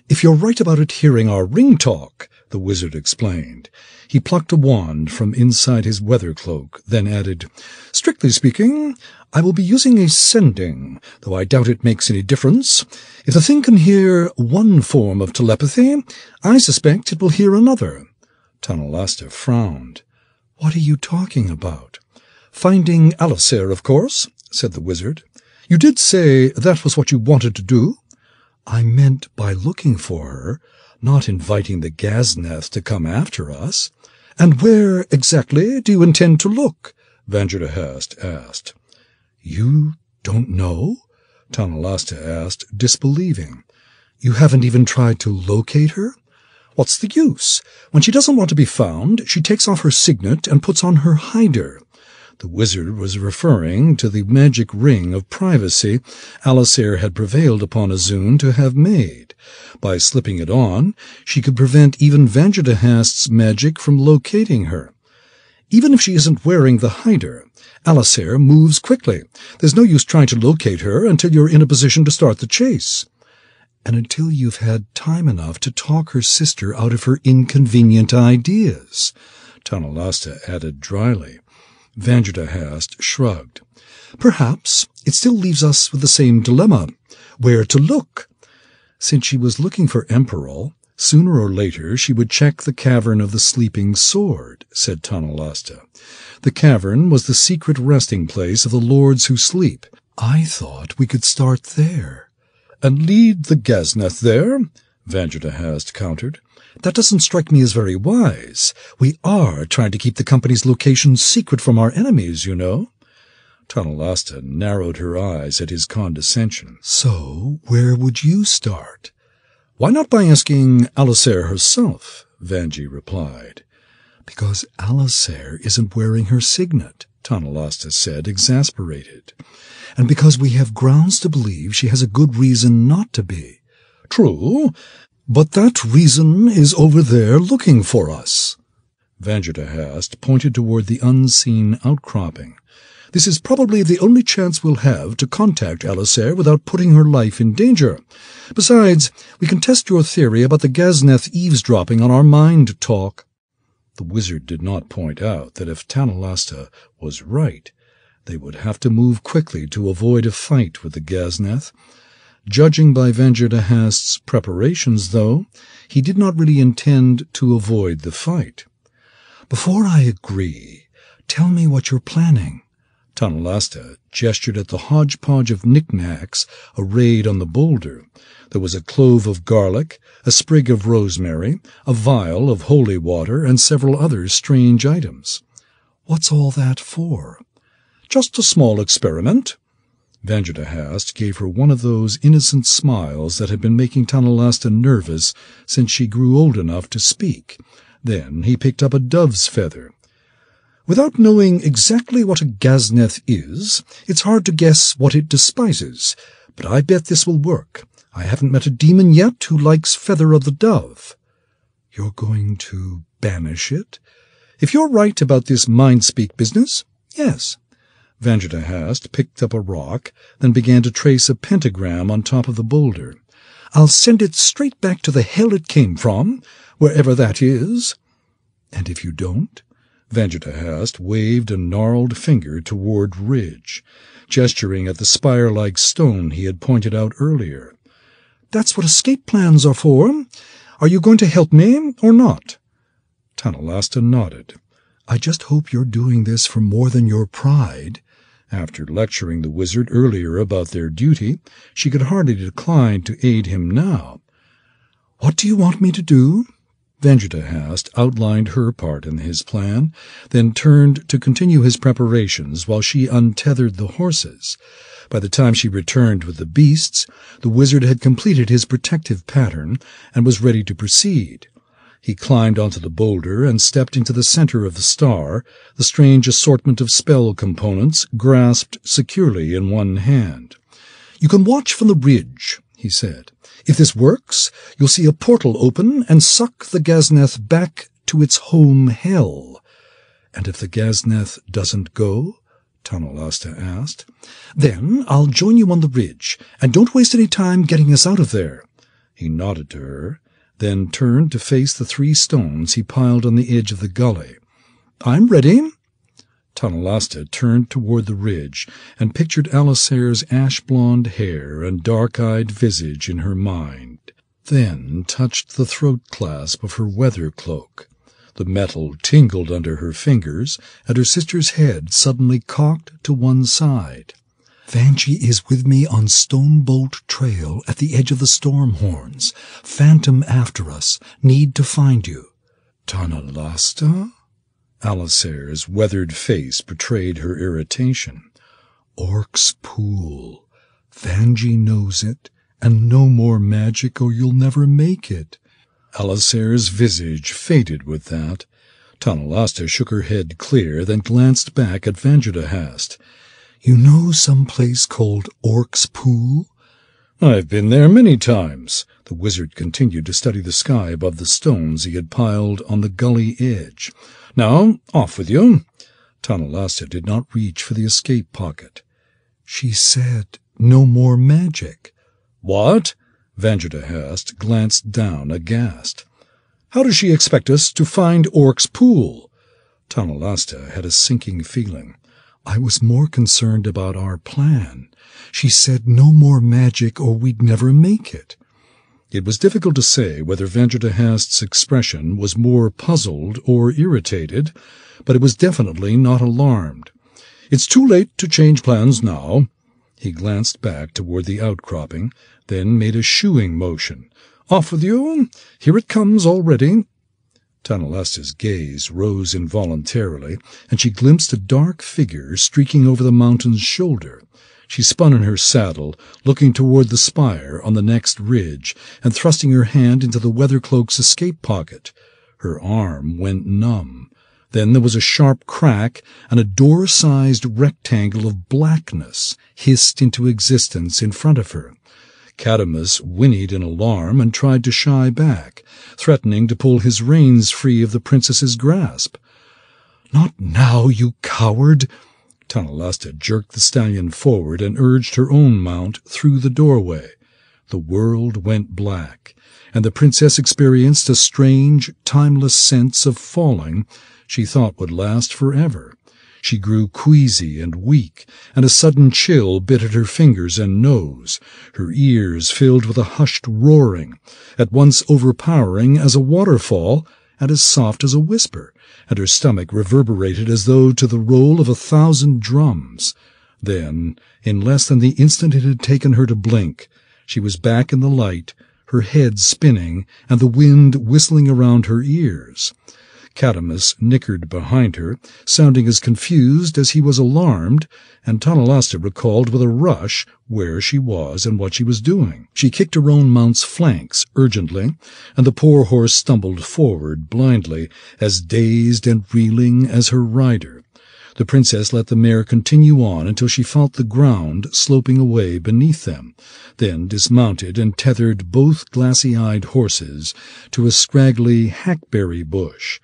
"If you're right about it hearing our ring talk," the wizard explained. He plucked a wand from inside his weather cloak, then added, "Strictly speaking, I will be using a sending, though I doubt it makes any difference. If the thing can hear one form of telepathy, I suspect it will hear another." Tanalasta frowned. "What are you talking about?" "Finding Alisair, of course," said the wizard. "You did say that was what you wanted to do." "I meant by looking for her, not inviting the Ghazneth to come after us." "And where exactly do you intend to look?" Vangertehast asked. "You don't know?" Tanalasta asked, disbelieving. "You haven't even tried to locate her?" "What's the use? When she doesn't want to be found, she takes off her signet and puts on her hider." The wizard was referring to the magic ring of privacy Alisair had prevailed upon Azun to have made. By slipping it on, she could prevent even Vangertehast's magic from locating her. "Even if she isn't wearing the hider, Alisair moves quickly. There's no use trying to locate her until you're in a position to start the chase. And until you've had time enough to talk her sister out of her inconvenient ideas," Tanalasta added dryly. Vanjardahast shrugged. "Perhaps it still leaves us with the same dilemma. Where to look?" Since she was looking for Emperor, sooner or later she would check the cavern of the sleeping sword, said Tanalasta. The cavern was the secret resting place of the lords who sleep. "I thought we could start there." "And lead the Ghazneth there?" Vanjardahast countered. "That doesn't strike me as very wise. We are trying to keep the company's location secret from our enemies, you know." Tanalasta narrowed her eyes at his condescension. "So, where would you start?" "Why not by asking Alisair herself?" Vanji replied. "Because Alisair isn't wearing her signet," Tanalasta said, exasperated. "And because we have grounds to believe she has a good reason not to be." "True, but that reason is over there looking for us." Vanjardahast pointed toward the unseen outcropping. "This is probably the only chance we'll have to contact Alisair without putting her life in danger. Besides, we can test your theory about the Ghazneth eavesdropping on our mind talk." The wizard did not point out that if Tanalasta was right, they would have to move quickly to avoid a fight with the Ghazneth. Judging by Vanjardahast's preparations, though, he did not really intend to avoid the fight. "Before I agree, tell me what you're planning." Tanalasta gestured at the hodgepodge of knickknacks arrayed on the boulder. There was a clove of garlic, a sprig of rosemary, a vial of holy water, and several other strange items. "What's all that for?" "Just a small experiment." Vanjardahast gave her one of those innocent smiles that had been making Tanalasta nervous since she grew old enough to speak. Then he picked up a dove's feather. "Without knowing exactly what a Ghazneth is, it's hard to guess what it despises, but I bet this will work. I haven't met a demon yet who likes Feather of the Dove." "You're going to banish it?" "If you're right about this mind-speak business, yes." Vanjardahast picked up a rock, then began to trace a pentagram on top of the boulder. "I'll send it straight back to the hell it came from, wherever that is." "And if you don't?" Vanjardahast waved a gnarled finger toward Ridge, gesturing at the spire-like stone he had pointed out earlier. "That's what escape plans are for. Are you going to help me or not?" Tanalasta nodded. "I just hope you're doing this for more than your pride." After lecturing the wizard earlier about their duty, she could hardly decline to aid him now. "What do you want me to do?" Vanjardahast outlined her part in his plan, then turned to continue his preparations while she untethered the horses. By the time she returned with the beasts, the wizard had completed his protective pattern and was ready to proceed. He climbed onto the boulder and stepped into the center of the star, the strange assortment of spell components grasped securely in one hand. "You can watch from the ridge," he said. "If this works, you'll see a portal open and suck the Ghazneth back to its home hell." "And if the Ghazneth doesn't go?" Tanalasta asked. "Then I'll join you on the ridge, and don't waste any time getting us out of there." He nodded to her, then turned to face the 3 stones he piled on the edge of the gully. "I'm ready." Tanalasta turned toward the ridge and pictured Alisair's ash-blonde hair and dark-eyed visage in her mind, then touched the throat-clasp of her weather cloak. The metal tingled under her fingers, and her sister's head suddenly cocked to one side. "Vanji is with me on Stonebolt Trail at the edge of the Stormhorns. Phantom after us. Need to find you." "Tanalasta?" Alisair's weathered face betrayed her irritation. "Orc's Pool. Vanji knows it, and no more magic or you'll never make it." Alisair's visage faded with that. Tanalasta shook her head clear, then glanced back at Vanjardahast. "You know some place called Orc's Pool?" "I've been there many times." The wizard continued to study the sky above the stones he had piled on the gully edge. "Now, off with you." Tanalasta did not reach for the escape pocket. "She said no more magic." "What?" Vanderhast glanced down aghast. "How does she expect us to find Orc's pool?" Tanalasta had a sinking feeling. "I was more concerned about our plan. She said no more magic or we'd never make it." It was difficult to say whether Vanderhast's expression was more puzzled or irritated, but it was definitely not alarmed. "It's too late to change plans now." He glanced back toward the outcropping, then made a shooing motion. "Off with you. Here it comes already." Tanalasta's gaze rose involuntarily, and she glimpsed a dark figure streaking over the mountain's shoulder. She spun in her saddle, looking toward the spire on the next ridge, and thrusting her hand into the weathercloak's escape pocket. Her arm went numb. Then there was a sharp crack, and a door-sized rectangle of blackness hissed into existence in front of her. Cadamus whinnied in alarm and tried to shy back, threatening to pull his reins free of the princess's grasp. "Not now, you coward!" Tanalasta jerked the stallion forward and urged her own mount through the doorway. The world went black, and the princess experienced a strange, timeless sense of falling she thought would last forever. She grew queasy and weak, and a sudden chill bit at her fingers and nose. Her ears filled with a hushed roaring, at once overpowering as a waterfall and as soft as a whisper, and her stomach reverberated as though to the roll of 1,000 drums. Then, in less than the instant it had taken her to blink, she was back in the light, her head spinning and the wind whistling around her ears. Cadamus nickered behind her, sounding as confused as he was alarmed, and Tanalasta recalled with a rush where she was and what she was doing. She kicked her own mount's flanks urgently, and the poor horse stumbled forward blindly, as dazed and reeling as her rider. The princess let the mare continue on until she felt the ground sloping away beneath them, then dismounted and tethered both glassy-eyed horses to a scraggly hackberry bush.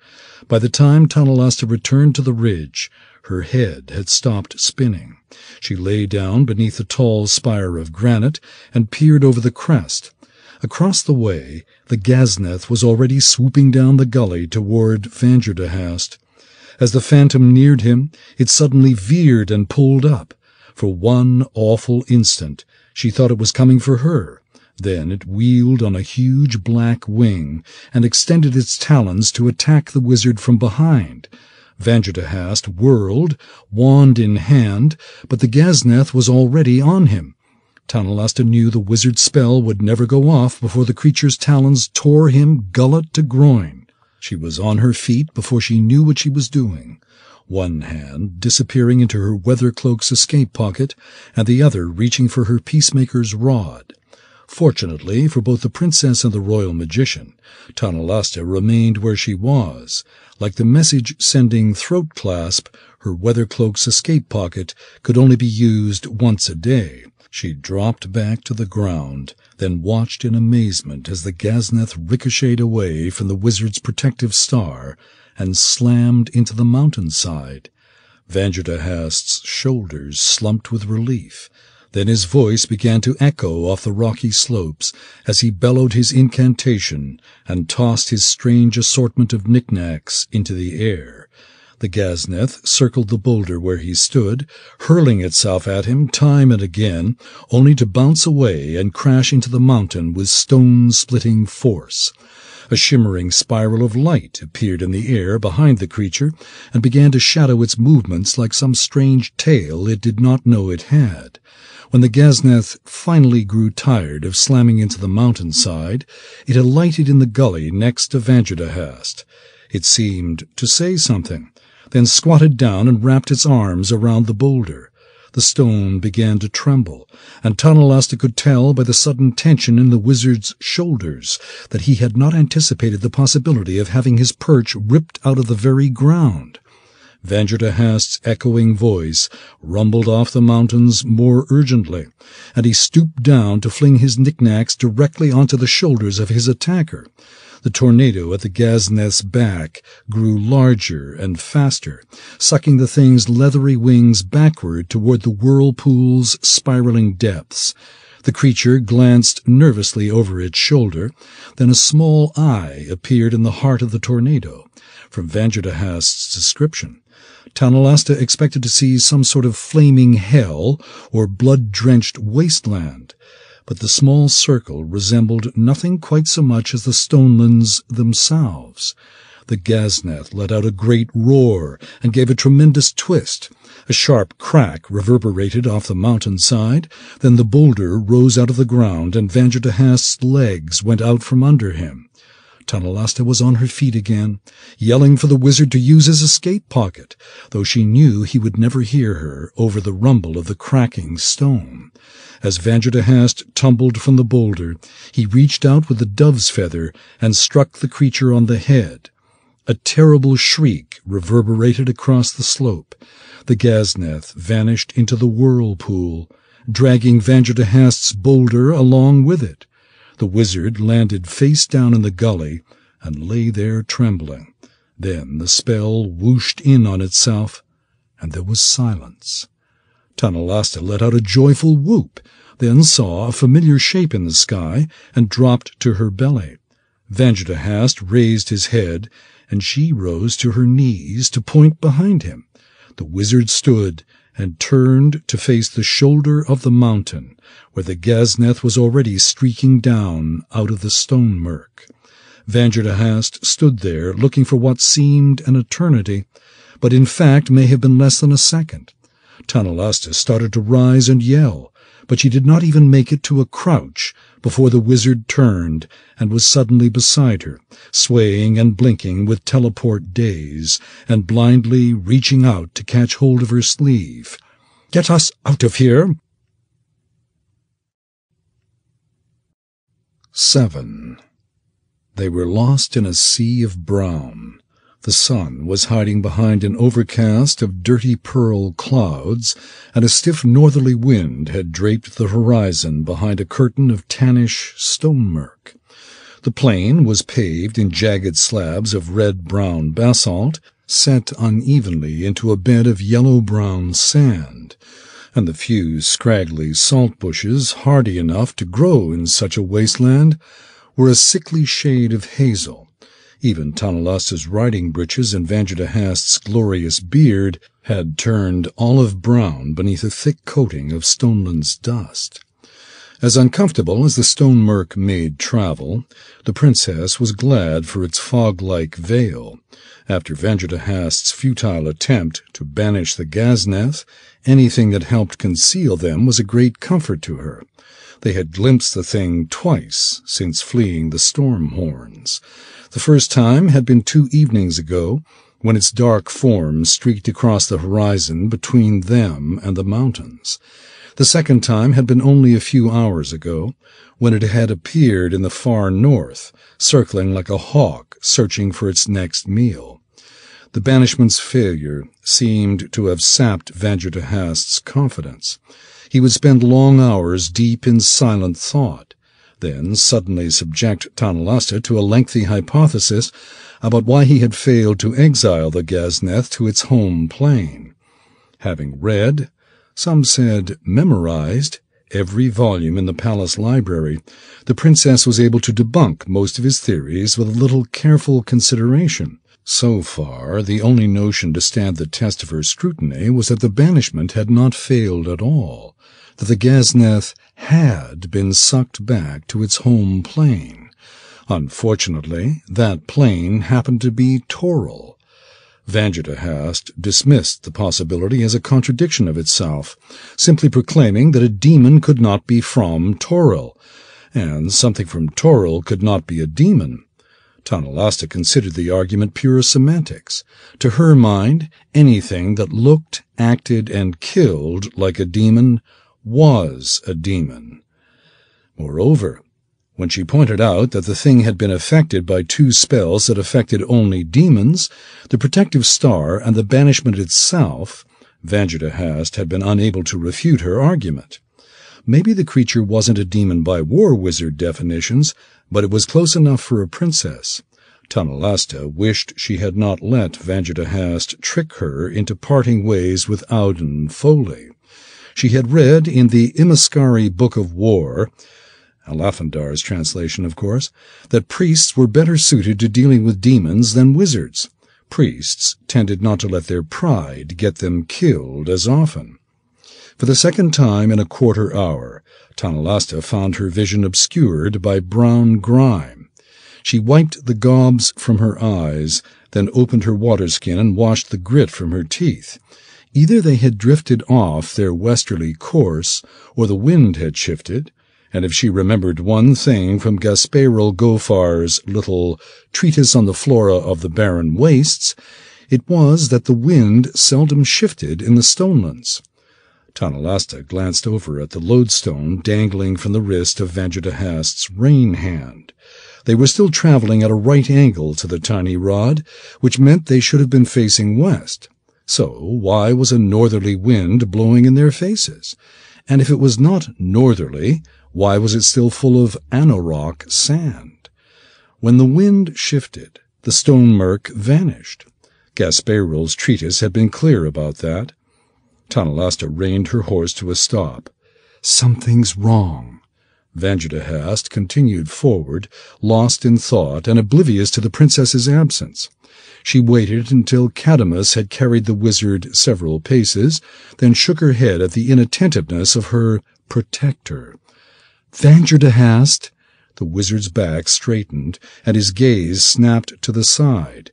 By the time Tanalasta returned to the ridge, her head had stopped spinning. She lay down beneath a tall spire of granite and peered over the crest. Across the way, the Ghazneth was already swooping down the gully toward Vanderhast. As the phantom neared him, it suddenly veered and pulled up. For one awful instant, she thought it was coming for her. Then it wheeled on a huge black wing and extended its talons to attack the wizard from behind. Vanderhast whirled, wand in hand, but the Ghazneth was already on him. Tanalasta knew the wizard's spell would never go off before the creature's talons tore him gullet to groin. She was on her feet before she knew what she was doing, one hand disappearing into her weathercloak's escape pocket, and the other reaching for her peacemaker's rod. Fortunately for both the princess and the royal magician, Tanalasta remained where she was. Like the message-sending throat clasp, her weathercloak's escape pocket could only be used once a day. She dropped back to the ground, then watched in amazement as the Ghazneth ricocheted away from the wizard's protective star and slammed into the mountainside. Vanderhast's shoulders slumped with relief. Then his voice began to echo off the rocky slopes as he bellowed his incantation and tossed his strange assortment of knickknacks into the air. The Ghazneth circled the boulder where he stood, hurling itself at him time and again, only to bounce away and crash into the mountain with stone-splitting force. A shimmering spiral of light appeared in the air behind the creature and began to shadow its movements like some strange tail it did not know it had. When the Ghazneth finally grew tired of slamming into the mountainside, it alighted in the gully next to Vanderhast. It seemed to say something, then squatted down and wrapped its arms around the boulder. The stone began to tremble, and Tanalasta could tell by the sudden tension in the wizard's shoulders that he had not anticipated the possibility of having his perch ripped out of the very ground. Vanderhast's echoing voice rumbled off the mountains more urgently, and he stooped down to fling his knickknacks directly onto the shoulders of his attacker. The tornado at the Gazneth's back grew larger and faster, sucking the thing's leathery wings backward toward the whirlpool's spiraling depths. The creature glanced nervously over its shoulder. Then a small eye appeared in the heart of the tornado. From Vangertehast's description, Tanalasta expected to see some sort of flaming hell or blood-drenched wasteland, but the small circle resembled nothing quite so much as the stonelands themselves. The Gazneth let out a great roar and gave a tremendous twist. A sharp crack reverberated off the mountainside. Then the boulder rose out of the ground, and Vangertehast's legs went out from under him. Tanalasta was on her feet again, yelling for the wizard to use his escape pocket, though she knew he would never hear her over the rumble of the cracking stone. As Vangertehast tumbled from the boulder, he reached out with the dove's feather and struck the creature on the head. A terrible shriek reverberated across the slope. The Gazneth vanished into the whirlpool, dragging Vangertehast's boulder along with it. The wizard landed face down in the gully and lay there trembling. Then the spell whooshed in on itself, and there was silence. Tanalasta let out a joyful whoop, then saw a familiar shape in the sky and dropped to her belly. Vangertehast raised his head, and she rose to her knees to point behind him. The wizard stood and turned to face the shoulder of the mountain, where the Gazneth was already streaking down out of the stone murk. Vangertehast stood there, looking for what seemed an eternity, but in fact may have been less than a second. Tanalasta started to rise and yell, but she did not even make it to a crouch before the wizard turned and was suddenly beside her, swaying and blinking with teleport daze, and blindly reaching out to catch hold of her sleeve. "Get us out of here!" 7. They were lost in a sea of brown. The sun was hiding behind an overcast of dirty pearl clouds, and a stiff northerly wind had draped the horizon behind a curtain of tannish stone murk. The plain was paved in jagged slabs of red-brown basalt, set unevenly into a bed of yellow-brown sand, and the few scraggly salt bushes, hardy enough to grow in such a wasteland, were a sickly shade of hazel. Even Tanalasta's riding breeches and Vangertehast's glorious beard had turned olive-brown beneath a thick coating of Stoneland's dust. As uncomfortable as the stone murk made travel, the princess was glad for its fog-like veil. After Vangertehast's futile attempt to banish the Gazneth, anything that helped conceal them was a great comfort to her. They had glimpsed the thing twice since fleeing the storm horns. The first time had been 2 evenings ago, when its dark form streaked across the horizon between them and the mountains. The second time had been only a few hours ago, when it had appeared in the far north, circling like a hawk searching for its next meal. The banishment's failure seemed to have sapped Vangertehast's confidence. He would spend long hours deep in silent thought, then suddenly subject Tanalasta to a lengthy hypothesis about why he had failed to exile the Gazneth to its home plane. Having read, some said memorized, every volume in the palace library, the princess was able to debunk most of his theories with a little careful consideration. So far, the only notion to stand the test of her scrutiny was that the banishment had not failed at all, that the Gazneth had been sucked back to its home plane. Unfortunately, that plane happened to be Toril. Vangertehast dismissed the possibility as a contradiction of itself, simply proclaiming that a demon could not be from Toril, and something from Toril could not be a demon. Tanalasta considered the argument pure semantics. To her mind, anything that looked, acted, and killed like a demon was a demon. Moreover, when she pointed out that the thing had been affected by 2 spells that affected only demons, the protective star and the banishment itself, Vangertehast had been unable to refute her argument. Maybe the creature wasn't a demon by war wizard definitions, but it was close enough for a princess. Tanalasta wished she had not let Vanjadahast trick her into parting ways with Auden Foley. She had read in the Imaskari Book of War, Alafandar's translation, of course, that priests were better suited to dealing with demons than wizards. Priests tended not to let their pride get them killed as often. For the second time in a quarter hour, Tanalasta found her vision obscured by brown grime. She wiped the gobs from her eyes, then opened her waterskin and washed the grit from her teeth. Either they had drifted off their westerly course, or the wind had shifted, and if she remembered one thing from Gasparil Gofar's little treatise on the flora of the barren wastes, it was that the wind seldom shifted in the stonelands. Tanalasta glanced over at the lodestone dangling from the wrist of Vanjadahast's rain hand. They were still traveling at a right angle to the tiny rod, which meant they should have been facing west. So why was a northerly wind blowing in their faces? And if it was not northerly, why was it still full of anorok sand? When the wind shifted, the stone murk vanished. Gasparil's treatise had been clear about that. Tanalasta reined her horse to a stop. "Something's wrong." Vanjadahast continued forward, lost in thought and oblivious to the princess's absence. She waited until Cadamus had carried the wizard several paces, then shook her head at the inattentiveness of her protector. "Vanjadahast!" The wizard's back straightened, and his gaze snapped to the side.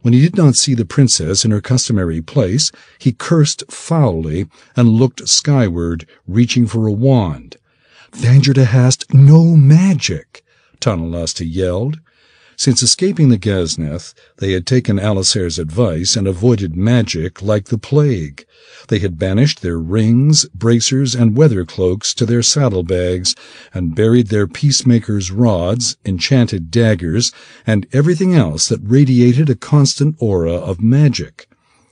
When he did not see the princess in her customary place, he cursed foully and looked skyward, reaching for a wand. "Vanjadahast, no magic!" Tanalasta yelled. Since escaping the Gazneth, they had taken Alisair's advice and avoided magic like the plague. They had banished their rings, bracers, and weather cloaks to their saddlebags, and buried their peacemakers' rods, enchanted daggers, and everything else that radiated a constant aura of magic.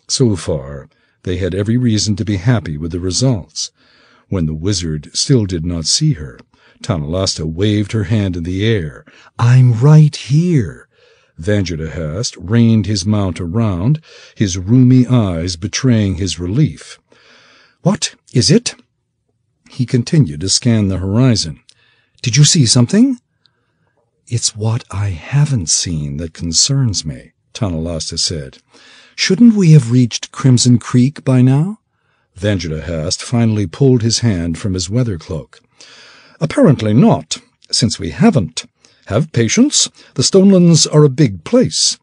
So far, they had every reason to be happy with the results. When the wizard still did not see her, Tanalasta waved her hand in the air. "I'm right here." Vanjadahast reined his mount around, his rheumy eyes betraying his relief. "What is it?" He continued to scan the horizon. "Did you see something?" "It's what I haven't seen that concerns me," Tanalasta said. "Shouldn't we have reached Crimson Creek by now?" Vanjadahast finally pulled his hand from his weather cloak. "Apparently not, since we haven't. Have patience. The Stonelands are a big place."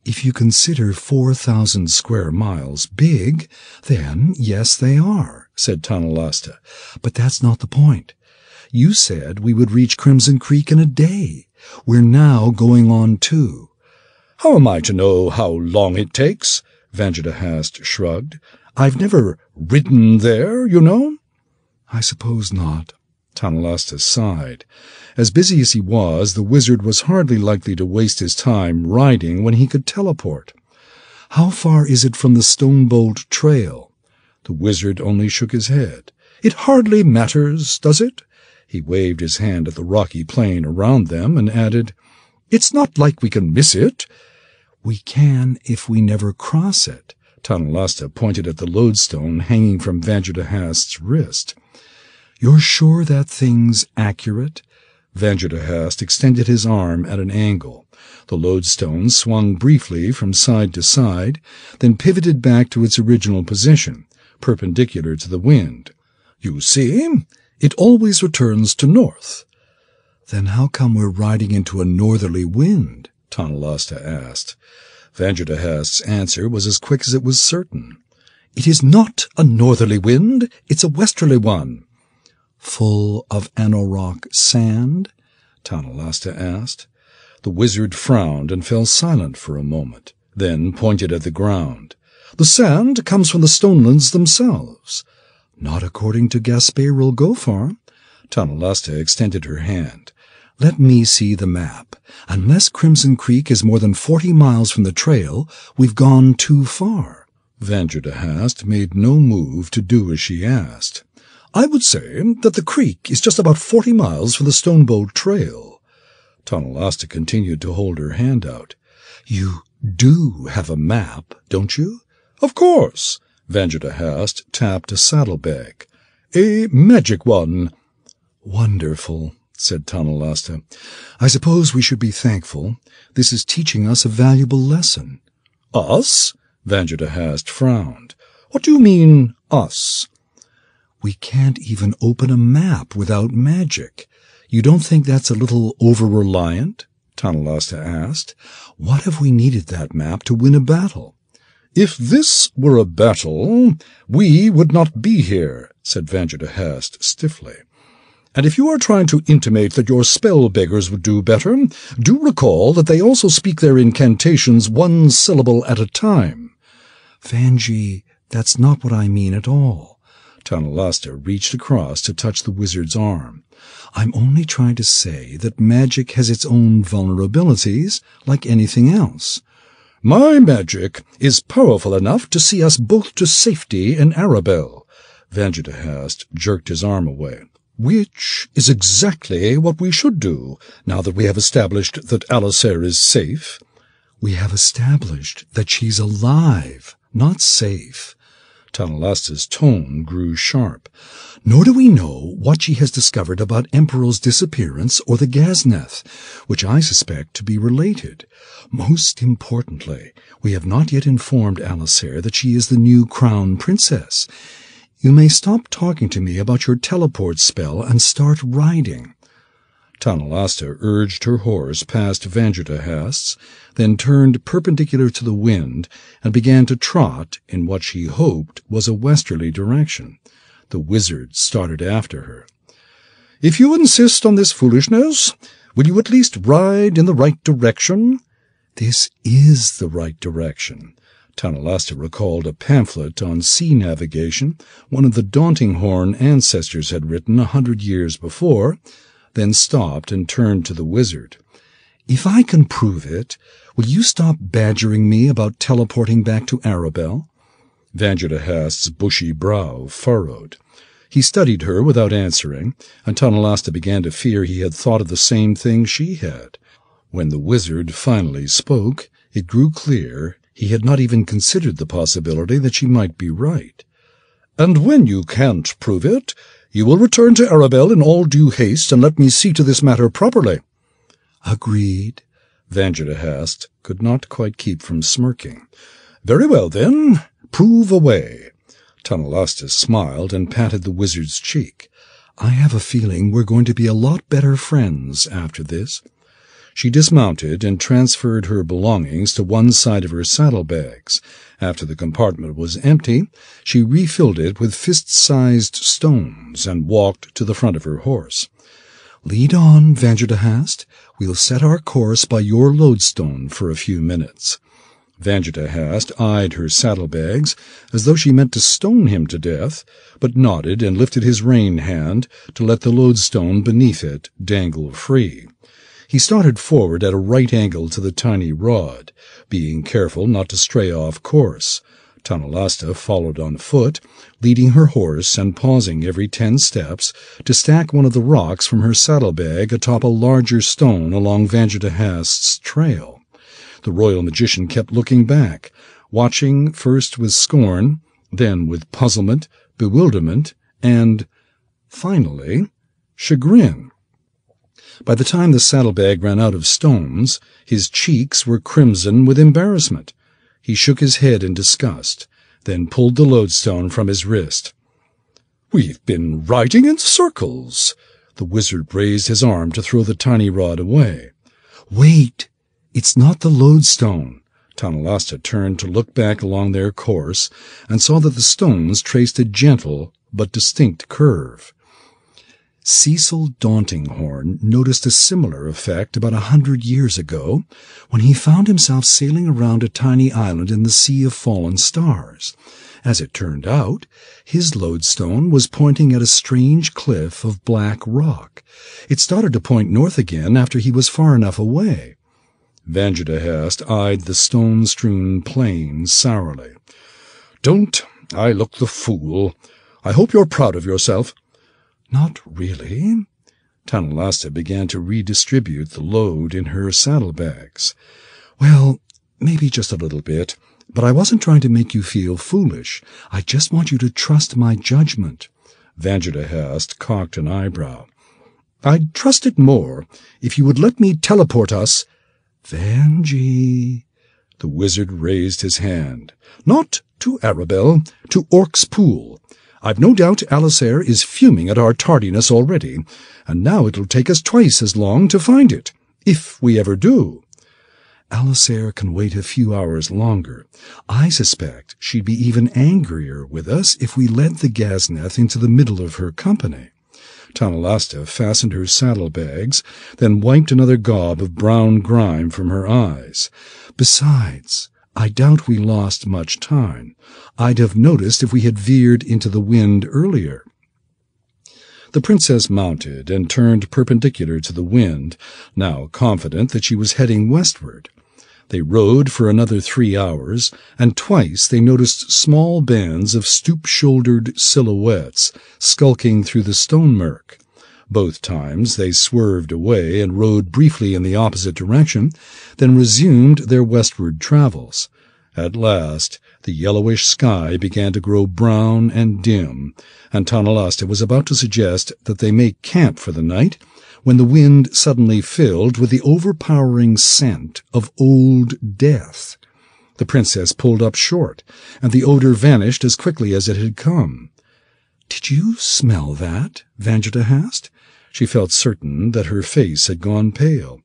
"If you consider 4,000 square miles big, then yes, they are," said Tanalasta. "But that's not the point. You said we would reach Crimson Creek in a day. We're now going on 2. "How am I to know how long it takes?" Vanjadahast shrugged. "I've never ridden there, you know." "I suppose not." Tanalasta sighed. As busy as he was, the wizard was hardly likely to waste his time riding when he could teleport. "How far is it from the Stonebolt Trail?" The wizard only shook his head. "It hardly matters, does it?" He waved his hand at the rocky plain around them and added, "It's not like we can miss it." "We can if we never cross it." Tanalasta pointed at the lodestone hanging from Vanjadahast's wrist. "You're sure that thing's accurate?" Vanjadahast extended his arm at an angle. The lodestone swung briefly from side to side, then pivoted back to its original position, perpendicular to the wind. "You see, it always returns to north." "Then how come we're riding into a northerly wind?" Tanalasta asked. Vanjadahast's answer was as quick as it was certain. "It is not a northerly wind, it's a westerly one." "Full of anorok sand?" Tanalasta asked. The wizard frowned and fell silent for a moment, then pointed at the ground. "The sand comes from the Stonelands themselves." "Not according to Gasparil Gofar." Tanalasta extended her hand. "Let me see the map. Unless Crimson Creek is more than 40 miles from the trail, we've gone too far." Vanjadahast made no move to do as she asked. I would say that the creek is just about 40 miles from the Stonebow Trail. Tonalasta continued to hold her hand out. You do have a map, don't you? Of course. Vanderhast tapped a saddlebag. A magic one. Wonderful, said Tonalasta. I suppose we should be thankful. This is teaching us a valuable lesson. Us? Vanderhast frowned. What do you mean, us? We can't even open a map without magic. You don't think that's a little over-reliant? Tonalasta asked. What if we needed that map to win a battle? If this were a battle, we would not be here, said Vanderhast stiffly. And if you are trying to intimate that your spell-beggars would do better, do recall that they also speak their incantations one syllable at a time. Vanji, that's not what I mean at all. Tonalasta reached across to touch the wizard's arm. I'm only trying to say that magic has its own vulnerabilities, like anything else. My magic is powerful enough to see us both to safety in Arabelle. Vanderhast jerked his arm away. Which is exactly what we should do, now that we have established that Alisair is safe. We have established that she's alive, not safe. Tonalasta's tone grew sharp. Nor do we know what she has discovered about Emperor's disappearance or the Gazneth, which I suspect to be related. Most importantly, we have not yet informed Alisair that she is the new crown princess. You may stop talking to me about your teleport spell and start riding. Tonalasta urged her horse past Vanderhast's, then turned perpendicular to the wind and began to trot in what she hoped was a westerly direction. The wizard started after her. If you insist on this foolishness, will you at least ride in the right direction? This is the right direction. Tonalasta recalled a pamphlet on sea navigation one of the Daunting Horn ancestors had written 100 years before, then stopped and turned to the wizard. If I can prove it, will you stop badgering me about teleporting back to Arabelle? Vanderhast's bushy brow furrowed. He studied her without answering, and Tonalasta began to fear he had thought of the same thing she had. When the wizard finally spoke, it grew clear he had not even considered the possibility that she might be right. And when you can't prove it, you will return to Arabelle in all due haste and let me see to this matter properly. Agreed. Vanderhast could not quite keep from smirking. Very well, then, prove away. Tonalasta smiled and patted the wizard's cheek. I have a feeling we're going to be a lot better friends after this. She dismounted and transferred her belongings to one side of her saddlebags. After the compartment was empty, she refilled it with fist-sized stones and walked to the front of her horse. Lead on, Vanderhast. We'll set our course by your lodestone for a few minutes. Vanderhast eyed her saddlebags as though she meant to stone him to death, but nodded and lifted his rein hand to let the lodestone beneath it dangle free. He started forward at a right angle to the tiny rod, being careful not to stray off course. Tonalasta followed on foot, leading her horse and pausing every 10 steps to stack one of the rocks from her saddlebag atop a larger stone along Vanderhast's trail. The royal magician kept looking back, watching first with scorn, then with puzzlement, bewilderment, and, finally, chagrin. By the time the saddlebag ran out of stones, his cheeks were crimson with embarrassment. He shook his head in disgust, then pulled the lodestone from his wrist. "We've been riding in circles." The wizard raised his arm to throw the tiny rod away. "Wait! It's not the lodestone." Tonalasta turned to look back along their course and saw that the stones traced a gentle but distinct curve. Cecil Dauntinghorn noticed a similar effect about 100 years ago when he found himself sailing around a tiny island in the Sea of Fallen Stars. As it turned out, his lodestone was pointing at a strange cliff of black rock. It started to point north again after he was far enough away. Vanderhast eyed the stone-strewn plain sourly. "Don't I look the fool? I hope you're proud of yourself." "Not really." Tanalasta began to redistribute the load in her saddlebags. "Well, maybe just a little bit, but I wasn't trying to make you feel foolish. I just want you to trust my judgment." Vanjardahast cocked an eyebrow. "I'd trust it more if you would let me teleport us." "Vanji." The wizard raised his hand. "Not to Arabelle, to Orc's Pool. I've no doubt Alisair is fuming at our tardiness already, and now it'll take us twice as long to find it, if we ever do." "Alisair can wait a few hours longer. I suspect she'd be even angrier with us if we led the Ghazneth into the middle of her company." Tanalasta fastened her saddlebags, then wiped another gob of brown grime from her eyes. "Besides, I doubt we lost much time. I'd have noticed if we had veered into the wind earlier." The princess mounted and turned perpendicular to the wind, now confident that she was heading westward. They rode for another 3 hours, and twice they noticed small bands of stoop-shouldered silhouettes skulking through the stone murk. Both times they swerved away and rode briefly in the opposite direction, then resumed their westward travels. At last the yellowish sky began to grow brown and dim, and Tanalasta was about to suggest that they make camp for the night, when the wind suddenly filled with the overpowering scent of old death. The princess pulled up short, and the odor vanished as quickly as it had come. "Did you smell that?" Vanjardahast. She felt certain that her face had gone pale.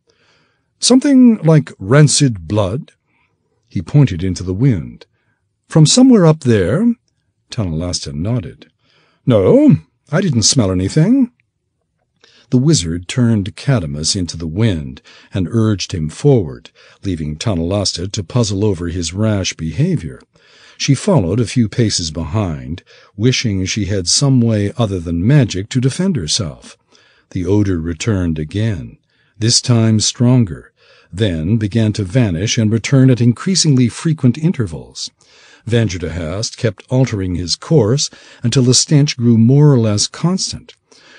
"Something like rancid blood?" He pointed into the wind. "From somewhere up there?" Tanalasta nodded. "No, I didn't smell anything." The wizard turned Cadamus into the wind and urged him forward, leaving Tanalasta to puzzle over his rash behavior. She followed a few paces behind, wishing she had some way other than magic to defend herself. The odor returned again, this time stronger, then began to vanish and return at increasingly frequent intervals. Vanjardahast kept altering his course until the stench grew more or less constant.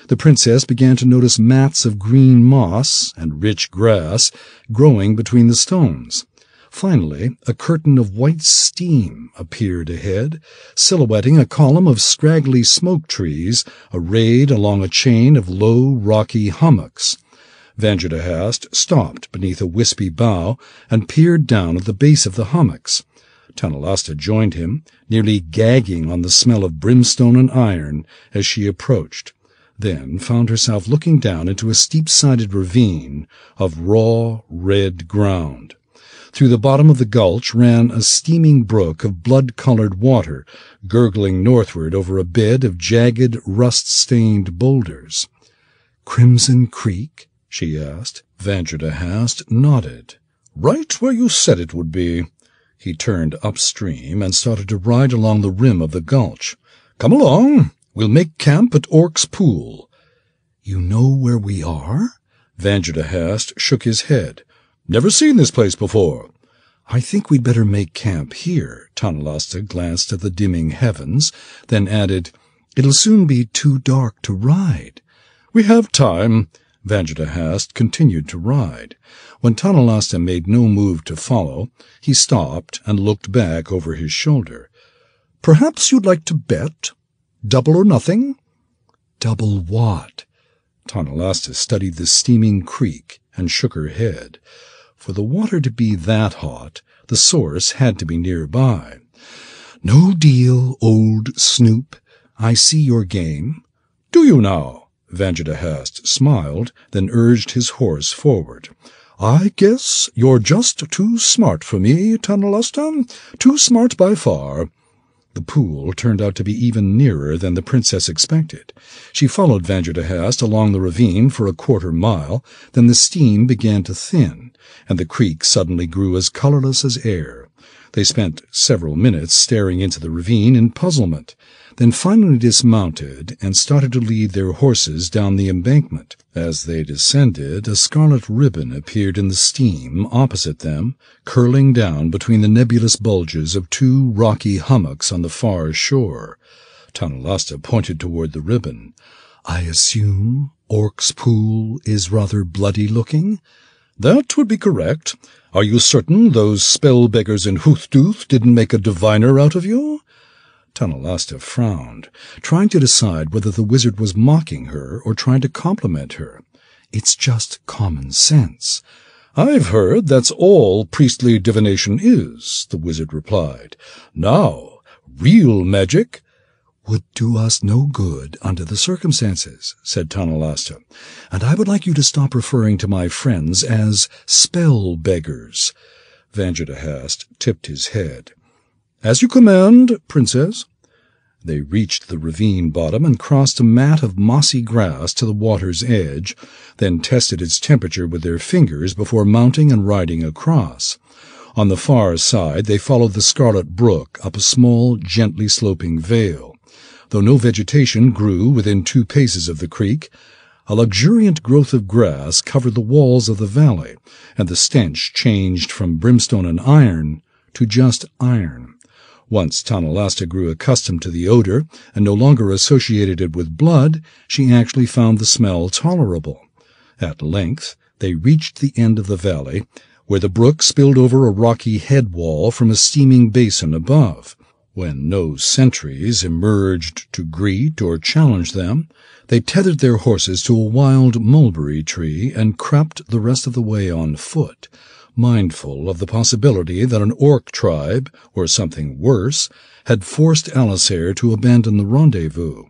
The princess began to notice mats of green moss and rich grass growing between the stones. Finally, a curtain of white steam appeared ahead, silhouetting a column of scraggly smoke trees arrayed along a chain of low, rocky hummocks. Vanjardahast stopped beneath a wispy bough and peered down at the base of the hummocks. Tanalasta joined him, nearly gagging on the smell of brimstone and iron as she approached, then found herself looking down into a steep-sided ravine of raw, red ground. Through the bottom of the gulch ran a steaming brook of blood-colored water, gurgling northward over a bed of jagged, rust-stained boulders. "Crimson Creek?" she asked. Vanjardahast nodded. "Right where you said it would be." He turned upstream and started to ride along the rim of the gulch. "Come along. We'll make camp at Orc's Pool." "You know where we are?" Vanjardahast shook his head. "Never seen this place before." "I think we'd better make camp here." Tanalasta glanced at the dimming heavens, then added, "It'll soon be too dark to ride." "We have time." Vanjardahast continued to ride. When Tanalasta made no move to follow, he stopped and looked back over his shoulder. "Perhaps you'd like to bet? Double or nothing?" "Double what?" Tanalasta studied the steaming creek and shook her head. For the water to be that hot, the source had to be nearby. "No deal, old snoop. I see your game." "Do you now?" Vanjardahast smiled, then urged his horse forward. "I guess you're just too smart for me, Tanalasta. Too smart by far." The pool turned out to be even nearer than the princess expected. She followed Vanjardahast along the ravine for a quarter-mile, then the steam began to thin, and the creek suddenly grew as colorless as air. They spent several minutes staring into the ravine in puzzlement, then finally dismounted and started to lead their horses down the embankment. As they descended, a scarlet ribbon appeared in the steam opposite them, curling down between the nebulous bulges of two rocky hummocks on the far shore. Tanalasta pointed toward the ribbon. "I assume Orc's pool is rather bloody-looking?" "That would be correct. Are you certain those spell-beggars in Hoothduth didn't make a diviner out of you?" Tanalasta frowned, trying to decide whether the wizard was mocking her or trying to compliment her. "It's just common sense." "I've heard that's all priestly divination is," the wizard replied. "Now, real magic—" "Would do us no good under the circumstances," said Tanalasta, "and I would like you to stop referring to my friends as spell-beggars." Vanjidahast tipped his head. "As you command, Princess." They reached the ravine bottom and crossed a mat of mossy grass to the water's edge, then tested its temperature with their fingers before mounting and riding across. On the far side they followed the Scarlet Brook up a small, gently sloping vale. Though no vegetation grew within 2 paces of the creek, a luxuriant growth of grass covered the walls of the valley, and the stench changed from brimstone and iron to just iron. Once Tanalasta grew accustomed to the odor and no longer associated it with blood, she actually found the smell tolerable. At length they reached the end of the valley, where the brook spilled over a rocky head wall from a steaming basin above. When no sentries emerged to greet or challenge them, they tethered their horses to a wild mulberry tree and crept the rest of the way on foot, mindful of the possibility that an orc tribe, or something worse, had forced Alisair to abandon the rendezvous.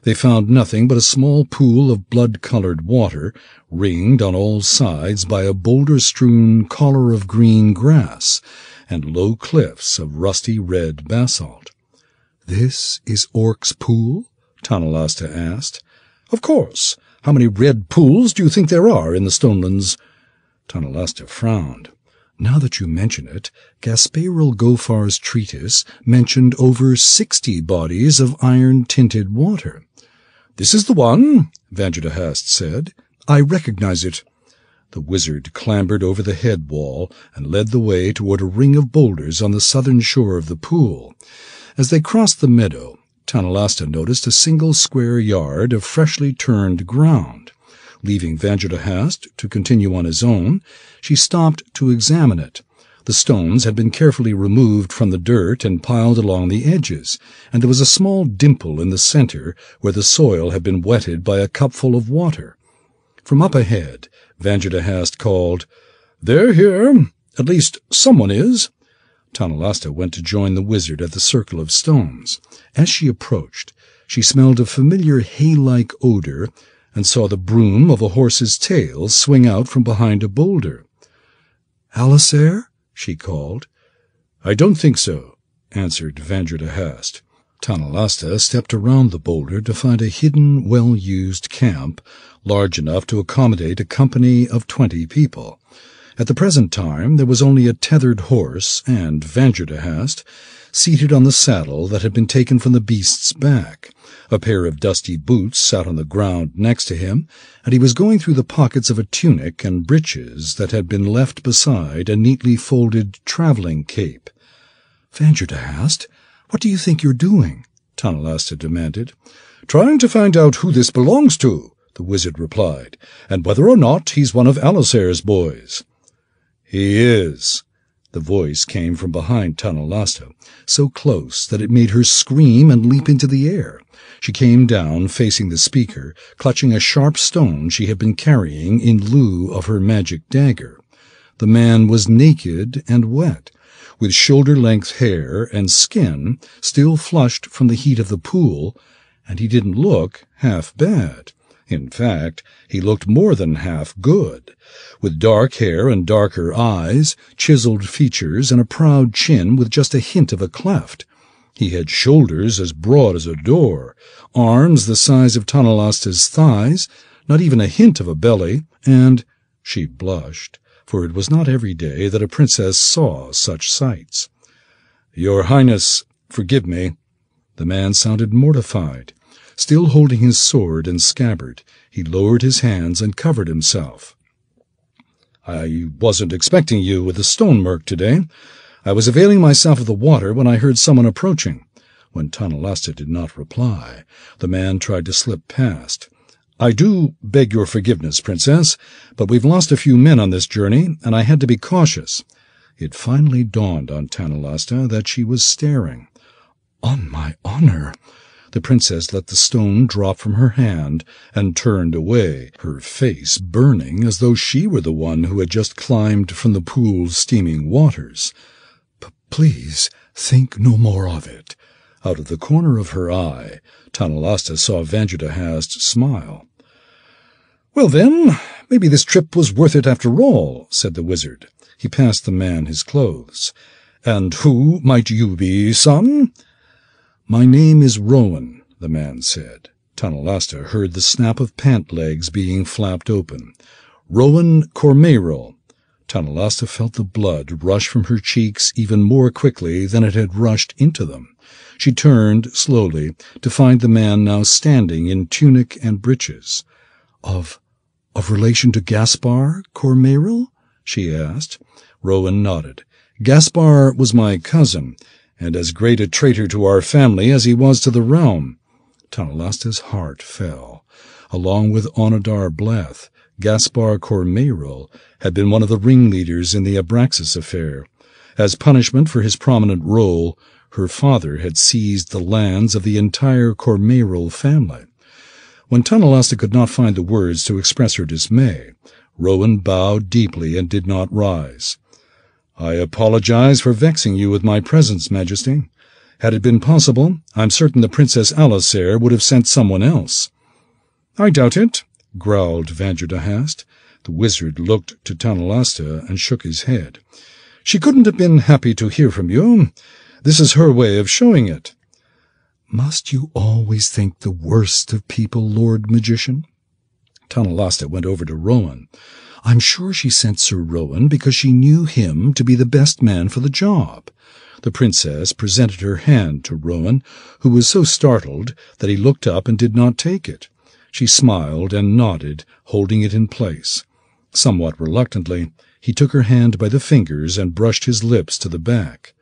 They found nothing but a small pool of blood-colored water, ringed on all sides by a boulder-strewn collar of green grass, and low cliffs of rusty red basalt. "This is Orc's pool?" Tanalasta asked. "Of course. How many red pools do you think there are in the Stonelands?" Tanalasta frowned. "Now that you mention it, Gasparil Gophar's treatise mentioned over 60 bodies of iron-tinted water." "This is the one," Vanjidahast said. "I recognize it." The wizard clambered over the head wall and led the way toward a ring of boulders on the southern shore of the pool. As they crossed the meadow, Tanalasta noticed a single square yard of freshly turned ground. Leaving Vanjidahast to continue on his own, she stopped to examine it. The stones had been carefully removed from the dirt and piled along the edges, and there was a small dimple in the center where the soil had been wetted by a cupful of water. From up ahead, Vanjidahast called, "They're here. At least someone is." Tanalasta went to join the wizard at the circle of stones. As she approached, she smelled a familiar hay-like odor and saw the broom of a horse's tail swing out from behind a boulder. "Alisair?" she called. "I don't think so," answered Vanjidahast. Tanalasta stepped around the boulder to find a hidden, well-used camp, large enough to accommodate a company of 20 people. At the present time there was only a tethered horse and Vanjidahast, seated on the saddle that had been taken from the beast's back. A pair of dusty boots sat on the ground next to him, and he was going through the pockets of a tunic and breeches that had been left beside a neatly folded traveling cape. "Vanjidahast, what do you think you're doing?" Tanalasta demanded. "Trying to find out who this belongs to," the wizard replied, "and whether or not he's one of Alisair's boys." "He is." The voice came from behind Tanalasta, so close that it made her scream and leap into the air. She came down, facing the speaker, clutching a sharp stone she had been carrying in lieu of her magic dagger. The man was naked and wet, with shoulder-length hair and skin still flushed from the heat of the pool, and he didn't look half bad. In fact, he looked more than half good, with dark hair and darker eyes, chiseled features, and a proud chin with just a hint of a cleft. He had shoulders as broad as a door, arms the size of Tanalasta's thighs, not even a hint of a belly, and she blushed, for it was not every day that a princess saw such sights. "Your Highness, forgive me." The man sounded mortified. Still holding his sword and scabbard, he lowered his hands and covered himself. "I wasn't expecting you with the stone murk today. I was availing myself of the water when I heard someone approaching. When Tonalasta did not reply, the man tried to slip past. "I do beg your forgiveness, Princess, but we've lost a few men on this journey, and I had to be cautious." It finally dawned on Tonalasta that she was staring. "On my honor!" The princess let the stone drop from her hand and turned away, her face burning as though she were the one who had just climbed from the pool's steaming waters. "Please, think no more of it." Out of the corner of her eye, Tonalasta saw Vanjudahast smile. "Well then, maybe this trip was worth it after all," said the wizard. He passed the man his clothes. "And who might you be, son?" "My name is Rowan," the man said. Tonalasta heard the snap of pant legs being flapped open. "Rowan Cormyr." Tonalasta felt the blood rush from her cheeks even more quickly than it had rushed into them. She turned slowly to find the man now standing in tunic and breeches. Of relation to Gaspar Cormyr?" she asked. Rowan nodded. "Gaspar was my cousin, and as great a traitor to our family as he was to the realm." Tonalasta's heart fell. Along with Onodar Bleth, Gaspar Cormyr had been one of the ringleaders in the Abraxas affair. As punishment for his prominent role, her father had seized the lands of the entire Cormyr family. When Tonalasta could not find the words to express her dismay, Rowan bowed deeply and did not rise. "I apologize for vexing you with my presence, Majesty. Had it been possible, I'm certain the Princess Alisair would have sent someone else." "I doubt it," growled Vanjudahast. The wizard looked to Tonalasta and shook his head. "She couldn't have been happy to hear from you. This is her way of showing it." "Must you always think the worst of people, Lord Magician?" Tonalasta went over to Rowan. "I'm sure she sent Sir Rowan because she knew him to be the best man for the job." The princess presented her hand to Rowan, who was so startled that he looked up and did not take it. She smiled and nodded, holding it in place. Somewhat reluctantly, he took her hand by the fingers and brushed his lips to the back.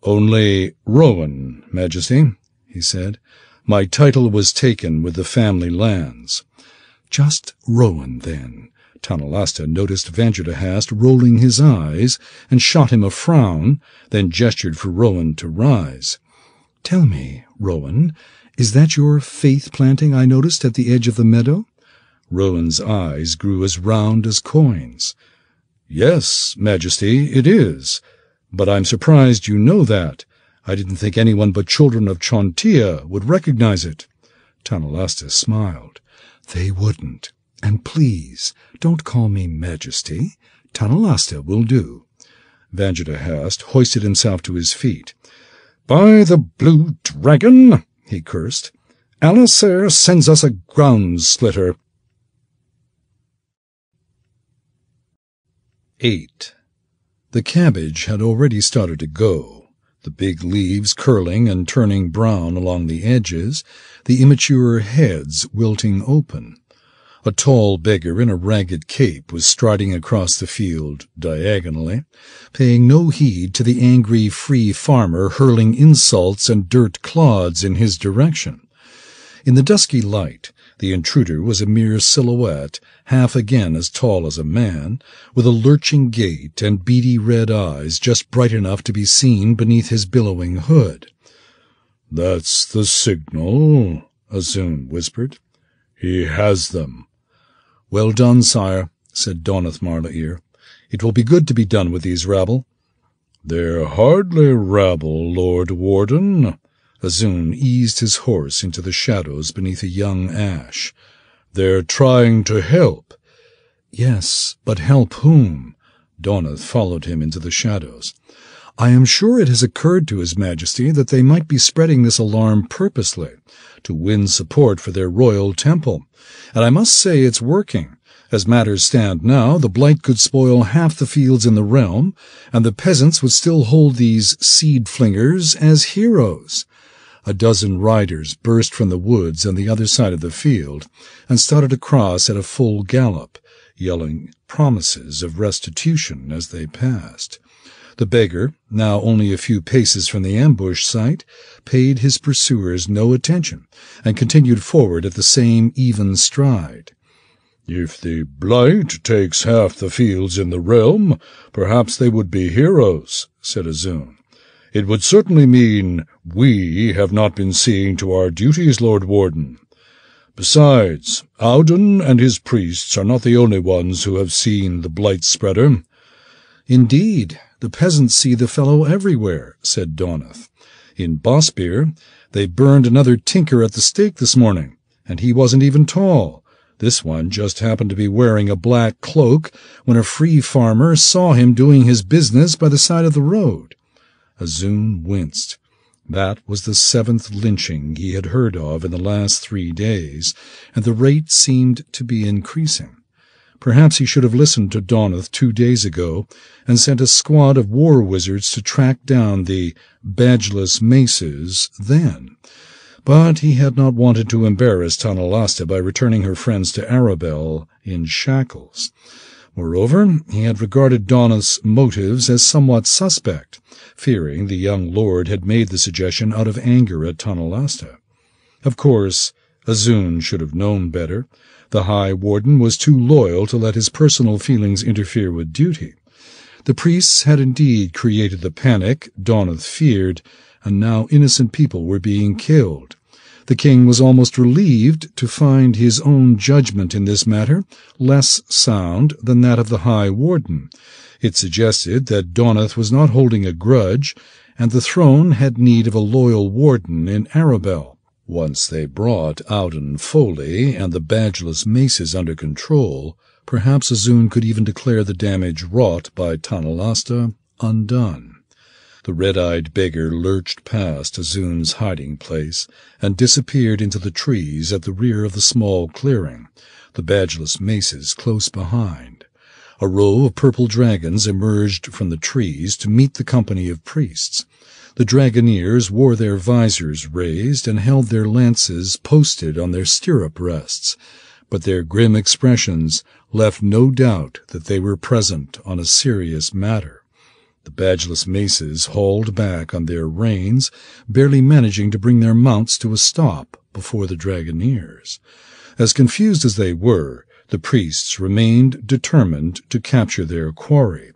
"Only Rowan, Majesty," he said. "My title was taken with the family lands." "Just Rowan, then." Tonalasta noticed Vanjudahast rolling his eyes and shot him a frown, then gestured for Rowan to rise. "Tell me, Rowan, is that your faith planting I noticed at the edge of the meadow?" Rowan's eyes grew as round as coins. "Yes, Majesty, it is. But I'm surprised you know that. I didn't think anyone but children of Chontia would recognize it." Tonalasta smiled. "They wouldn't. And please, don't call me Majesty. Tonalasta will do." Vanjudahast hoisted himself to his feet. "By the blue dragon," he cursed, "Alisair sends us a ground-splitter." 8. The cabbage had already started to go, the big leaves curling and turning brown along the edges, the immature heads wilting open. A tall beggar in a ragged cape was striding across the field diagonally, paying no heed to the angry free farmer hurling insults and dirt clods in his direction. In the dusky light, the intruder was a mere silhouette, half again as tall as a man, with a lurching gait and beady red eyes just bright enough to be seen beneath his billowing hood. "That's the signal," Azun whispered. "He has them." "Well done, sire," said Donath Marlair. "It will be good to be done with these rabble." "They're hardly rabble, Lord Warden." Azun eased his horse into the shadows beneath a young ash. "They're trying to help." "Yes, but help whom?" Donath followed him into the shadows. "I am sure it has occurred to His Majesty that they might be spreading this alarm purposely, to win support for their royal temple, and I must say it's working. As matters stand now, the blight could spoil half the fields in the realm, and the peasants would still hold these seed-flingers as heroes." A dozen riders burst from the woods on the other side of the field and started across at a full gallop, yelling promises of restitution as they passed. The beggar, now only a few paces from the ambush site, paid his pursuers no attention, and continued forward at the same even stride. "If the blight takes half the fields in the realm, perhaps they would be heroes," said Azun. "It would certainly mean we have not been seeing to our duties, Lord Warden. Besides, Auden and his priests are not the only ones who have seen the blight spreader." "Indeed, the peasants see the fellow everywhere," said Donath. "In Bosbeer they burned another tinker at the stake this morning, and he wasn't even tall. This one just happened to be wearing a black cloak when a free farmer saw him doing his business by the side of the road." Azun winced. That was the 7th lynching he had heard of in the last 3 days, and the rate seemed to be increasing. Perhaps he should have listened to Donath 2 days ago and sent a squad of war wizards to track down the badgeless maces then. But he had not wanted to embarrass Tanalasta by returning her friends to Arabelle in shackles. Moreover, he had regarded Donath's motives as somewhat suspect, fearing the young lord had made the suggestion out of anger at Tanalasta. Of course, Azun should have known better. The High Warden was too loyal to let his personal feelings interfere with duty. The priests had indeed created the panic Donath feared, and now innocent people were being killed. The king was almost relieved to find his own judgment in this matter less sound than that of the High Warden. It suggested that Donath was not holding a grudge, and the throne had need of a loyal warden in Arabelle. Once they brought Auden Foley and the badgeless maces under control, perhaps Azun could even declare the damage wrought by Tanalasta undone. The red-eyed beggar lurched past Azun's hiding place and disappeared into the trees at the rear of the small clearing, the badgeless maces close behind. A row of purple dragons emerged from the trees to meet the company of priests. The dragoneers wore their visors raised and held their lances posted on their stirrup rests, but their grim expressions left no doubt that they were present on a serious matter. The badgeless maces hauled back on their reins, barely managing to bring their mounts to a stop before the dragoneers. As confused as they were, the priests remained determined to capture their quarry.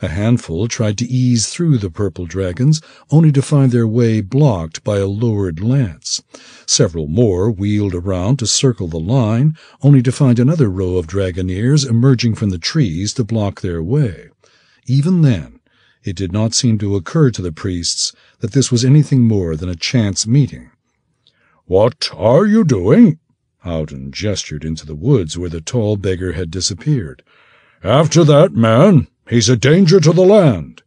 A handful tried to ease through the purple dragons, only to find their way blocked by a lowered lance. Several more wheeled around to circle the line, only to find another row of dragoneers emerging from the trees to block their way. Even then, it did not seem to occur to the priests that this was anything more than a chance meeting. "What are you doing?" Auden gestured into the woods where the tall beggar had disappeared. "After that man. He's a danger to the land."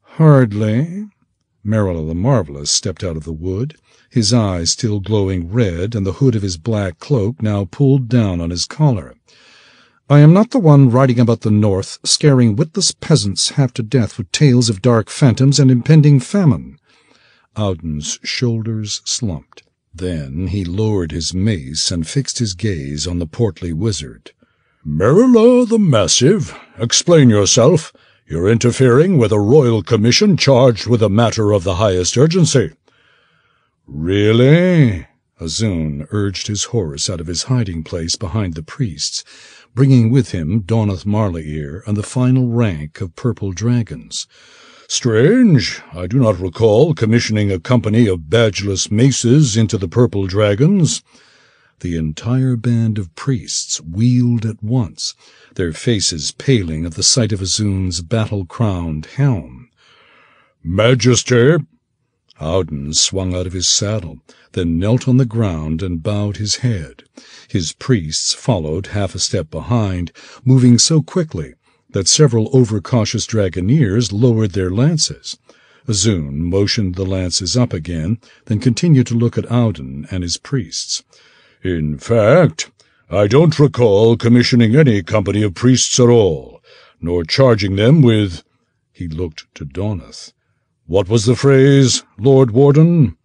"Hardly." Merrill the Marvelous stepped out of the wood, his eyes still glowing red and the hood of his black cloak now pulled down on his collar. "I am not the one riding about the north, scaring witless peasants half to death with tales of dark phantoms and impending famine." Auden's shoulders slumped. Then he lowered his mace and fixed his gaze on the portly wizard. "Merrill the Massive, explain yourself. You're interfering with a royal commission charged with a matter of the highest urgency." "Really?" Azun urged his horse out of his hiding place behind the priests, bringing with him Donath Marlaeir and the final rank of purple dragons. "Strange. I do not recall commissioning a company of badgeless maces into the purple dragons." The entire band of priests wheeled at once, their faces paling at the sight of Azun's battle-crowned helm. "Majesty!" Auden swung out of his saddle, then knelt on the ground and bowed his head. His priests followed half a step behind, moving so quickly that several overcautious dragoneers lowered their lances. Azun motioned the lances up again, then continued to look at Auden and his priests. "In fact, I don't recall commissioning any company of priests at all, nor charging them with—" He looked to Donath. "What was the phrase, Lord Warden?"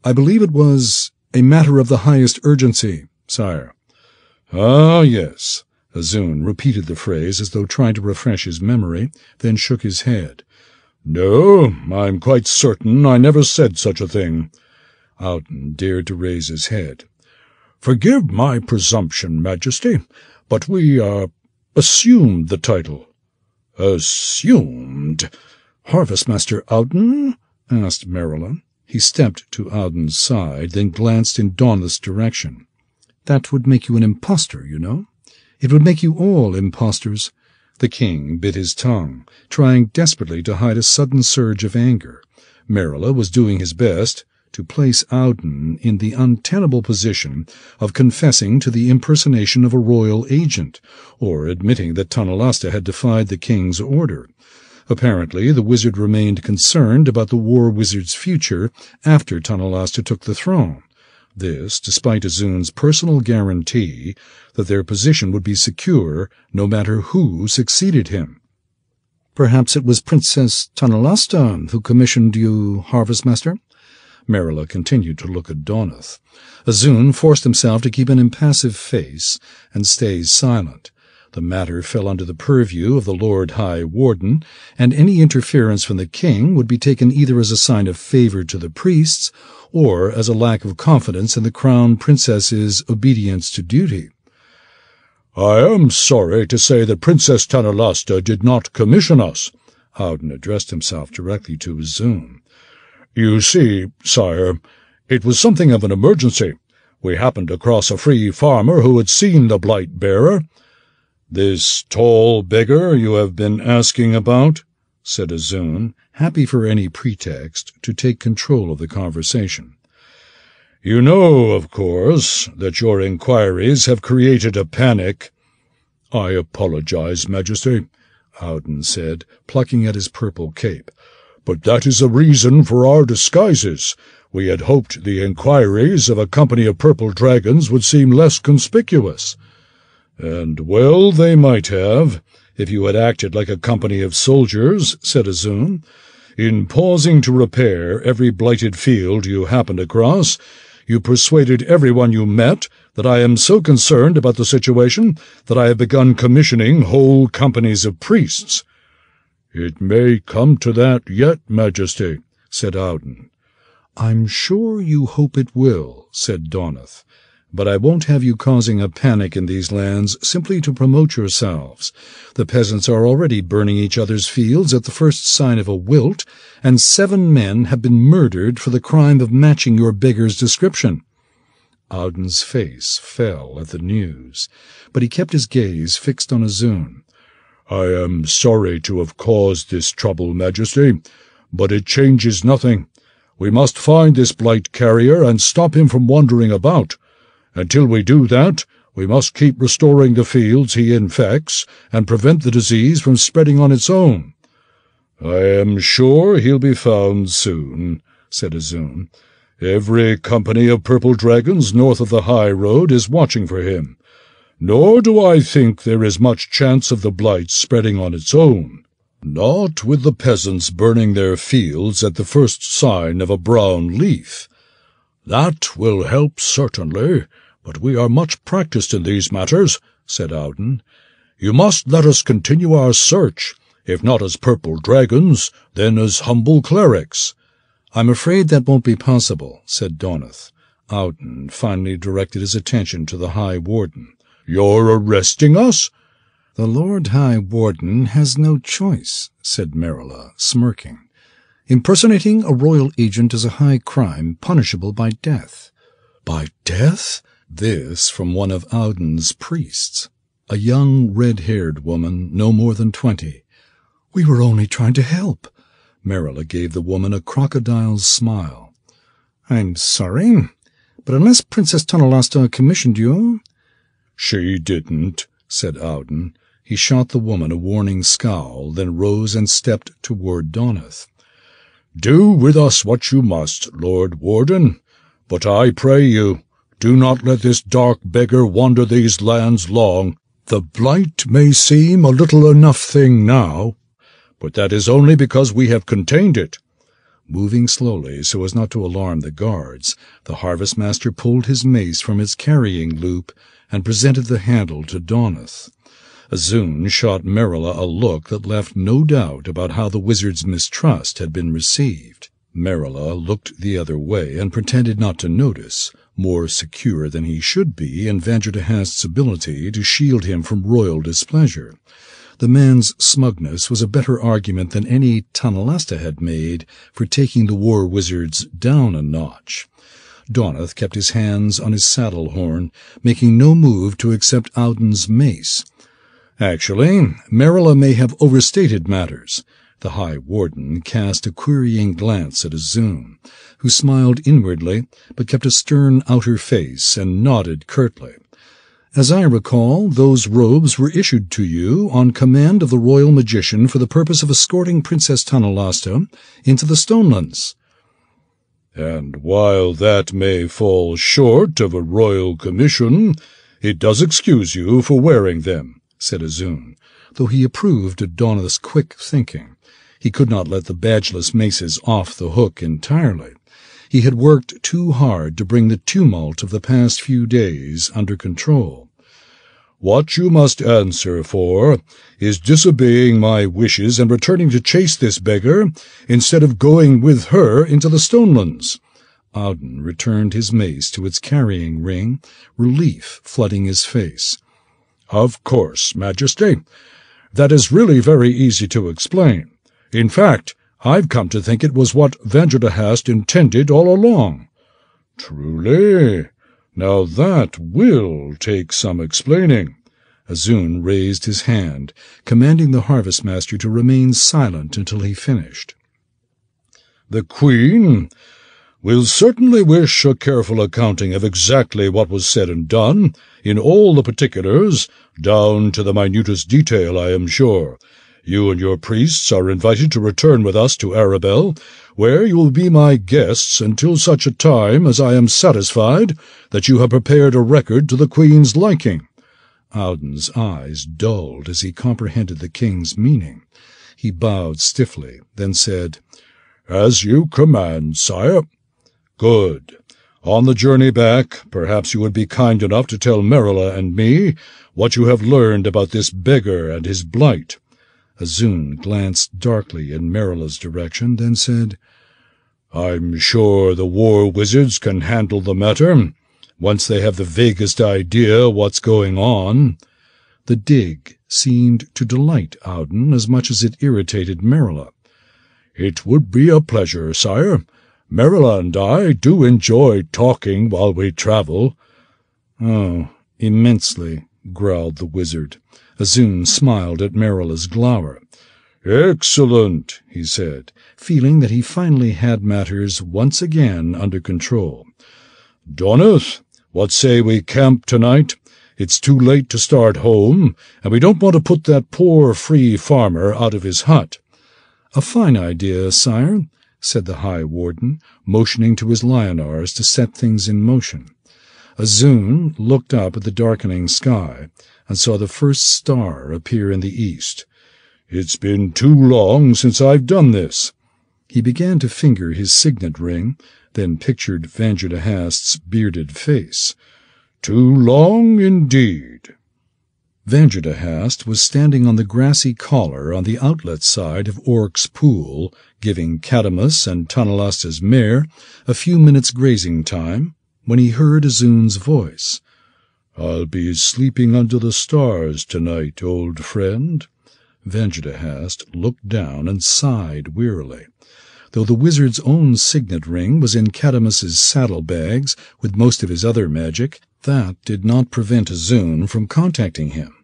"I believe it was a matter of the highest urgency, sire." "Ah, yes." Azun repeated the phrase as though trying to refresh his memory, then shook his head. "No, I'm quite certain I never said such a thing." Auden dared to raise his head. "Forgive my presumption, Majesty, but we, assumed the title." "Assumed?" "Harvest-Master Auden?" asked Merilla. He stepped to Auden's side, then glanced in Dawnless's direction. "That would make you an impostor, you know. It would make you all impostors." The king bit his tongue, trying desperately to hide a sudden surge of anger. Merilla was doing his best to place Auden in the untenable position of confessing to the impersonation of a royal agent, or admitting that Tonalasta had defied the king's order. Apparently, the wizard remained concerned about the war wizard's future after Tonalasta took the throne. This, despite Azun's personal guarantee that their position would be secure no matter who succeeded him. "Perhaps it was Princess Tonalasta who commissioned you, Harvest-Master?" Merilla continued to look at Donath. Azun forced himself to keep an impassive face and stay silent. The matter fell under the purview of the Lord High Warden, and any interference from the king would be taken either as a sign of favor to the priests or as a lack of confidence in the crown princess's obedience to duty. "I am sorry to say that Princess Tonalasta did not commission us." Auden addressed himself directly to Azun. "You see, sire, it was something of an emergency. We happened across a free farmer who had seen the blight-bearer." "This tall beggar you have been asking about?" said Azun, happy for any pretext to take control of the conversation. "You know, of course, that your inquiries have created a panic." "I apologize, Majesty," Auden said, plucking at his purple cape. "But that is a reason for our disguises. We had hoped the inquiries of a company of purple dragons would seem less conspicuous." "And well they might have, if you had acted like a company of soldiers," said Azun. "In pausing to repair every blighted field you happened across, you persuaded everyone you met that I am so concerned about the situation that I have begun commissioning whole companies of priests." "It may come to that yet, Majesty," said Auden. "I'm sure you hope it will," said Donath. "But I won't have you causing a panic in these lands simply to promote yourselves. The peasants are already burning each other's fields at the first sign of a wilt, and 7 men have been murdered for the crime of matching your beggar's description." Auden's face fell at the news, but he kept his gaze fixed on Azun. "I am sorry to have caused this trouble, Majesty, but it changes nothing. We must find this blight carrier and stop him from wandering about. Until we do that, we must keep restoring the fields he infects and prevent the disease from spreading on its own." "I am sure he'll be found soon," said Azun. "Every company of purple dragons north of the high road is watching for him. Nor do I think there is much chance of the blight spreading on its own. Not with the peasants burning their fields at the first sign of a brown leaf." "That will help, certainly, but we are much practiced in these matters," said Auden. "You must let us continue our search, if not as purple dragons, then as humble clerics." "I'm afraid that won't be possible," said Donath. Auden finally directed his attention to the High Warden. "You're arresting us?" "The Lord High Warden has no choice," said Merilla, smirking. "Impersonating a royal agent is a high crime punishable by death." "By death?" This from one of Auden's priests, a young red-haired woman no more than 20. "We were only trying to help." Merilla gave the woman a crocodile's smile. "I'm sorry, but unless Princess Tonalasta commissioned you—" "She didn't," said Auden. He shot the woman a warning scowl, then rose and stepped toward Donath. "Do with us what you must, Lord Warden, but I pray you, do not let this dark beggar wander these lands long. The blight may seem a little enough thing now, but that is only because we have contained it. Moving slowly so as not to alarm the guards, the harvest-master pulled his mace from its carrying loop and presented the handle to Donath. Azun shot Merrila a look that left no doubt about how the wizard's mistrust had been received. Merrila looked the other way and pretended not to notice, more secure than he should be in Vanderhast's ability to shield him from royal displeasure. The man's smugness was a better argument than any Tanalasta had made for taking the war wizards down a notch. Donath kept his hands on his saddle horn, making no move to accept Audun's mace. Actually, Merrila may have overstated matters. The High Warden cast a querying glance at Azun, who smiled inwardly but kept a stern outer face and nodded curtly. As I recall, those robes were issued to you on command of the royal magician for the purpose of escorting Princess Tanalasta into the Stonelands. And while that may fall short of a royal commission, it does excuse you for wearing them, said Azun, though he approved of Donath's quick thinking. He could not let the badgeless maces off the hook entirely. He had worked too hard to bring the tumult of the past few days under control. What you must answer for is disobeying my wishes and returning to chase this beggar instead of going with her into the Stonelands. Audun returned his mace to its carrying ring, relief flooding his face. Of course, Majesty. That is really very easy to explain. In fact, I've come to think it was what Vanderhast intended all along. Truly? Now that will take some explaining. Azun raised his hand, commanding the harvest-master to remain silent until he finished. The Queen will certainly wish a careful accounting of exactly what was said and done, in all the particulars, down to the minutest detail, I am sure. You and your priests are invited to return with us to Arabel, where you will be my guests until such a time as I am satisfied that you have prepared a record to the Queen's liking. Audun's eyes dulled as he comprehended the king's meaning. He bowed stiffly, then said, As you command, sire. Good. On the journey back, perhaps you would be kind enough to tell Merrila and me what you have learned about this beggar and his blight. Azun glanced darkly in Merrila's direction, then said, I'm sure the war wizards can handle the matter, once they have the vaguest idea what's going on. The dig seemed to delight Audun as much as it irritated Merrila. It would be a pleasure, sire. Merrila and I do enjoy talking while we travel. Oh, immensely, growled the wizard. Azun smiled at Merrila's glower. Excellent, he said, feeling that he finally had matters once again under control. Donath, what say we camp tonight? It's too late to start home, and we don't want to put that poor free farmer out of his hut. A fine idea, sire, said the High Warden, motioning to his Lionars to set things in motion. Azun looked up at the darkening sky and saw the first star appear in the east. It's been too long since I've done this. He began to finger his signet ring, then pictured Vanderhast's bearded face. Too long indeed. Vanderhast was standing on the grassy collar on the outlet side of Orc's Pool, giving Cadamus and Tanalasta's mare a few minutes' grazing time, when he heard Azun's voice. I'll be sleeping under the stars tonight, old friend. Vanderhast looked down and sighed wearily. Though the wizard's own signet ring was in Cadamus's saddle-bags with most of his other magic, that did not prevent Azun from contacting him.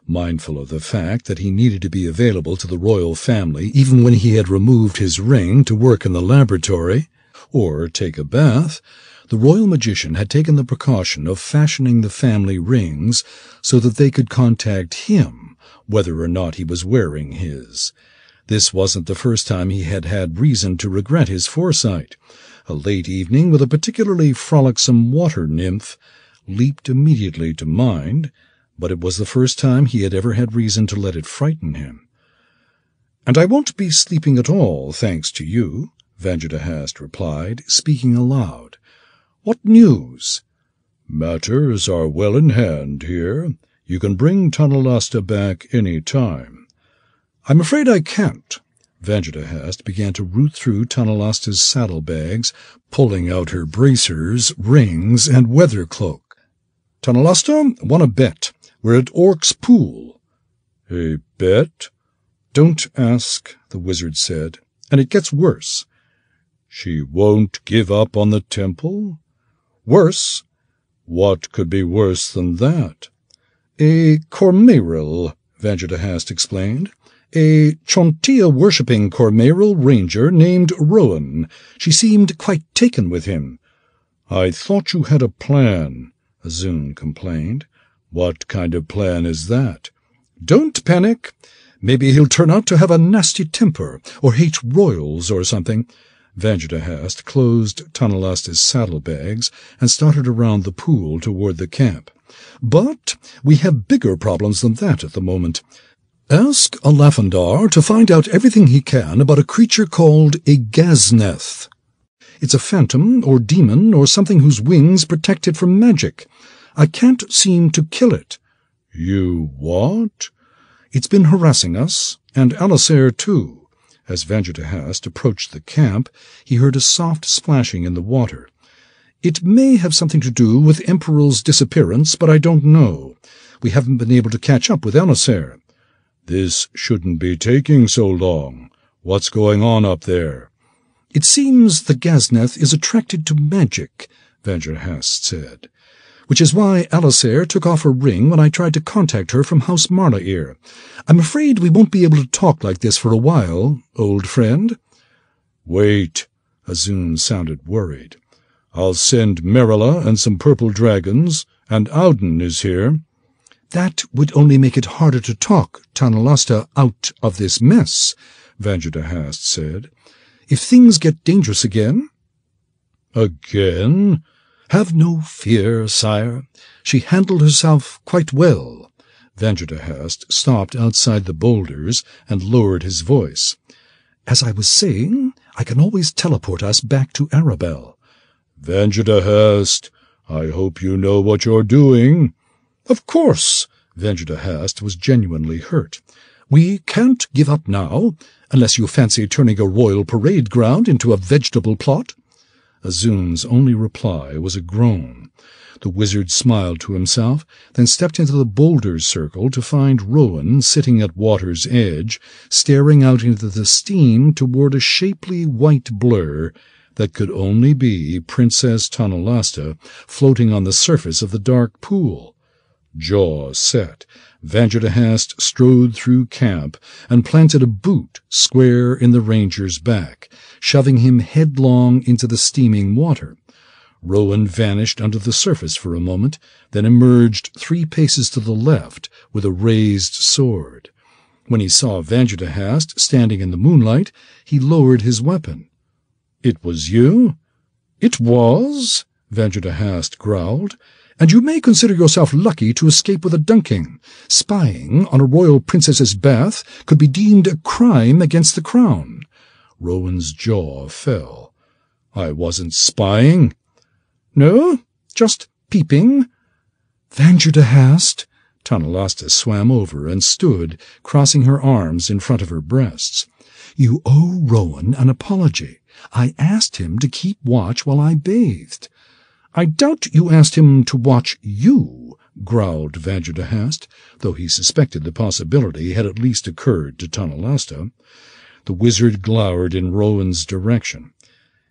Mindful of the fact that he needed to be available to the royal family even when he had removed his ring to work in the laboratory or take a bath, the royal magician had taken the precaution of fashioning the family rings so that they could contact him whether or not he was wearing his. This wasn't the first time he had had reason to regret his foresight. A late evening with a particularly frolicsome water nymph leaped immediately to mind, but it was the first time he had ever had reason to let it frighten him. "And I won't be sleeping at all, thanks to you," Vanjadahast replied, speaking aloud. "What news?" "Matters are well in hand here. You can bring Tanalasta back any time." "I'm afraid I can't." Vanjadahast began to root through Tanalasta's saddlebags, pulling out her bracers, rings, and weather cloak. "Tanalasta, want a bet. We're at Orc's pool." "A bet?" "Don't ask," the wizard said, "and it gets worse." "She won't give up on the temple?" "Worse." "What could be worse than that?" "A Cormyr, Vanjadahast explained. "A Chontia-worshipping Cormyr ranger named Rowan. She seemed quite taken with him." "I thought you had a plan," Azun complained. "What kind of plan is that?" "Don't panic. Maybe he'll turn out to have a nasty temper, or hate royals or something." Vanjadahast closed Tanalasta's saddlebags and started around the pool toward the camp. "But we have bigger problems than that at the moment. Ask Alafandar to find out everything he can about a creature called a Gazneth. It's a phantom or demon or something whose wings protect it from magic. I can't seem to kill it." "You what?" "It's been harassing us, and Alisair too." As Vanjadahast approached the camp, he heard a soft splashing in the water. "It may have something to do with Emperor's disappearance, but I don't know. We haven't been able to catch up with Alisair." "This shouldn't be taking so long. What's going on up there?" "It seems the Gazneth is attracted to magic," Vanjadahast said, "which is why Alisair took off her ring when I tried to contact her from House Marlair. I'm afraid we won't be able to talk like this for a while, old friend." "Wait," Azun sounded worried. "I'll send Merila and some purple dragons, and Auden is here." "That would only make it harder to talk Tanalasta out of this mess," Vanjadahast said. "If things get dangerous again—" "Again?" "Have no fear, sire. She handled herself quite well." Vanjadahast stopped outside the boulders and lowered his voice. "As I was saying, I can always teleport us back to Arabelle." "Vanjadahast, I hope you know what you're doing." "Of course." Vanjadahast was genuinely hurt. "We can't give up now, unless you fancy turning a royal parade ground into a vegetable plot." Azun's only reply was a groan. The wizard smiled to himself, then stepped into the boulders circle to find Rowan sitting at water's edge, staring out into the steam toward a shapely white blur that could only be Princess Tanalasta floating on the surface of the dark pool. Jaw set, Vanjadahast strode through camp and planted a boot square in the ranger's back, shoving him headlong into the steaming water. Rowan vanished under the surface for a moment, then emerged 3 paces to the left with a raised sword. When he saw Vanjadahast standing in the moonlight, he lowered his weapon. "It was you?" "It was," Vanjadahast growled. "And you may consider yourself lucky to escape with a dunking. Spying on a royal princess's bath could be deemed a crime against the crown." Rowan's jaw fell. "I wasn't spying." "No, just peeping." "Vanjadahast!" Tanalasta swam over and stood, crossing her arms in front of her breasts. "You owe Rowan an apology. I asked him to keep watch while I bathed." "I doubt you asked him to watch you," growled Vanjadahast, though he suspected the possibility had at least occurred to Tanalasta. The wizard glowered in Rowan's direction.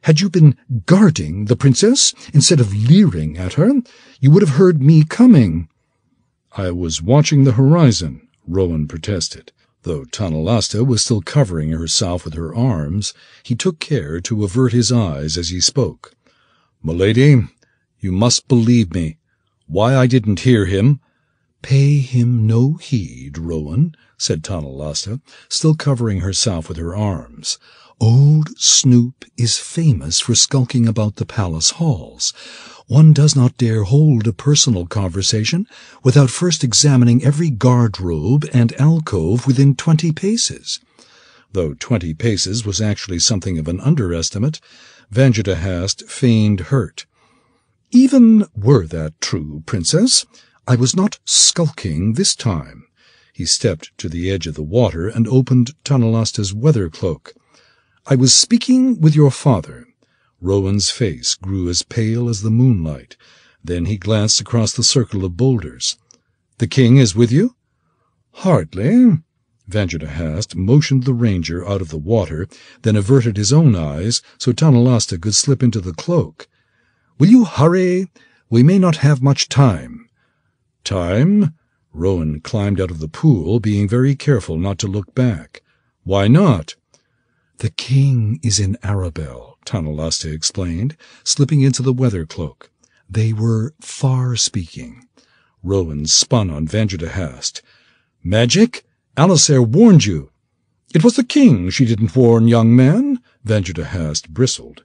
"Had you been guarding the princess instead of leering at her, you would have heard me coming." "I was watching the horizon," Rowan protested. Though Tanalasta was still covering herself with her arms, he took care to avert his eyes as he spoke. "Milady, you must believe me. Why I didn't hear him—" "Pay him no heed, Rowan," said Tanalasta, still covering herself with her arms. "Old Snoop is famous for skulking about the palace halls. One does not dare hold a personal conversation without first examining every guard-robe and alcove within 20 paces. Though 20 paces was actually something of an underestimate, Vanjadahast feigned hurt. "Even were that true, Princess, I was not skulking this time." He stepped to the edge of the water and opened Tanalasta's weather cloak. "I was speaking with your father." Rowan's face grew as pale as the moonlight. Then he glanced across the circle of boulders. "The king is with you?" "Hardly." Vanjadahast motioned the ranger out of the water, then averted his own eyes so Tanalasta could slip into the cloak. "Will you hurry? We may not have much time." "Time?" Rowan climbed out of the pool, being very careful not to look back. "Why not?" "The king is in Arabelle," Tanalasta explained, slipping into the weather cloak. "They were far-speaking." Rowan spun on Vanjadahast. "Magic? Alisair warned you." "It was the king she didn't warn, young man," Vanjadahast bristled.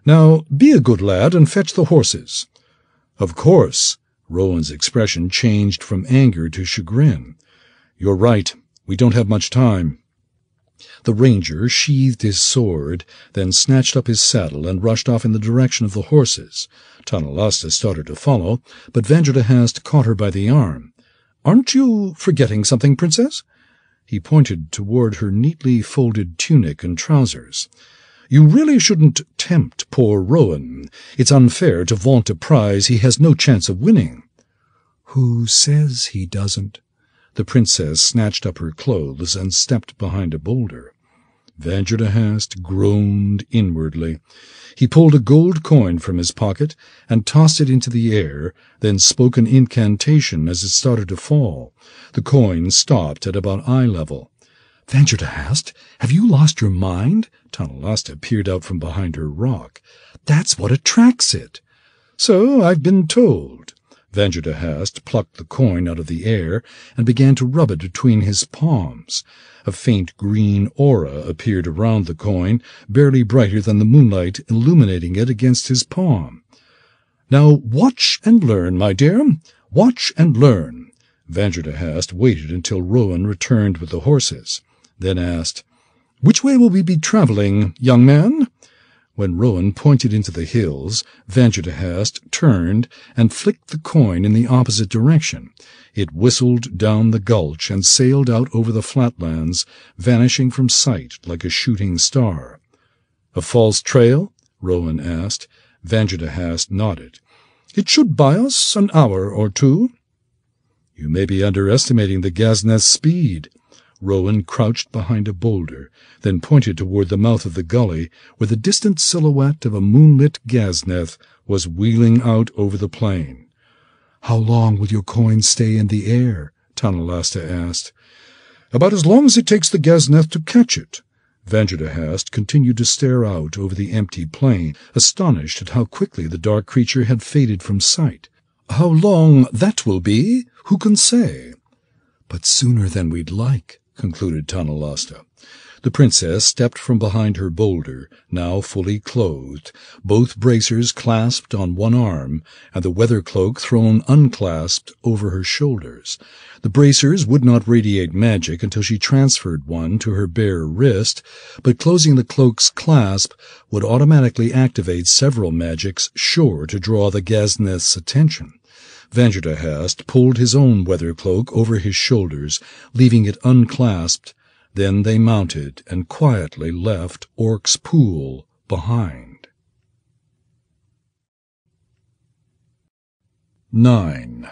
"Now be a good lad and fetch the horses." "Of course." Rowan's expression changed from anger to chagrin. "You're right. We don't have much time." The ranger sheathed his sword, then snatched up his saddle and rushed off in the direction of the horses. Tanalasta started to follow, but Vanjadahast caught her by the arm. "Aren't you forgetting something, Princess?" He pointed toward her neatly folded tunic and trousers. "You really shouldn't tempt poor Rowan. It's unfair to vaunt a prize he has no chance of winning." "Who says he doesn't?" The princess snatched up her clothes and stepped behind a boulder. Vanjadahast groaned inwardly. He pulled a gold coin from his pocket and tossed it into the air, then spoke an incantation as it started to fall. The coin stopped at about eye level. "Vanjadahast, have you lost your mind?" Tanalasta peered out from behind her rock. "That's what attracts it." "So I've been told." Vanjadahast plucked the coin out of the air and began to rub it between his palms. A faint green aura appeared around the coin, barely brighter than the moonlight illuminating it against his palm. "Now watch and learn, my dear. Watch and learn." Vanjadahast waited until Rowan returned with the horses, then asked, "Which way will we be traveling, young man?" When Rowan pointed into the hills, Vanjadahast turned and flicked the coin in the opposite direction. It whistled down the gulch and sailed out over the flatlands, vanishing from sight like a shooting star. "A false trail?" Rowan asked. Vanjadahast nodded. "It should buy us an hour or two." "You may be underestimating the Ghazneth's speed." Rowan crouched behind a boulder, then pointed toward the mouth of the gully, where the distant silhouette of a moonlit Ghazneth was wheeling out over the plain. "How long will your coin stay in the air?" Tanalasta asked. "About as long as it takes the Ghazneth to catch it." Vanjadahast continued to stare out over the empty plain, astonished at how quickly the dark creature had faded from sight. "How long that will be, who can say?" "But sooner than we'd like," concluded Tanalasta. The princess stepped from behind her boulder, now fully clothed, both bracers clasped on one arm, and the weather cloak thrown unclasped over her shoulders. The bracers would not radiate magic until she transferred one to her bare wrist, but closing the cloak's clasp would automatically activate several magics sure to draw the Ghazneth's attention. Vanjadahast pulled his own weather cloak over his shoulders, leaving it unclasped. Then they mounted and quietly left Orc's Pool behind. 9.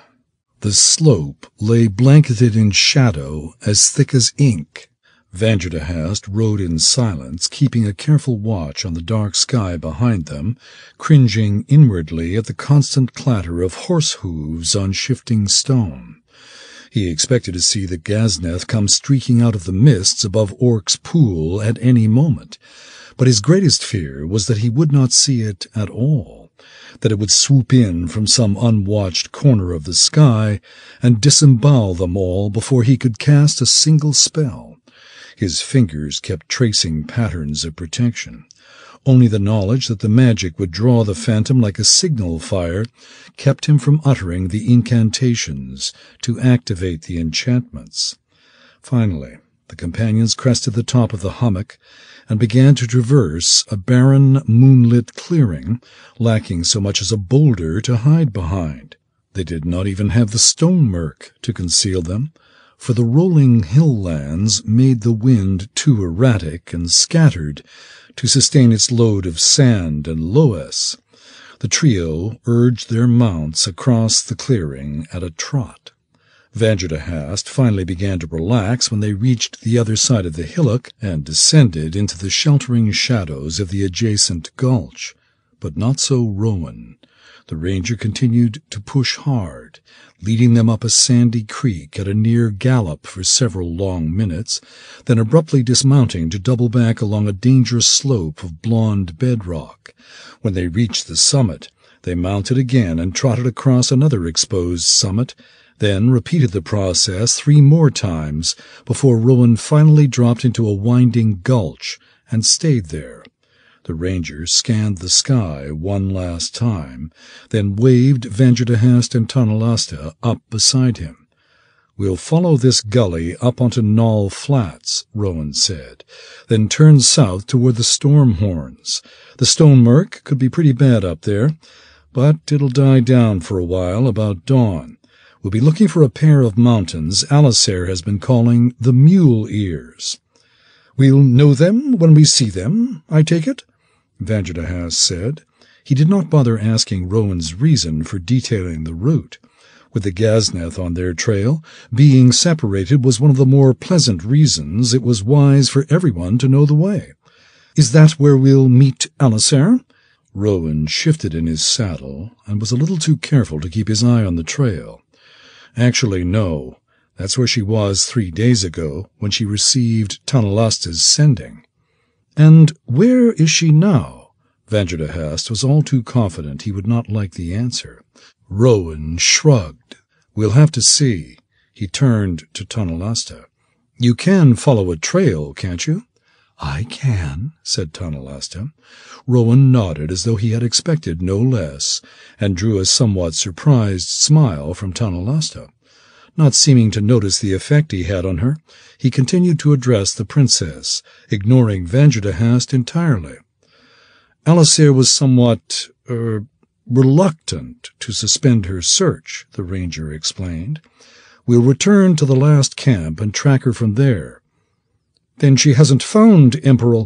The slope lay blanketed in shadow as thick as ink. Vanjadahast rode in silence, keeping a careful watch on the dark sky behind them, cringing inwardly at the constant clatter of horse hooves on shifting stone. He expected to see the Ghazneth come streaking out of the mists above Orc's Pool at any moment, but his greatest fear was that he would not see it at all, that it would swoop in from some unwatched corner of the sky and disembowel them all before he could cast a single spell. His fingers kept tracing patterns of protection. Only the knowledge that the magic would draw the phantom like a signal fire kept him from uttering the incantations to activate the enchantments. Finally, The companions crested the top of the hummock and began to traverse a barren, moonlit clearing, lacking so much as a boulder to hide behind. They did not even have the stone murk to conceal them, for the rolling hill-lands made the wind too erratic and scattered to sustain its load of sand and loess. The trio urged their mounts across the clearing at a trot. Vanderhast finally began to relax when they reached the other side of the hillock and descended into the sheltering shadows of the adjacent gulch. But not so Rowan. The ranger continued to push hard, leading them up a sandy creek at a near gallop for several long minutes, then abruptly dismounting to double back along a dangerous slope of blond bedrock. When they reached the summit, they mounted again and trotted across another exposed summit, then repeated the process 3 more times before Rowan finally dropped into a winding gulch and stayed there. The ranger scanned the sky one last time, then waved Vanderhast and Tonalasta up beside him. "We'll follow this gully up onto Knoll Flats," Rowan said, "then turn south toward the storm horns. The stone murk could be pretty bad up there, but it'll die down for a while about dawn. We'll be looking for a pair of mountains Alisair has been calling the Mule Ears." "We'll know them when we see them, I take it?" Vanderhast said. He did not bother asking Rowan's reason for detailing the route. With the Gazneth on their trail, being separated was one of the more pleasant reasons it was wise for everyone to know the way. "Is that where we'll meet Alisair?" Rowan shifted in his saddle and was a little too careful to keep his eye on the trail. "Actually, no. That's where she was 3 days ago, when she received Tonalasta's sending." "And where is she now?" Vanderhast was all too confident he would not like the answer. Rowan shrugged. "We'll have to see." He turned to Tonalasta. "You can follow a trail, can't you?" "I can," said Tonalasta. Rowan nodded as though he had expected no less, and drew a somewhat surprised smile from Tonalasta. Not seeming to notice the effect he had on her, he continued to address the princess, ignoring Vanderhast entirely. "Alisair was somewhat, reluctant to suspend her search," the ranger explained. "We'll return to the last camp and track her from there." "Then she hasn't found Emperor?"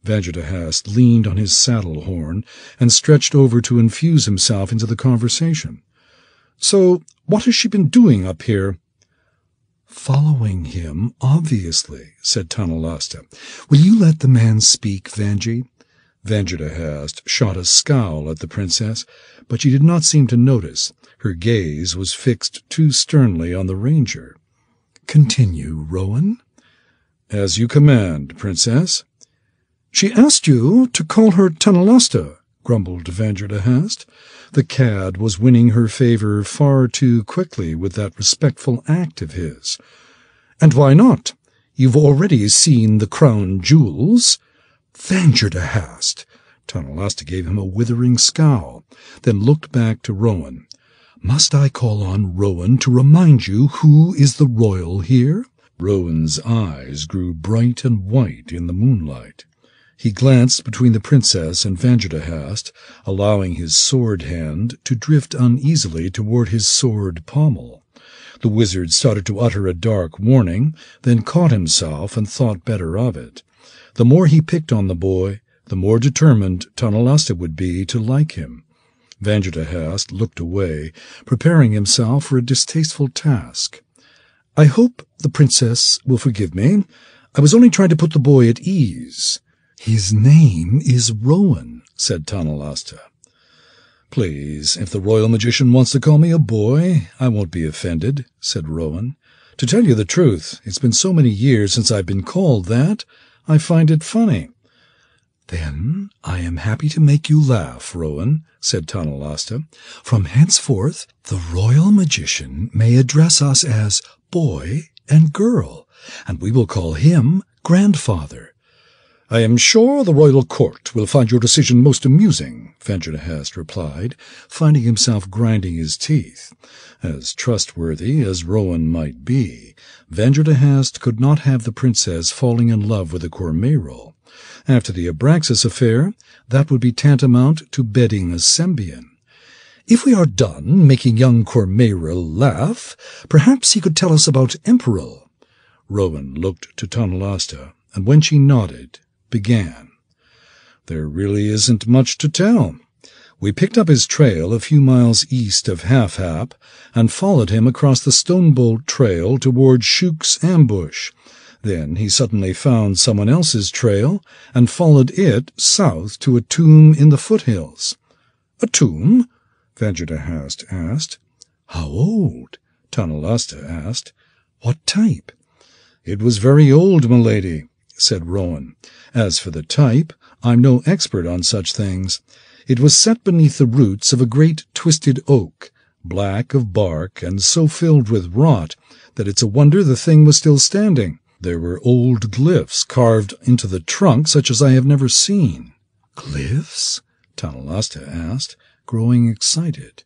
Vanderhast leaned on his saddle horn and stretched over to infuse himself into the conversation. "So what has she been doing up here?" "Following him, obviously," said Tonalasta. "Will you let the man speak, Vanji?" Vanderhast shot a scowl at the princess, but she did not seem to notice. Her gaze was fixed too sternly on the ranger. "Continue, Rowan." "As you command, princess." "She asked you to call her Tonalasta," grumbled Vanderhast. The cad was winning her favor far too quickly with that respectful act of his. "And why not? You've already seen the crown jewels." "Vanderhast!" Tonalasta gave him a withering scowl, then looked back to Rowan. "Must I call on Rowan to remind you who is the royal here?" Rowan's eyes grew bright and white in the moonlight. He glanced between the princess and Vanderhast, allowing his sword hand to drift uneasily toward his sword pommel. The wizard started to utter a dark warning, then caught himself and thought better of it. The more he picked on the boy, the more determined Tonalasta would be to like him. Vanderhast looked away, preparing himself for a distasteful task. "I hope the princess will forgive me. I was only trying to put the boy at ease." "His name is Rowan," said Tonalasta. "Please, if the royal magician wants to call me a boy, I won't be offended," said Rowan. "To tell you the truth, it's been so many years since I've been called that, I find it funny." "Then I am happy to make you laugh, Rowan," said Tonalasta. "From henceforth, the royal magician may address us as boy and girl, and we will call him grandfather." I am sure the royal court will find your decision most amusing, Vanderhast replied, finding himself grinding his teeth. As trustworthy as Rowan might be, Vanderhast could not have the princess falling in love with a Cormyr. After the Abraxas affair, that would be tantamount to bedding a Sembian. If we are done making young Cormyr laugh, perhaps he could tell us about Emperor. Rowan looked to Tonalasta, and when she nodded, began. There really isn't much to tell. We picked up his trail a few miles east of Half-Hap and followed him across the Stonebolt Trail toward Shook's ambush. Then he suddenly found someone else's trail and followed it south to a tomb in the foothills. A tomb? Vanderhast asked. How old? Tonalasta asked. What type? It was very old, milady, said Rowan. As for the type, I'm no expert on such things. It was set beneath the roots of a great twisted oak, black of bark and so filled with rot that it's a wonder the thing was still standing. There were old glyphs carved into the trunk such as I have never seen. Glyphs? Tonalasta asked, growing excited.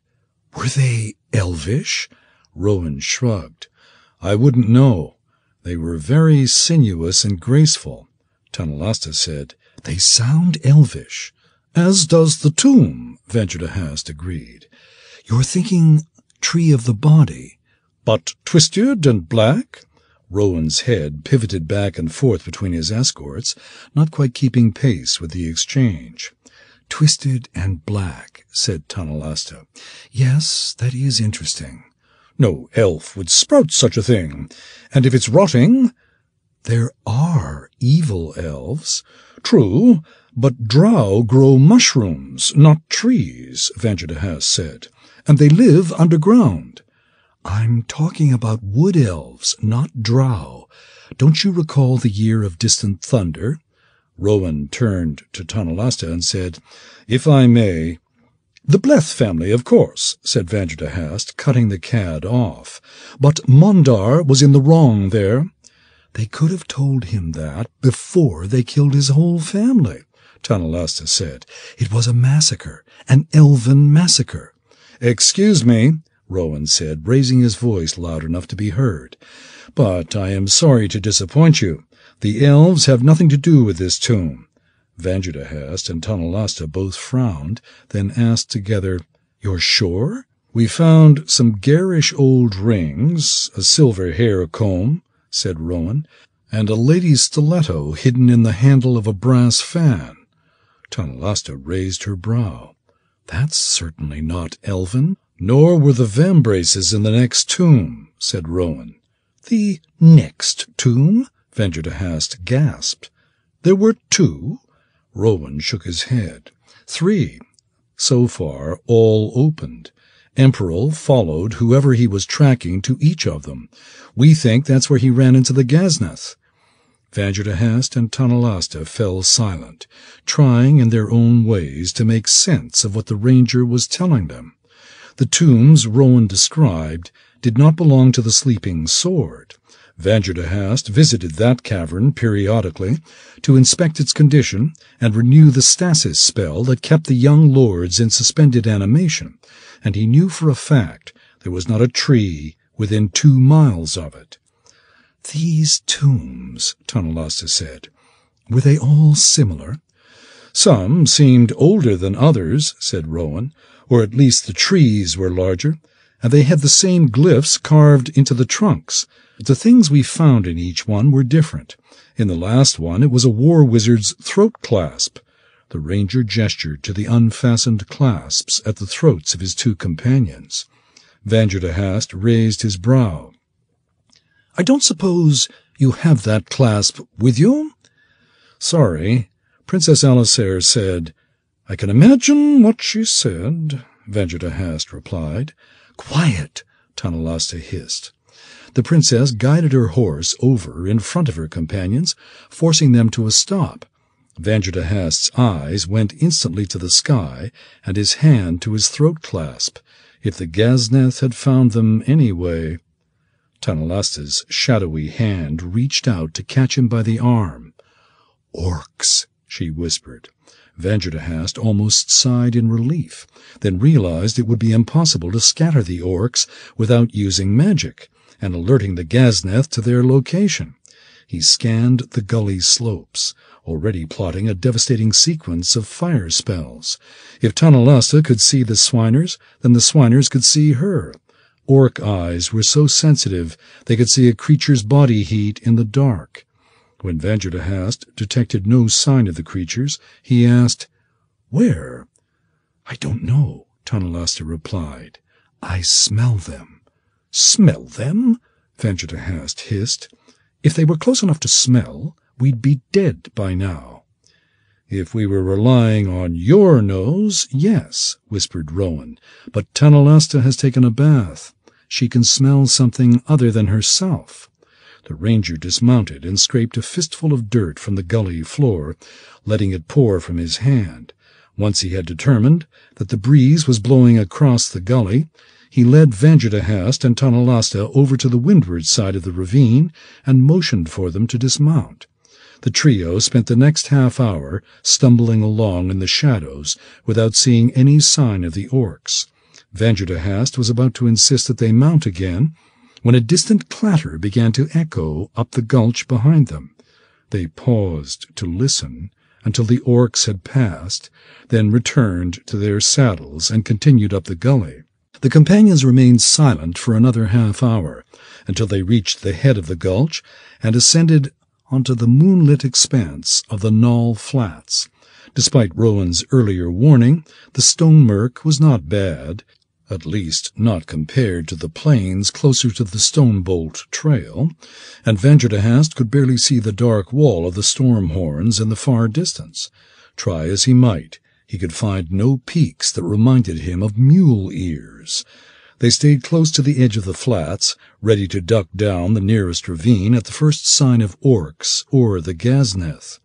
Were they elvish? Rowan shrugged. I wouldn't know. They were very sinuous and graceful. Tonalasta said, They sound elvish. As does the tomb, Vanderhast agreed. You're thinking Tree of the Body. But twisted and black? Rowan's head pivoted back and forth between his escorts, not quite keeping pace with the exchange. Twisted and black, said Tonalasta. Yes, that is interesting. No elf would sprout such a thing. And if it's rotting... There are evil elves. True, but drow grow mushrooms, not trees, Vanderhast said, and they live underground. I'm talking about wood elves, not drow. Don't you recall the year of distant thunder? Rowan turned to Tonalasta and said, If I may... The Bleth family, of course, said Vanderhast, cutting the cad off. But Mondar was in the wrong there. They could have told him that before they killed his whole family, Tonalasta said. It was a massacre, an elven massacre. Excuse me, Rowan said, raising his voice loud enough to be heard. But I am sorry to disappoint you. The elves have nothing to do with this tomb. Vanderhast and Tonalasta both frowned, then asked together, You're sure? We found some garish old rings, a silver hair comb, said Rowan, and a lady's stiletto hidden in the handle of a brass fan. Tonalasta raised her brow. That's certainly not elven. Nor were the vambraces in the next tomb, said Rowan. The next tomb? Vanderhast gasped. There were 2? Rowan shook his head. 3. So far, all opened. Emperor followed whoever he was tracking to each of them. We think that's where he ran into the Gazneth. Vanderhast and Tonalasta fell silent, trying in their own ways to make sense of what the ranger was telling them. The tombs Rowan described did not belong to the Sleeping Sword. Vanderhast visited that cavern periodically to inspect its condition and renew the stasis spell that kept the young lords in suspended animation, and he knew for a fact there was not a tree within 2 miles of it. These tombs, Tonalasta said, were they all similar? Some seemed older than others, said Rowan, or at least the trees were larger, and they had the same glyphs carved into the trunks. The things we found in each one were different. In the last one it was a war wizard's throat clasp. The ranger gestured to the unfastened clasps at the throats of his 2 companions. Vanderhast raised his brow. I don't suppose you have that clasp with you? Sorry. Princess Alisair said. I can imagine what she said, Vanderhast replied. Quiet, Tonalasta hissed. The princess guided her horse over in front of her companions, forcing them to a stop. Vanderhast's eyes went instantly to the sky, and his hand to his throat-clasp. If the Gazneth had found them anyway... Tonalasta's shadowy hand reached out to catch him by the arm. Orcs, she whispered. Vangertehast almost sighed in relief, then realized it would be impossible to scatter the orcs without using magic and alerting the Gazneth to their location. He scanned the gully slopes, already plotting a devastating sequence of fire spells. If Tanalasta could see the Swiners, then the Swiners could see her. Orc eyes were so sensitive they could see a creature's body heat in the dark. When Vangertehast detected no sign of the creatures, he asked, "Where?" "I don't know," Tanalasta replied. "I smell them." "Smell them?" Vangertehast hissed. "If they were close enough to smell, we'd be dead by now." "If we were relying on your nose, yes," whispered Rowan, "but Tanalasta has taken a bath. She can smell something other than herself." The ranger dismounted and scraped a fistful of dirt from the gully floor, letting it pour from his hand. Once he had determined that the breeze was blowing across the gully, he led Vangertehast and Tanalasta over to the windward side of the ravine and motioned for them to dismount. The trio spent the next half-hour stumbling along in the shadows without seeing any sign of the orcs. Vangertehast was about to insist that they mount again when a distant clatter began to echo up the gulch behind them. They paused to listen until the orcs had passed, then returned to their saddles and continued up the gully. The companions remained silent for another half-hour, until they reached the head of the gulch and ascended onto the moonlit expanse of the Knoll Flats. Despite Rowan's earlier warning, the stone murk was not bad, at least not compared to the plains closer to the Stonebolt Trail, and Vangertehast could barely see the dark wall of the storm horns in the far distance. Try as he might, he could find no peaks that reminded him of mule ears. They stayed close to the edge of the flats, ready to duck down the nearest ravine at the first sign of orcs or the Gazneth.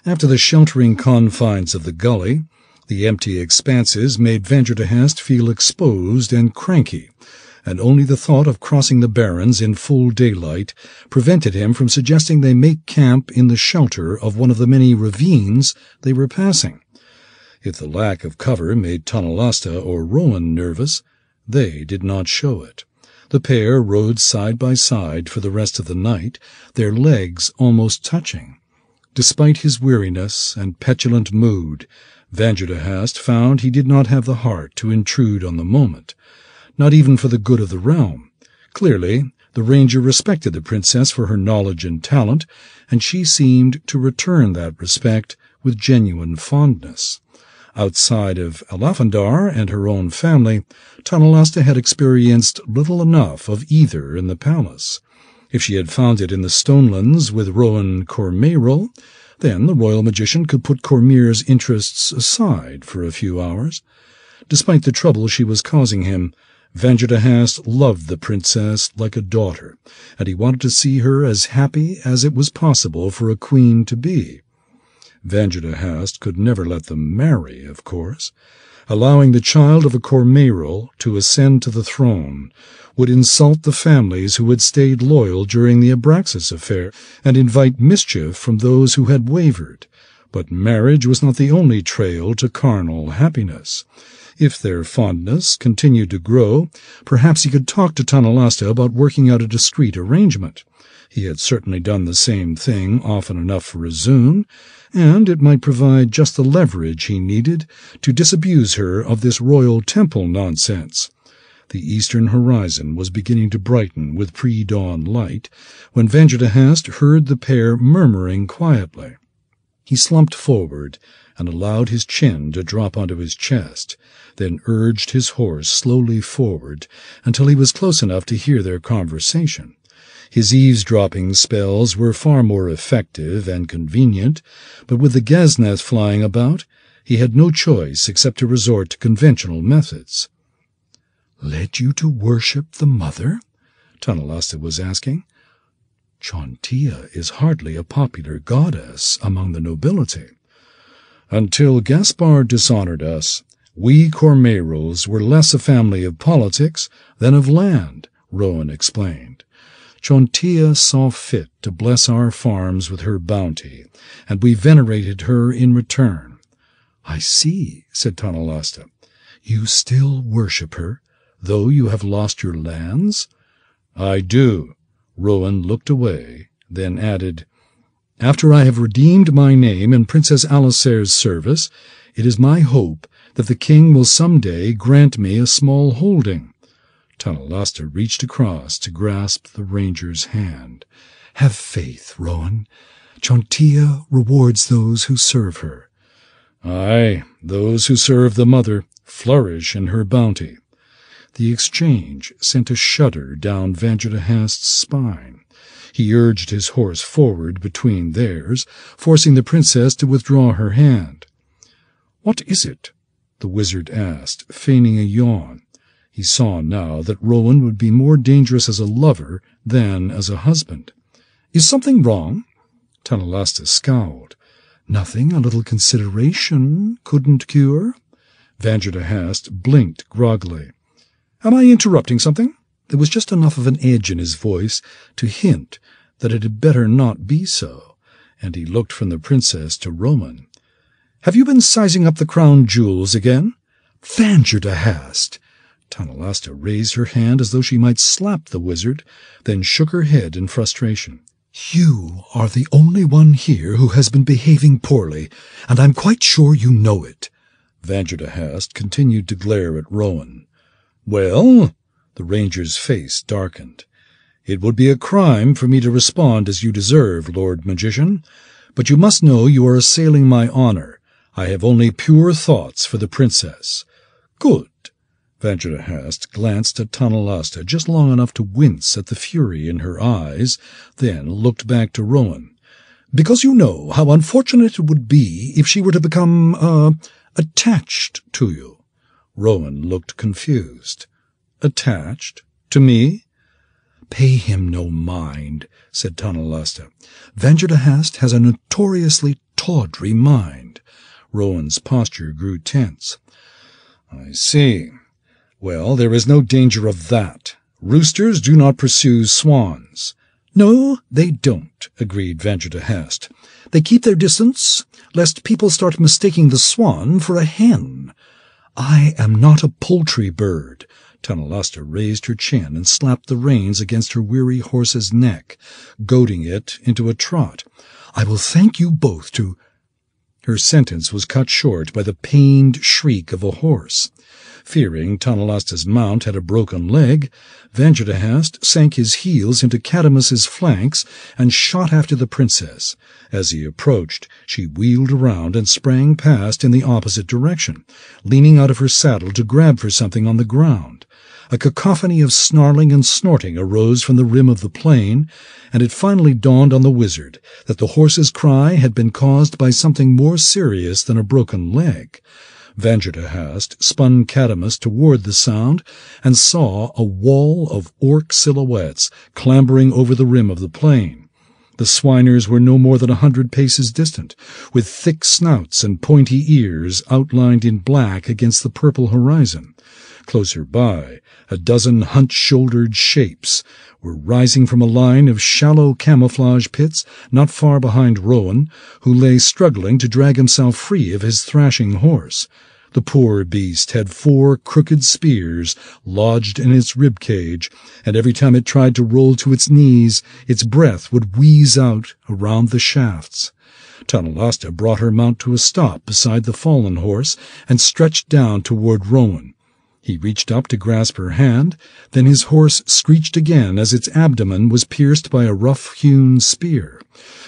After the sheltering confines of the gully, the empty expanses made Vangertehast feel exposed and cranky, and only the thought of crossing the barrens in full daylight prevented him from suggesting they make camp in the shelter of one of the many ravines they were passing. If the lack of cover made Tanalasta or Rowan nervous, they did not show it. The pair rode side by side for the rest of the night, their legs almost touching. Despite his weariness and petulant mood, Vangertehast found he did not have the heart to intrude on the moment, not even for the good of the realm. Clearly, the ranger respected the princess for her knowledge and talent, and she seemed to return that respect with genuine fondness. Outside of Elafandar and her own family, Tanalasta had experienced little enough of either in the palace. If she had found it in the Stonelands with Rowan Cormyr, then the royal magician could put Cormyr's interests aside for a few hours. Despite the trouble she was causing him, Vangertehast loved the princess like a daughter, and he wanted to see her as happy as it was possible for a queen to be. Vangertehast could never let them marry, of course. Allowing the child of a Cormyr to ascend to the throne would insult the families who had stayed loyal during the Abraxas affair and invite mischief from those who had wavered. But marriage was not the only trail to carnal happiness. If their fondness continued to grow, perhaps he could talk to Tanalasta about working out a discreet arrangement. He had certainly done the same thing often enough for Izun, and it might provide just the leverage he needed to disabuse her of this royal temple nonsense. The eastern horizon was beginning to brighten with pre-dawn light when Vangertehast heard the pair murmuring quietly. He slumped forward and allowed his chin to drop onto his chest, then urged his horse slowly forward until he was close enough to hear their conversation. His eavesdropping spells were far more effective and convenient, but with the Gazneth flying about, he had no choice except to resort to conventional methods. "Led you to worship the mother?" Tanalasta was asking. "Chauntea is hardly a popular goddess among the nobility." "Until Gaspar dishonored us, we Cormyrs were less a family of politics than of land," Rowan explained. Chontia saw fit to bless our farms with her bounty, and we venerated her in return." "I see," said Tonalasta. "You still worship her, though you have lost your lands?" "I do." Rowan looked away, then added, "After I have redeemed my name in Princess Alisair's service, it is my hope that the king will some day grant me a small holding." Tonalasta reached across to grasp the ranger's hand. "Have faith, Rowan. Chontia rewards those who serve her." "Aye, those who serve the mother flourish in her bounty." The exchange sent a shudder down Vanderhast's spine. He urged his horse forward between theirs, forcing the princess to withdraw her hand. "What is it?" the wizard asked, feigning a yawn. He saw now that Rowan would be more dangerous as a lover than as a husband. "Is something wrong?" Tonalasta scowled. "Nothing a little consideration couldn't cure." Vanderhast blinked groggily. "Am I interrupting something?" There was just enough of an edge in his voice to hint that it had better not be so, and he looked from the princess to Rowan. "Have you been sizing up the crown jewels again?" "Vanderhast!" Tonalasta raised her hand as though she might slap the wizard, then shook her head in frustration. "You are the only one here who has been behaving poorly, and I'm quite sure you know it." Vanderhast continued to glare at Rowan. "Well?" The ranger's face darkened. "It would be a crime for me to respond as you deserve, Lord Magician, but you must know you are assailing my honor. I have only pure thoughts for the princess." "Good." Vanderhast glanced at Tonalasta just long enough to wince at the fury in her eyes, then looked back to Rowan. "Because you know how unfortunate it would be if she were to become, attached to you." Rowan looked confused. "Attached? To me?" "Pay him no mind," said Tonalasta. "Vanderhast has a notoriously tawdry mind." Rowan's posture grew tense. "I see. Well, there is no danger of that. Roosters do not pursue swans." "No, they don't," agreed Vanderhast. "They keep their distance, lest people start mistaking the swan for a hen." "I am not a poultry bird." Tonalasta raised her chin and slapped the reins against her weary horse's neck, goading it into a trot. "I will thank you both to—" Her sentence was cut short by the pained shriek of a horse. Fearing Tonalasta's mount had a broken leg, Vanderhast sank his heels into Cadamus's flanks and shot after the princess. As he approached, she wheeled around and sprang past in the opposite direction, leaning out of her saddle to grab for something on the ground. A cacophony of snarling and snorting arose from the rim of the plain, and it finally dawned on the wizard that the horse's cry had been caused by something more serious than a broken leg. Vanderhast spun Cadamus toward the sound and saw a wall of orc silhouettes clambering over the rim of the plain. The swiners were no more than 100 paces distant, with thick snouts and pointy ears outlined in black against the purple horizon. Closer by, a dozen hunch-shouldered shapes were rising from a line of shallow camouflage pits not far behind Rowan, who lay struggling to drag himself free of his thrashing horse. The poor beast had 4 crooked spears lodged in its rib cage, and every time it tried to roll to its knees, its breath would wheeze out around the shafts. Tonalasta brought her mount to a stop beside the fallen horse and stretched down toward Rowan. He reached up to grasp her hand, then his horse screeched again as its abdomen was pierced by a rough-hewn spear.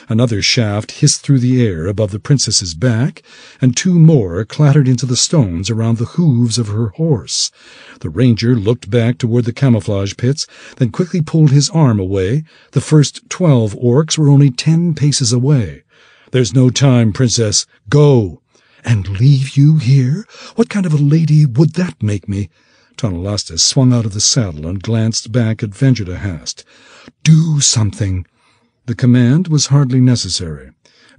Another shaft hissed through the air above the princess's back, and 2 more clattered into the stones around the hooves of her horse. The ranger looked back toward the camouflage pits, then quickly pulled his arm away. The first 12 orcs were only 10 paces away. "There's no time, princess. Go!" "And leave you here? What kind of a lady would that make me?" Tonalasta swung out of the saddle and glanced back at Vanderhast. "Do something." The command was hardly necessary.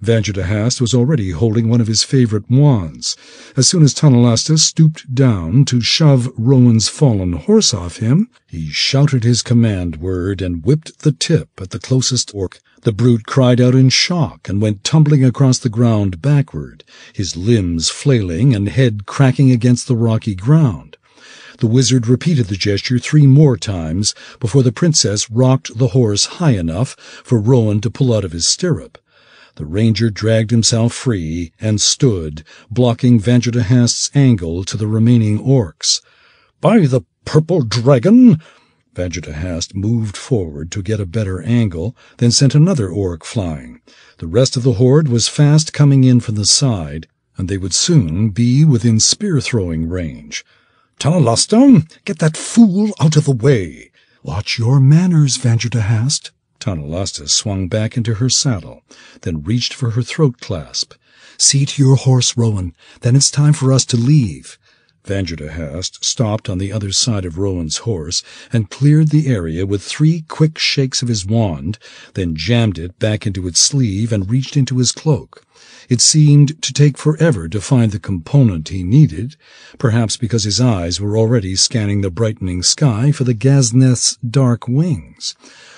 Vanjadahast was already holding one of his favorite wands. As soon as Tanalasta stooped down to shove Rowan's fallen horse off him, he shouted his command word and whipped the tip at the closest orc. The brute cried out in shock and went tumbling across the ground backward, his limbs flailing and head cracking against the rocky ground. The wizard repeated the gesture 3 more times before the princess rocked the horse high enough for Rowan to pull out of his stirrup. The ranger dragged himself free and stood, blocking Vanjadahast's angle to the remaining orcs. "By the purple dragon!" Vanjadahast moved forward to get a better angle, then sent another orc flying. The rest of the horde was fast coming in from the side, and they would soon be within spear-throwing range. "Tanalasta, get that fool out of the way!" "Watch your manners, Vanjadahast." Tanalasta swung back into her saddle, then reached for her throat clasp. "See to your horse, Rowan. Then it's time for us to leave." Vanjadahast stopped on the other side of Rowan's horse and cleared the area with 3 quick shakes of his wand, then jammed it back into its sleeve and reached into his cloak. It seemed to take forever to find the component he needed, perhaps because his eyes were already scanning the brightening sky for the Gazneth's dark wings.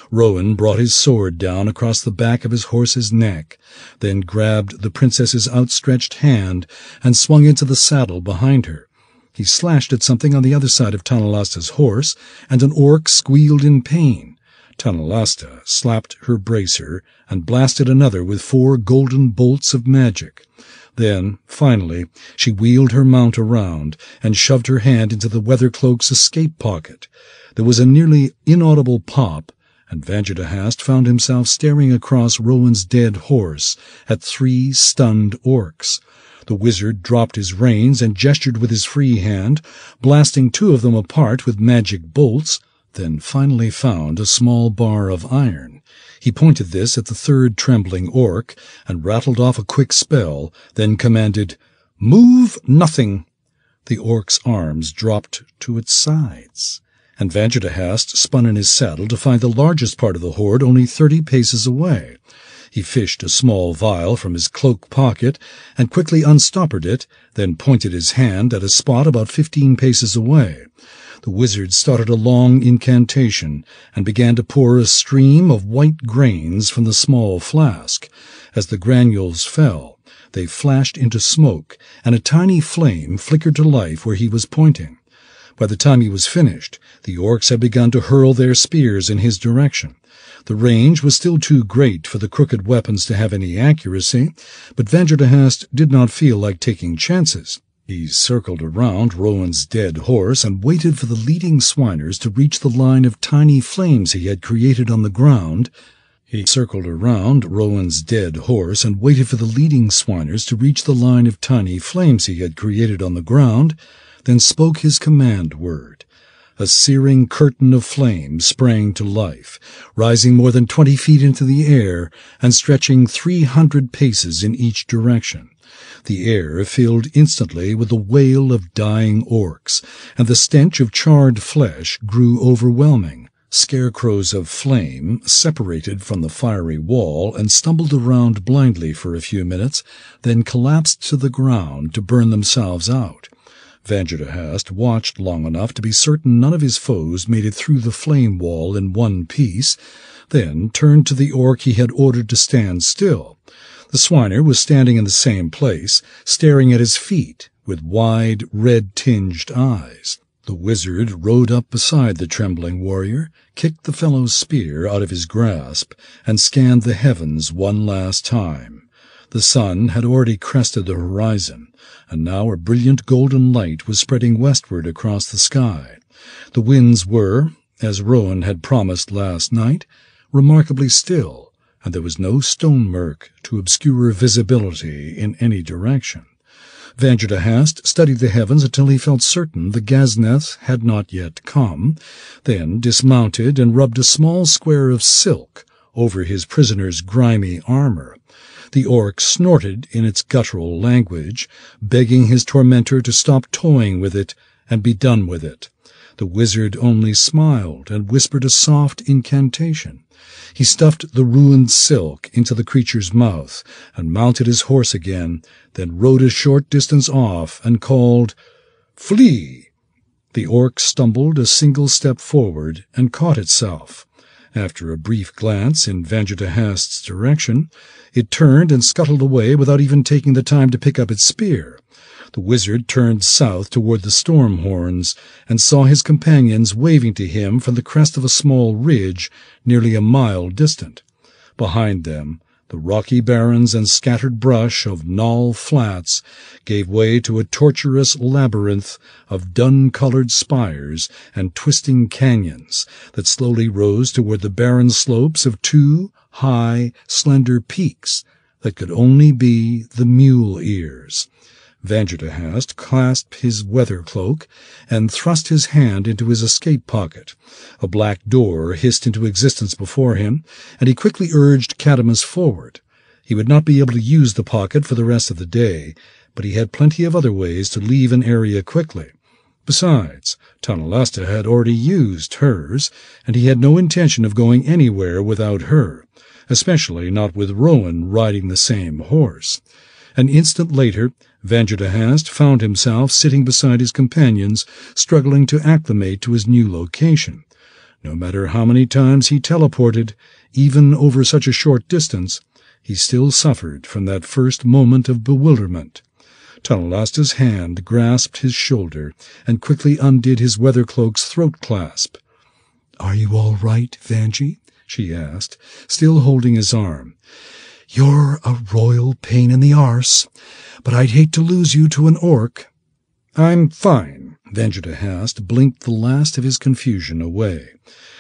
Rowan brought his sword down across the back of his horse's neck, then grabbed the princess's outstretched hand and swung into the saddle behind her. He slashed at something on the other side of Tanalasta's horse, and an orc squealed in pain. Tanalasta slapped her bracer and blasted another with 4 golden bolts of magic. Then, finally, she wheeled her mount around and shoved her hand into the weather cloak's escape pocket. There was a nearly inaudible pop, and Vanjadahast found himself staring across Rowan's dead horse at 3 stunned orcs. The wizard dropped his reins and gestured with his free hand, blasting 2 of them apart with magic bolts, then finally found a small bar of iron. He pointed this at the 3rd trembling orc and rattled off a quick spell, then commanded, "Move nothing." The orc's arms dropped to its sides, and Vanjadahast spun in his saddle to find the largest part of the horde only 30 paces away. He fished a small vial from his cloak pocket and quickly unstoppered it, then pointed his hand at a spot about 15 paces away. The wizard started a long incantation and began to pour a stream of white grains from the small flask. As the granules fell, they flashed into smoke, and a tiny flame flickered to life where he was pointing. By the time he was finished, the orcs had begun to hurl their spears in his direction. The range was still too great for the crooked weapons to have any accuracy, but Vanjadahast did not feel like taking chances. He circled around Rowan's dead horse and waited for the leading swiners to reach the line of tiny flames he had created on the ground. He circled around Rowan's dead horse and waited for the leading swiners to reach the line of tiny flames he had created on the ground, then spoke his command word. A searing curtain of flame sprang to life, rising more than 20 feet into the air and stretching 300 paces in each direction. The air filled instantly with the wail of dying orcs, and the stench of charred flesh grew overwhelming. Scarecrows of flame separated from the fiery wall and stumbled around blindly for a few minutes, then collapsed to the ground to burn themselves out. Vanjadahast watched long enough to be certain none of his foes made it through the flame wall in one piece, then turned to the orc he had ordered to stand still. The swiner was standing in the same place, staring at his feet with wide, red-tinged eyes. The wizard rode up beside the trembling warrior, kicked the fellow's spear out of his grasp, and scanned the heavens one last time. The sun had already crested the horizon, and now a brilliant golden light was spreading westward across the sky. The winds were, as Rowan had promised last night, remarkably still, and there was no stone murk to obscure visibility in any direction. Vanjadahast studied the heavens until he felt certain the Gazneth had not yet come, then dismounted and rubbed a small square of silk over his prisoner's grimy armor. The orc snorted in its guttural language, begging his tormentor to stop toying with it and be done with it. The wizard only smiled and whispered a soft incantation. He stuffed the ruined silk into the creature's mouth and mounted his horse again, then rode a short distance off and called, "Flee!" The orc stumbled a single step forward and caught itself. After a brief glance in Vanjutahast's direction, it turned and scuttled away without even taking the time to pick up its spear. The wizard turned south toward the storm horns and saw his companions waving to him from the crest of a small ridge nearly a mile distant. Behind them, the rocky barrens and scattered brush of Knoll Flats gave way to a tortuous labyrinth of dun-colored spires and twisting canyons that slowly rose toward the barren slopes of two high, slender peaks that could only be the mule ears. Vanjutahast clasped his weather cloak and thrust his hand into his escape pocket. A black door hissed into existence before him, and he quickly urged Cadamus forward. He would not be able to use the pocket for the rest of the day, but he had plenty of other ways to leave an area quickly. Besides, Tonalasta had already used hers, and he had no intention of going anywhere without her, especially not with Rowan riding the same horse. An instant later, Vanjutahast found himself sitting beside his companions, struggling to acclimate to his new location. No matter how many times he teleported, even over such a short distance, he still suffered from that first moment of bewilderment. Tonalasta's hand grasped his shoulder and quickly undid his weather cloak's throat clasp. "Are you all right, Vanji?" she asked, still holding his arm. "You're a royal pain in the arse, but I'd hate to lose you to an orc." "I'm fine." Vanjutahast blinked the last of his confusion away.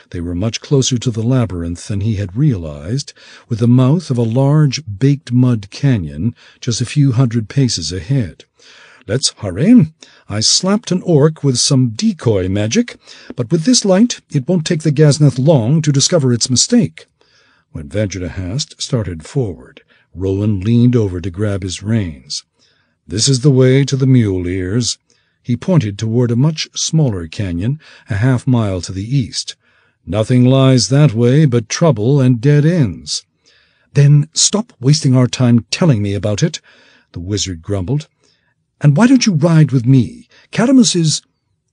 They were much closer to the labyrinth than he had realized, with the mouth of a large baked mud canyon just a few hundred paces ahead. "Let's hurry. I slapped an orc with some decoy magic, but with this light it won't take the Gazneth long to discover its mistake." When Vanjutahast started forward, Rowan leaned over to grab his reins. "This is the way to the mule ears." He pointed toward a much smaller canyon, a half-mile to the east. "Nothing lies that way but trouble and dead ends." "Then stop wasting our time telling me about it," the wizard grumbled. "And why don't you ride with me? Cadamus is—"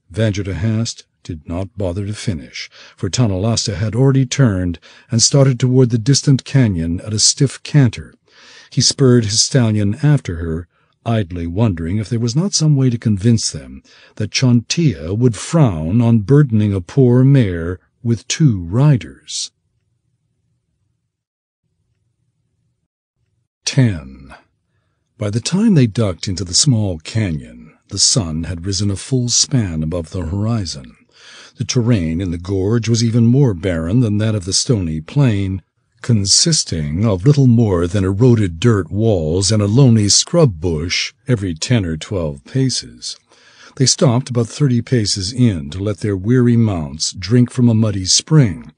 Vanjutahast did not bother to finish, for Tonalasta had already turned and started toward the distant canyon at a stiff canter. He spurred his stallion after her, idly wondering if there was not some way to convince them that Chontia would frown on burdening a poor mare with 2 riders. 10. By the time they ducked into the small canyon, the sun had risen a full span above the horizon. The terrain in the gorge was even more barren than that of the stony plain, consisting of little more than eroded dirt walls and a lonely scrub bush every 10 or 12 paces. They stopped about 30 paces in to let their weary mounts drink from a muddy spring,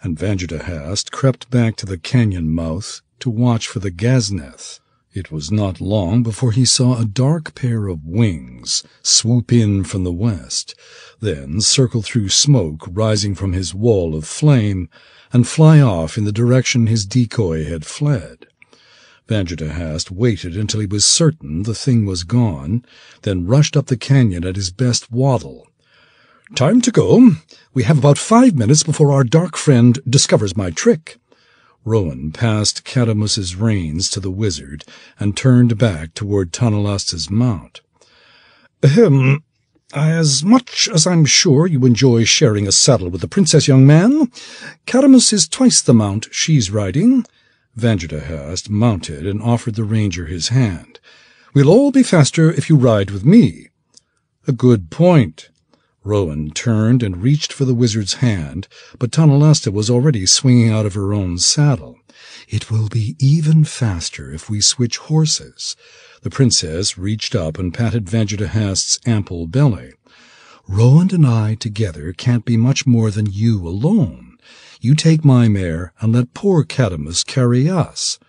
and Vanjutahast crept back to the canyon mouth to watch for the Gazneth. It was not long before he saw a dark pair of wings swoop in from the west, then circle through smoke rising from his wall of flame, and fly off in the direction his decoy had fled. Vanjutahast waited until he was certain the thing was gone, then rushed up the canyon at his best waddle. "Time to go. We have about 5 minutes before our dark friend discovers my trick." Rowan passed Cadamus's reins to the wizard and turned back toward Tonalasta's mount. "Ahem. As much as I'm sure you enjoy sharing a saddle with the princess, young man, Cadamus is twice the mount she's riding." Vanjutahast mounted and offered the ranger his hand. "We'll all be faster if you ride with me." "A good point." Rowan turned and reached for the wizard's hand, but Tonalasta was already swinging out of her own saddle. "It will be even faster if we switch horses." The princess reached up and patted Vanjutahast's ample belly. "Rowan and I together can't be much more than you alone. You take my mare and let poor Cadamus carry us."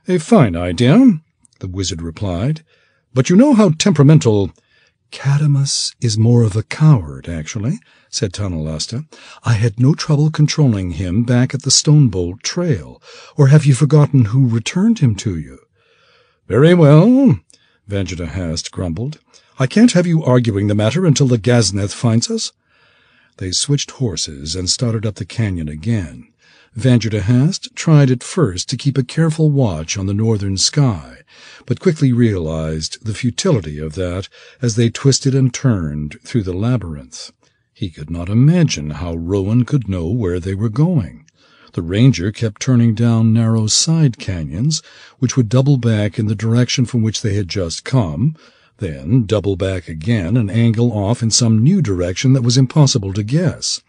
"A fine idea," the wizard replied. "But you know how temperamental—" Cadmus is more of a coward, actually, said Tanalasta. I had no trouble controlling him back at the Stonebolt Trail. Or have you forgotten who returned him to you? Very well, Vanjitahast grumbled. I can't have you arguing the matter until the Ghazneth finds us. They switched horses and started up the canyon again. Vanjitahast tried at first to keep a careful watch on the northern sky, but quickly realized the futility of that as they twisted and turned through the labyrinth. He could not imagine how Rowan could know where they were going. The ranger kept turning down narrow side canyons, which would double back in the direction from which they had just come, then double back again and angle off in some new direction that was impossible to guess.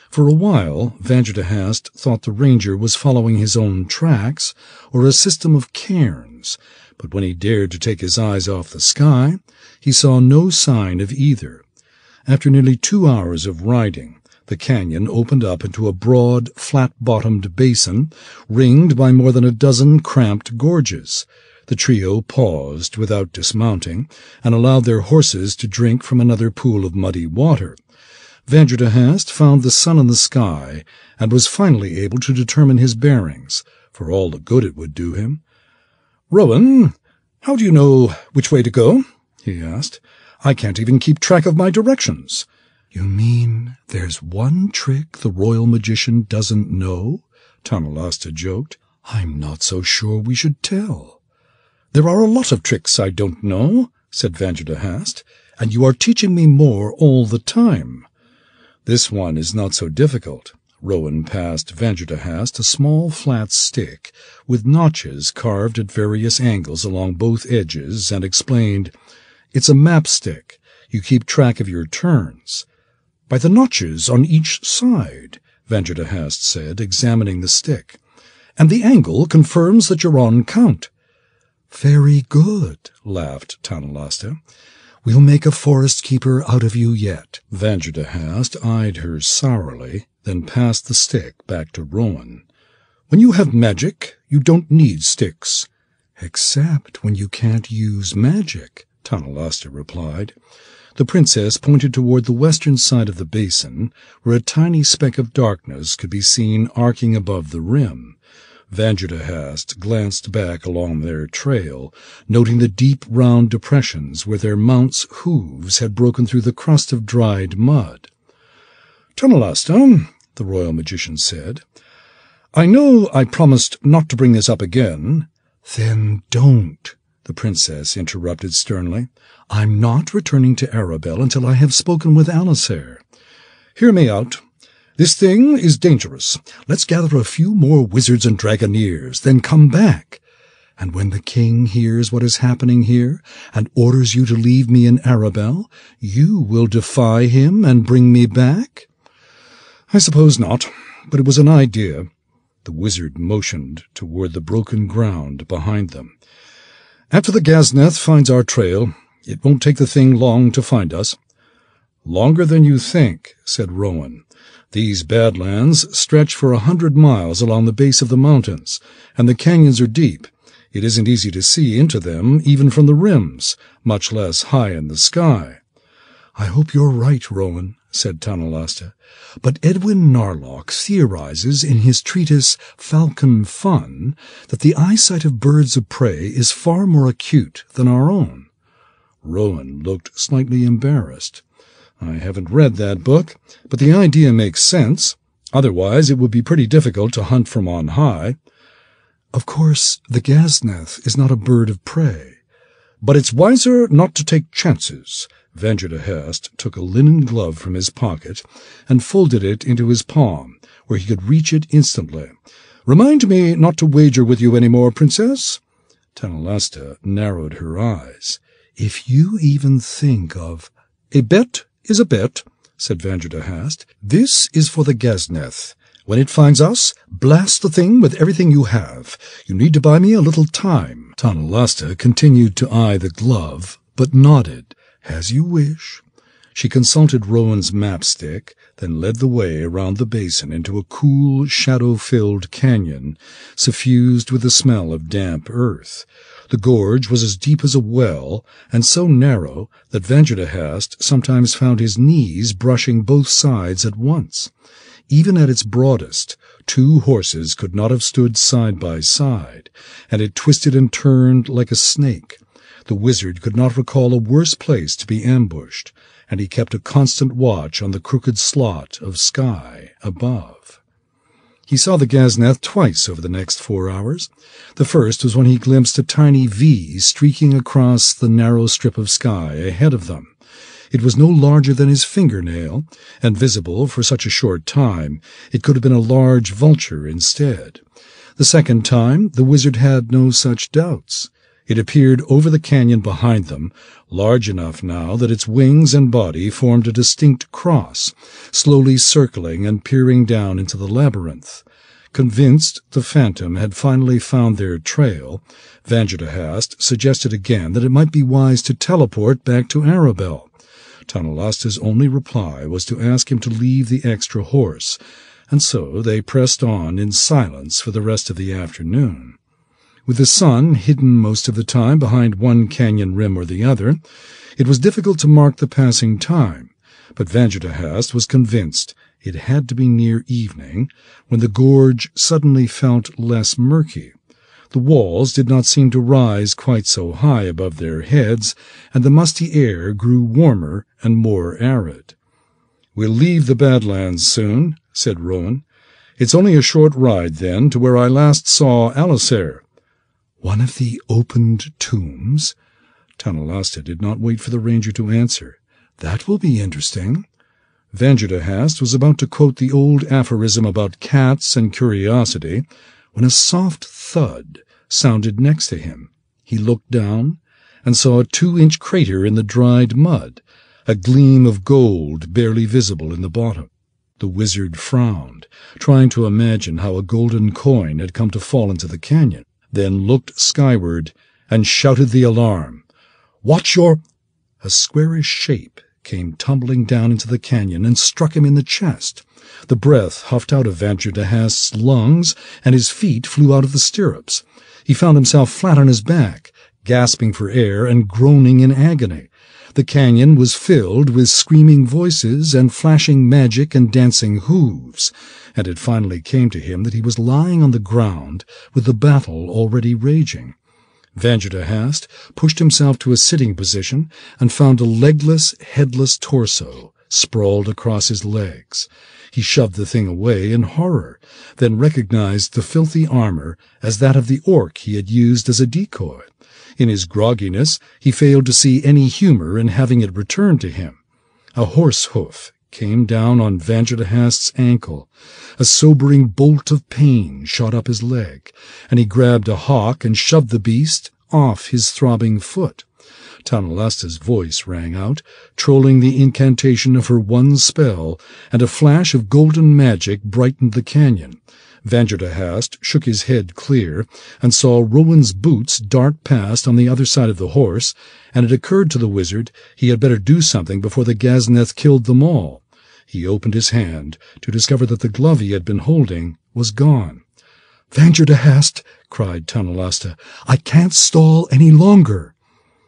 For a while, Vanjitahast thought the ranger was following his own tracks or a system of cairns, but when he dared to take his eyes off the sky, he saw no sign of either. After nearly 2 hours of riding, the canyon opened up into a broad, flat-bottomed basin, ringed by more than a dozen cramped gorges. The trio paused without dismounting, and allowed their horses to drink from another pool of muddy water. Vanjitahast found the sun in the sky, and was finally able to determine his bearings, for all the good it would do him. "Rowan, how do you know which way to go?" he asked. "I can't even keep track of my directions." You mean there's one trick the royal magician doesn't know? Tanalasta joked. I'm not so sure we should tell. There are a lot of tricks I don't know, said Vanjitahast, and you are teaching me more all the time. This one is not so difficult. Rowan passed Vanjitahast a small flat stick with notches carved at various angles along both edges and explained, It's a map stick. You keep track of your turns. By the notches on each side, Vanjitahast said, examining the stick. And the angle confirms that you're on count. Very good, laughed Tanalasta. We'll make a forest keeper out of you yet. Vanjitahast eyed her sourly, then passed the stick back to Rowan. When you have magic, you don't need sticks. Except when you can't use magic, Tanalasta replied. The princess pointed toward the western side of the basin, where a tiny speck of darkness could be seen arcing above the rim. Vanjitahast glanced back along their trail, noting the deep, round depressions where their mounts' hooves had broken through the crust of dried mud. Tanalasta, the royal magician said, I know I promised not to bring this up again. Then don't, the princess interrupted sternly. I'm not returning to Arabelle until I have spoken with Alisair. Hear me out. This thing is dangerous. Let's gather a few more wizards and dragoneers, then come back. And when the king hears what is happening here, and orders you to leave me in Arabelle, you will defy him and bring me back? I suppose not, but it was an idea. The wizard motioned toward the broken ground behind them. After the Ghazneth finds our trail, it won't take the thing long to find us. Longer than you think, said Rowan. These badlands stretch for 100 miles along the base of the mountains, and the canyons are deep. It isn't easy to see into them, even from the rims, much less high in the sky. I hope you're right, Rowan, said Tanalasta. But Edwin Narlock theorizes in his treatise Falcon Fun that the eyesight of birds of prey is far more acute than our own. Rowan looked slightly embarrassed. I haven't read that book, but the idea makes sense. Otherwise it would be pretty difficult to hunt from on high. Of course, the Ghazneth is not a bird of prey. But it's wiser not to take chances. Vanjitahast took a linen glove from his pocket and folded it into his palm, where he could reach it instantly. Remind me not to wager with you any more, princess. Tanalasta narrowed her eyes. If you even think of... A bet is a bet, said Vanjitahast. This is for the Ghazneth. When it finds us, blast the thing with everything you have. You need to buy me a little time. Tanalasta continued to eye the glove, but nodded. As you wish. She consulted Rowan's mapstick, then led the way around the basin into a cool, shadow-filled canyon, suffused with the smell of damp earth. The gorge was as deep as a well, and so narrow that Vanderhast sometimes found his knees brushing both sides at once. Even at its broadest, 2 horses could not have stood side by side, and it twisted and turned like a snake. The wizard could not recall a worse place to be ambushed, and he kept a constant watch on the crooked slot of sky above. He saw the Gaznath twice over the next 4 hours. The first was when he glimpsed a tiny V streaking across the narrow strip of sky ahead of them. It was no larger than his fingernail, and visible for such a short time it could have been a large vulture instead. The second time the wizard had no such doubts. It appeared over the canyon behind them, large enough now that its wings and body formed a distinct cross, slowly circling and peering down into the labyrinth. Convinced the phantom had finally found their trail, Vanderhast suggested again that it might be wise to teleport back to Arabelle. Tanalasta's only reply was to ask him to leave the extra horse, and so they pressed on in silence for the rest of the afternoon. With the sun hidden most of the time behind one canyon rim or the other, it was difficult to mark the passing time, but Vanderhast was convinced it had to be near evening when the gorge suddenly felt less murky. The walls did not seem to rise quite so high above their heads, and the musty air grew warmer and more arid. "We'll leave the Badlands soon," said Rowan. "It's only a short ride, then, to where I last saw Alisair." "One of the opened tombs?" Tanalasta did not wait for the ranger to answer. "That will be interesting." Vanderhast was about to quote the old aphorism about cats and curiosity when a soft thud sounded next to him. He looked down and saw a 2-inch crater in the dried mud, a gleam of gold barely visible in the bottom. The wizard frowned, trying to imagine how a golden coin had come to fall into the canyon, then looked skyward and shouted the alarm. "Watch your—" A squarish shape came tumbling down into the canyon and struck him in the chest. The breath huffed out of Vanderhast's lungs, and his feet flew out of the stirrups. He found himself flat on his back, gasping for air and groaning in agony. The canyon was filled with screaming voices and flashing magic and dancing hooves, and it finally came to him that he was lying on the ground with the battle already raging. Vanderhast pushed himself to a sitting position and found a legless, headless torso sprawled across his legs. He shoved the thing away in horror, then recognized the filthy armor as that of the orc he had used as a decoy. In his grogginess, he failed to see any humor in having it returned to him. A horse hoof came down on Vanderhast's ankle. A sobering bolt of pain shot up his leg, and he grabbed a hawk and shoved the beast off his throbbing foot. Tanalasta's voice rang out, trolling the incantation of her one spell, and a flash of golden magic brightened the canyon. Vanderhast shook his head clear and saw Rowan's boots dart past on the other side of the horse, and it occurred to the wizard he had better do something before the Gaznath killed them all. He opened his hand to discover that the glove he had been holding was gone. "Vanderhast," cried Tanalasta, "I can't stall any longer."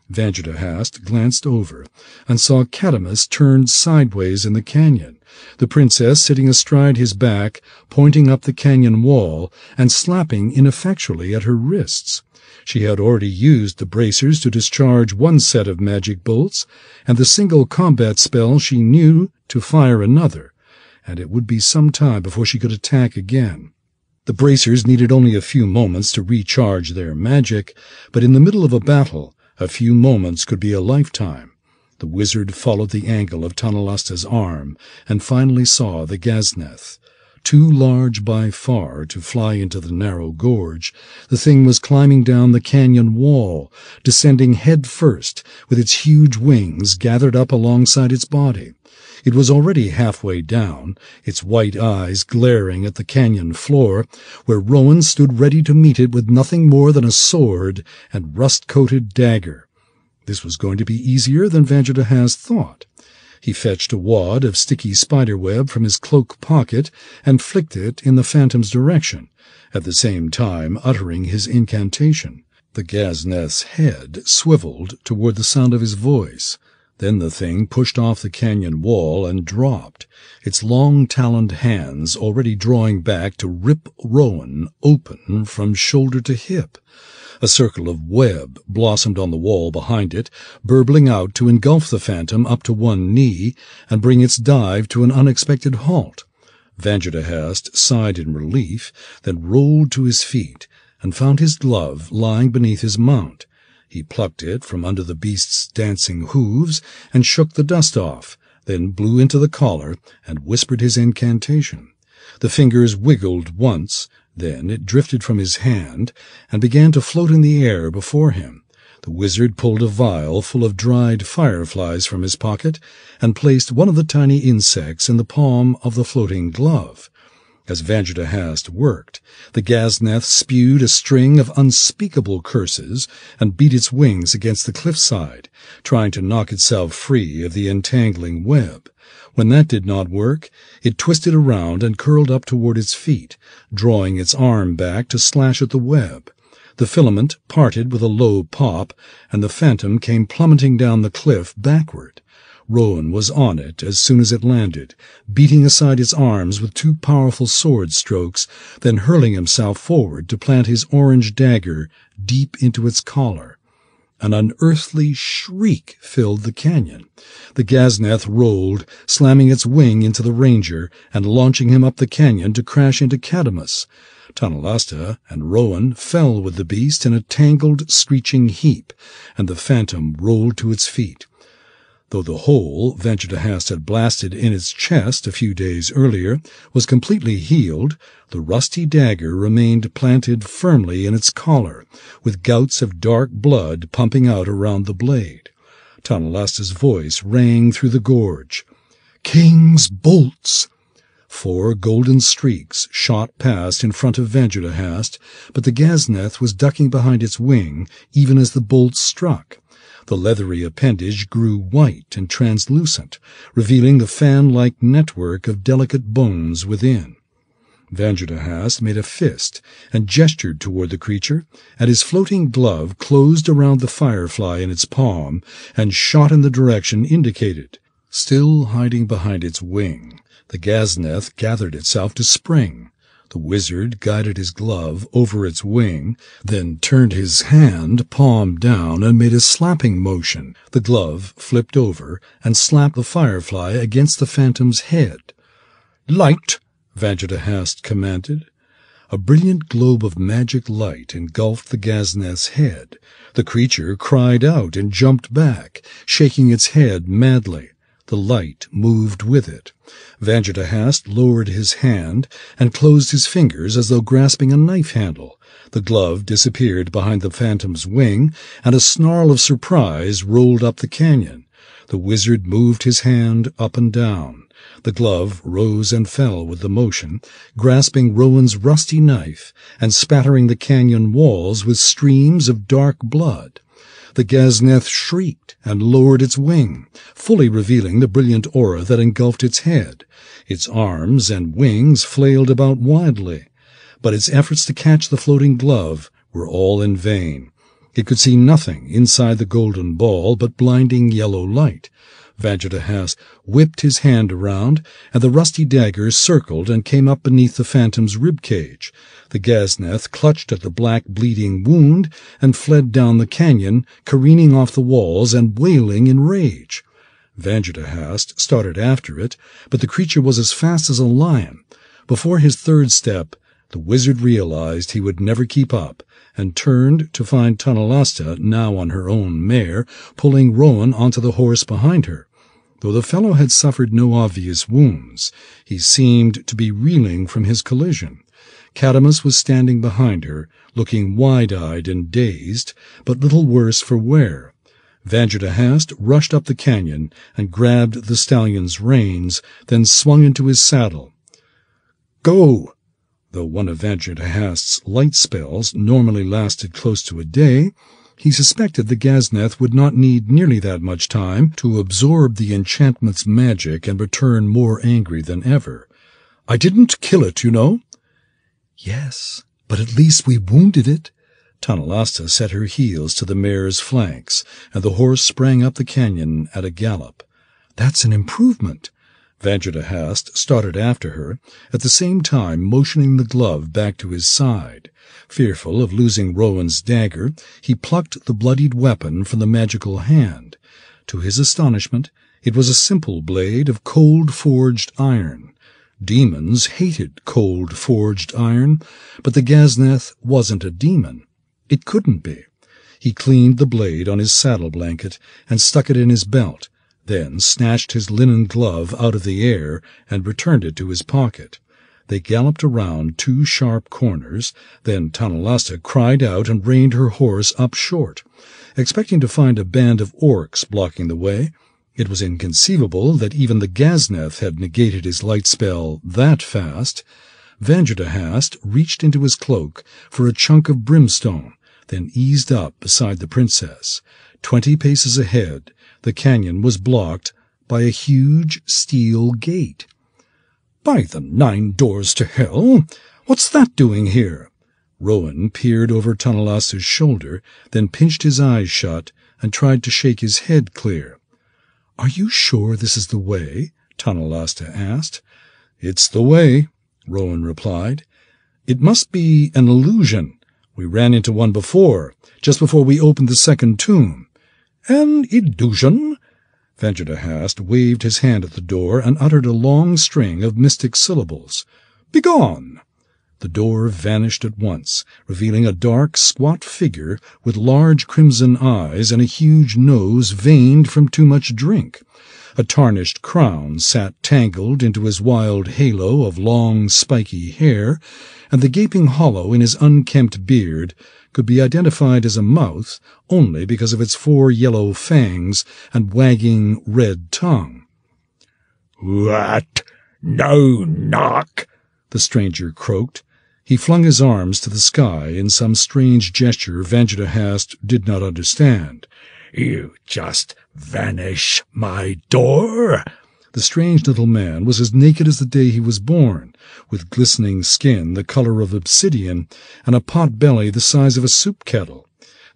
Vanderhast glanced over and saw Cadamus turned sideways in the canyon, the princess sitting astride his back, pointing up the canyon wall and slapping ineffectually at her wrists. She had already used the bracers to discharge one set of magic bolts, and the single combat spell she knew to fire another, and it would be some time before she could attack again. The bracers needed only a few moments to recharge their magic, but in the middle of a battle, a few moments could be a lifetime. The wizard followed the angle of Tanalasta's arm and finally saw the Gaznath. Too large by far to fly into the narrow gorge, the thing was climbing down the canyon wall, descending head first, with its huge wings gathered up alongside its body. It was already halfway down, its white eyes glaring at the canyon floor, where Rowan stood ready to meet it with nothing more than a sword and rust-coated dagger. This was going to be easier than Vanderhast thought. He fetched a wad of sticky spiderweb from his cloak pocket and flicked it in the phantom's direction, at the same time uttering his incantation. The Gazneth's head swiveled toward the sound of his voice. Then the thing pushed off the canyon wall and dropped, its long-taloned hands already drawing back to rip Rowan open from shoulder to hip. A circle of web blossomed on the wall behind it, burbling out to engulf the phantom up to one knee and bring its dive to an unexpected halt. Vanderhast sighed in relief, then rolled to his feet and found his glove lying beneath his mount. He plucked it from under the beast's dancing hooves and shook the dust off, then blew into the collar and whispered his incantation. The fingers wiggled once, then it drifted from his hand and began to float in the air before him. The wizard pulled a vial full of dried fireflies from his pocket and placed one of the tiny insects in the palm of the floating glove. As Vanderhast worked, the Gazneth spewed a string of unspeakable curses and beat its wings against the cliffside, trying to knock itself free of the entangling web. When that did not work, it twisted around and curled up toward its feet, drawing its arm back to slash at the web. The filament parted with a low pop, and the phantom came plummeting down the cliff backward. Rowan was on it as soon as it landed, beating aside its arms with two powerful sword strokes, then hurling himself forward to plant his orange dagger deep into its collar. An unearthly shriek filled the canyon. The Gazneth rolled, slamming its wing into the ranger and launching him up the canyon to crash into Cadamus. Tonalasta and Rowan fell with the beast in a tangled, screeching heap, and the phantom rolled to its feet. Though the hole Vanderhast had blasted in its chest a few days earlier was completely healed, the rusty dagger remained planted firmly in its collar, with gouts of dark blood pumping out around the blade. Tonalasta's voice rang through the gorge. "King's bolts!" 4 golden streaks shot past in front of Vanderhast, but the Gazneth was ducking behind its wing even as the bolts struck. The leathery appendage grew white and translucent, revealing the fan-like network of delicate bones within. Vanderhast made a fist and gestured toward the creature, and his floating glove closed around the firefly in its palm and shot in the direction indicated. Still hiding behind its wing, the Gazneth gathered itself to spring. The wizard guided his glove over its wing, then turned his hand palm down and made a slapping motion. The glove flipped over and slapped the firefly against the phantom's head. "Light!" Vanderhast commanded. A brilliant globe of magic light engulfed the Gazneth's head. The creature cried out and jumped back, shaking its head madly. The light moved with it. Vanderhast lowered his hand and closed his fingers as though grasping a knife handle. The glove disappeared behind the phantom's wing, and a snarl of surprise rolled up the canyon. The wizard moved his hand up and down. The glove rose and fell with the motion, grasping Rowan's rusty knife and spattering the canyon walls with streams of dark blood. The Gazneth shrieked and lowered its wing, fully revealing the brilliant aura that engulfed its head. Its arms and wings flailed about wildly, but its efforts to catch the floating glove were all in vain. It could see nothing inside the golden ball but blinding yellow light. Vanderhast whipped his hand around, and the rusty dagger circled and came up beneath the phantom's rib-cage. The Gazneth clutched at the black bleeding wound and fled down the canyon, careening off the walls and wailing in rage. Vanderhast started after it, but the creature was as fast as a lion. Before his third step, the wizard realized he would never keep up, and turned to find Tonalasta, now on her own mare, pulling Rowan onto the horse behind her. Though the fellow had suffered no obvious wounds, he seemed to be reeling from his collision. Cadamus was standing behind her, looking wide-eyed and dazed, but little worse for wear. Vanderhast rushed up the canyon and grabbed the stallion's reins, then swung into his saddle. "Go!" Though one of Vanderhast's light spells normally lasted close to a day, He suspected the Ghazneth would not need nearly that much time to absorb the enchantment's magic and return more angry than ever. "I didn't kill it, you know." "Yes, but at least we wounded it." Tanalasta set her heels to the mare's flanks, and the horse sprang up the canyon at a gallop. "That's an improvement." Vanderhast started after her, at the same time motioning the glove back to his side. Fearful of losing Rowan's dagger, he plucked the bloodied weapon from the magical hand. To his astonishment, it was a simple blade of cold-forged iron. Demons hated cold-forged iron, but the Ghazneth wasn't a demon. It couldn't be. He cleaned the blade on his saddle blanket and stuck it in his belt, then snatched his linen glove out of the air and returned it to his pocket. They galloped around 2 sharp corners, then Tanalasta cried out and reined her horse up short. Expecting to find a band of orcs blocking the way, it was inconceivable that even the Ghazneth had negated his light spell that fast. Vanderhast reached into his cloak for a chunk of brimstone, then eased up beside the princess. 20 paces ahead, the canyon was blocked by a huge steel gate. "By the 9 doors to hell! What's that doing here?" Rowan peered over Tanalasta's shoulder, then pinched his eyes shut and tried to shake his head clear. "Are you sure this is the way?" Tanalasta asked. "It's the way," Rowan replied. "It must be an illusion. We ran into one before, just before we opened the second tomb." "An illusion?" Vanderhast waved his hand at the door and uttered a long string of mystic syllables. "Begone!" The door vanished at once, revealing a dark, squat figure with large crimson eyes and a huge nose veined from too much drink. A tarnished crown sat tangled into his wild halo of long, spiky hair, and the gaping hollow in his unkempt beard could be identified as a mouth only because of its 4 yellow fangs and wagging red tongue. "What? No knock?" the stranger croaked. He flung his arms to the sky in some strange gesture Vanderhast did not understand. "You just vanish my door?" The strange little man was as naked as the day he was born, with glistening skin the color of obsidian and a pot belly the size of a soup kettle.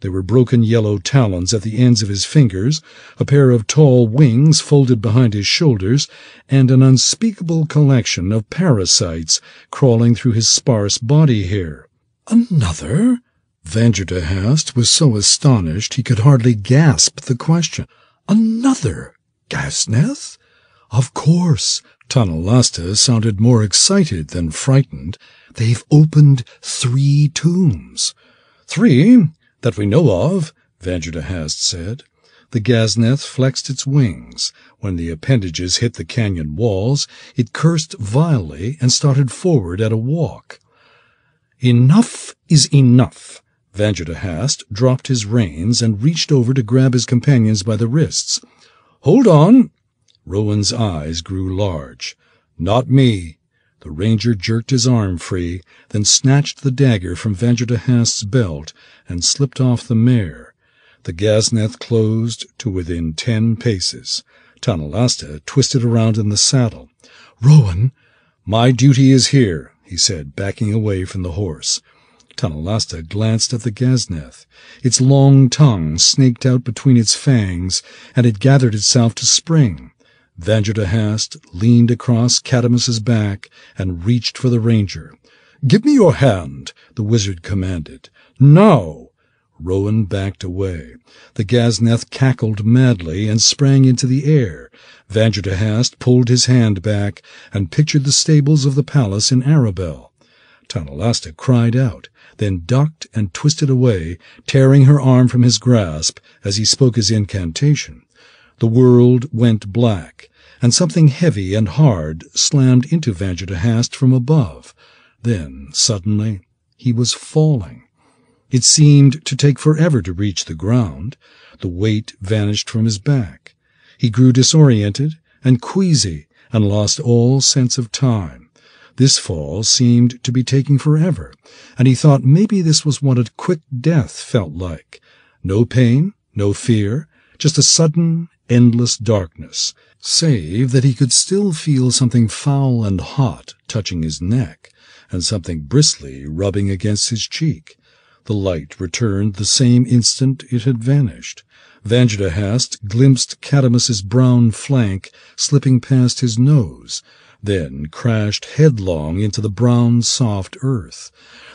There were broken yellow talons at the ends of his fingers, a pair of tall wings folded behind his shoulders, and an unspeakable collection of parasites crawling through his sparse body hair. "Another?" Vanderhast was so astonished he could hardly gasp the question. "Another Ghazneth?" "Of course." Tanalasta sounded more excited than frightened. "They've opened 3 tombs." "3? That we know of," Vanderhast said. The Ghazneth flexed its wings. When the appendages hit the canyon walls, it cursed vilely and started forward at a walk. "Enough is enough." Vanderhast dropped his reins and reached over to grab his companions by the wrists. "Hold on!" Rowan's eyes grew large. "Not me." The ranger jerked his arm free, then snatched the dagger from Vanderhast's belt and slipped off the mare. The Ghazneth closed to within 10 paces. Tanalasta twisted around in the saddle. "Rowan!" "My duty is here," he said, backing away from the horse. Tanalasta glanced at the Ghazneth. Its long tongue snaked out between its fangs, and it gathered itself to spring. Vanderhast leaned across Cadmus's back and reached for the ranger. "Give me your hand," the wizard commanded. "Now!" Rowan backed away. The Ghazneth cackled madly and sprang into the air. Vanderhast pulled his hand back and pictured the stables of the palace in Arabelle. Tanalasta cried out, then ducked and twisted away, tearing her arm from his grasp as he spoke his incantation. The world went black, and something heavy and hard slammed into Vanderhast from above. Then, suddenly, he was falling. It seemed to take forever to reach the ground. The weight vanished from his back. He grew disoriented and queasy and lost all sense of time. This fall seemed to be taking forever, and he thought maybe this was what a quick death felt like. No pain, no fear, just a sudden, endless darkness, save that he could still feel something foul and hot touching his neck, and something bristly rubbing against his cheek. The light returned the same instant it had vanished. Vanjidahast glimpsed Cadamus's brown flank slipping past his nose, then crashed headlong into the brown, soft earth.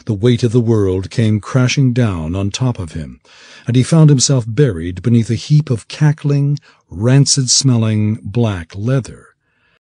The weight of the world came crashing down on top of him, and he found himself buried beneath a heap of cackling, rancid-smelling black leather.